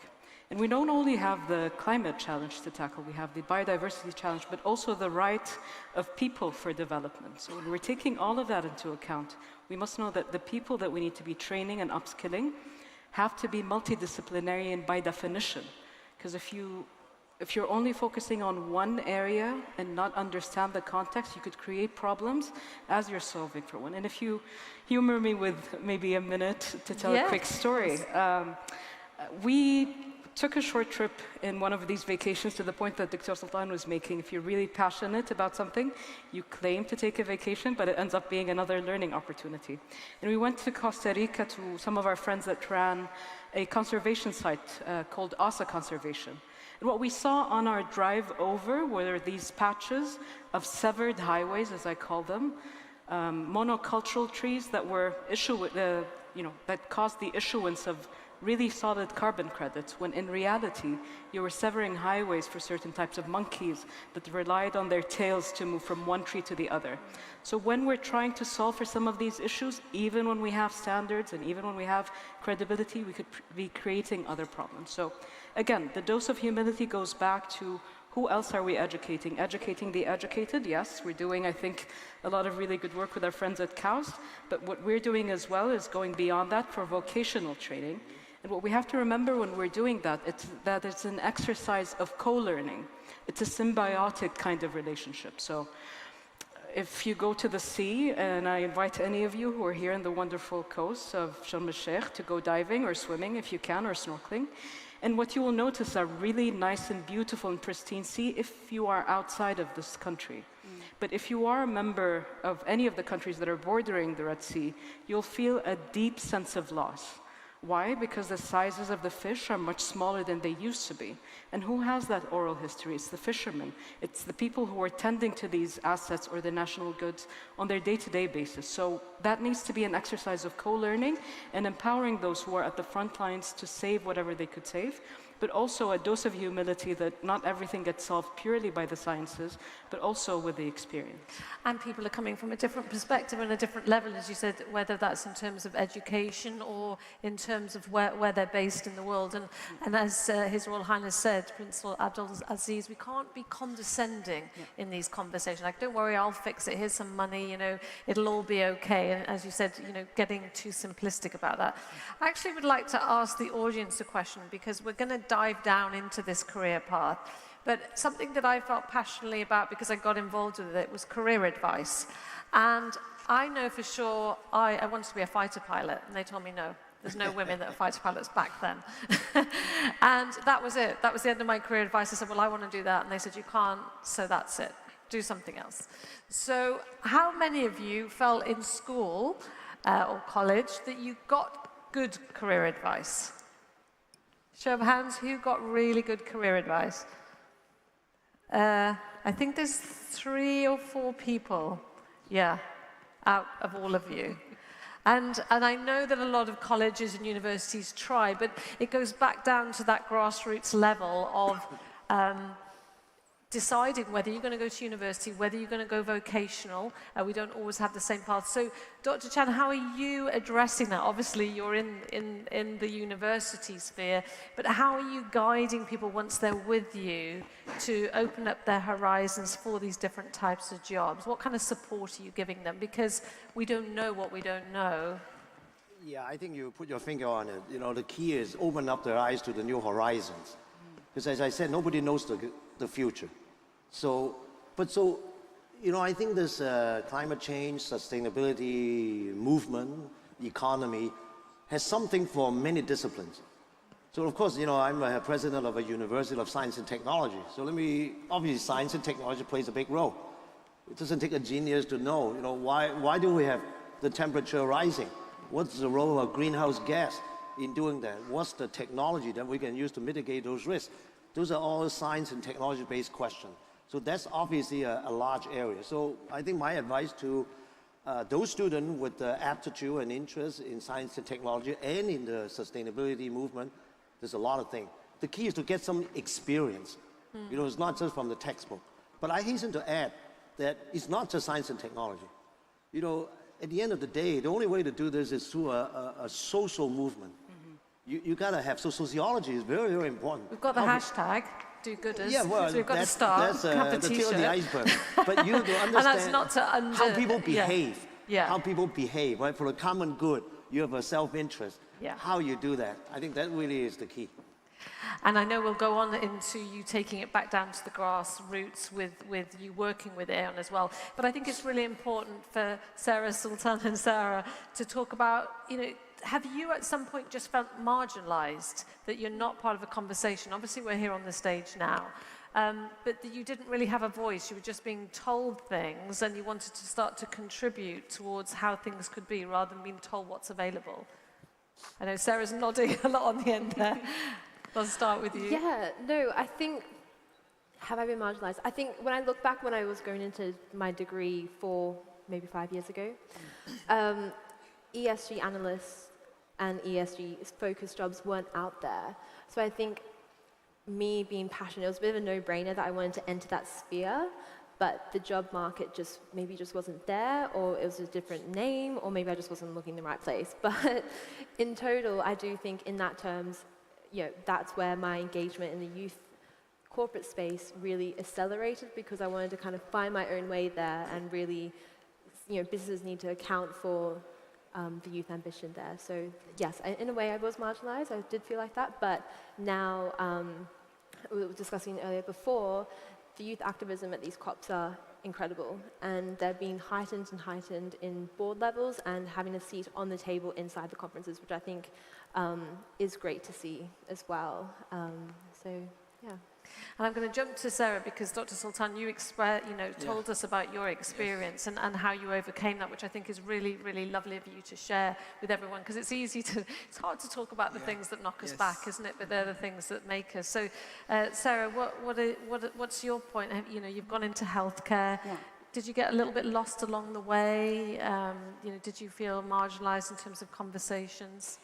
Speaker 3: And we don't only have the climate challenge to tackle, we have the biodiversity challenge, but also the right of people for development. So when we're taking all of that into account, we must know that the people that we need to be training and upskilling have to be multidisciplinary and by definition. Because if you're only focusing on one area and not understand the context, you could create problems as you're solving for one. And if you humor me with maybe a minute to tell a quick story. We took a short trip in one of these vacations, to the point that Dr. Sultan was making. If you're really passionate about something, you claim to take a vacation, but it ends up being another learning opportunity. And we went to Costa Rica to some of our friends that ran a conservation site called Asa Conservation. And what we saw on our drive over were these patches of severed highways, as I call them, monocultural trees that were that caused the issuance of really solid carbon credits, when in reality you were severing highways for certain types of monkeys that relied on their tails to move from one tree to the other. So when we're trying to solve for some of these issues, even when we have standards and even when we have credibility, we could be creating other problems. So again, the dose of humility goes back to who else are we educating? Educating the educated, yes. We're doing, I think, a lot of really good work with our friends at KAUST, but what we're doing as well is going beyond that for vocational training. And what we have to remember when we're doing that, it's an exercise of co-learning. It's a symbiotic kind of relationship. So if you go to the sea, and I invite any of you who are here in the wonderful coast of Sharm El Sheikh to go diving or swimming if you can, or snorkeling. And what you will notice are really nice and beautiful and pristine sea if you are outside of this country. But if you are a member of any of the countries that are bordering the Red Sea, you'll feel a deep sense of loss. Why? Because the sizes of the fish are much smaller than they used to be. And who has that oral history? It's the fishermen. It's the people who are tending to these assets or the national goods on their day-to-day basis. So that needs to be an exercise of co-learning and empowering those who are at the front lines to save whatever they could save, but also a dose of humility that not everything gets solved purely by the sciences, but also with the experience.
Speaker 12: And people are coming from a different perspective and a different level, as you said, whether that's in terms of education or in terms of where they're based in the world. And as His Royal Highness said, Prince Abdul Aziz, we can't be condescending in these conversations. Like, don't worry, I'll fix it. Here's some money, it'll all be okay. And as you said, getting too simplistic about that. I actually would like to ask the audience a question, because we're going to dive down into this career path. But something that I felt passionately about, because I got involved with it, was career advice. And I know for sure I wanted to be a fighter pilot, and they told me no. There's no women that are fighter pilots back then. And that was it. That was the end of my career advice. I said, well, I want to do that. And they said, you can't, so that's it. Do something else. So how many of you felt in school or college that you got good career advice? Show of hands, who got really good career advice? I think there's 3 or 4 people, out of all of you. And I know that a lot of colleges and universities try, but it goes back down to that grassroots level of deciding whether you're going to go to university, whether you're going to go vocational. We don't always have the same path. So, Dr. Chan, how are you addressing that? Obviously, you're in the university sphere, but how are you guiding people once they're with you to open up their horizons for these different types of jobs? What kind of support are you giving them? Because we don't know what we don't know.
Speaker 8: Yeah, I think you put your finger on it. You know, the key is open up their eyes to the new horizons. Because as I said, nobody knows the future. So, you know, I think this climate change, sustainability movement, economy, has something for many disciplines. So of course, you know, I'm a president of a University of Science and Technology. So obviously science and technology plays a big role. It doesn't take a genius to know, you know, why do we have the temperature rising? What's the role of greenhouse gas in doing that? What's the technology that we can use to mitigate those risks? Those are all science and technology-based questions. So that's obviously a large area. So I think my advice to those students with the aptitude and interest in science and technology and in the sustainability movement, there's a lot of things. The key is to get some experience. You know, it's not just from the textbook. But I hasten to add that it's not just science and technology. You know, at the end of the day, the only way to do this is through a social movement. You got to have, so sociology is very, very important.
Speaker 12: We've got the hashtag, do-gooders.
Speaker 8: Yeah, well,
Speaker 12: so we've got the star,
Speaker 8: that's
Speaker 12: have
Speaker 8: the
Speaker 12: the
Speaker 8: tip of the
Speaker 12: t-shirt.
Speaker 8: iceberg. But you to understand
Speaker 12: And that's not to
Speaker 8: how people behave.
Speaker 12: Yeah.
Speaker 8: How people behave, right? For the common good, you have a self-interest.
Speaker 12: Yeah.
Speaker 8: How you do that, I think that really is the key.
Speaker 12: And I know we'll go on into you taking it back down to the grassroots with you working with Aeon as well. But I think it's really important for Sarah, Sultan and Sarah to talk about, you know, have you at some point just felt marginalized, that you're not part of a conversation? Obviously we're here on the stage now, but that you didn't really have a voice, you were just being told things and you wanted to start to contribute towards how things could be rather than being told what's available. I know Sarah's nodding a lot on the end there. Let's start with you.
Speaker 10: Yeah, no, I think, have I been marginalized? I think when I look back when I was going into my degree maybe 5 years ago, ESG analysts and ESG focused jobs weren't out there. So I think me being passionate, it was a bit of a no-brainer that I wanted to enter that sphere, but the job market maybe just wasn't there, or it was a different name, or maybe I just wasn't looking in the right place. But in total, I do think in that terms, you know, that's where my engagement in the youth corporate space really accelerated, because I wanted to kind of find my own way there, and really, you know, businesses need to account for the youth ambition there. So yes, in a way I was marginalized, I did feel like that, but now, we were discussing earlier before, the youth activism at these COPs are incredible, and they're being heightened and heightened in board levels and having a seat on the table inside the conferences, which I think is great to see as well. So, yeah.
Speaker 12: And I'm going to jump to Sarah, because Dr. Sultan, you told us about your experience and how you overcame that, which I think is really, really lovely of you to share with everyone, because it's hard to talk about the things that knock us back, isn't it? But they're the things that make us. So, Sarah, what's your point? You know, you've gone into healthcare.
Speaker 9: Yeah.
Speaker 12: Did you get a little bit lost along the way? You know, did you feel marginalized in terms of conversations?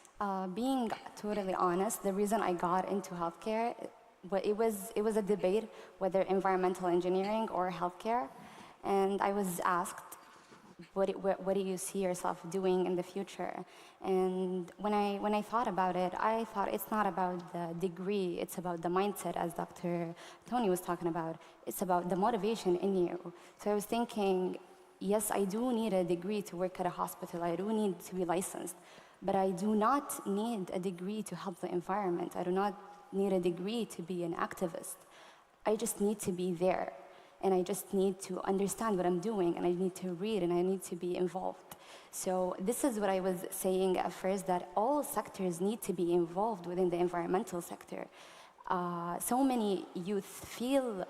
Speaker 9: Being totally honest, the reason I got into healthcare, it was a debate whether environmental engineering or healthcare, and I was asked, what do you see yourself doing in the future? And when I thought about it, I thought it's not about the degree, it's about the mindset, as Dr. Tony was talking about. It's about the motivation in you. So I was thinking, yes, I do need a degree to work at a hospital, I do need to be licensed, but I do not need a degree to help the environment. I do not need a degree to be an activist. I just need to be there, and I just need to understand what I'm doing, and I need to read, and I need to be involved. So this is what I was saying at first, that all sectors need to be involved within the environmental sector. So many youth feel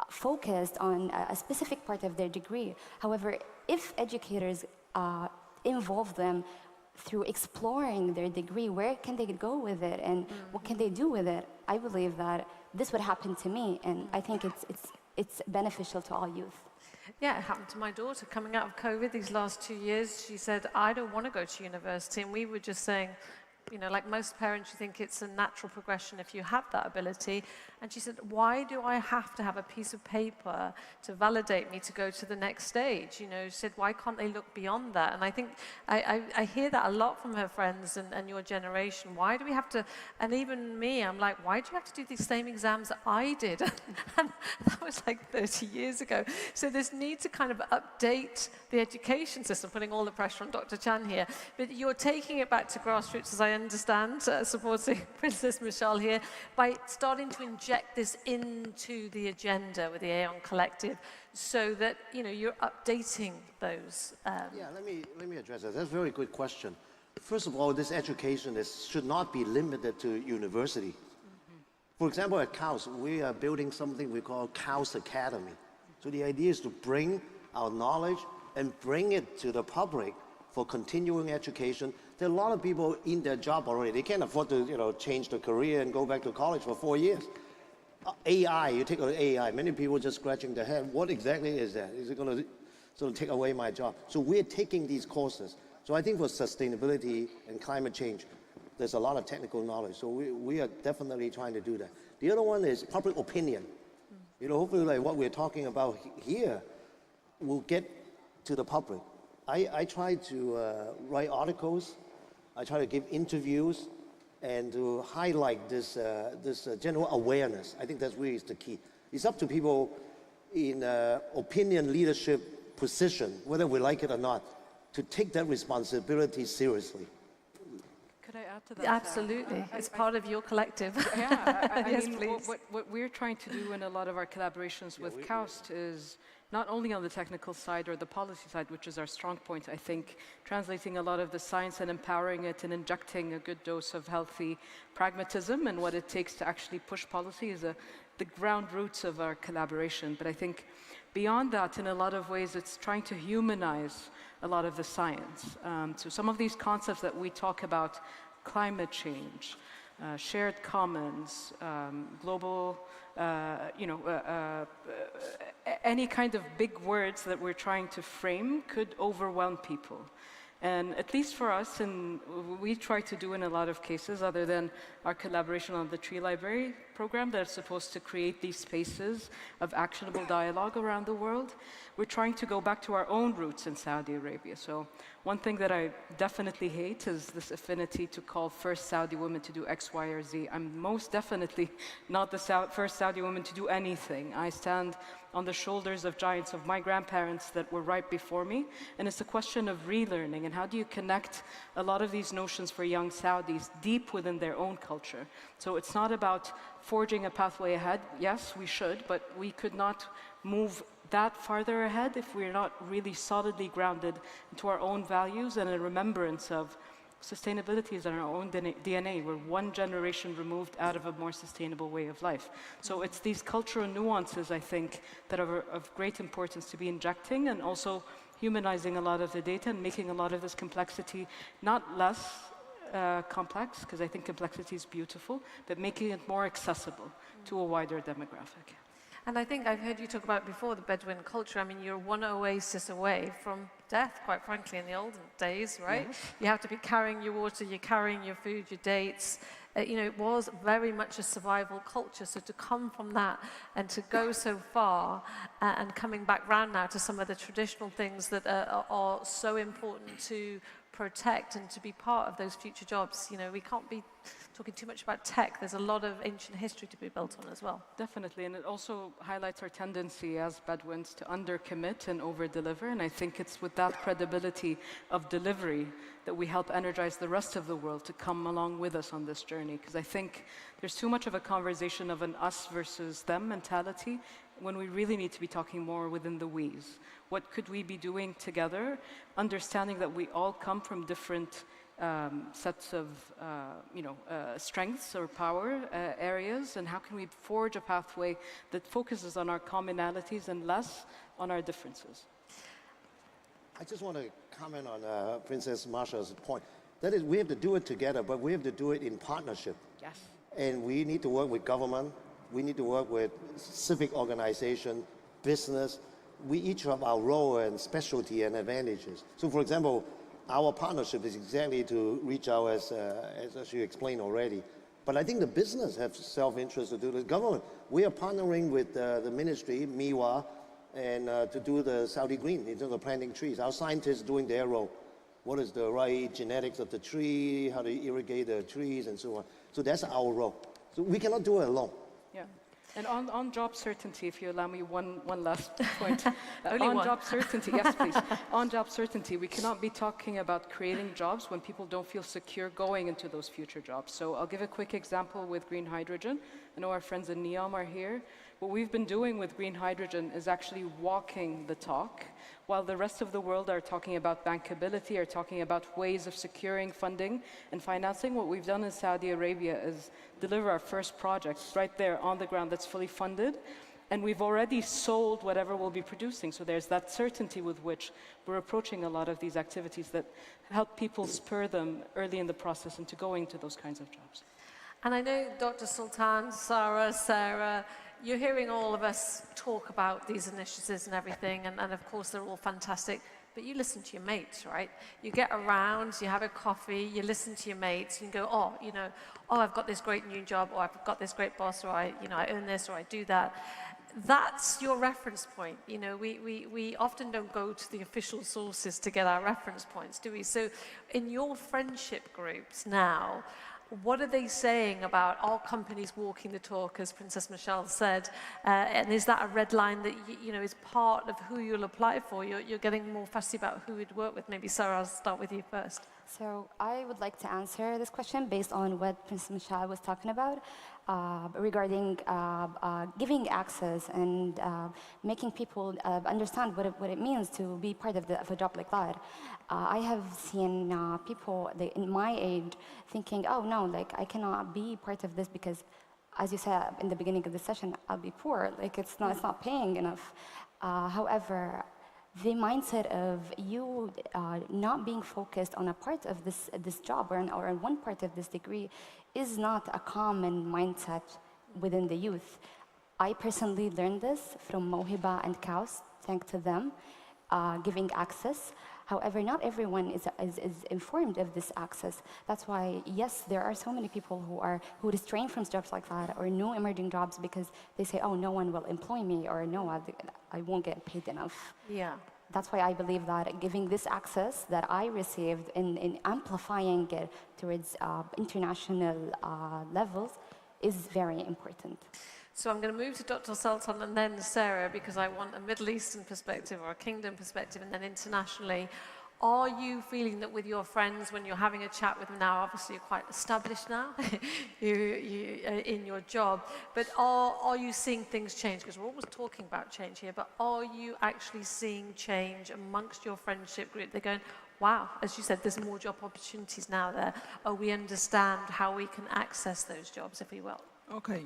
Speaker 9: focused on a specific part of their degree. However, if educators involve them through exploring their degree, where can they go with it, and what can they do with it? I believe that this would happen to me, and I think it's beneficial to all youth.
Speaker 12: Yeah, it happened to my daughter coming out of COVID these last 2 years. She said, I don't want to go to university, and we were just saying, you know, like most parents, you think it's a natural progression if you have that ability. And she said, why do I have to have a piece of paper to validate me to go to the next stage? You know, she said, why can't they look beyond that? And I think I hear that a lot from her friends and your generation. Why do we have to, and even me, I'm like, why do you have to do these same exams that I did? And that was like 30 years ago. So this need to kind of update the education system, putting all the pressure on Dr. Chan here. But you're taking it back to grassroots, as I understand, supporting Princess Michelle here, by starting to inject this into the agenda with the Aeon Collective, so that, you know, you're updating those.
Speaker 8: Yeah, let me address that. That's a very good question. First of all, this education should not be limited to university. For example, at KAUST, we are building something we call KAUST Academy. So the idea is to bring our knowledge and bring it to the public for continuing education. There are a lot of people in their job already. They can't afford to, you know, change their career and go back to college for 4 years. AI, you take AI, many people just scratching their head. What exactly is that? Is it going to sort of take away my job? So we're taking these courses. So I think for sustainability and climate change, there's a lot of technical knowledge. So we are definitely trying to do that. The other one is public opinion. You know, hopefully like what we're talking about here will get to the public. I try to write articles. I try to give interviews and to highlight this general awareness. I think that's really the key. It's up to people in opinion leadership position, whether we like it or not, to take that responsibility seriously.
Speaker 3: Could I add to that?
Speaker 12: Absolutely. It's part of your collective.
Speaker 3: Yeah, I
Speaker 12: Yes,
Speaker 3: mean,
Speaker 12: please.
Speaker 3: what we're trying to do in a lot of our collaborations with KAUST is not only on the technical side or the policy side, which is our strong point, I think, translating a lot of the science and empowering it and injecting a good dose of healthy pragmatism and what it takes to actually push policy is the ground roots of our collaboration. But I think beyond that, in a lot of ways, it's trying to humanize a lot of the science. So some of these concepts that we talk about, climate change, shared commons, global, any kind of big words that we're trying to frame could overwhelm people. And at least for us, and we try to do in a lot of cases, other than our collaboration on the Tree Library program that's supposed to create these spaces of actionable dialogue around the world, we're trying to go back to our own roots in Saudi Arabia. So one thing that I definitely hate is this affinity to call first Saudi women to do X, Y, or Z. I'm most definitely not the first Saudi woman to do anything. I stand on the shoulders of giants of my grandparents that were right before me, and it's a question of relearning and how do you connect a lot of these notions for young Saudis deep within their own culture. So it's not about forging a pathway ahead. Yes, we should, but we could not move that farther ahead if we're not really solidly grounded into our own values and a remembrance of sustainability is in our own DNA. We're one generation removed out of a more sustainable way of life. So it's these cultural nuances, I think, that are of great importance to be injecting, and also humanizing a lot of the data and making a lot of this complexity not less complex, because I think complexity is beautiful, but making it more accessible to a wider demographic.
Speaker 12: And I think I've heard you talk about before the Bedouin culture. I mean, you're one oasis away from death, quite frankly, in the olden days, right?
Speaker 3: Yes.
Speaker 12: You have to be carrying your water, you're carrying your food, your dates. It was very much a survival culture. So to come from that and to go so far and coming back round now to some of the traditional things that are so important to protect and to be part of those future jobs. We can't be talking too much about tech. There's a lot of ancient history to be built on as well.
Speaker 3: Definitely, and it also highlights our tendency as Bedouins to undercommit and over-deliver, and I think it's with that credibility of delivery that we help energize the rest of the world to come along with us on this journey, because I think there's too much of a conversation of an us versus them mentality when we really need to be talking more within the we's. What could we be doing together, understanding that we all come from different sets of strengths or power areas, and how can we forge a pathway that focuses on our commonalities and less on our differences?
Speaker 8: I just want to comment on Princess Marsha's point. That is, we have to do it together, but we have to do it in partnership.
Speaker 3: Yes.
Speaker 8: And we need to work with government. We need to work with civic organization, business. We each have our role and specialty and advantages. So for example, our partnership is exactly to reach out as you explained already. But I think the business have self-interest to do this. Government, we are partnering with the ministry, MIWA, and to do the Saudi Green in terms of planting trees. Our scientists doing their role. What is the right genetics of the tree, how to irrigate the trees, and so on. So that's our role. So we cannot do it alone.
Speaker 3: Yeah. And on job certainty, if you allow me one last point.
Speaker 12: Only
Speaker 3: on
Speaker 12: one.
Speaker 3: job certainty, yes, please. On job certainty, we cannot be talking about creating jobs when people don't feel secure going into those future jobs. So I'll give a quick example with green hydrogen. I know our friends in NEOM are here. What we've been doing with green hydrogen is actually walking the talk, while the rest of the world are talking about bankability, are talking about ways of securing funding and financing. What we've done in Saudi Arabia is deliver our first project right there on the ground that's fully funded. And we've already sold whatever we'll be producing. So there's that certainty with which we're approaching a lot of these activities that help people spur them early in the process into going to those kinds of jobs.
Speaker 12: And I know Dr. Sultan, Sarah, you're hearing all of us talk about these initiatives and everything, and of course they're all fantastic, but you listen to your mates, right? You get around, you have a coffee, you listen to your mates, and you go, oh, I've got this great new job, or I've got this great boss, or I own this, or I do that. That's your reference point. We often don't go to the official sources to get our reference points, do we? So in your friendship groups now, what are they saying about our companies walking the talk, as Princess Michelle said? And is that a red line that is part of who you'll apply for? You're getting more fussy about who you'd work with. Maybe Sarah, I'll start with you first.
Speaker 9: So I would like to answer this question based on what Princess Michelle was talking about regarding giving access and making people understand what it means to be part of a job like that. I have seen people in my age thinking, oh no, like I cannot be part of this because, as you said in the beginning of the session, I'll be poor. Like it's not paying enough. However, the mindset of you not being focused on a part of this job or on one part of this degree is not a common mindset within the youth. I personally learned this from Mohiba and Kaus, thanks to them, giving access. However, not everyone is informed of this access. That's why, yes, there are so many people who restrain from jobs like that or new emerging jobs because they say, oh, no one will employ me, or no, I won't get paid enough.
Speaker 12: Yeah.
Speaker 9: That's why I believe that giving this access that I received in amplifying it towards international levels is very important.
Speaker 12: So I'm going to move to Dr. Sultan and then Sarah, because I want a Middle Eastern perspective or a kingdom perspective, and then internationally. Are you feeling that with your friends, when you're having a chat with them now, obviously you're quite established now in your job, but are you seeing things change? Because we're always talking about change here, but are you actually seeing change amongst your friendship group? They're going, wow, as you said, there's more job opportunities now there. Oh, we understand how we can access those jobs, if we will.
Speaker 11: Okay.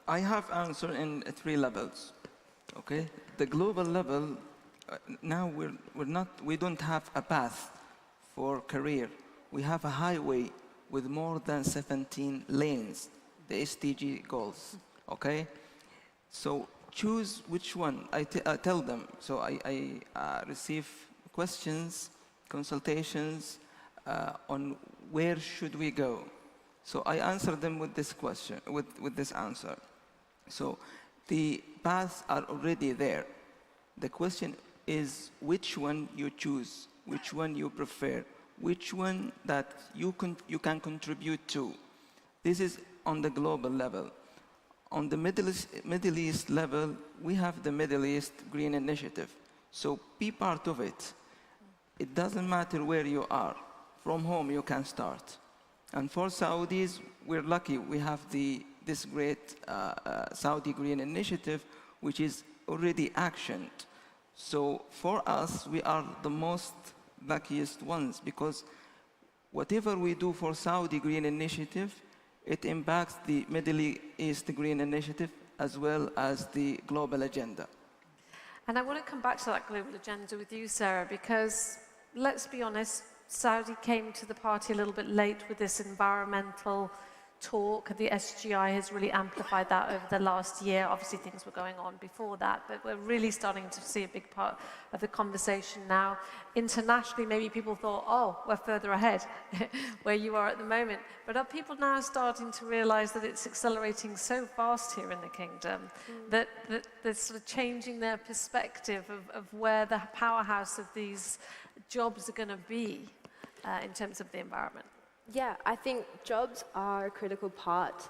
Speaker 11: I have answered in 3 levels. Okay, the global level. Now we don't have a path for career. We have a highway with more than 17 lanes, the SDG goals. Okay, so choose which one. I tell them. So I receive questions, consultations on where should we go. So I answer them with this question, with this answer. So the paths are already there. The question is which one you choose, which one you prefer, which one that you can contribute to. This is on the global level. On the Middle East level, we have the Middle East Green Initiative. So be part of it. It doesn't matter where you are. From home you can start. And for Saudis, we're lucky. We have this great Saudi Green Initiative, which is already actioned. So for us, we are the most luckiest ones because whatever we do for Saudi Green Initiative, it impacts the Middle East Green Initiative as well as the global agenda.
Speaker 12: And I want to come back to that global agenda with you, Sarah, because let's be honest, Saudi came to the party a little bit late with this environmental talk. The SGI has really amplified that over the last year. Obviously, things were going on before that, but we're really starting to see a big part of the conversation now. Internationally, maybe people thought, oh, we're further ahead where you are at the moment. But are people now starting to realize that it's accelerating so fast here in the kingdom that they're sort of changing their perspective of where the powerhouse of these jobs are going to be in terms of the environment?
Speaker 10: Yeah, I think jobs are a critical part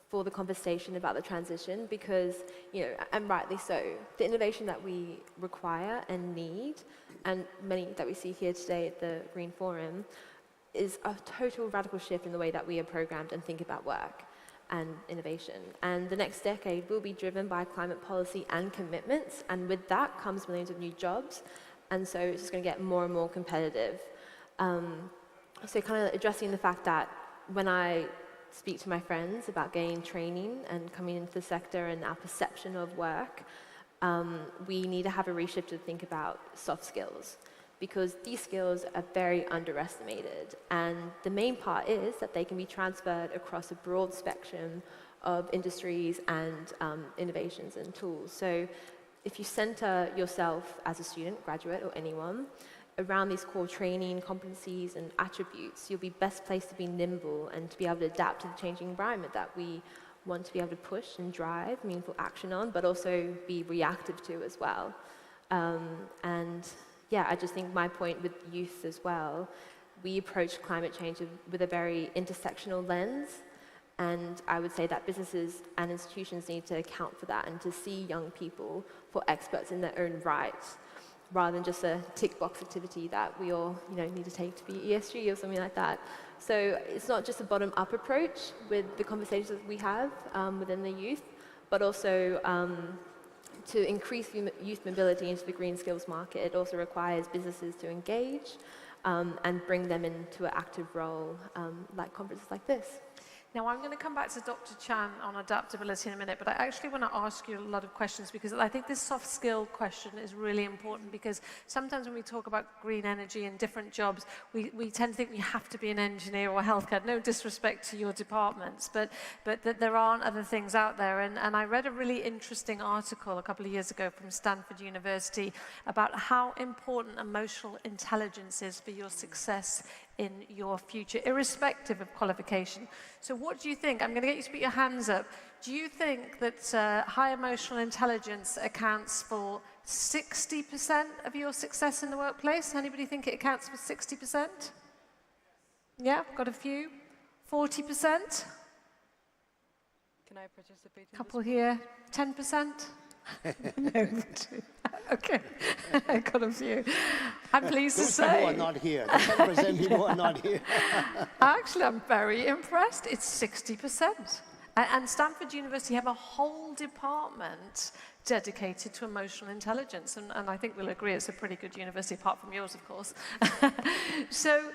Speaker 10: for the conversation about the transition because, you know, and rightly so, the innovation that we require and need, and many that we see here today at the Green Forum, is a total radical shift in the way that we are programmed and think about work and innovation. And the next decade will be driven by climate policy and commitments, and with that comes millions of new jobs, and so it's just going to get more and more competitive. So kind of addressing the fact that when I speak to my friends about getting training and coming into the sector and our perception of work, we need to have a reshift to think about soft skills because these skills are very underestimated. And the main part is that they can be transferred across a broad spectrum of industries and innovations and tools. So if you center yourself as a student, graduate, or anyone, around these core training, competencies, and attributes, you'll be best placed to be nimble and to be able to adapt to the changing environment that we want to be able to push and drive meaningful action on, but also be reactive to as well. And yeah, I just think my point with youth as well, we approach climate change with a very intersectional lens, and I would say that businesses and institutions need to account for that and to see young people for experts in their own right, rather than just a tick box activity that we all need to take to be ESG or something like that. So it's not just a bottom-up approach with the conversations that we have within the youth, but also to increase youth mobility into the green skills market, it also requires businesses to engage and bring them into an active role like conferences like this.
Speaker 12: Now, I'm going to come back to Dr. Chan on adaptability in a minute, but I actually want to ask you a lot of questions because I think this soft skill question is really important because sometimes when we talk about green energy and different jobs, we tend to think we have to be an engineer or healthcare. No disrespect to your departments, but that there aren't other things out there. And I read a really interesting article a couple of years ago from Stanford University about how important emotional intelligence is for your success in your future, irrespective of qualification. So what do you think? I'm going to get you to put your hands up. Do you think that high emotional intelligence accounts for 60% of your success in the workplace? Anybody think it accounts for 60%? Yeah, got a few. 40%?
Speaker 3: Can I participate in
Speaker 12: Couple here. 10%? No. Okay, I got a few. I'm pleased to say.
Speaker 8: Those people are not here. The 10% people are not here.
Speaker 12: Actually, I'm very impressed. It's 60%. And Stanford University have a whole department dedicated to emotional intelligence. And I think we'll agree it's a pretty good university, apart from yours, of course. So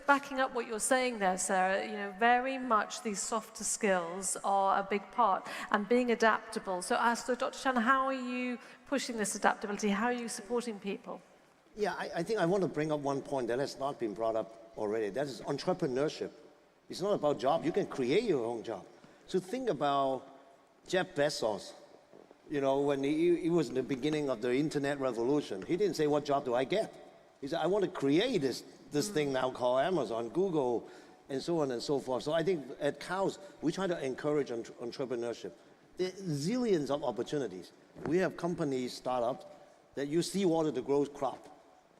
Speaker 12: backing up what you're saying there, Sarah, very much these softer skills are a big part, and being adaptable. So Dr. Chan, how are you pushing this adaptability? How are you supporting people?
Speaker 8: Yeah, I think I want to bring up one point that has not been brought up already. That is entrepreneurship. It's not about job. You can create your own job. So think about Jeff Bezos. When he was in the beginning of the internet revolution, he didn't say, what job do I get? He said, I want to create this thing now called Amazon, Google, and so on and so forth. So I think at Cows, we try to encourage entrepreneurship. There are zillions of opportunities. We have companies, startups, that use seawater to grow crop.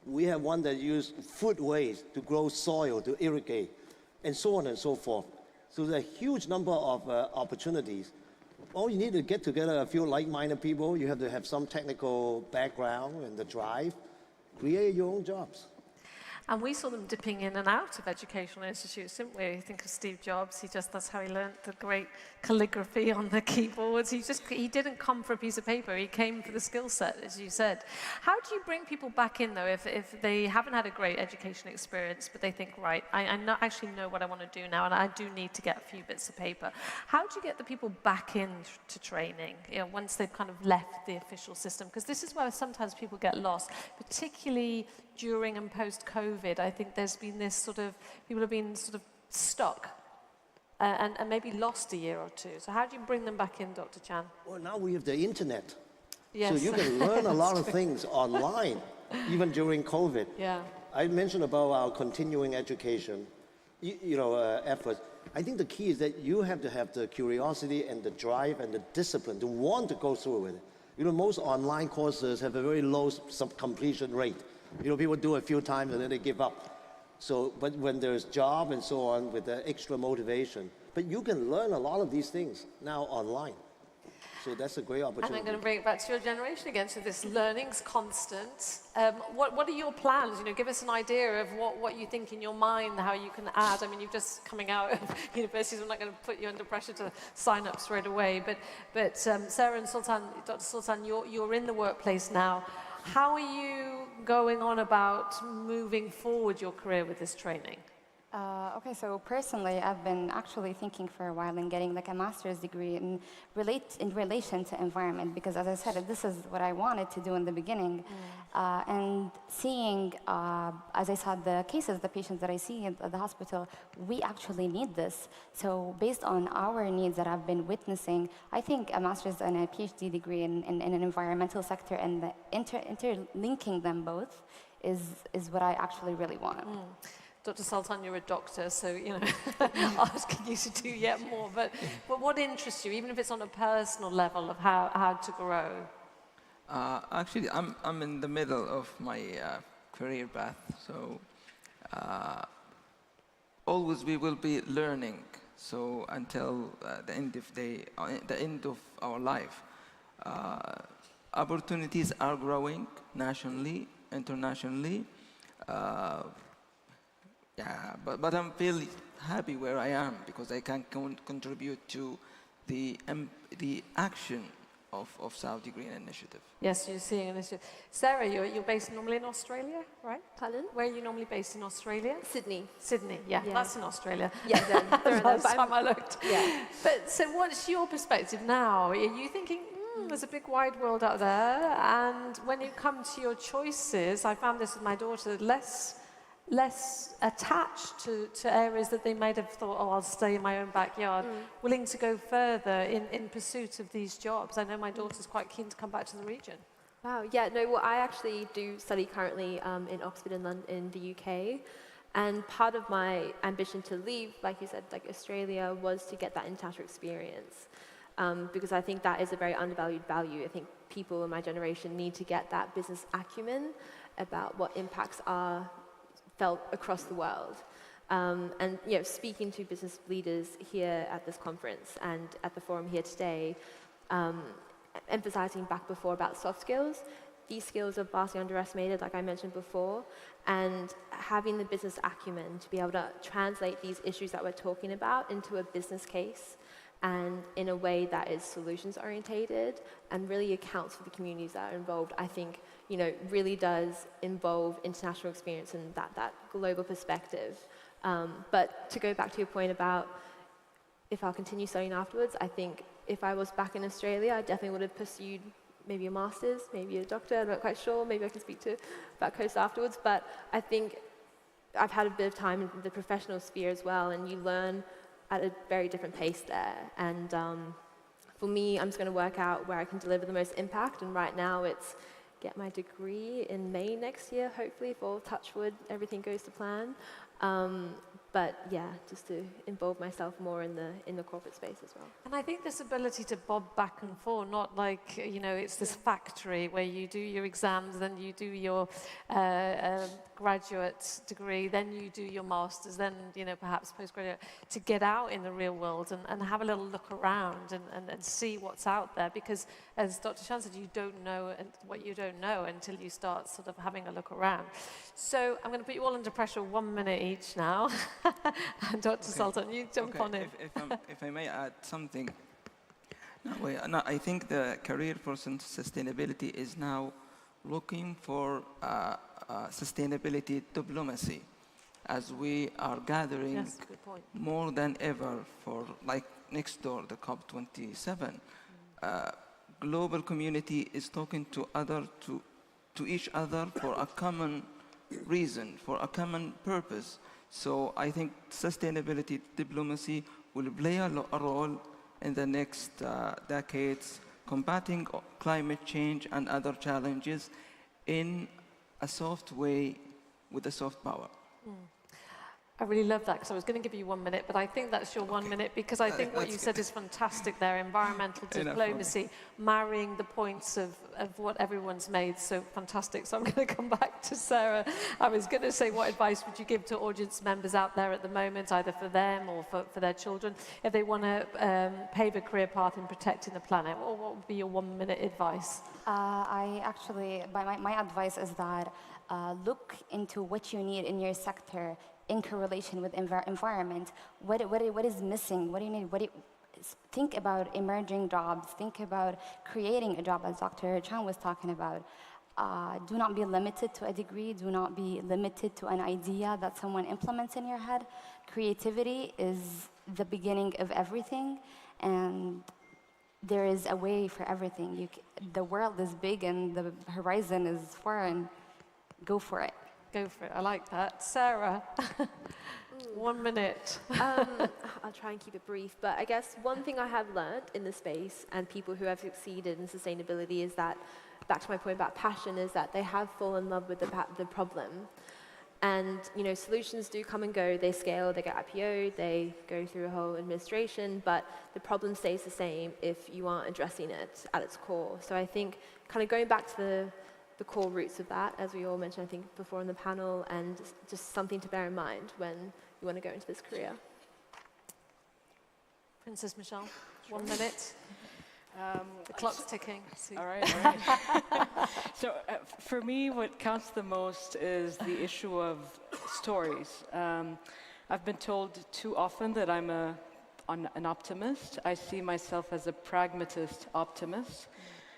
Speaker 8: We have one that use food waste to grow soil, to irrigate, and so on and so forth. So there's a huge number of opportunities. All you need to get together a few like-minded people. You have to have some technical background and the drive. Create your own jobs.
Speaker 12: And we saw them dipping in and out of educational institutes, didn't we? Think of Steve Jobs. That's how he learned the great calligraphy on the keyboards. He didn't come for a piece of paper. He came for the skill set, as you said. How do you bring people back in, though, if they haven't had a great education experience, but they think, right, I actually know what I want to do now, and I do need to get a few bits of paper. How do you get the people back into training, once they've kind of left the official system? Because this is where sometimes people get lost, particularly during and post-COVID. I think there's been this people have been stuck and maybe lost a year or two. So how do you bring them back in, Dr. Chan?
Speaker 8: Well, now we have the internet.
Speaker 12: Yes.
Speaker 8: So you can learn a lot of things online, even during COVID.
Speaker 12: Yeah.
Speaker 8: I mentioned about our continuing education, efforts. I think the key is that you have to have the curiosity and the drive and the discipline to want to go through with it. Most online courses have a very low completion rate. People do a few times and then they give up. So, but when there's job and so on with the extra motivation, but you can learn a lot of these things now online. So that's a great opportunity.
Speaker 12: And I'm going to bring it back to your generation again. So this learning's constant. What are your plans? Give us an idea of what you think in your mind, how you can add. I mean, you're just coming out of universities. I'm not going to put you under pressure to sign up straight away. But Sarah and Sultan, Dr. Sultan, you're in the workplace now. How are you going on about moving forward your career with this training?
Speaker 9: Okay, so personally, I've been actually thinking for a while in getting like a master's degree in relation to environment, because as I said, this is what I wanted to do in the beginning. And seeing, as I saw the cases, the patients that I see at the hospital, we actually need this. So based on our needs that I've been witnessing, I think a master's and a PhD degree in an environmental sector and the interlinking them both is what I actually really want.
Speaker 12: Dr. Sultan, you're a doctor, so, asking you to do yet more. But what interests you, even if it's on a personal level, of how to grow?
Speaker 11: Actually, I'm in the middle of my career path, so always we will be learning. So until the end of our life, opportunities are growing nationally, internationally. Yeah, but I'm really happy where I am because I can contribute to the action of Saudi Green Initiative.
Speaker 12: Yes, you're seeing an initiative. Sarah, you're based normally in Australia, right?
Speaker 10: Pardon?
Speaker 12: Where are you normally based in Australia?
Speaker 10: Sydney.
Speaker 12: Sydney, yeah. That's in Australia.
Speaker 10: Yeah,
Speaker 12: last time I looked.
Speaker 10: Yeah.
Speaker 12: But so what's your perspective now? Are you thinking, there's a big wide world out there, and when you come to your choices, I found this with my daughter, less attached to areas that they might have thought, I'll stay in my own backyard, willing to go further in pursuit of these jobs. I know my daughter's quite keen to come back to the region.
Speaker 10: Wow, yeah, no, well, I actually do study currently in Oxford in the UK, and part of my ambition to leave, like you said, like Australia, was to get that international experience, because I think that is a very undervalued value. I think people in my generation need to get that business acumen about what impacts are felt across the world. And speaking to business leaders here at this conference and at the forum here today, emphasizing back before about soft skills, these skills are vastly underestimated, like I mentioned before, and having the business acumen to be able to translate these issues that we're talking about into a business case and in a way that is solutions orientated and really accounts for the communities that are involved, I think really does involve international experience and that global perspective. But to go back to your point about if I'll continue studying afterwards, I think if I was back in Australia, I definitely would have pursued maybe a master's, maybe a doctor, I'm not quite sure, maybe I can speak to back coast afterwards, but I think I've had a bit of time in the professional sphere as well, and you learn at a very different pace there. And for me, I'm just going to work out where I can deliver the most impact, and right now it's get my degree in May next year, hopefully, if all touch wood, everything goes to plan. But yeah, just to involve myself more in the corporate space as well.
Speaker 12: And I think this ability to bob back and forth, not like, it's this factory where you do your exams, then you do your graduate degree, then you do your master's, then, perhaps postgraduate, to get out in the real world and have a little look around and see what's out there. Because as Dr. Chan said, you don't know what you don't know until you start sort of having a look around. So I'm going to put you all under pressure 1 minute each now. And Dr. Sultan, you jump on in.
Speaker 11: If I may add something. No, I think the career for sustainability is now looking for sustainability diplomacy, as we are gathering more than ever for, like next door, the COP27. Global community is talking to each other for a common reason, for a common purpose. So I think sustainability diplomacy will play a role in the next decades combating climate change and other challenges in a soft way with a soft power.
Speaker 12: I really love that because I was going to give you 1 minute, but I think that's your 1 minute because I think what you said is fantastic there, environmental diplomacy, marrying the points of what everyone's made, so fantastic. So I'm going to come back to Sarah. I was going to say, what advice would you give to audience members out there at the moment, either for them or for their children, if they want to pave a career path in protecting the planet? What would be your 1 minute advice?
Speaker 9: My advice is that look into what you need in your sector in correlation with environment. What is missing? What do you need? Think about emerging jobs. Think about creating a job, as Dr. Chan was talking about. Do not be limited to a degree. Do not be limited to an idea that someone implements in your head. Creativity is the beginning of everything, and there is a way for everything. The world is big and the horizon is far, and go for it.
Speaker 12: Go for it. I like that. Sarah, 1 minute.
Speaker 10: I'll try and keep it brief, but I guess one thing I have learned in the space and people who have succeeded in sustainability is that, back to my point about passion, is that they have fallen in love with the problem. And, you know, solutions do come and go. They scale, they get IPO'd, they go through a whole administration, but the problem stays the same if you aren't addressing it at its core. So I think kind of going back to the core roots of that, as we all mentioned, I think, before in the panel, and just something to bear in mind when you want to go into this career.
Speaker 12: Princess Michelle, 1 minute. The clock's ticking.
Speaker 3: All right. So for me, what counts the most is the issue of stories. I've been told too often that I'm an optimist. I see myself as a pragmatist optimist,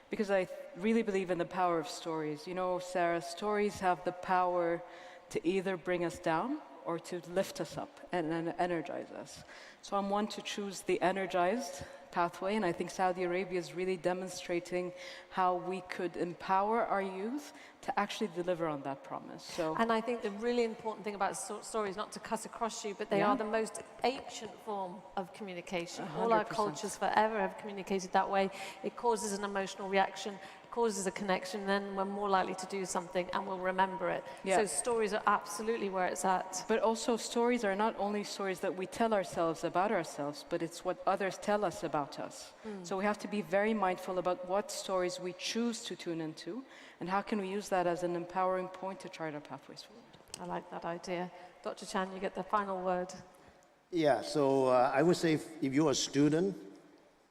Speaker 3: because I really believe in the power of stories. You know, Sarah, stories have the power to either bring us down or to lift us up and energize us. So I'm one to choose the energized pathway, and I think Saudi Arabia is really demonstrating how we could empower our youth to actually deliver on that promise. So,
Speaker 12: and I think the really important thing about stories, not to cut across you, but they are the most ancient form of communication. 100%. All our cultures forever have communicated that way. It causes an emotional reaction, causes a connection, then we're more likely to do something and we'll remember it.
Speaker 3: Yeah.
Speaker 12: So stories are absolutely where it's at.
Speaker 3: But also stories are not only stories that we tell ourselves about ourselves, but it's what others tell us about us. So we have to be very mindful about what stories we choose to tune into, and how can we use that as an empowering point to chart our pathways forward.
Speaker 12: I like that idea. Dr. Chan, you get the final word.
Speaker 8: Yeah, so I would say if you're a student,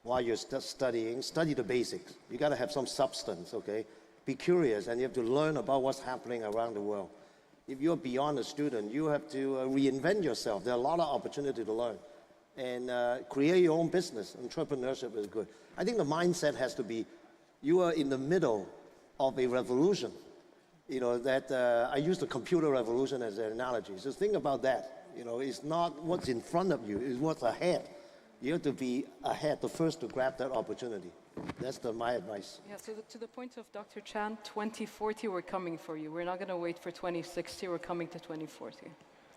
Speaker 8: while you're studying, study the basics. You got to have some substance, okay? Be curious, and you have to learn about what's happening around the world. If you're beyond a student, you have to reinvent yourself. There are a lot of opportunity to learn. And create your own business. Entrepreneurship is good. I think the mindset has to be, you are in the middle of a revolution. You know, that I use the computer revolution as an analogy. So think about that. You know, it's not what's in front of you, it's what's ahead. You have to be ahead, the first to grab that opportunity. That's my advice.
Speaker 3: Yeah, so to the point of Dr. Chan, 2040, we're coming for you. We're not going to wait for 2060, we're coming to 2040.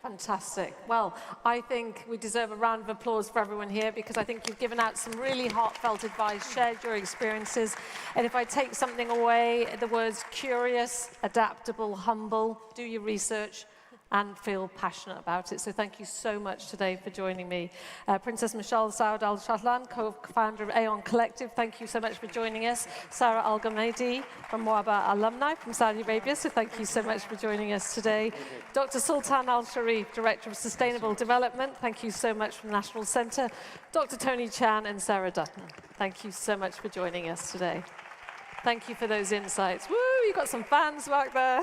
Speaker 12: Fantastic. Well, I think we deserve a round of applause for everyone here, because I think you've given out some really heartfelt advice, shared your experiences. And if I take something away, the words curious, adaptable, humble, do your research, and feel passionate about it. So thank you so much today for joining me. Princess Michelle Saud Al Shahlan, co-founder of Aeon Collective, thank you so much for joining us. Sarah Al Ghamidi from Moaba alumni from Saudi Arabia, so thank you so much for joining us today. Dr. Sultan Al Sharif, Director of Sustainable Development, thank you so much from the National Centre. Dr. Tony Chan and Sarah Dutton, thank you so much for joining us today. Thank you for those insights. Woo, you got some fans back there.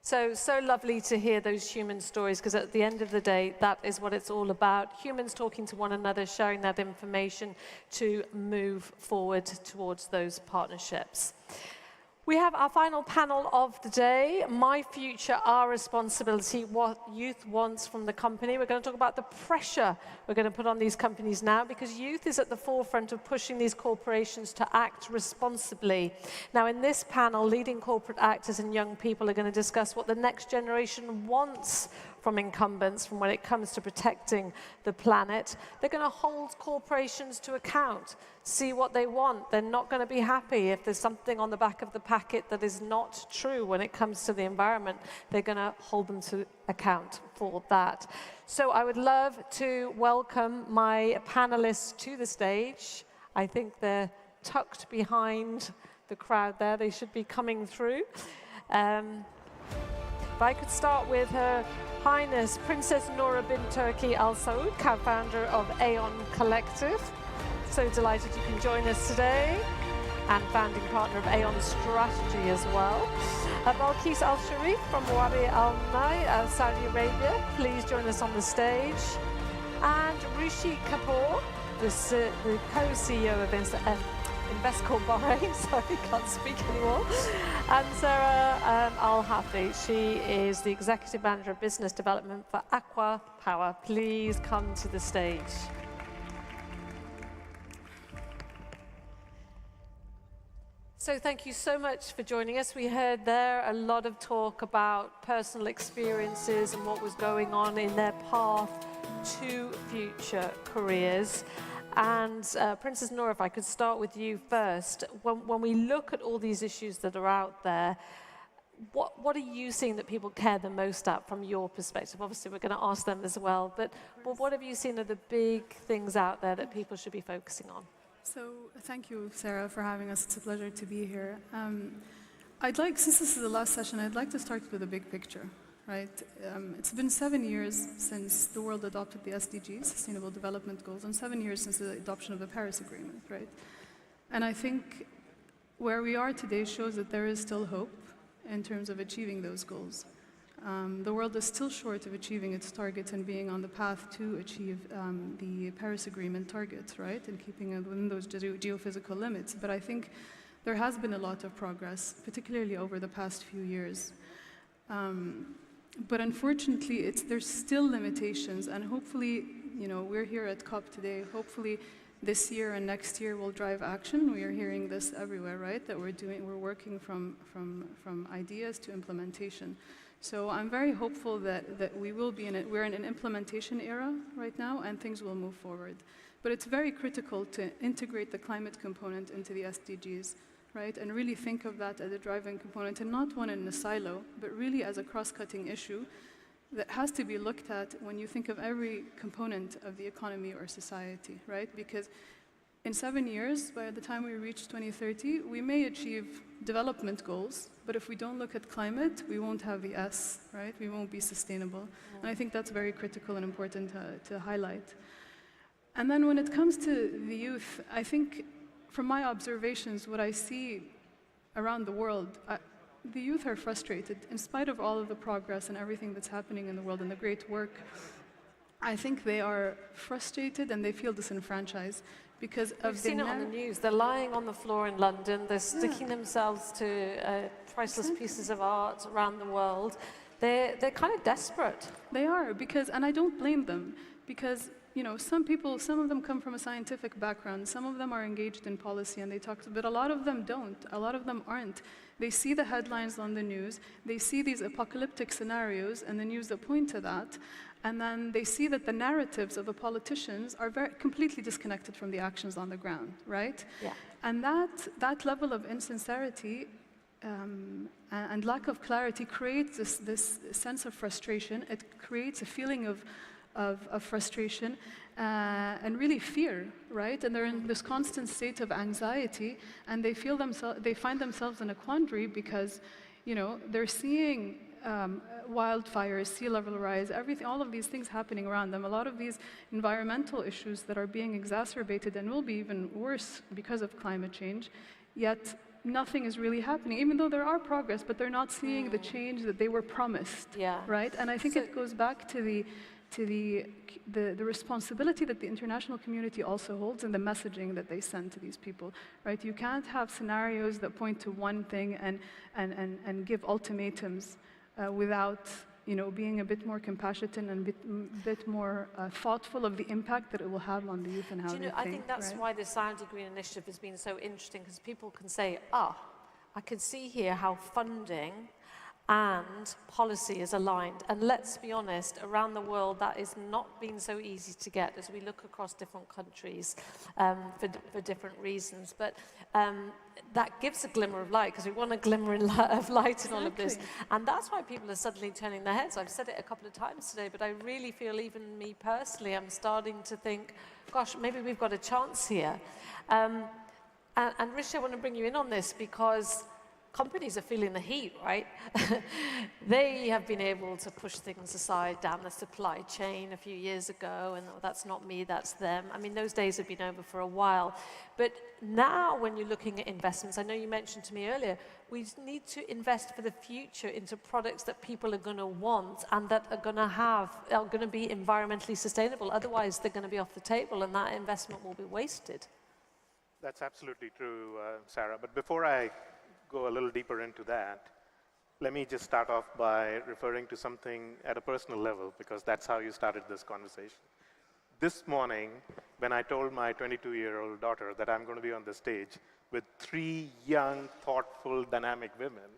Speaker 12: So lovely to hear those human stories, because at the end of the day, that is what it's all about. Humans talking to one another, sharing that information to move forward towards those partnerships. We have our final panel of the day, My Future, Our Responsibility, what youth wants from the company. We're going to talk about the pressure we're going to put on these companies now, because youth is at the forefront of pushing these corporations to act responsibly. Now, in this panel, leading corporate actors and young people are going to discuss what the next generation wants from incumbents from when it comes to protecting the planet. They're going to hold corporations to account, see what they want. They're not going to be happy if there's something on the back of the packet that is not true when it comes to the environment. They're going to hold them to account for that. So I would love to welcome my panelists to the stage. I think they're tucked behind the crowd there. They should be coming through. If I could start with Her Highness Princess Noura bint Turki Al Saud, co-founder of Aon Collective. So delighted you can join us today, and founding partner of Aon Strategy as well. Balkis Al Sharif from Wadi Al Nai, Saudi Arabia. Please join us on the stage. And Rishi Kapoor, the co-CEO of Investcorp Bahrain, sorry, can't speak anymore. And Sarah Al-Hafi, she is the Executive Manager of Business Development for Aqua Power. Please come to the stage. So thank you so much for joining us. We heard there a lot of talk about personal experiences and what was going on in their path to future careers. And Princess Noura, if I could start with you first. When we look at all these issues that are out there, what are you seeing that people care the most at from your perspective? Obviously, we're going to ask them as well, but what have you seen are the big things out there that people should be focusing on?
Speaker 13: So thank you, Sarah, for having us. It's a pleasure to be here. Since this is the last session, I'd like to start with the big picture. Right? It's been 7 years since the world adopted the SDGs, Sustainable Development Goals, and 7 years since the adoption of the Paris Agreement, right? And I think where we are today shows that there is still hope in terms of achieving those goals. The world is still short of achieving its targets and being on the path to achieve the Paris Agreement targets, right? And keeping it within those geophysical limits. But I think there has been a lot of progress, particularly over the past few years. But unfortunately, there's still limitations, and hopefully, we're here at COP today. Hopefully, this year and next year will drive action. We are hearing this everywhere, right? That we're working from ideas to implementation. So I'm very hopeful that we will be we're in an implementation era right now, and things will move forward. But it's very critical to integrate the climate component into the SDGs. Right? And really think of that as a driving component, and not one in a silo, but really as a cross-cutting issue that has to be looked at when you think of every component of the economy or society, right? Because in 7 years, by the time we reach 2030, we may achieve development goals, but if we don't look at climate, we won't have the S, right? We won't be sustainable. And I think that's very critical and important to highlight. And then when it comes to the youth, I think from my observations, what I see around the world, the youth are frustrated. In spite of all of the progress and everything that's happening in the world and the great work, I think they are frustrated and they feel disenfranchised because of
Speaker 12: We've seen it on the news. They're lying on the floor in London. They're sticking themselves to priceless pieces of art around the world. They're kind of desperate.
Speaker 13: They are, and I don't blame them, because some of them come from a scientific background, some of them are engaged in policy and they talk, but a lot of them don't, a lot of them aren't. They see the headlines on the news, they see these apocalyptic scenarios and the news that point to that, and then they see that the narratives of the politicians are completely disconnected from the actions on the ground, right?
Speaker 12: Yeah.
Speaker 13: And that level of insincerity and lack of clarity creates this sense of frustration. It creates a feeling of frustration and really fear, right? And they're in this constant state of anxiety, and they find themselves in a quandary because, they're seeing wildfires, sea level rise, all of these things happening around them. A lot of these environmental issues that are being exacerbated and will be even worse because of climate change. Yet nothing is really happening, even though there are progress, but they're not seeing the change that they were promised, right? And I think it goes back to the responsibility that the international community also holds and the messaging that they send to these people, right? You can't have scenarios that point to one thing and give ultimatums without being a bit more compassionate and a bit more thoughtful of the impact that it will have on the youth and how they think.
Speaker 12: I think that's why the Saudi Green Initiative has been so interesting, because people can say, I can see here how funding and policy is aligned. And let's be honest, around the world, that is not been so easy to get as we look across different countries for different reasons. But that gives a glimmer of light, because we want a glimmer of light in all of this. And that's why people are suddenly turning their heads. I've said it a couple of times today, but I really feel, even me personally, I'm starting to think, gosh, maybe we've got a chance here. And Rishi, I want to bring you in on this, because companies are feeling the heat, right? They have been able to push things aside down the supply chain a few years ago, and that's not me, that's them. I mean, those days have been over for a while. But now, when you're looking at investments, I know you mentioned to me earlier, we need to invest for the future into products that people are going to want and that are going to be environmentally sustainable. Otherwise, they're going to be off the table, and that investment will be wasted.
Speaker 15: That's absolutely true, Sarah. But before I go a little deeper into that, let me just start off by referring to something at a personal level, because that's how you started this conversation. This morning, when I told my 22-year-old daughter that I'm going to be on the stage with 3 young, thoughtful, dynamic women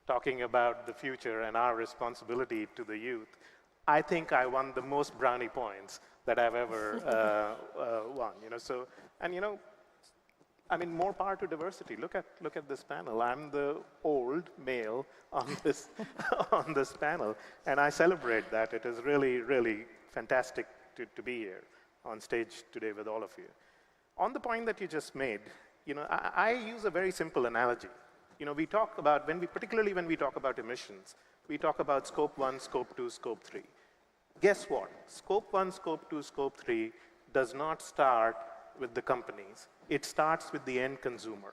Speaker 15: talking about the future and our responsibility to the youth, I think I won the most brownie points that I've ever won. I mean, more power to diversity. Look at this panel. I'm the old male on this on this panel, and I celebrate that. It is really, really fantastic to be here on stage today with all of you. On the point that you just made, I use a very simple analogy. We talk about, particularly when we talk about emissions, we talk about scope 1, scope 2, scope 3. Guess what? Scope 1, scope 2, scope 3 does not start with the companies. It starts with the end consumer.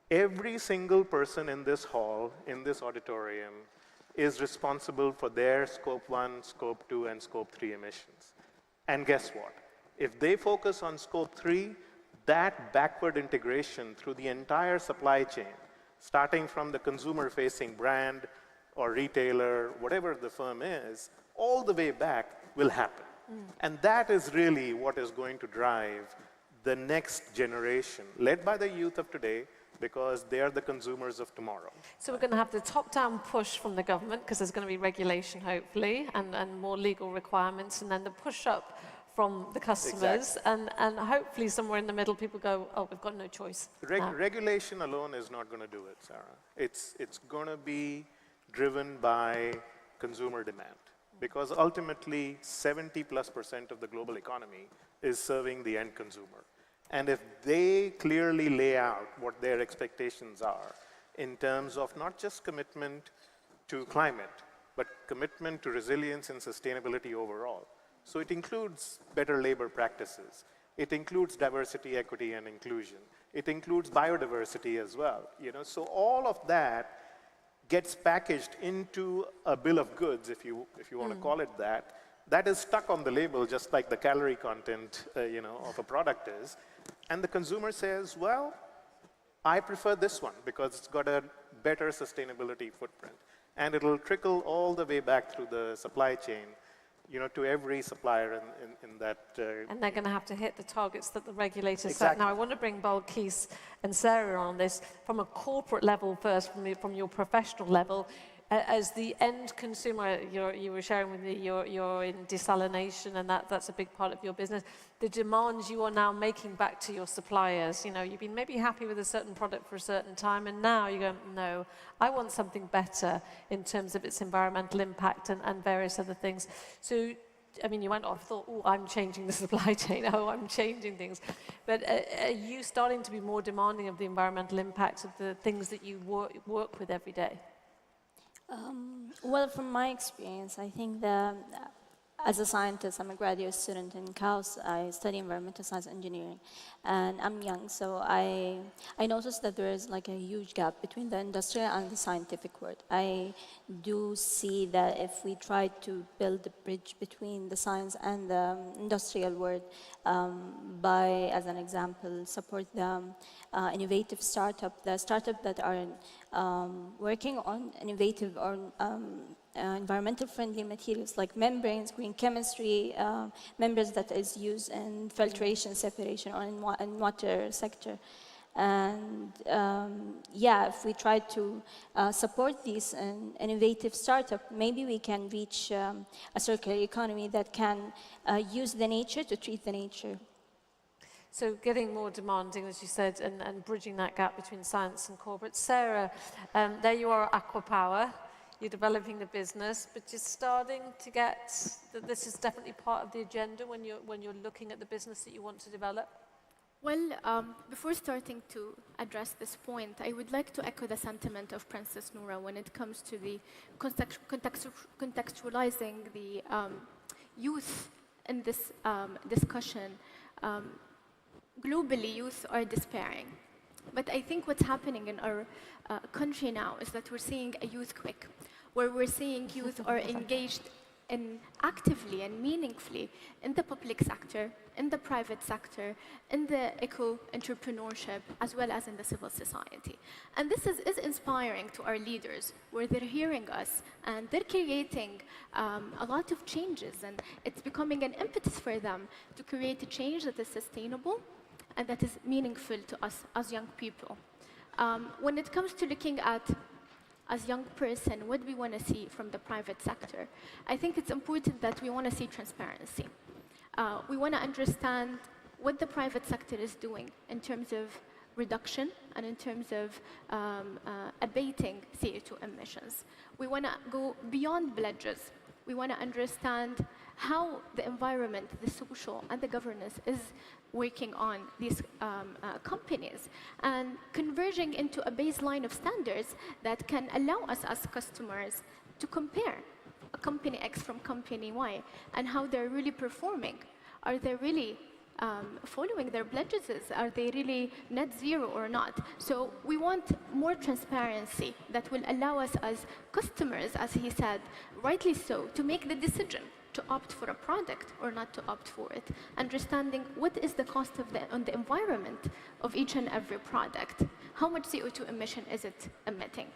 Speaker 15: Every single person in this hall, in this auditorium, is responsible for their scope 1, scope 2, and scope 3 emissions. And guess what? If they focus on scope 3, that backward integration through the entire supply chain, starting from the consumer-facing brand or retailer, whatever the firm is, all the way back will happen. And that is really what is going to drive the next generation, led by the youth of today, because they are the consumers of tomorrow.
Speaker 12: So we're going to have the top-down push from the government, because there's going to be regulation, hopefully, and more legal requirements, and then the push-up from the customers, and hopefully somewhere in the middle people go, oh, we've got no choice.
Speaker 15: Regulation alone is not going to do it, Sarah. It's going to be driven by consumer demand, because ultimately 70+% of the global economy is serving the end consumer. And if they clearly lay out what their expectations are in terms of not just commitment to climate, but commitment to resilience and sustainability overall. So it includes better labor practices. It includes diversity, equity, and inclusion. It includes biodiversity as well. So all of that gets packaged into a bill of goods, if you want to call it that, that is stuck on the label, just like the calorie content of a product is. And the consumer says, well, I prefer this one because it's got a better sustainability footprint. And it'll trickle all the way back through the supply chain, to every supplier in that.
Speaker 12: And they're going to have to hit the targets that the regulators set. Now, I want to bring Balkis and Sarah on this from a corporate level first, from your professional level. As the end consumer, you were sharing with me, you're in desalination, and that's a big part of your business. The demands you are now making back to your suppliers, you've been maybe happy with a certain product for a certain time, and now you go, no, I want something better in terms of its environmental impact and various other things. So, I mean, you went off, thought, oh, I'm changing the supply chain, oh, I'm changing things. But are you starting to be more demanding of the environmental impact of the things that you work with every day?
Speaker 16: Well, from my experience, I think that as a scientist, I'm a graduate student in CAUS. I study environmental science engineering, and I'm young, so I noticed that there is like a huge gap between the industrial and the scientific world. I do see that if we try to build a bridge between the science and the industrial world, by, as an example, support the innovative startup, the startup that are working on innovative or environmental friendly materials like membranes, green chemistry, membranes that is used in filtration, separation, or in water sector. And yeah, if we try to support these innovative startup, maybe we can reach a circular economy that can use the nature to treat the nature.
Speaker 12: So getting more demanding, as you said, and bridging that gap between science and corporate. Sarah, there you are at Aquapower. You're developing the business, but you're starting to get that this is definitely part of the agenda when you're looking at the business that you want to develop?
Speaker 17: Well, before starting to address this point, I would like to echo the sentiment of Princess Noura when it comes to the contextualizing the youth in this discussion. Globally, youth are despairing. But I think what's happening in our country now is that we're seeing a youth quake, where we're seeing youth are engaged actively and meaningfully in the public sector, in the private sector, in the eco-entrepreneurship, as well as in the civil society. And this is inspiring to our leaders, where they're hearing us and they're creating a lot of changes, and it's becoming an impetus for them to create a change that is sustainable and that is meaningful to us as young people. When it comes to looking at, as young person, what we want to see from the private sector, I think it's important that we want to see transparency. We want to understand what the private sector is doing in terms of reduction and in terms of abating CO2 emissions. We want to go beyond pledges. We want to understand how the environment, the social, and the governance is working on these companies and converging into a baseline of standards that can allow us as customers to compare a company X from company Y and how they're really performing. Are they really following their pledges? Are they really net zero or not? So we want more transparency that will allow us as customers, as he said, rightly so, to make the decision to opt for a product or not to opt for it, understanding what is the cost on the environment of each and every product. How much CO2 emission is it emitting?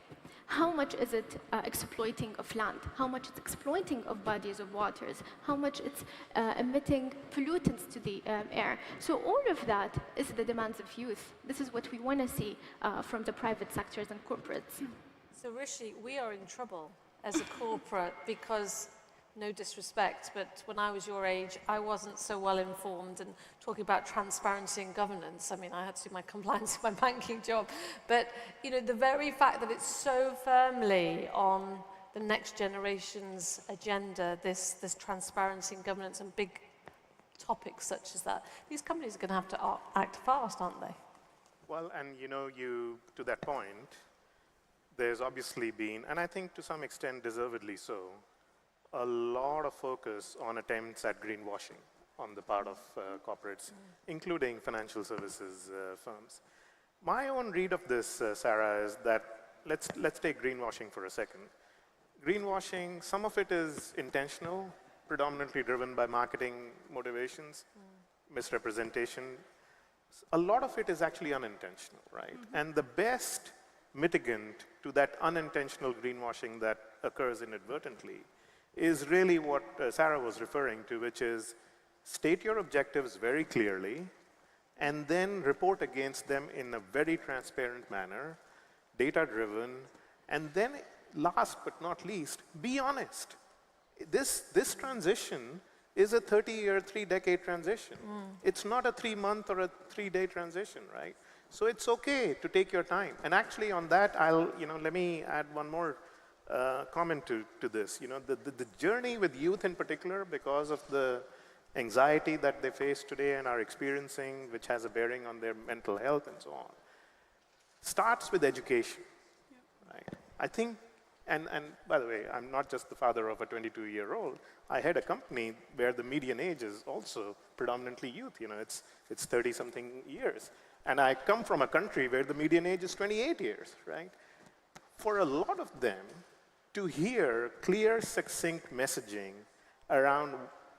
Speaker 17: How much is it exploiting of land? How much it's exploiting of bodies of waters? How much it's emitting pollutants to the air? So all of that is the demands of youth. This is what we want to see from the private sectors and corporates.
Speaker 12: So Rishi, we are in trouble as a corporate because, no disrespect, but when I was your age, I wasn't so well informed and talking about transparency and governance. I mean, I had to do my compliance in my banking job. But, you know, the very fact that it's so firmly on the next generation's agenda, this transparency and governance and big topics such as that, these companies are going to have to act fast, aren't they?
Speaker 15: Well, and you know, to that point, there's obviously been, and I think to some extent deservedly so, a lot of focus on attempts at greenwashing on the part of corporates, including financial services firms. My own read of this, Sarah, is that let's take greenwashing for a second. Greenwashing, some of it is intentional, predominantly driven by marketing motivations, misrepresentation. A lot of it is actually unintentional, right? And the best mitigant to that unintentional greenwashing that occurs inadvertently is really what Sarah was referring to, which is state your objectives very clearly and then report against them in a very transparent manner, data-driven, and then last but not least, be honest. This transition is a 30-year, 3-decade transition. It's not a 3-month or a 3-day transition, right? So it's okay to take your time. And actually on that, let me add one more comment to this. You know, the journey with youth in particular, because of the anxiety that they face today and are experiencing, which has a bearing on their mental health and so on, starts with education, right? I think And by the way, I'm not just the father of a 22-year-old. I head a company where the median age is also predominantly youth. It's 30-something years. And I come from a country where the median age is 28 years, right? For a lot of them, to hear clear, succinct messaging around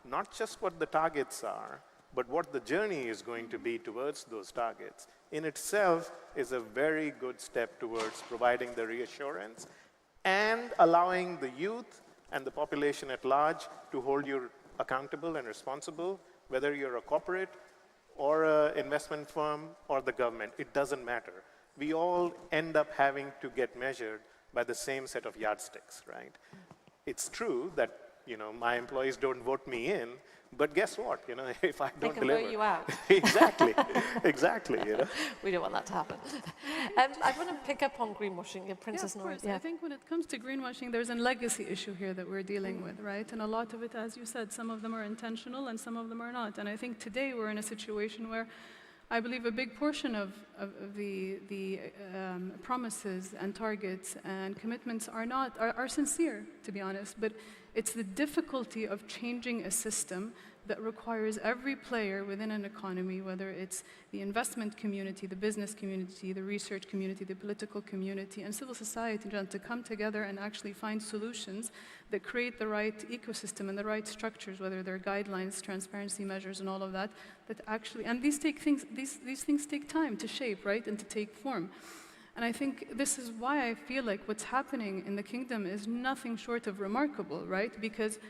Speaker 15: not just what the targets are, but what the journey is going to be towards those targets, in itself is a very good step towards providing the reassurance and allowing the youth and the population at large to hold you accountable and responsible, whether you're a corporate or an investment firm or the government. It doesn't matter. We all end up having to get measured by the same set of yardsticks, right? It's true that my employees don't vote me in, but guess what? If I don't deliver,
Speaker 12: they can vote you out.
Speaker 15: Exactly, exactly.
Speaker 12: We don't want that to happen. I want to pick up on greenwashing, Princess
Speaker 13: Of
Speaker 12: Noor.
Speaker 13: course. I think when it comes to greenwashing, there's a legacy issue here that we're dealing with, right? And a lot of it, as you said, some of them are intentional and some of them are not. And I think today we're in a situation where I believe a big portion of the promises and targets and commitments are sincere, to be honest, but it's the difficulty of changing a system that requires every player within an economy, whether it's the investment community, the business community, the research community, the political community, and civil society, to come together and actually find solutions that create the right ecosystem and the right structures, whether they're guidelines, transparency measures, and all of that, that actually, and these things take time to shape, right, and to take form. And I think this is why I feel like what's happening in the kingdom is nothing short of remarkable, right? Because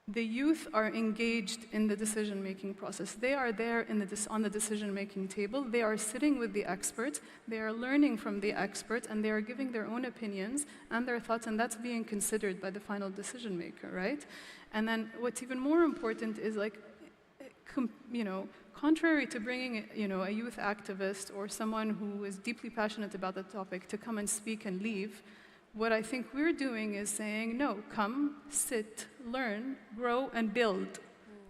Speaker 13: the youth are engaged in the decision-making process. They are there on the decision-making table. They are sitting with the experts. They are learning from the experts, and they are giving their own opinions and their thoughts, and that's being considered by the final decision-maker, right? And then what's even more important is, like, contrary to bringing, a youth activist or someone who is deeply passionate about the topic to come and speak and leave, what I think we're doing is saying, no, come, sit, learn, grow, and build,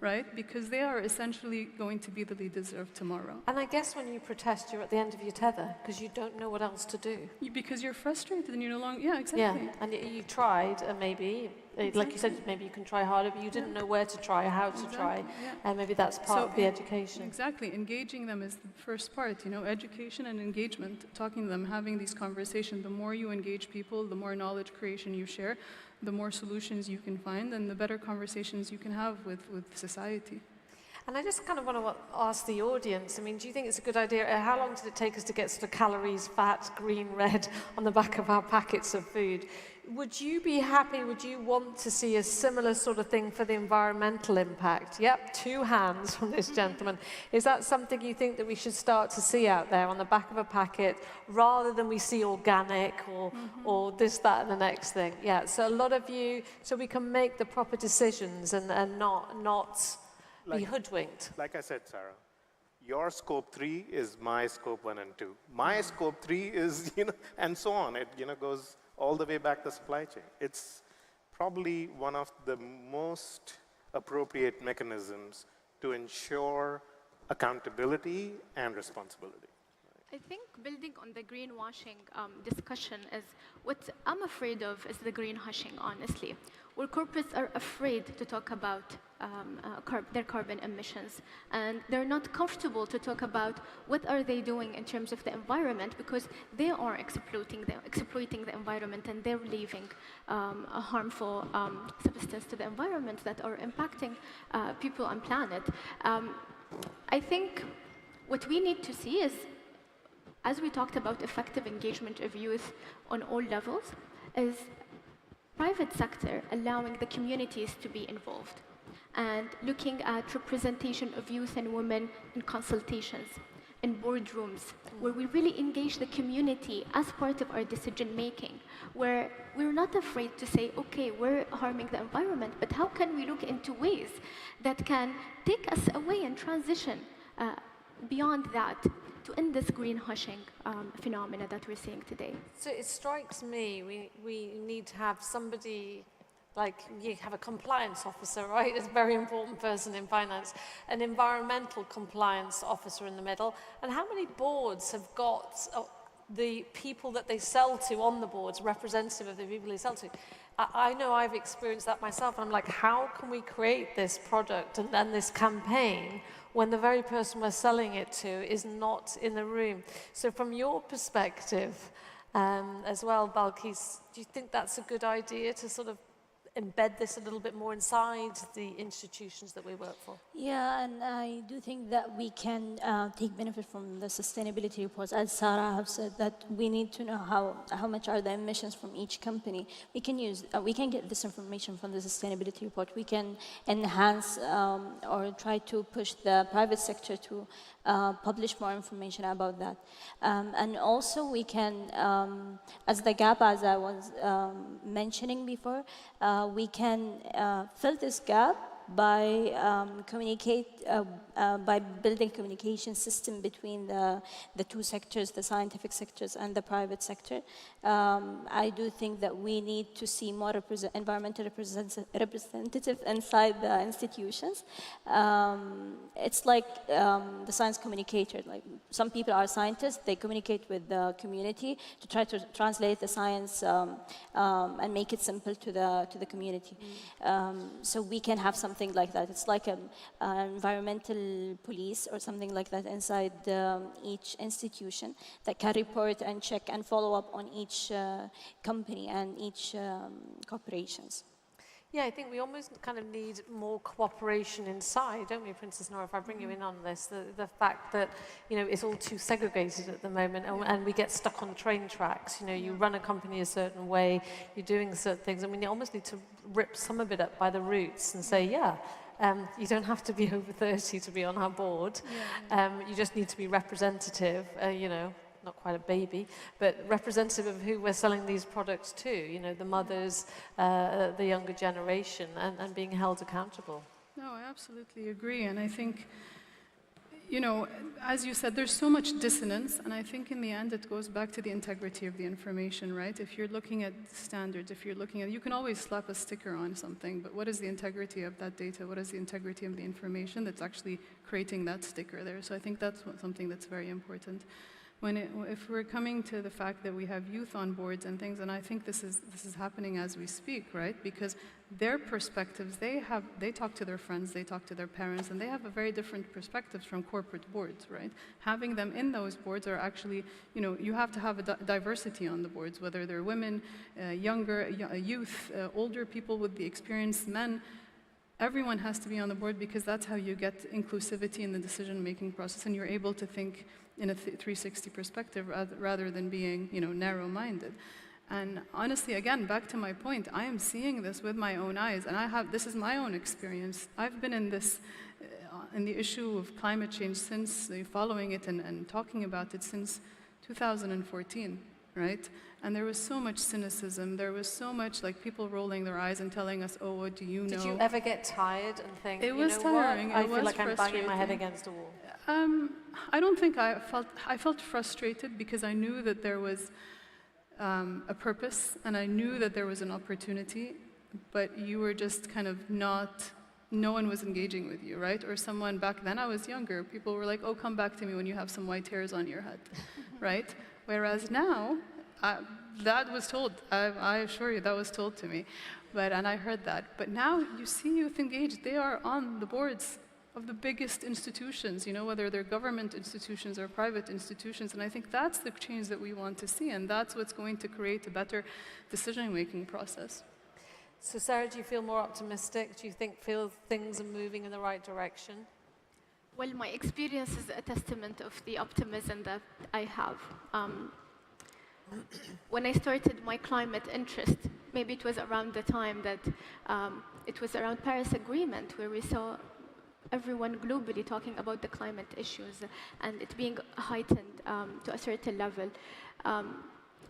Speaker 13: right? Because they are essentially going to be the leaders of tomorrow.
Speaker 12: And I guess when you protest, you're at the end of your tether, because you don't know what else to do.
Speaker 13: Because you're frustrated and you no longer, yeah, exactly.
Speaker 12: Yeah, and you tried, and maybe, like you said, maybe you can try harder, but you didn't know where to try, how to try, and maybe that's part of the education.
Speaker 13: Exactly, engaging them is the first part, education and engagement, talking to them, having these conversations. The more you engage people, the more knowledge creation you share, the more solutions you can find, and the better conversations you can have with society.
Speaker 12: And I just kind of want to ask the audience, I mean, do you think it's a good idea? How long did it take us to get sort of calories, fat, green, red on the back of our packets of food? Would you be happy, would you want to see a similar sort of thing for the environmental impact? Yep, 2 hands from this gentleman. Is that something you think that we should start to see out there on the back of a packet, rather than we see organic or this, that, and the next thing? Yeah, so a lot of you, so we can make the proper decisions and not be hoodwinked.
Speaker 15: Like I said, Sarah, your scope 3 is my scope 1 and 2. My scope 3 is, and so on. It, goes all the way back the supply chain. It's probably one of the most appropriate mechanisms to ensure accountability and responsibility.
Speaker 17: I think building on the greenwashing discussion is what I'm afraid of is the greenwashing, honestly. Where corporates are afraid to talk about their carbon emissions, and they're not comfortable to talk about what are they doing in terms of the environment, because they are exploiting the environment, and they're leaving a harmful substance to the environment that are impacting people and planet. I think what we need to see is, as we talked about effective engagement of youth on all levels, is private sector allowing the communities to be involved and looking at representation of youth and women in consultations, in boardrooms, where we really engage the community as part of our decision making, where we're not afraid to say, okay, we're harming the environment, but how can we look into ways that can take us away and transition beyond that to end this greenwashing phenomena that we're seeing today?
Speaker 12: So it strikes me we need to have somebody, like you have a compliance officer, right? It's a very important person in finance, an environmental compliance officer in the middle. And how many boards have got the people that they sell to on the boards, representative of the people they sell to. I know I've experienced that myself, and I'm like, how can we create this product and then this campaign when the very person we're selling it to is not in the room? So from your perspective as well, Balkis, do you think that's a good idea to sort of embed this a little bit more inside the institutions that we work for?
Speaker 16: Yeah, and I do think that we can take benefit from the sustainability reports. As Sarah have said, that we need to know how much are the emissions from each company. We can use, we can get this information from the sustainability report. We can enhance or try to push the private sector to publish more information about that. And also we can, as the gap, as I was mentioning before, we can fill this gap by by building communication system between the two sectors, the scientific sectors and the private sector. I do think that we need to see more environmental representative inside the institutions. It's like the science communicator. Like some people are scientists, they communicate with the community to try to translate the science and make it simple to the community. So we can have something like that. It's like an environmental police or something like that inside each institution that can report and check and follow up on each company and each corporations.
Speaker 12: Yeah, I think we almost kind of need more cooperation inside, don't we, Princess Nora, if I bring you in on this, the fact that, you know, it's all too segregated at the moment, and we get stuck on train tracks. You know, you run a company a certain way, you're doing certain things, and we almost need to rip some of it up by the roots and say, yeah, you don't have to be over 30 to be on our board. You just need to be representative, you know, not quite a baby, but representative of who we're selling these products to, you know, the mothers, the younger generation, and being held accountable.
Speaker 13: No, I absolutely agree. And I think, you know, as you said, there's so much dissonance, and I think in the end it goes back to the integrity of the information, right? If you're looking at standards, if you're looking at, you can always slap a sticker on something, but what is the integrity of that data? What is the integrity of the information that's actually creating that sticker there? So I think that's something that's very important. If we're coming to the fact that we have youth on boards and things, and I think this is happening as we speak, right? Because their perspectives, they talk to their friends, they talk to their parents, and they have a very different perspectives from corporate boards, right? Having them in those boards are actually, you know, you have to have a diversity on the boards, whether they're women, younger, youth, older people with the experience, men. Everyone has to be on the board because that's how you get inclusivity in the decision-making process, and you're able to think in a 360 perspective rather than being, you know, narrow-minded. And honestly, again, back to my point, I am seeing this with my own eyes, and this is my own experience. I've been in this, in the issue of climate change since, following it and talking about it since 2014, right? And there was so much cynicism, there was so much like people rolling their eyes and telling us, oh, what do you know?
Speaker 12: Did you ever get tired and think,
Speaker 13: it was
Speaker 12: you know
Speaker 13: tiring.
Speaker 12: what? I feel like I'm banging my head against a wall.
Speaker 13: I don't think I felt frustrated because I knew that there was a purpose and I knew that there was an opportunity, but you were just kind of no one was engaging with you, right? Or someone back then, I was younger, people were like, oh, come back to me when you have some white hairs on your head, right? Whereas now, that was told, I assure you, that was told to me, and I heard that. But now you see youth engaged, they are on the boards of the biggest institutions, you know, whether they're government institutions or private institutions, and I think that's the change that we want to see, and that's what's going to create a better decision-making process.
Speaker 12: So Sarah, do you feel more optimistic? Do you feel things are moving in the right direction?
Speaker 17: Well, my experience is a testament of the optimism that I have. When I started my climate interest, maybe it was around the time that it was around Paris Agreement, where we saw everyone globally talking about the climate issues and it being heightened to a certain level.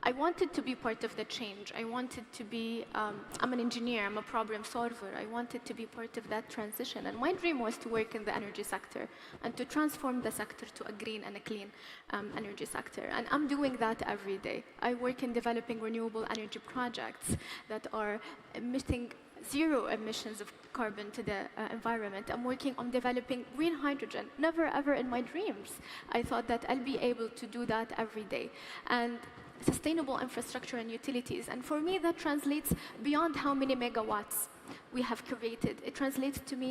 Speaker 17: I wanted to be part of the change. I wanted to be, I'm an engineer, I'm a problem solver. I wanted to be part of that transition. And my dream was to work in the energy sector and to transform the sector to a green and a clean energy sector. And I'm doing that every day. I work in developing renewable energy projects that are emitting zero emissions of carbon to the environment. I'm working on developing green hydrogen. Never ever in my dreams I thought that I'll be able to do that every day. And sustainable infrastructure and utilities. And for me, that translates beyond how many megawatts we have created. It translates to me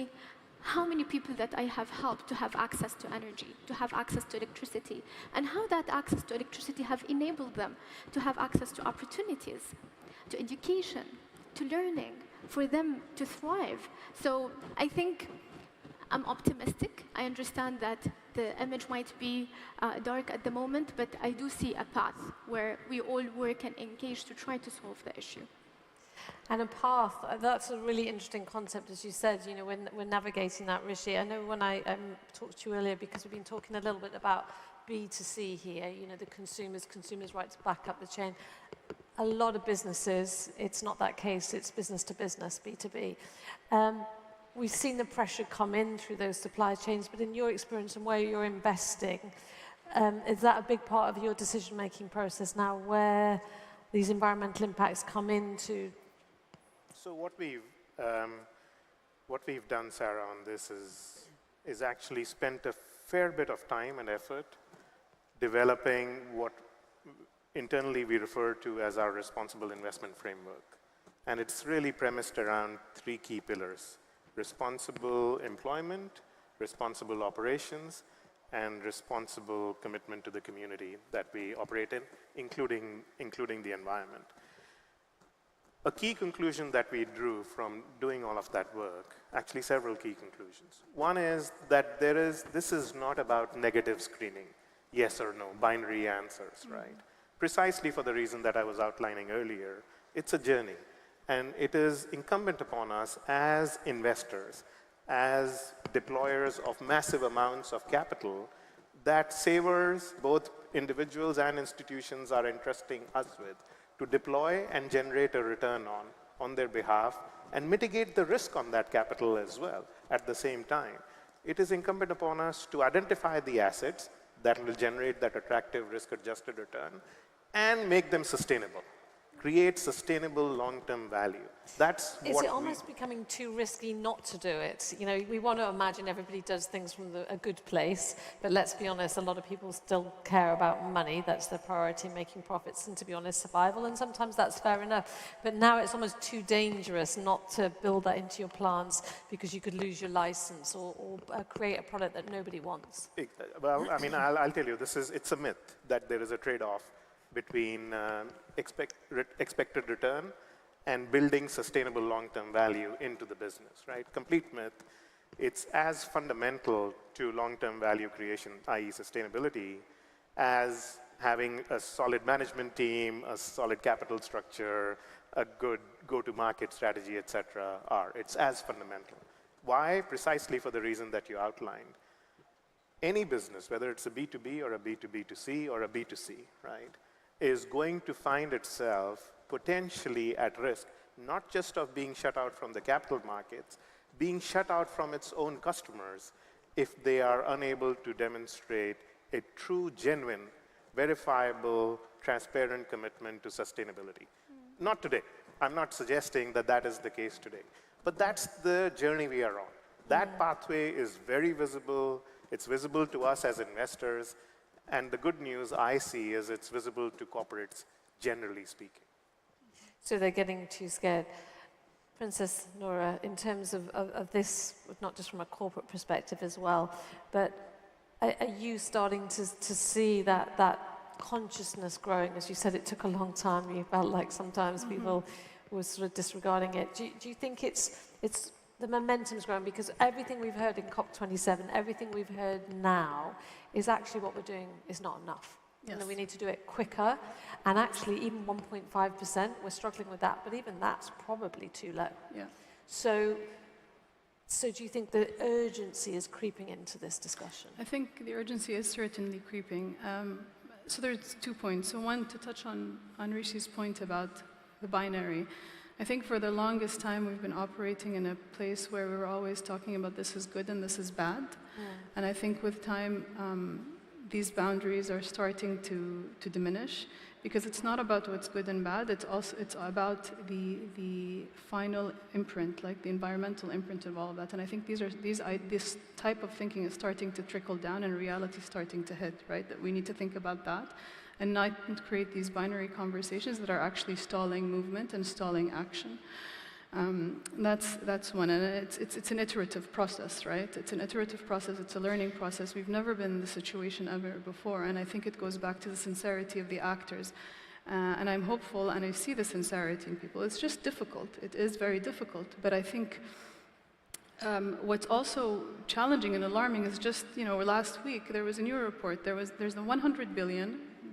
Speaker 17: how many people that I have helped to have access to energy, to have access to electricity, and how that access to electricity have enabled them to have access to opportunities, to education, to learning, for them to thrive. So I think I'm optimistic. I understand that the image might be dark at the moment, but I do see a path where we all work and engage to try to solve the issue.
Speaker 12: And a path, that's a really interesting concept, as you said, you know, when we're navigating that, Rishi. I know when I talked to you earlier, because we've been talking a little bit about B2C here, you know, the consumers' rights back up the chain. A lot of businesses, it's not that case, it's business to business, B2B. We've seen the pressure come in through those supply chains, but in your experience and where you're investing, is that a big part of your decision-making process now, where these environmental impacts come into?
Speaker 15: So what we've done, Sarah, on this is actually spent a fair bit of time and effort developing what internally we refer to as our responsible investment framework. And it's really premised around 3 key pillars: responsible employment, responsible operations, and responsible commitment to the community that we operate in, including the environment. A key conclusion that we drew from doing all of that work, actually several key conclusions. One is that this is not about negative screening, yes or no, binary answers, right? Precisely for the reason that I was outlining earlier. It's a journey, and it is incumbent upon us as investors, as deployers of massive amounts of capital that savers, both individuals and institutions, are entrusting us with, to deploy and generate a return on their behalf and mitigate the risk on that capital as well at the same time. It is incumbent upon us to identify the assets that will generate that attractive risk-adjusted return and make them sustainable. Create sustainable long-term value. That's what
Speaker 12: Is it almost becoming too risky not to do it? You know, we want to imagine everybody does things from a good place, but let's be honest, a lot of people still care about money. That's their priority, making profits, and to be honest, survival, and sometimes that's fair enough. But now it's almost too dangerous not to build that into your plans because you could lose your license or create a product that nobody wants.
Speaker 15: Well, I mean, I'll tell you, it's a myth that there is a trade-off between expected return and building sustainable long-term value into the business, right? Complete myth. It's as fundamental to long-term value creation, i.e. sustainability, as having a solid management team, a solid capital structure, a good go-to-market strategy, et cetera, are. It's as fundamental. Why? Precisely for the reason that you outlined. Any business, whether it's a B2B or a B2B2C or a B2C, right, is going to find itself potentially at risk, not just of being shut out from the capital markets, being shut out from its own customers if they are unable to demonstrate a true, genuine, verifiable, transparent commitment to sustainability. Not today. I'm not suggesting that that is the case today. But that's the journey we are on. That pathway is very visible. It's visible to us as investors. And the good news I see is it's visible to corporates, generally speaking.
Speaker 12: So they're getting too scared. Princess Noura, in terms of this, not just from a corporate perspective as well, but are you starting to see that consciousness growing? As you said, it took a long time. You felt like sometimes people were sort of disregarding it. Do you think it's the momentum's growing? Because everything we've heard in COP27, everything we've heard now, is actually what we're doing is not enough.
Speaker 13: Yes.
Speaker 12: You know, we need to do it quicker, and actually even 1.5%, we're struggling with that, but even that's probably too low.
Speaker 13: Yeah.
Speaker 12: So do you think the urgency is creeping into this discussion?
Speaker 13: I think the urgency is certainly creeping. So there's 2 points. So one, to touch on Rishi's point about the binary. I think for the longest time we've been operating in a place where we were always talking about this is good and this is bad. And I think with time, these boundaries are starting to diminish because it's not about what's good and bad, it's about the final imprint, like the environmental imprint of all of that. And I think this type of thinking is starting to trickle down and reality is starting to hit, right? That we need to think about that and not create these binary conversations that are actually stalling movement and stalling action. That's one, and it's an iterative process, right? It's an iterative process, it's a learning process. We've never been in this situation ever before, and I think it goes back to the sincerity of the actors. And I'm hopeful, and I see the sincerity in people. It's just difficult. It is very difficult, but I think what's also challenging and alarming is just, last week there was a new report. There's the 100 billion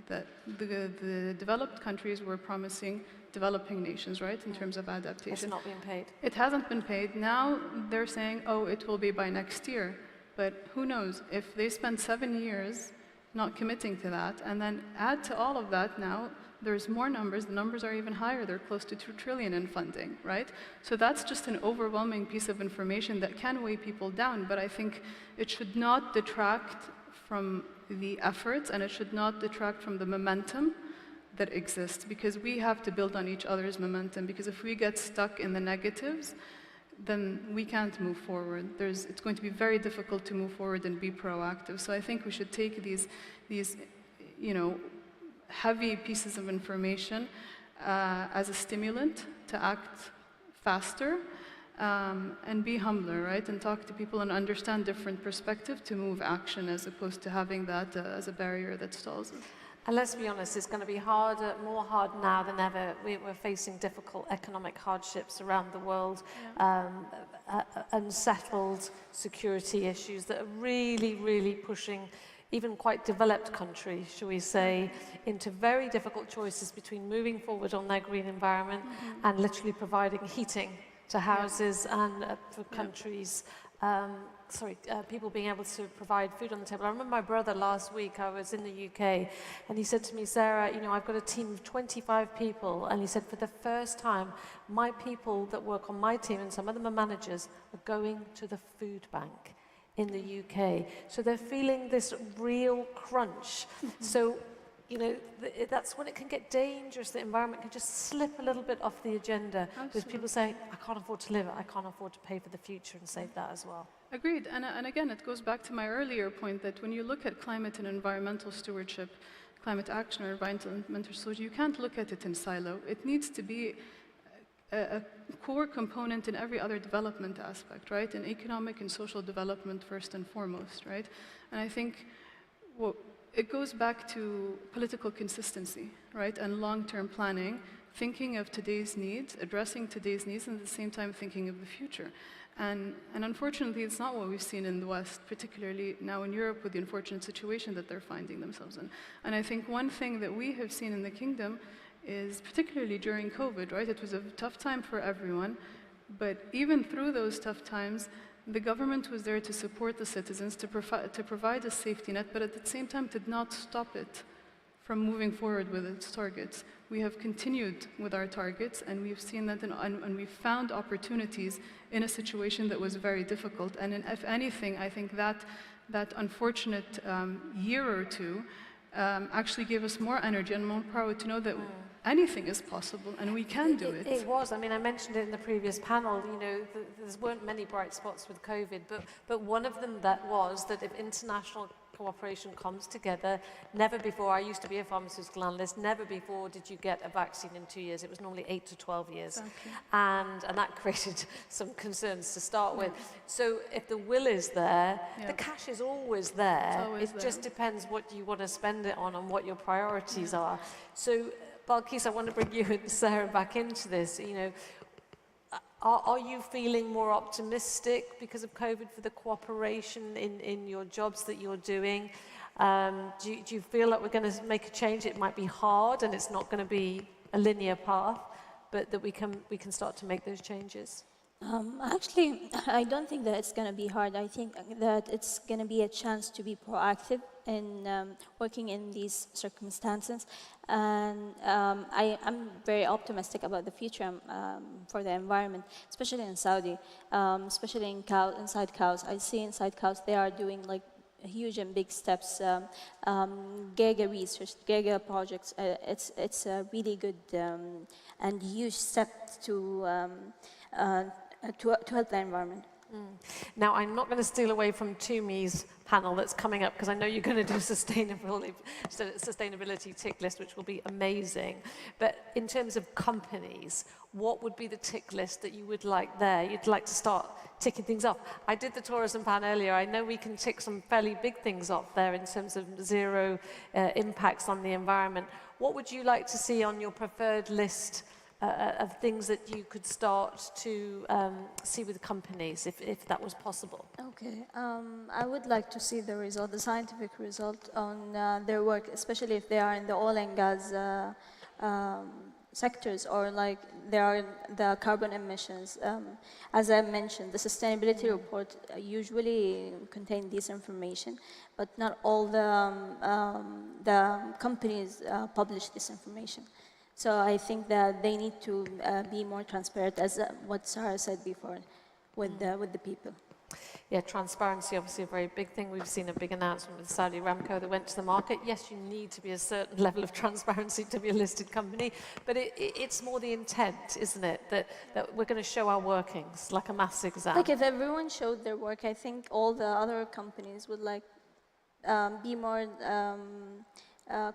Speaker 13: that the developed countries were promising developing nations, right, in terms of adaptation.
Speaker 12: It's not been paid.
Speaker 13: It hasn't been paid. Now they're saying, oh, it will be by next year. But who knows? If they spend 7 years not committing to that, and then add to all of that now, there's more numbers. The numbers are even higher. They're close to 2 trillion in funding, right? So that's just an overwhelming piece of information that can weigh people down. But I think it should not detract from the efforts, and it should not detract from the momentum that exists, because we have to build on each other's momentum, because if we get stuck in the negatives, then we can't move forward. It's going to be very difficult to move forward and be proactive. So I think we should take these heavy pieces of information as a stimulant to act faster and be humbler, right? And talk to people and understand different perspectives to move action, as opposed to having that as a barrier that stalls us.
Speaker 12: And let's be honest, it's going to be more hard now than ever. We're facing difficult economic hardships around the world, unsettled security issues that are really, really pushing even quite developed countries, shall we say, into very difficult choices between moving forward on their green environment and literally providing heating to houses and for countries. People being able to provide food on the table. I remember my brother last week, I was in the UK, and he said to me, Sarah, I've got a team of 25 people, and he said, for the first time, my people that work on my team, and some of them are managers, are going to the food bank in the UK. So they're feeling this real crunch. So, that's when it can get dangerous. The environment can just slip a little bit off the agenda. With people saying, I can't afford to live it, I can't afford to pay for the future and save that as well.
Speaker 13: Agreed. And again, it goes back to my earlier point that when you look at climate and environmental stewardship, climate action or environmental stewardship, you can't look at it in silo. It needs to be a core component in every other development aspect, right? In economic and social development first and foremost, right? And I think it goes back to political consistency, right? And long-term planning, thinking of today's needs, addressing today's needs, and at the same time thinking of the future. And unfortunately, it's not what we've seen in the West, particularly now in Europe with the unfortunate situation that they're finding themselves in. And I think one thing that we have seen in the Kingdom is, particularly during COVID, right? It was a tough time for everyone, but even through those tough times, the government was there to support the citizens, to provide a safety net, but at the same time did not stop it from moving forward with its targets. We have continued with our targets, and we've seen that, and we've found opportunities in a situation that was very difficult. And if anything, I think that unfortunate year or two actually gave us more energy and more power to know that anything is possible, and we can do it.
Speaker 12: It was. I mean, I mentioned it in the previous panel. There weren't many bright spots with COVID, but one of them that was that if international cooperation comes together, never before, I used to be a pharmaceutical analyst, never before did you get a vaccine in 2 years. It was normally 8 to 12 years. Exactly. And that created some concerns to start with. So if the will is there, the cash is always there. It just depends what you want to spend it on and what your priorities are. So Balkis, I want to bring you and Sarah back into this. Are you feeling more optimistic because of COVID for the cooperation in your jobs that you're doing? Do you feel like we're going to make a change? It might be hard and it's not going to be a linear path, but that we can start to make those changes?
Speaker 16: Actually, I don't think that it's going to be hard. I think that it's going to be a chance to be proactive in working in these circumstances. And I'm very optimistic about the future for the environment, especially in Saudi, especially inside cows. I see inside cows, they are doing like huge and big steps. Giga research, Giga projects, it's a really good and huge step to help the environment.
Speaker 12: Now, I'm not going to steal away from Tumi's panel that's coming up, because I know you're going to do sustainability tick list, which will be amazing. But in terms of companies, what would be the tick list that you would like there? You'd like to start ticking things off. I did the tourism pan earlier. I know we can tick some fairly big things off there in terms of zero impacts on the environment. What would you like to see on your preferred list of things that you could start to see with companies, if that was possible?
Speaker 16: Okay, I would like to see the result, the scientific result on their work, especially if they are in the oil and gas sectors, or like they are the carbon emissions. As I mentioned, the sustainability report usually contain this information, but not all the companies publish this information. So I think that they need to be more transparent, as what Sarah said before, with the people.
Speaker 12: Yeah, transparency, obviously a very big thing. We've seen a big announcement with Saudi Aramco that went to the market. Yes, you need to be a certain level of transparency to be a listed company, but it's more the intent, isn't it, that we're going to show our workings, like a maths exam.
Speaker 16: Like if everyone showed their work, I think all the other companies would like be more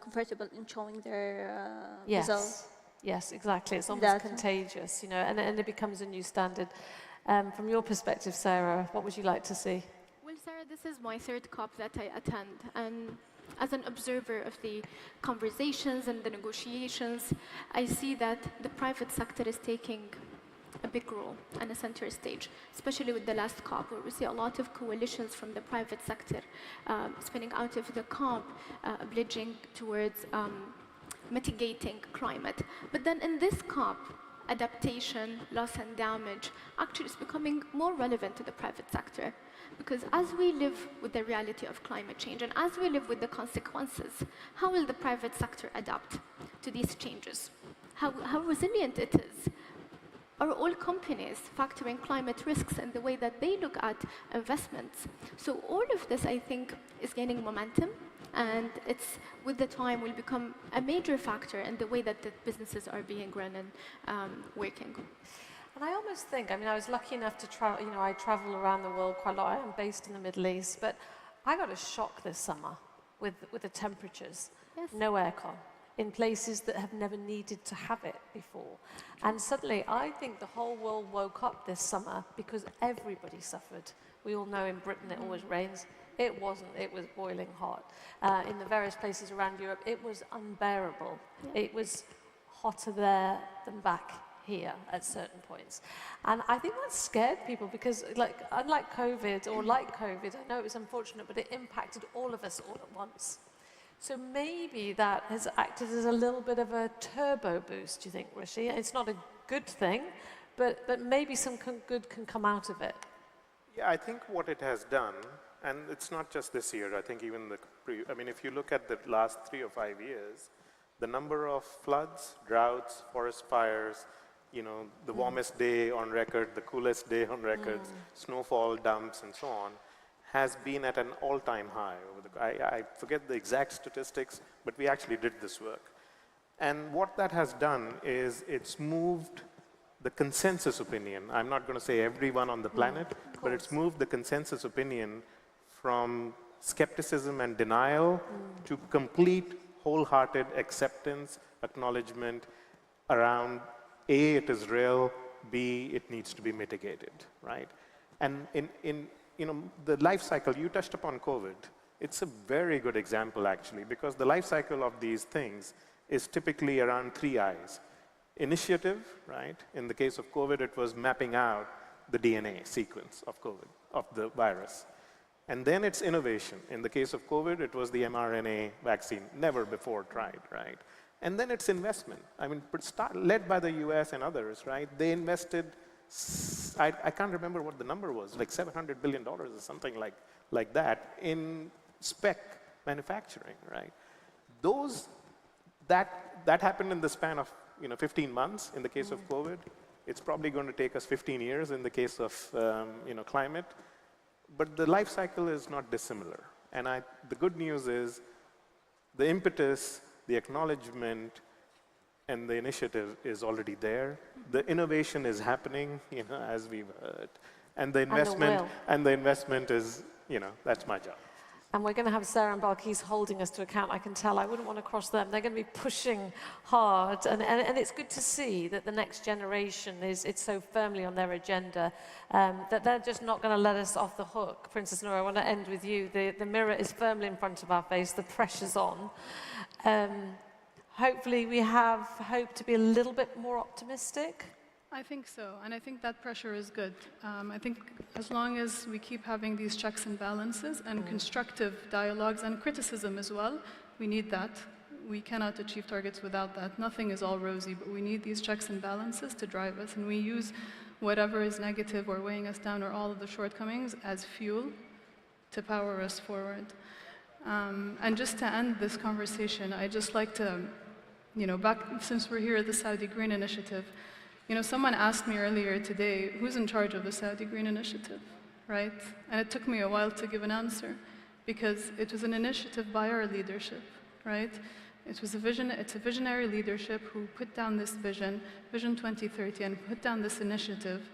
Speaker 16: comfortable in showing their results.
Speaker 12: Yes, exactly. It's almost contagious, you know, and it becomes a new standard. From your perspective, Sarah, what would you like to see?
Speaker 17: Well, Sarah, this is my third COP that I attend, and as an observer of the conversations and the negotiations, I see that the private sector is taking a big role and a center stage, especially with the last COP, where we see a lot of coalitions from the private sector spinning out of the COP, pledging towards mitigating climate. But then in this COP, adaptation, loss and damage actually is becoming more relevant to the private sector, because as we live with the reality of climate change and as we live with the consequences, how will the private sector adapt to these changes? How resilient it is? Are all companies factoring climate risks in the way that they look at investments? So all of this, I think, is gaining momentum, and it's, with the time, will become a major factor in the way that the businesses are being run and working.
Speaker 12: And I almost think, I mean, I was lucky enough to travel, you know, I travel around the world quite a lot. I'm based in the Middle East, but I got a shock this summer with the temperatures.
Speaker 17: Yes.
Speaker 12: No aircon in places that have never needed to have it before. And suddenly, I think the whole world woke up this summer because everybody suffered. We all know in Britain it always rains. It wasn't, it was boiling hot. In the various places around Europe, it was unbearable. Yeah. It was hotter there than back here at certain points. And I think that scared people because, like, unlike COVID, or like COVID, I know it was unfortunate, but it impacted all of us all at once. So maybe that has acted as a little bit of a turbo boost, do you think, Rishi? It's not a good thing, but maybe some good can come out of it.
Speaker 15: Yeah, I think what it has done, and it's not just this year, I think even I mean, if you look at the last 3 or 5 years, the number of floods, droughts, forest fires, you know, the warmest day on record, the coolest day on record, snowfall dumps and so on, has been at an all-time high. I forget the exact statistics, but we actually did this work. And what that has done is it's moved the consensus opinion. I'm not going to say everyone on the planet, but it's moved the consensus opinion from skepticism and denial to complete wholehearted acceptance, acknowledgement around A, it is real, B, it needs to be mitigated, right? And in you know, the life cycle, you touched upon COVID. It's a very good example, actually, because the life cycle of these things is typically around 3 I's. Initiative, right? In the case of COVID, it was mapping out the DNA sequence of COVID, of the virus. And then it's innovation. In the case of COVID, it was the mRNA vaccine, never before tried, right? And then it's investment. I mean, led by the US and others, right? They invested, I can't remember what the number was, like $700 billion or something like that in spec manufacturing, right? That happened in the span of 15 months in the case of COVID. It's probably going to take us 15 years in the case of climate. But the life cycle is not dissimilar. And the good news is the impetus, the acknowledgement, and the initiative is already there. The innovation is happening, as we've heard. And the investment is, that's my job.
Speaker 12: And we're going to have Sarah and Balkis holding us to account. I can tell. I wouldn't want to cross them. They're going to be pushing hard. And it's good to see that the next generation it's so firmly on their agenda that they're just not going to let us off the hook. Princess Noor, I want to end with you. The mirror is firmly in front of our face. The pressure's on. Hopefully we have hope to be a little bit more optimistic.
Speaker 13: I think so, and I think that pressure is good. I think as long as we keep having these checks and balances and constructive dialogues and criticism as well, we need that. We cannot achieve targets without that. Nothing is all rosy, but we need these checks and balances to drive us, and we use whatever is negative or weighing us down or all of the shortcomings as fuel to power us forward. And just to end this conversation, I'd just like to, since we're here at the Saudi Green Initiative, someone asked me earlier today, who's in charge of the Saudi Green Initiative, right? And it took me a while to give an answer, because it was an initiative by our leadership, right? It's a visionary leadership who put down this Vision 2030, and put down this initiative.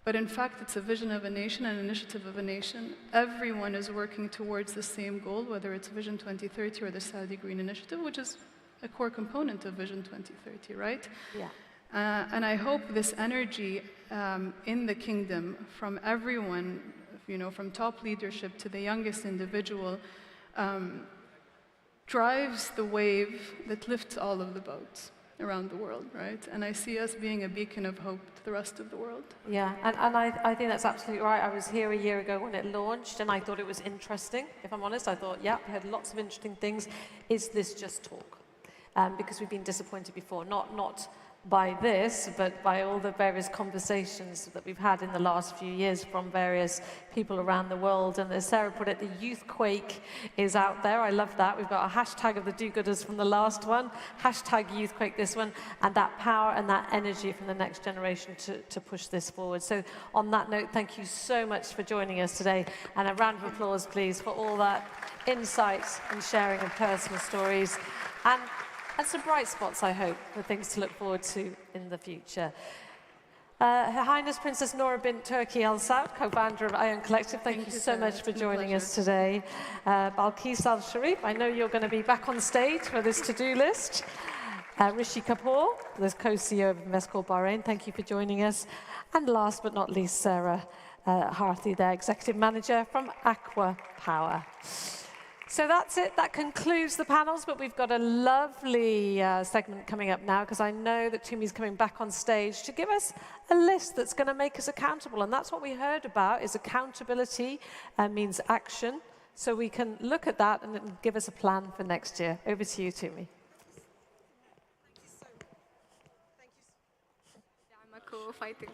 Speaker 13: But in fact, it's a vision of a nation, an initiative of a nation. Everyone is working towards the same goal, whether it's Vision 2030 or the Saudi Green Initiative, which is a core component of Vision 2030, right?
Speaker 12: Yeah.
Speaker 13: And I hope this energy in the kingdom, from everyone, from top leadership to the youngest individual, drives the wave that lifts all of the boats around the world, right? And I see us being a beacon of hope to the rest of the world.
Speaker 12: Yeah, and I think that's absolutely right. I was here a year ago when it launched, and I thought it was interesting. If I'm honest, I thought, yeah, we had lots of interesting things. Is this just talk? Because we've been disappointed before, not by this, but by all the various conversations that we've had in the last few years from various people around the world. And as Sarah put it, the youth quake is out there. I love that. We've got a hashtag of the do-gooders from the last one, hashtag youth quake this one, and that power and that energy from the next generation to push this forward. So on that note, thank you so much for joining us today. And a round of applause, please, for all that insight and sharing of personal stories. And some bright spots, I hope, for things to look forward to in the future. Her Highness Princess Noor bint Turki Al Saud, co-founder of Ion Collective, thank you so much for joining us today. Balkis Al Sharif, I know you're going to be back on stage for this to-do list. Rishi Kapoor, the co-CEO of Investcorp Bahrain, thank you for joining us. And last but not least, Sarah Harthy, their Executive Manager from Aqua Power. So that's it. That concludes the panels, but we've got a lovely segment coming up now, because I know that Tumi's coming back on stage to give us a list that's going to make us accountable. And that's what we heard about, is accountability means action. So we can look at that and give us a plan for next year. Over to you, Tumi.
Speaker 10: Fighting.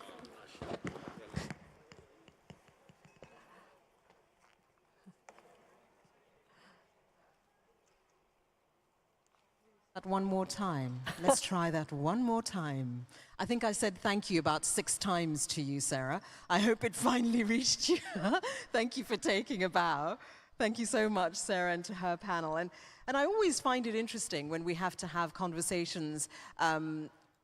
Speaker 14: That one more time. Let's try that one more time. I think I said thank you about 6 times to you, Sarah. I hope it finally reached you. Thank you for taking a bow. Thank you so much, Sarah, and to her panel. And I always find it interesting when we have to have conversations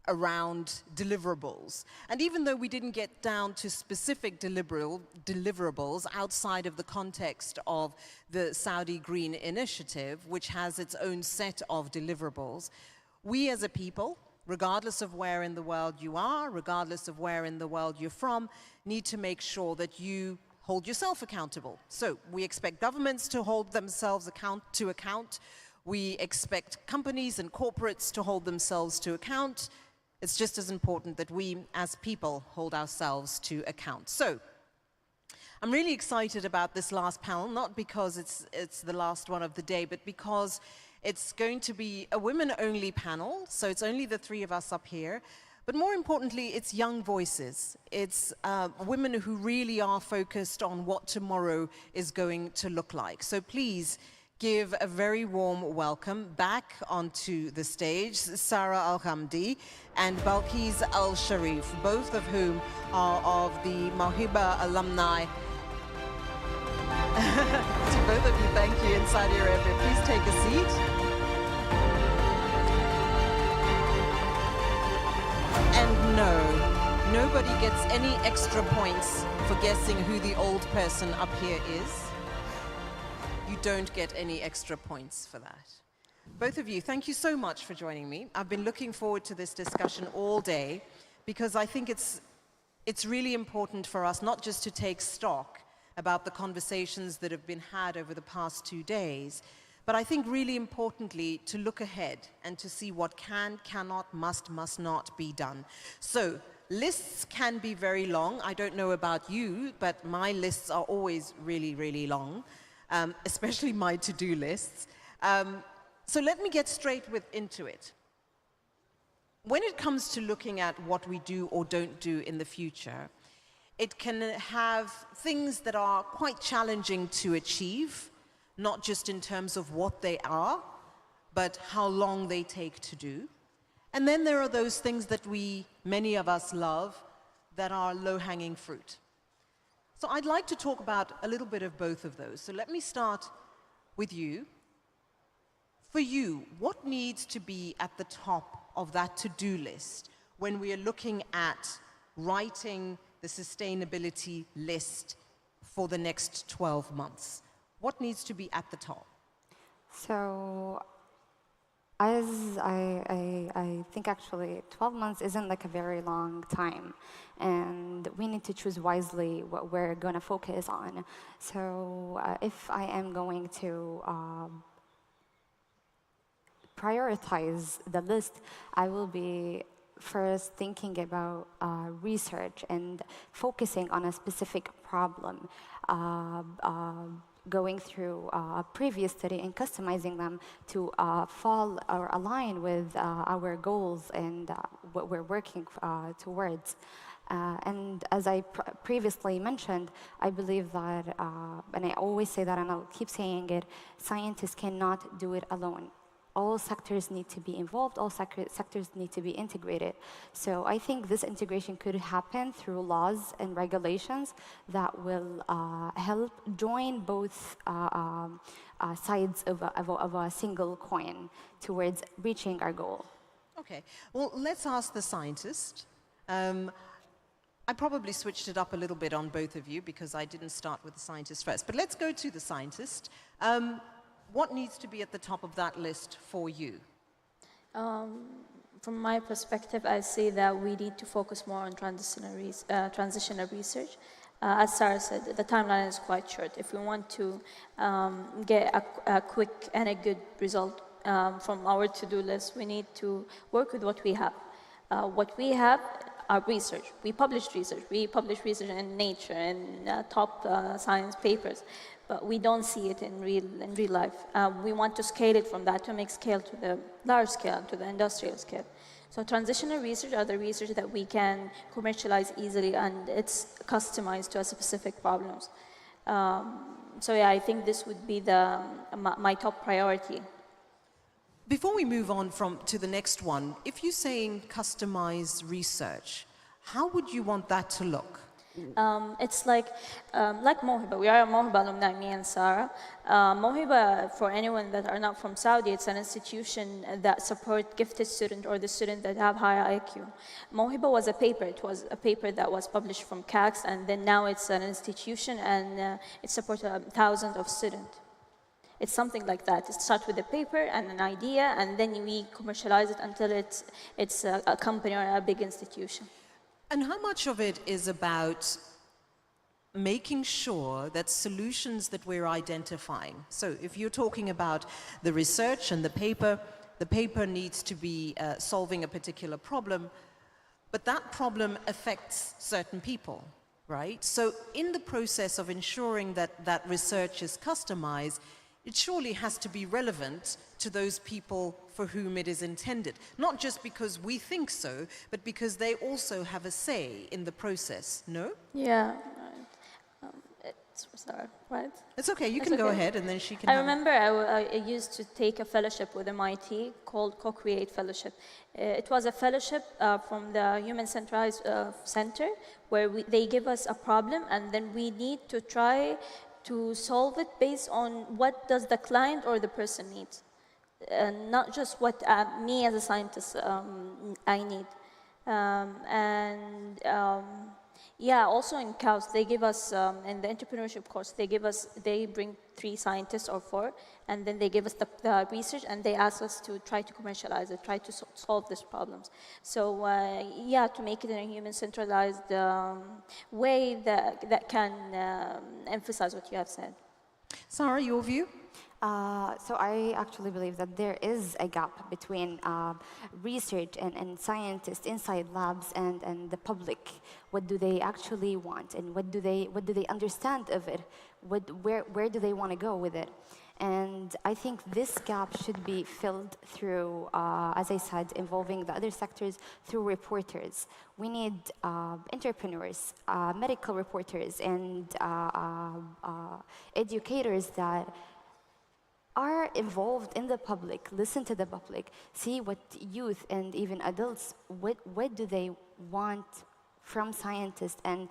Speaker 14: around deliverables. And even though we didn't get down to specific deliverables outside of the context of the Saudi Green Initiative, which has its own set of deliverables, we as a people, regardless of where in the world you are, regardless of where in the world you're from, need to make sure that you hold yourself accountable. So we expect governments to hold themselves to account. We expect companies and corporates to hold themselves to account. It's just as important that we, as people, hold ourselves to account. So, I'm really excited about this last panel, not because it's the last one of the day, but because it's going to be a women-only panel, so it's only the 3 of us up here. But more importantly, it's young voices. It's women who really are focused on what tomorrow is going to look like. So please, give a very warm welcome back onto the stage, Sarah Al-Hamdi and Balkis Al Sharif, both of whom are of the Mawhiba alumni. To both of Thank you in Saudi Arabia. Please take a seat. And no, nobody gets any extra points for guessing who the old person up here is. You don't get any extra points for that. Both of you, thank you so much for joining me. I've been looking forward to this discussion all day because I think it's really important for us not just to take stock about the conversations that have been had over the past 2 days, but I think really importantly to look ahead and to see what can, cannot, must not be done. So lists can be very long. I don't know about you, but my lists are always really, really long, especially my to-do lists. So let me get straight into it. When it comes to looking at what we do or don't do in the future, it can have things that are quite challenging to achieve, not just in terms of what they are, but how long they take to do. And then there are those things that many of us love, that are low-hanging fruit. So I'd like to talk about a little bit of both of those. So let me start with you. For you, what needs to be at the top of that to-do list when we are looking at writing the sustainability list for the next 12 months? What needs to be at the top?
Speaker 9: So, as I think actually 12 months isn't like a very long time, and we need to choose wisely what we're going to focus on. So if I am going to prioritize the list, I will be first thinking about research and focusing on a specific problem, going through a previous study and customizing them to fall or align with our goals and what we're working towards. And as I previously mentioned, I believe that, and I always say that and I'll keep saying it, scientists cannot do it alone. All sectors need to be involved, all sectors need to be integrated. So I think this integration could happen through laws and regulations that will help join both sides of a single coin towards reaching our goal.
Speaker 14: Okay, well, let's ask the scientist. I probably switched it up a little bit on both of you because I didn't start with the scientist first, but let's go to the scientist. What needs to be at the top of that list for you?
Speaker 5: From my perspective, I see that we need to focus more on transitional research. As Sarah said, the timeline is quite short. If we want to get a quick and a good result from our to-do list, we need to work with what we have. What we have are research. We publish research. We publish research in Nature and top science papers. But we don't see it in real life. We want to scale it from that to make scale to the large scale, to the industrial scale. So transitional research are the research that we can commercialize easily, and it's customized to a specific problems. So yeah, I think this would be my top priority.
Speaker 14: Before we move on to the next one, if you're saying customized research, how would you want that to look?
Speaker 5: It's like Mohiba. We are a Mohiba alumni, me and Sarah. Mohiba, for anyone that are not from Saudi, it's an institution that supports gifted students or the students that have high IQ. Mohiba was a paper. It was a paper that was published from CACS, and then now it's an institution, and it supports thousands of students. It's something like that. It starts with a paper and an idea, and then we commercialize it until it's a company or a big institution.
Speaker 14: And how much of it is about making sure that solutions that we're identifying, so if you're talking about the research and the paper needs to be solving a particular problem, but that problem affects certain people, right? So in the process of ensuring that that research is customized, it surely has to be relevant to those people for whom it is intended. Not just because we think so, but because they also have a say in the process, no?
Speaker 5: Yeah, sorry, right?
Speaker 14: It's okay, you can go ahead and then she can...
Speaker 5: I remember I used to take a fellowship with MIT called Co-Create Fellowship. It was a fellowship from the Human Centralized Center where they give us a problem and then we need to try to solve it based on what does the client or the person need, not just what me as a scientist I need. Yeah, also in CAUS, they give us, in the entrepreneurship course, they bring 3 scientists or 4, and then they give us the research, and they ask us to try to commercialize it, try to solve these problems. So yeah, to make it in a human-centralized way that can emphasize what you have said.
Speaker 14: Sarah, your view?
Speaker 9: So I actually believe that there is a gap between research and scientists inside labs and the public. What do they actually want, and what do they understand of it? Where do they want to go with it? And I think this gap should be filled through, as I said, involving the other sectors through reporters. We need entrepreneurs, medical reporters, and educators that are involved in the public, listen to the public, see what youth and even adults, what do they want from scientists, and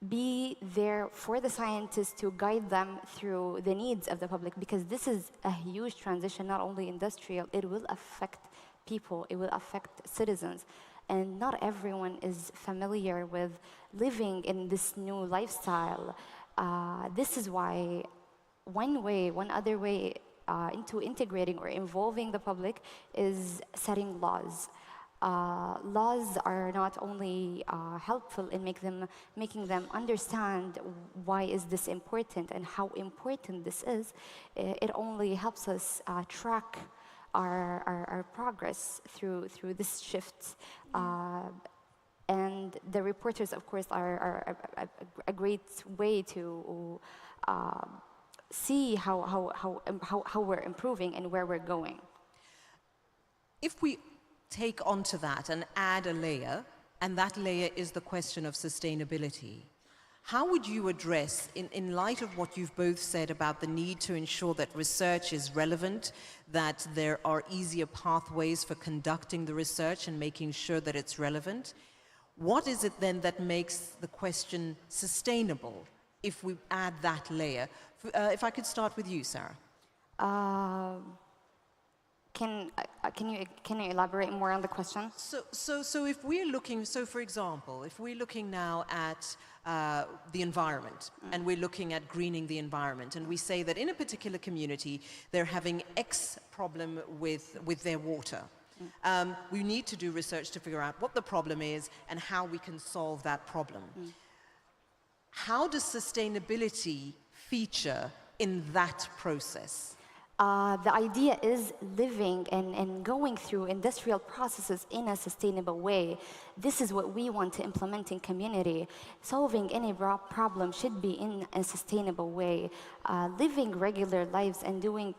Speaker 9: be there for the scientists to guide them through the needs of the public, because this is a huge transition, not only industrial, it will affect people, it will affect citizens. And not everyone is familiar with living in this new lifestyle. This is why one other way into integrating or involving the public is setting laws. Laws are not only helpful in making them understand why is this important and how important this is. It only helps us track our progress through this shift. And the reporters, of course, are a great way to see how we're improving and where we're going.
Speaker 14: If we take onto that and add a layer, and that layer is the question of sustainability, how would you address, in light of what you've both said about the need to ensure that research is relevant, that there are easier pathways for conducting the research and making sure that it's relevant, what is it then that makes the question sustainable if we add that layer? If I could start with you, Sarah.
Speaker 9: Can you elaborate more on the question?
Speaker 14: So if we're looking, so for example, if we're looking now at the environment, and we're looking at greening the environment, and we say that in a particular community, they're having X problem with their water. We need to do research to figure out what the problem is and how we can solve that problem. How does sustainability feature in that process?
Speaker 9: The idea is living and going through industrial processes in a sustainable way. This is what we want to implement in community. Solving any problem should be in a sustainable way. Living regular lives and doing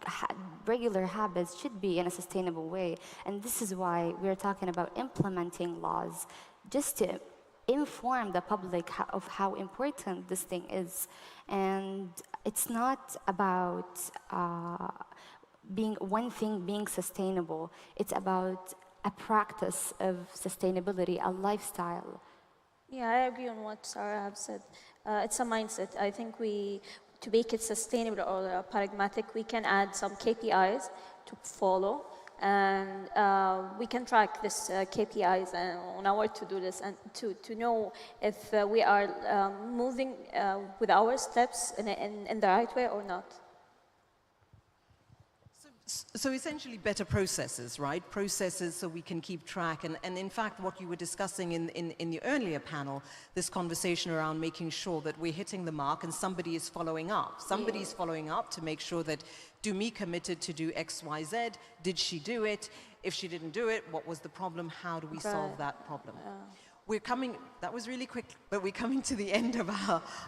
Speaker 9: regular habits should be in a sustainable way. And this is why we're talking about implementing laws, just to inform the public of how important this thing is. And it's not about being one thing being sustainable. It's about a practice of sustainability, a lifestyle.
Speaker 5: Yeah, I agree on what Sarah has said. It's a mindset. I think to make it sustainable or pragmatic, we can add some KPIs to follow, and we can track this KPIs on our to-do list, and to know if we are moving with our steps in the right way or not.
Speaker 14: So essentially better processes, right? Processes so we can keep track. And in fact, what you were discussing in the earlier panel, this conversation around making sure that we're hitting the mark and somebody is following up. Somebody's following up to make sure that Dumi committed to do X, Y, Z. Did she do it? If she didn't do it, what was the problem? How do we solve that problem? We're coming, that was really quick, but we're coming to the end of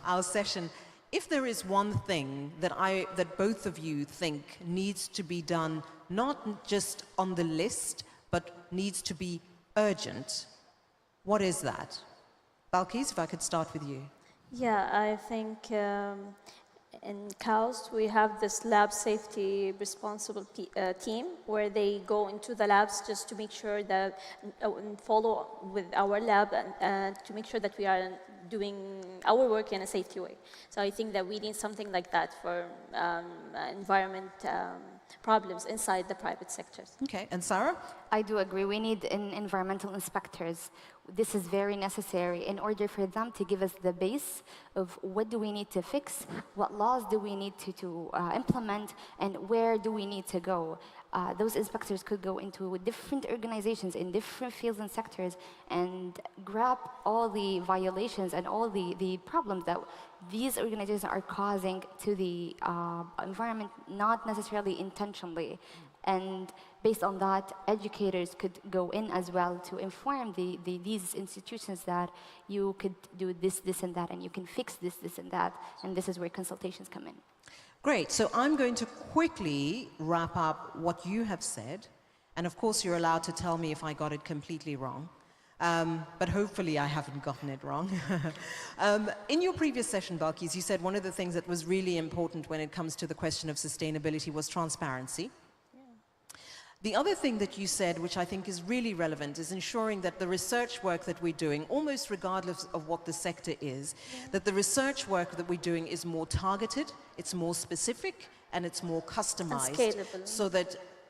Speaker 14: our session. If there is one thing that both of you think needs to be done, not just on the list, but needs to be urgent, what is that? Balkis, if I could start with you.
Speaker 5: Yeah, I think in CAUS we have this lab safety responsible team where they go into the labs just to make sure that follow with our lab and to make sure that we are doing our work in a safety way. So I think that we need something like that for environment problems inside the private sectors.
Speaker 14: Okay, and Sarah?
Speaker 9: I do agree. We need environmental inspectors. This is very necessary in order for them to give us the base of what do we need to fix, what laws do we need to implement, and where do we need to go. Those inspectors could go into different organizations in different fields and sectors and grab all the violations and all the problems that these organizations are causing to the environment, not necessarily intentionally. And based on that, educators could go in as well to inform these institutions that you could do this, and that, and you can fix this, and that, and this is where consultations come in.
Speaker 14: Great, so I'm going to quickly wrap up what you have said, and of course you're allowed to tell me if I got it completely wrong, but hopefully I haven't gotten it wrong. In your previous session, Balkis, you said one of the things that was really important when it comes to the question of sustainability was transparency. The other thing that you said, which I think is really relevant, is ensuring that the research work that we're doing, almost regardless of what the sector is, that the research work that we're doing is more targeted, it's more specific, and it's more customized.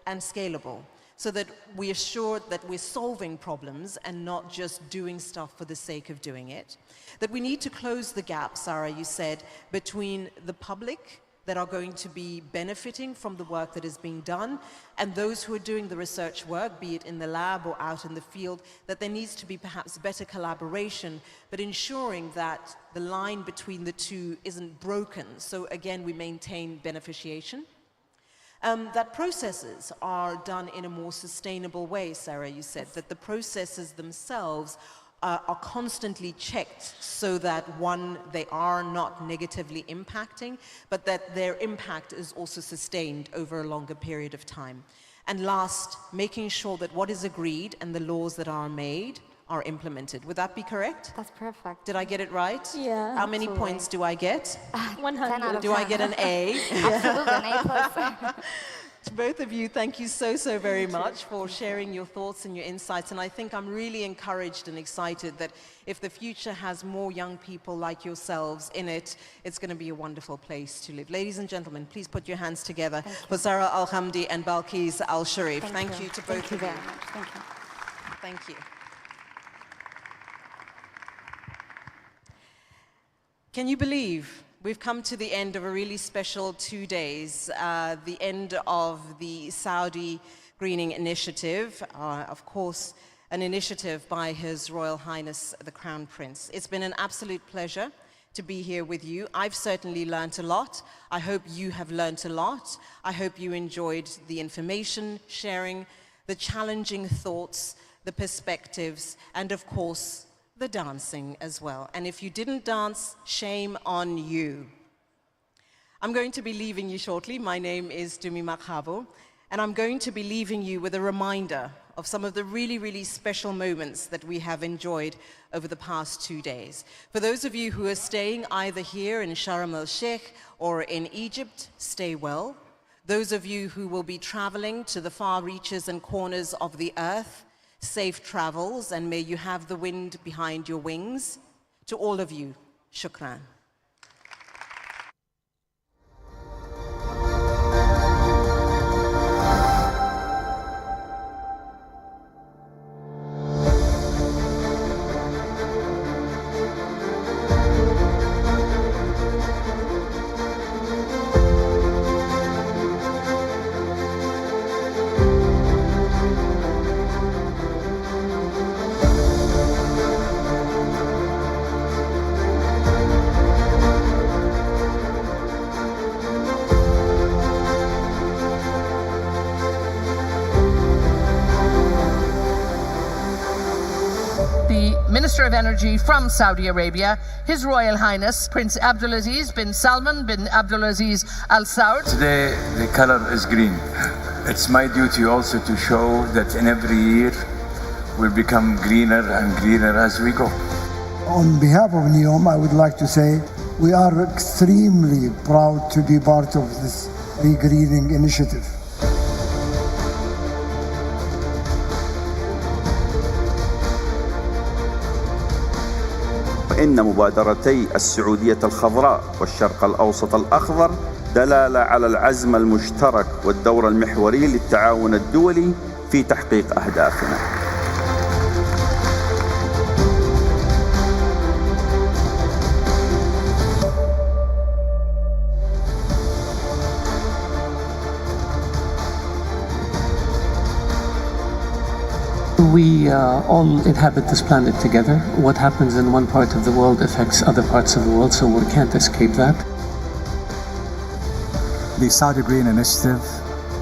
Speaker 14: And scalable. So that we are sure that we're solving problems and not just doing stuff for the sake of doing it. That we need to close the gap, Sarah, you said, between the public that are going to be benefiting from the work that is being done, and those who are doing the research work, be it in the lab or out in the field, that there needs to be perhaps better collaboration, but ensuring that the line between the two isn't broken. So again, we maintain beneficiation. That processes are done in a more sustainable way, Sarah, you said, that the processes themselves are constantly checked so that, one, they are not negatively impacting, but that their impact is also sustained over a longer period of time. And last, making sure that what is agreed and the laws that are made are implemented. Would that be correct?
Speaker 9: That's perfect.
Speaker 14: Did I get it right?
Speaker 5: Yeah.
Speaker 14: How many points do I get?
Speaker 5: 100.
Speaker 14: Do I get an A?
Speaker 9: Absolutely, an A+.
Speaker 14: To both of you, thank you so very much for sharing your thoughts and your insights. And I think I'm really encouraged and excited that if the future has more young people like yourselves in it, it's going to be a wonderful place to live. Ladies and gentlemen, please put your hands together for Sarah Al-Hamdi and Balkis Al-Sharif. Thank you to both of you.
Speaker 9: Thank you very much. Thank you.
Speaker 14: Thank you. Can you believe we've come to the end of a really special 2 days, the end of the Saudi Greening Initiative, of course, an initiative by His Royal Highness the Crown Prince. It's been an absolute pleasure to be here with you. I've certainly learned a lot. I hope you have learned a lot. I hope you enjoyed the information sharing, the challenging thoughts, the perspectives, and of course, the dancing as well. And if you didn't dance, shame on you. I'm going to be leaving you shortly. My name is Dumi Makhabo, and I'm going to be leaving you with a reminder of some of the really special moments that we have enjoyed over the past 2 days. For those of you who are staying either here in Sharm El Sheikh or in Egypt, stay well. Those of you who will be traveling to the far reaches and corners of the earth, safe travels, and may you have the wind behind your wings. To all of you, shukran.
Speaker 4: Minister of Energy from Saudi Arabia, His Royal Highness Prince Abdulaziz bin Salman bin Abdulaziz Al Saud.
Speaker 18: Today the color is green. It's my duty also to show that in every year we'll become greener and greener as we go.
Speaker 19: On behalf of NEOM, I would like to say we are extremely proud to be part of this regreening initiative.
Speaker 21: وإن مبادرتي السعودية الخضراء والشرق الأوسط الأخضر دلالة على العزم المشترك والدور المحوري للتعاون الدولي في تحقيق أهدافنا.
Speaker 22: We all inhabit this planet together. What happens in one part of the world affects other parts of the world, so we can't escape that.
Speaker 23: The Saudi Green Initiative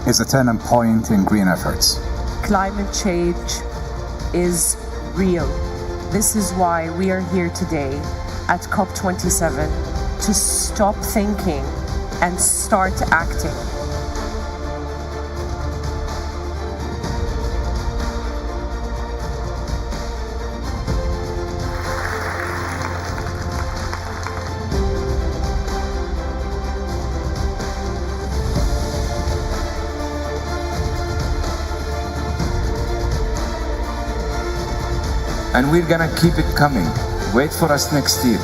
Speaker 23: is a turning point in green efforts.
Speaker 24: Climate change is real. This is why we are here today at COP27 to stop thinking and start acting.
Speaker 18: And we're gonna keep it coming. Wait for us next year.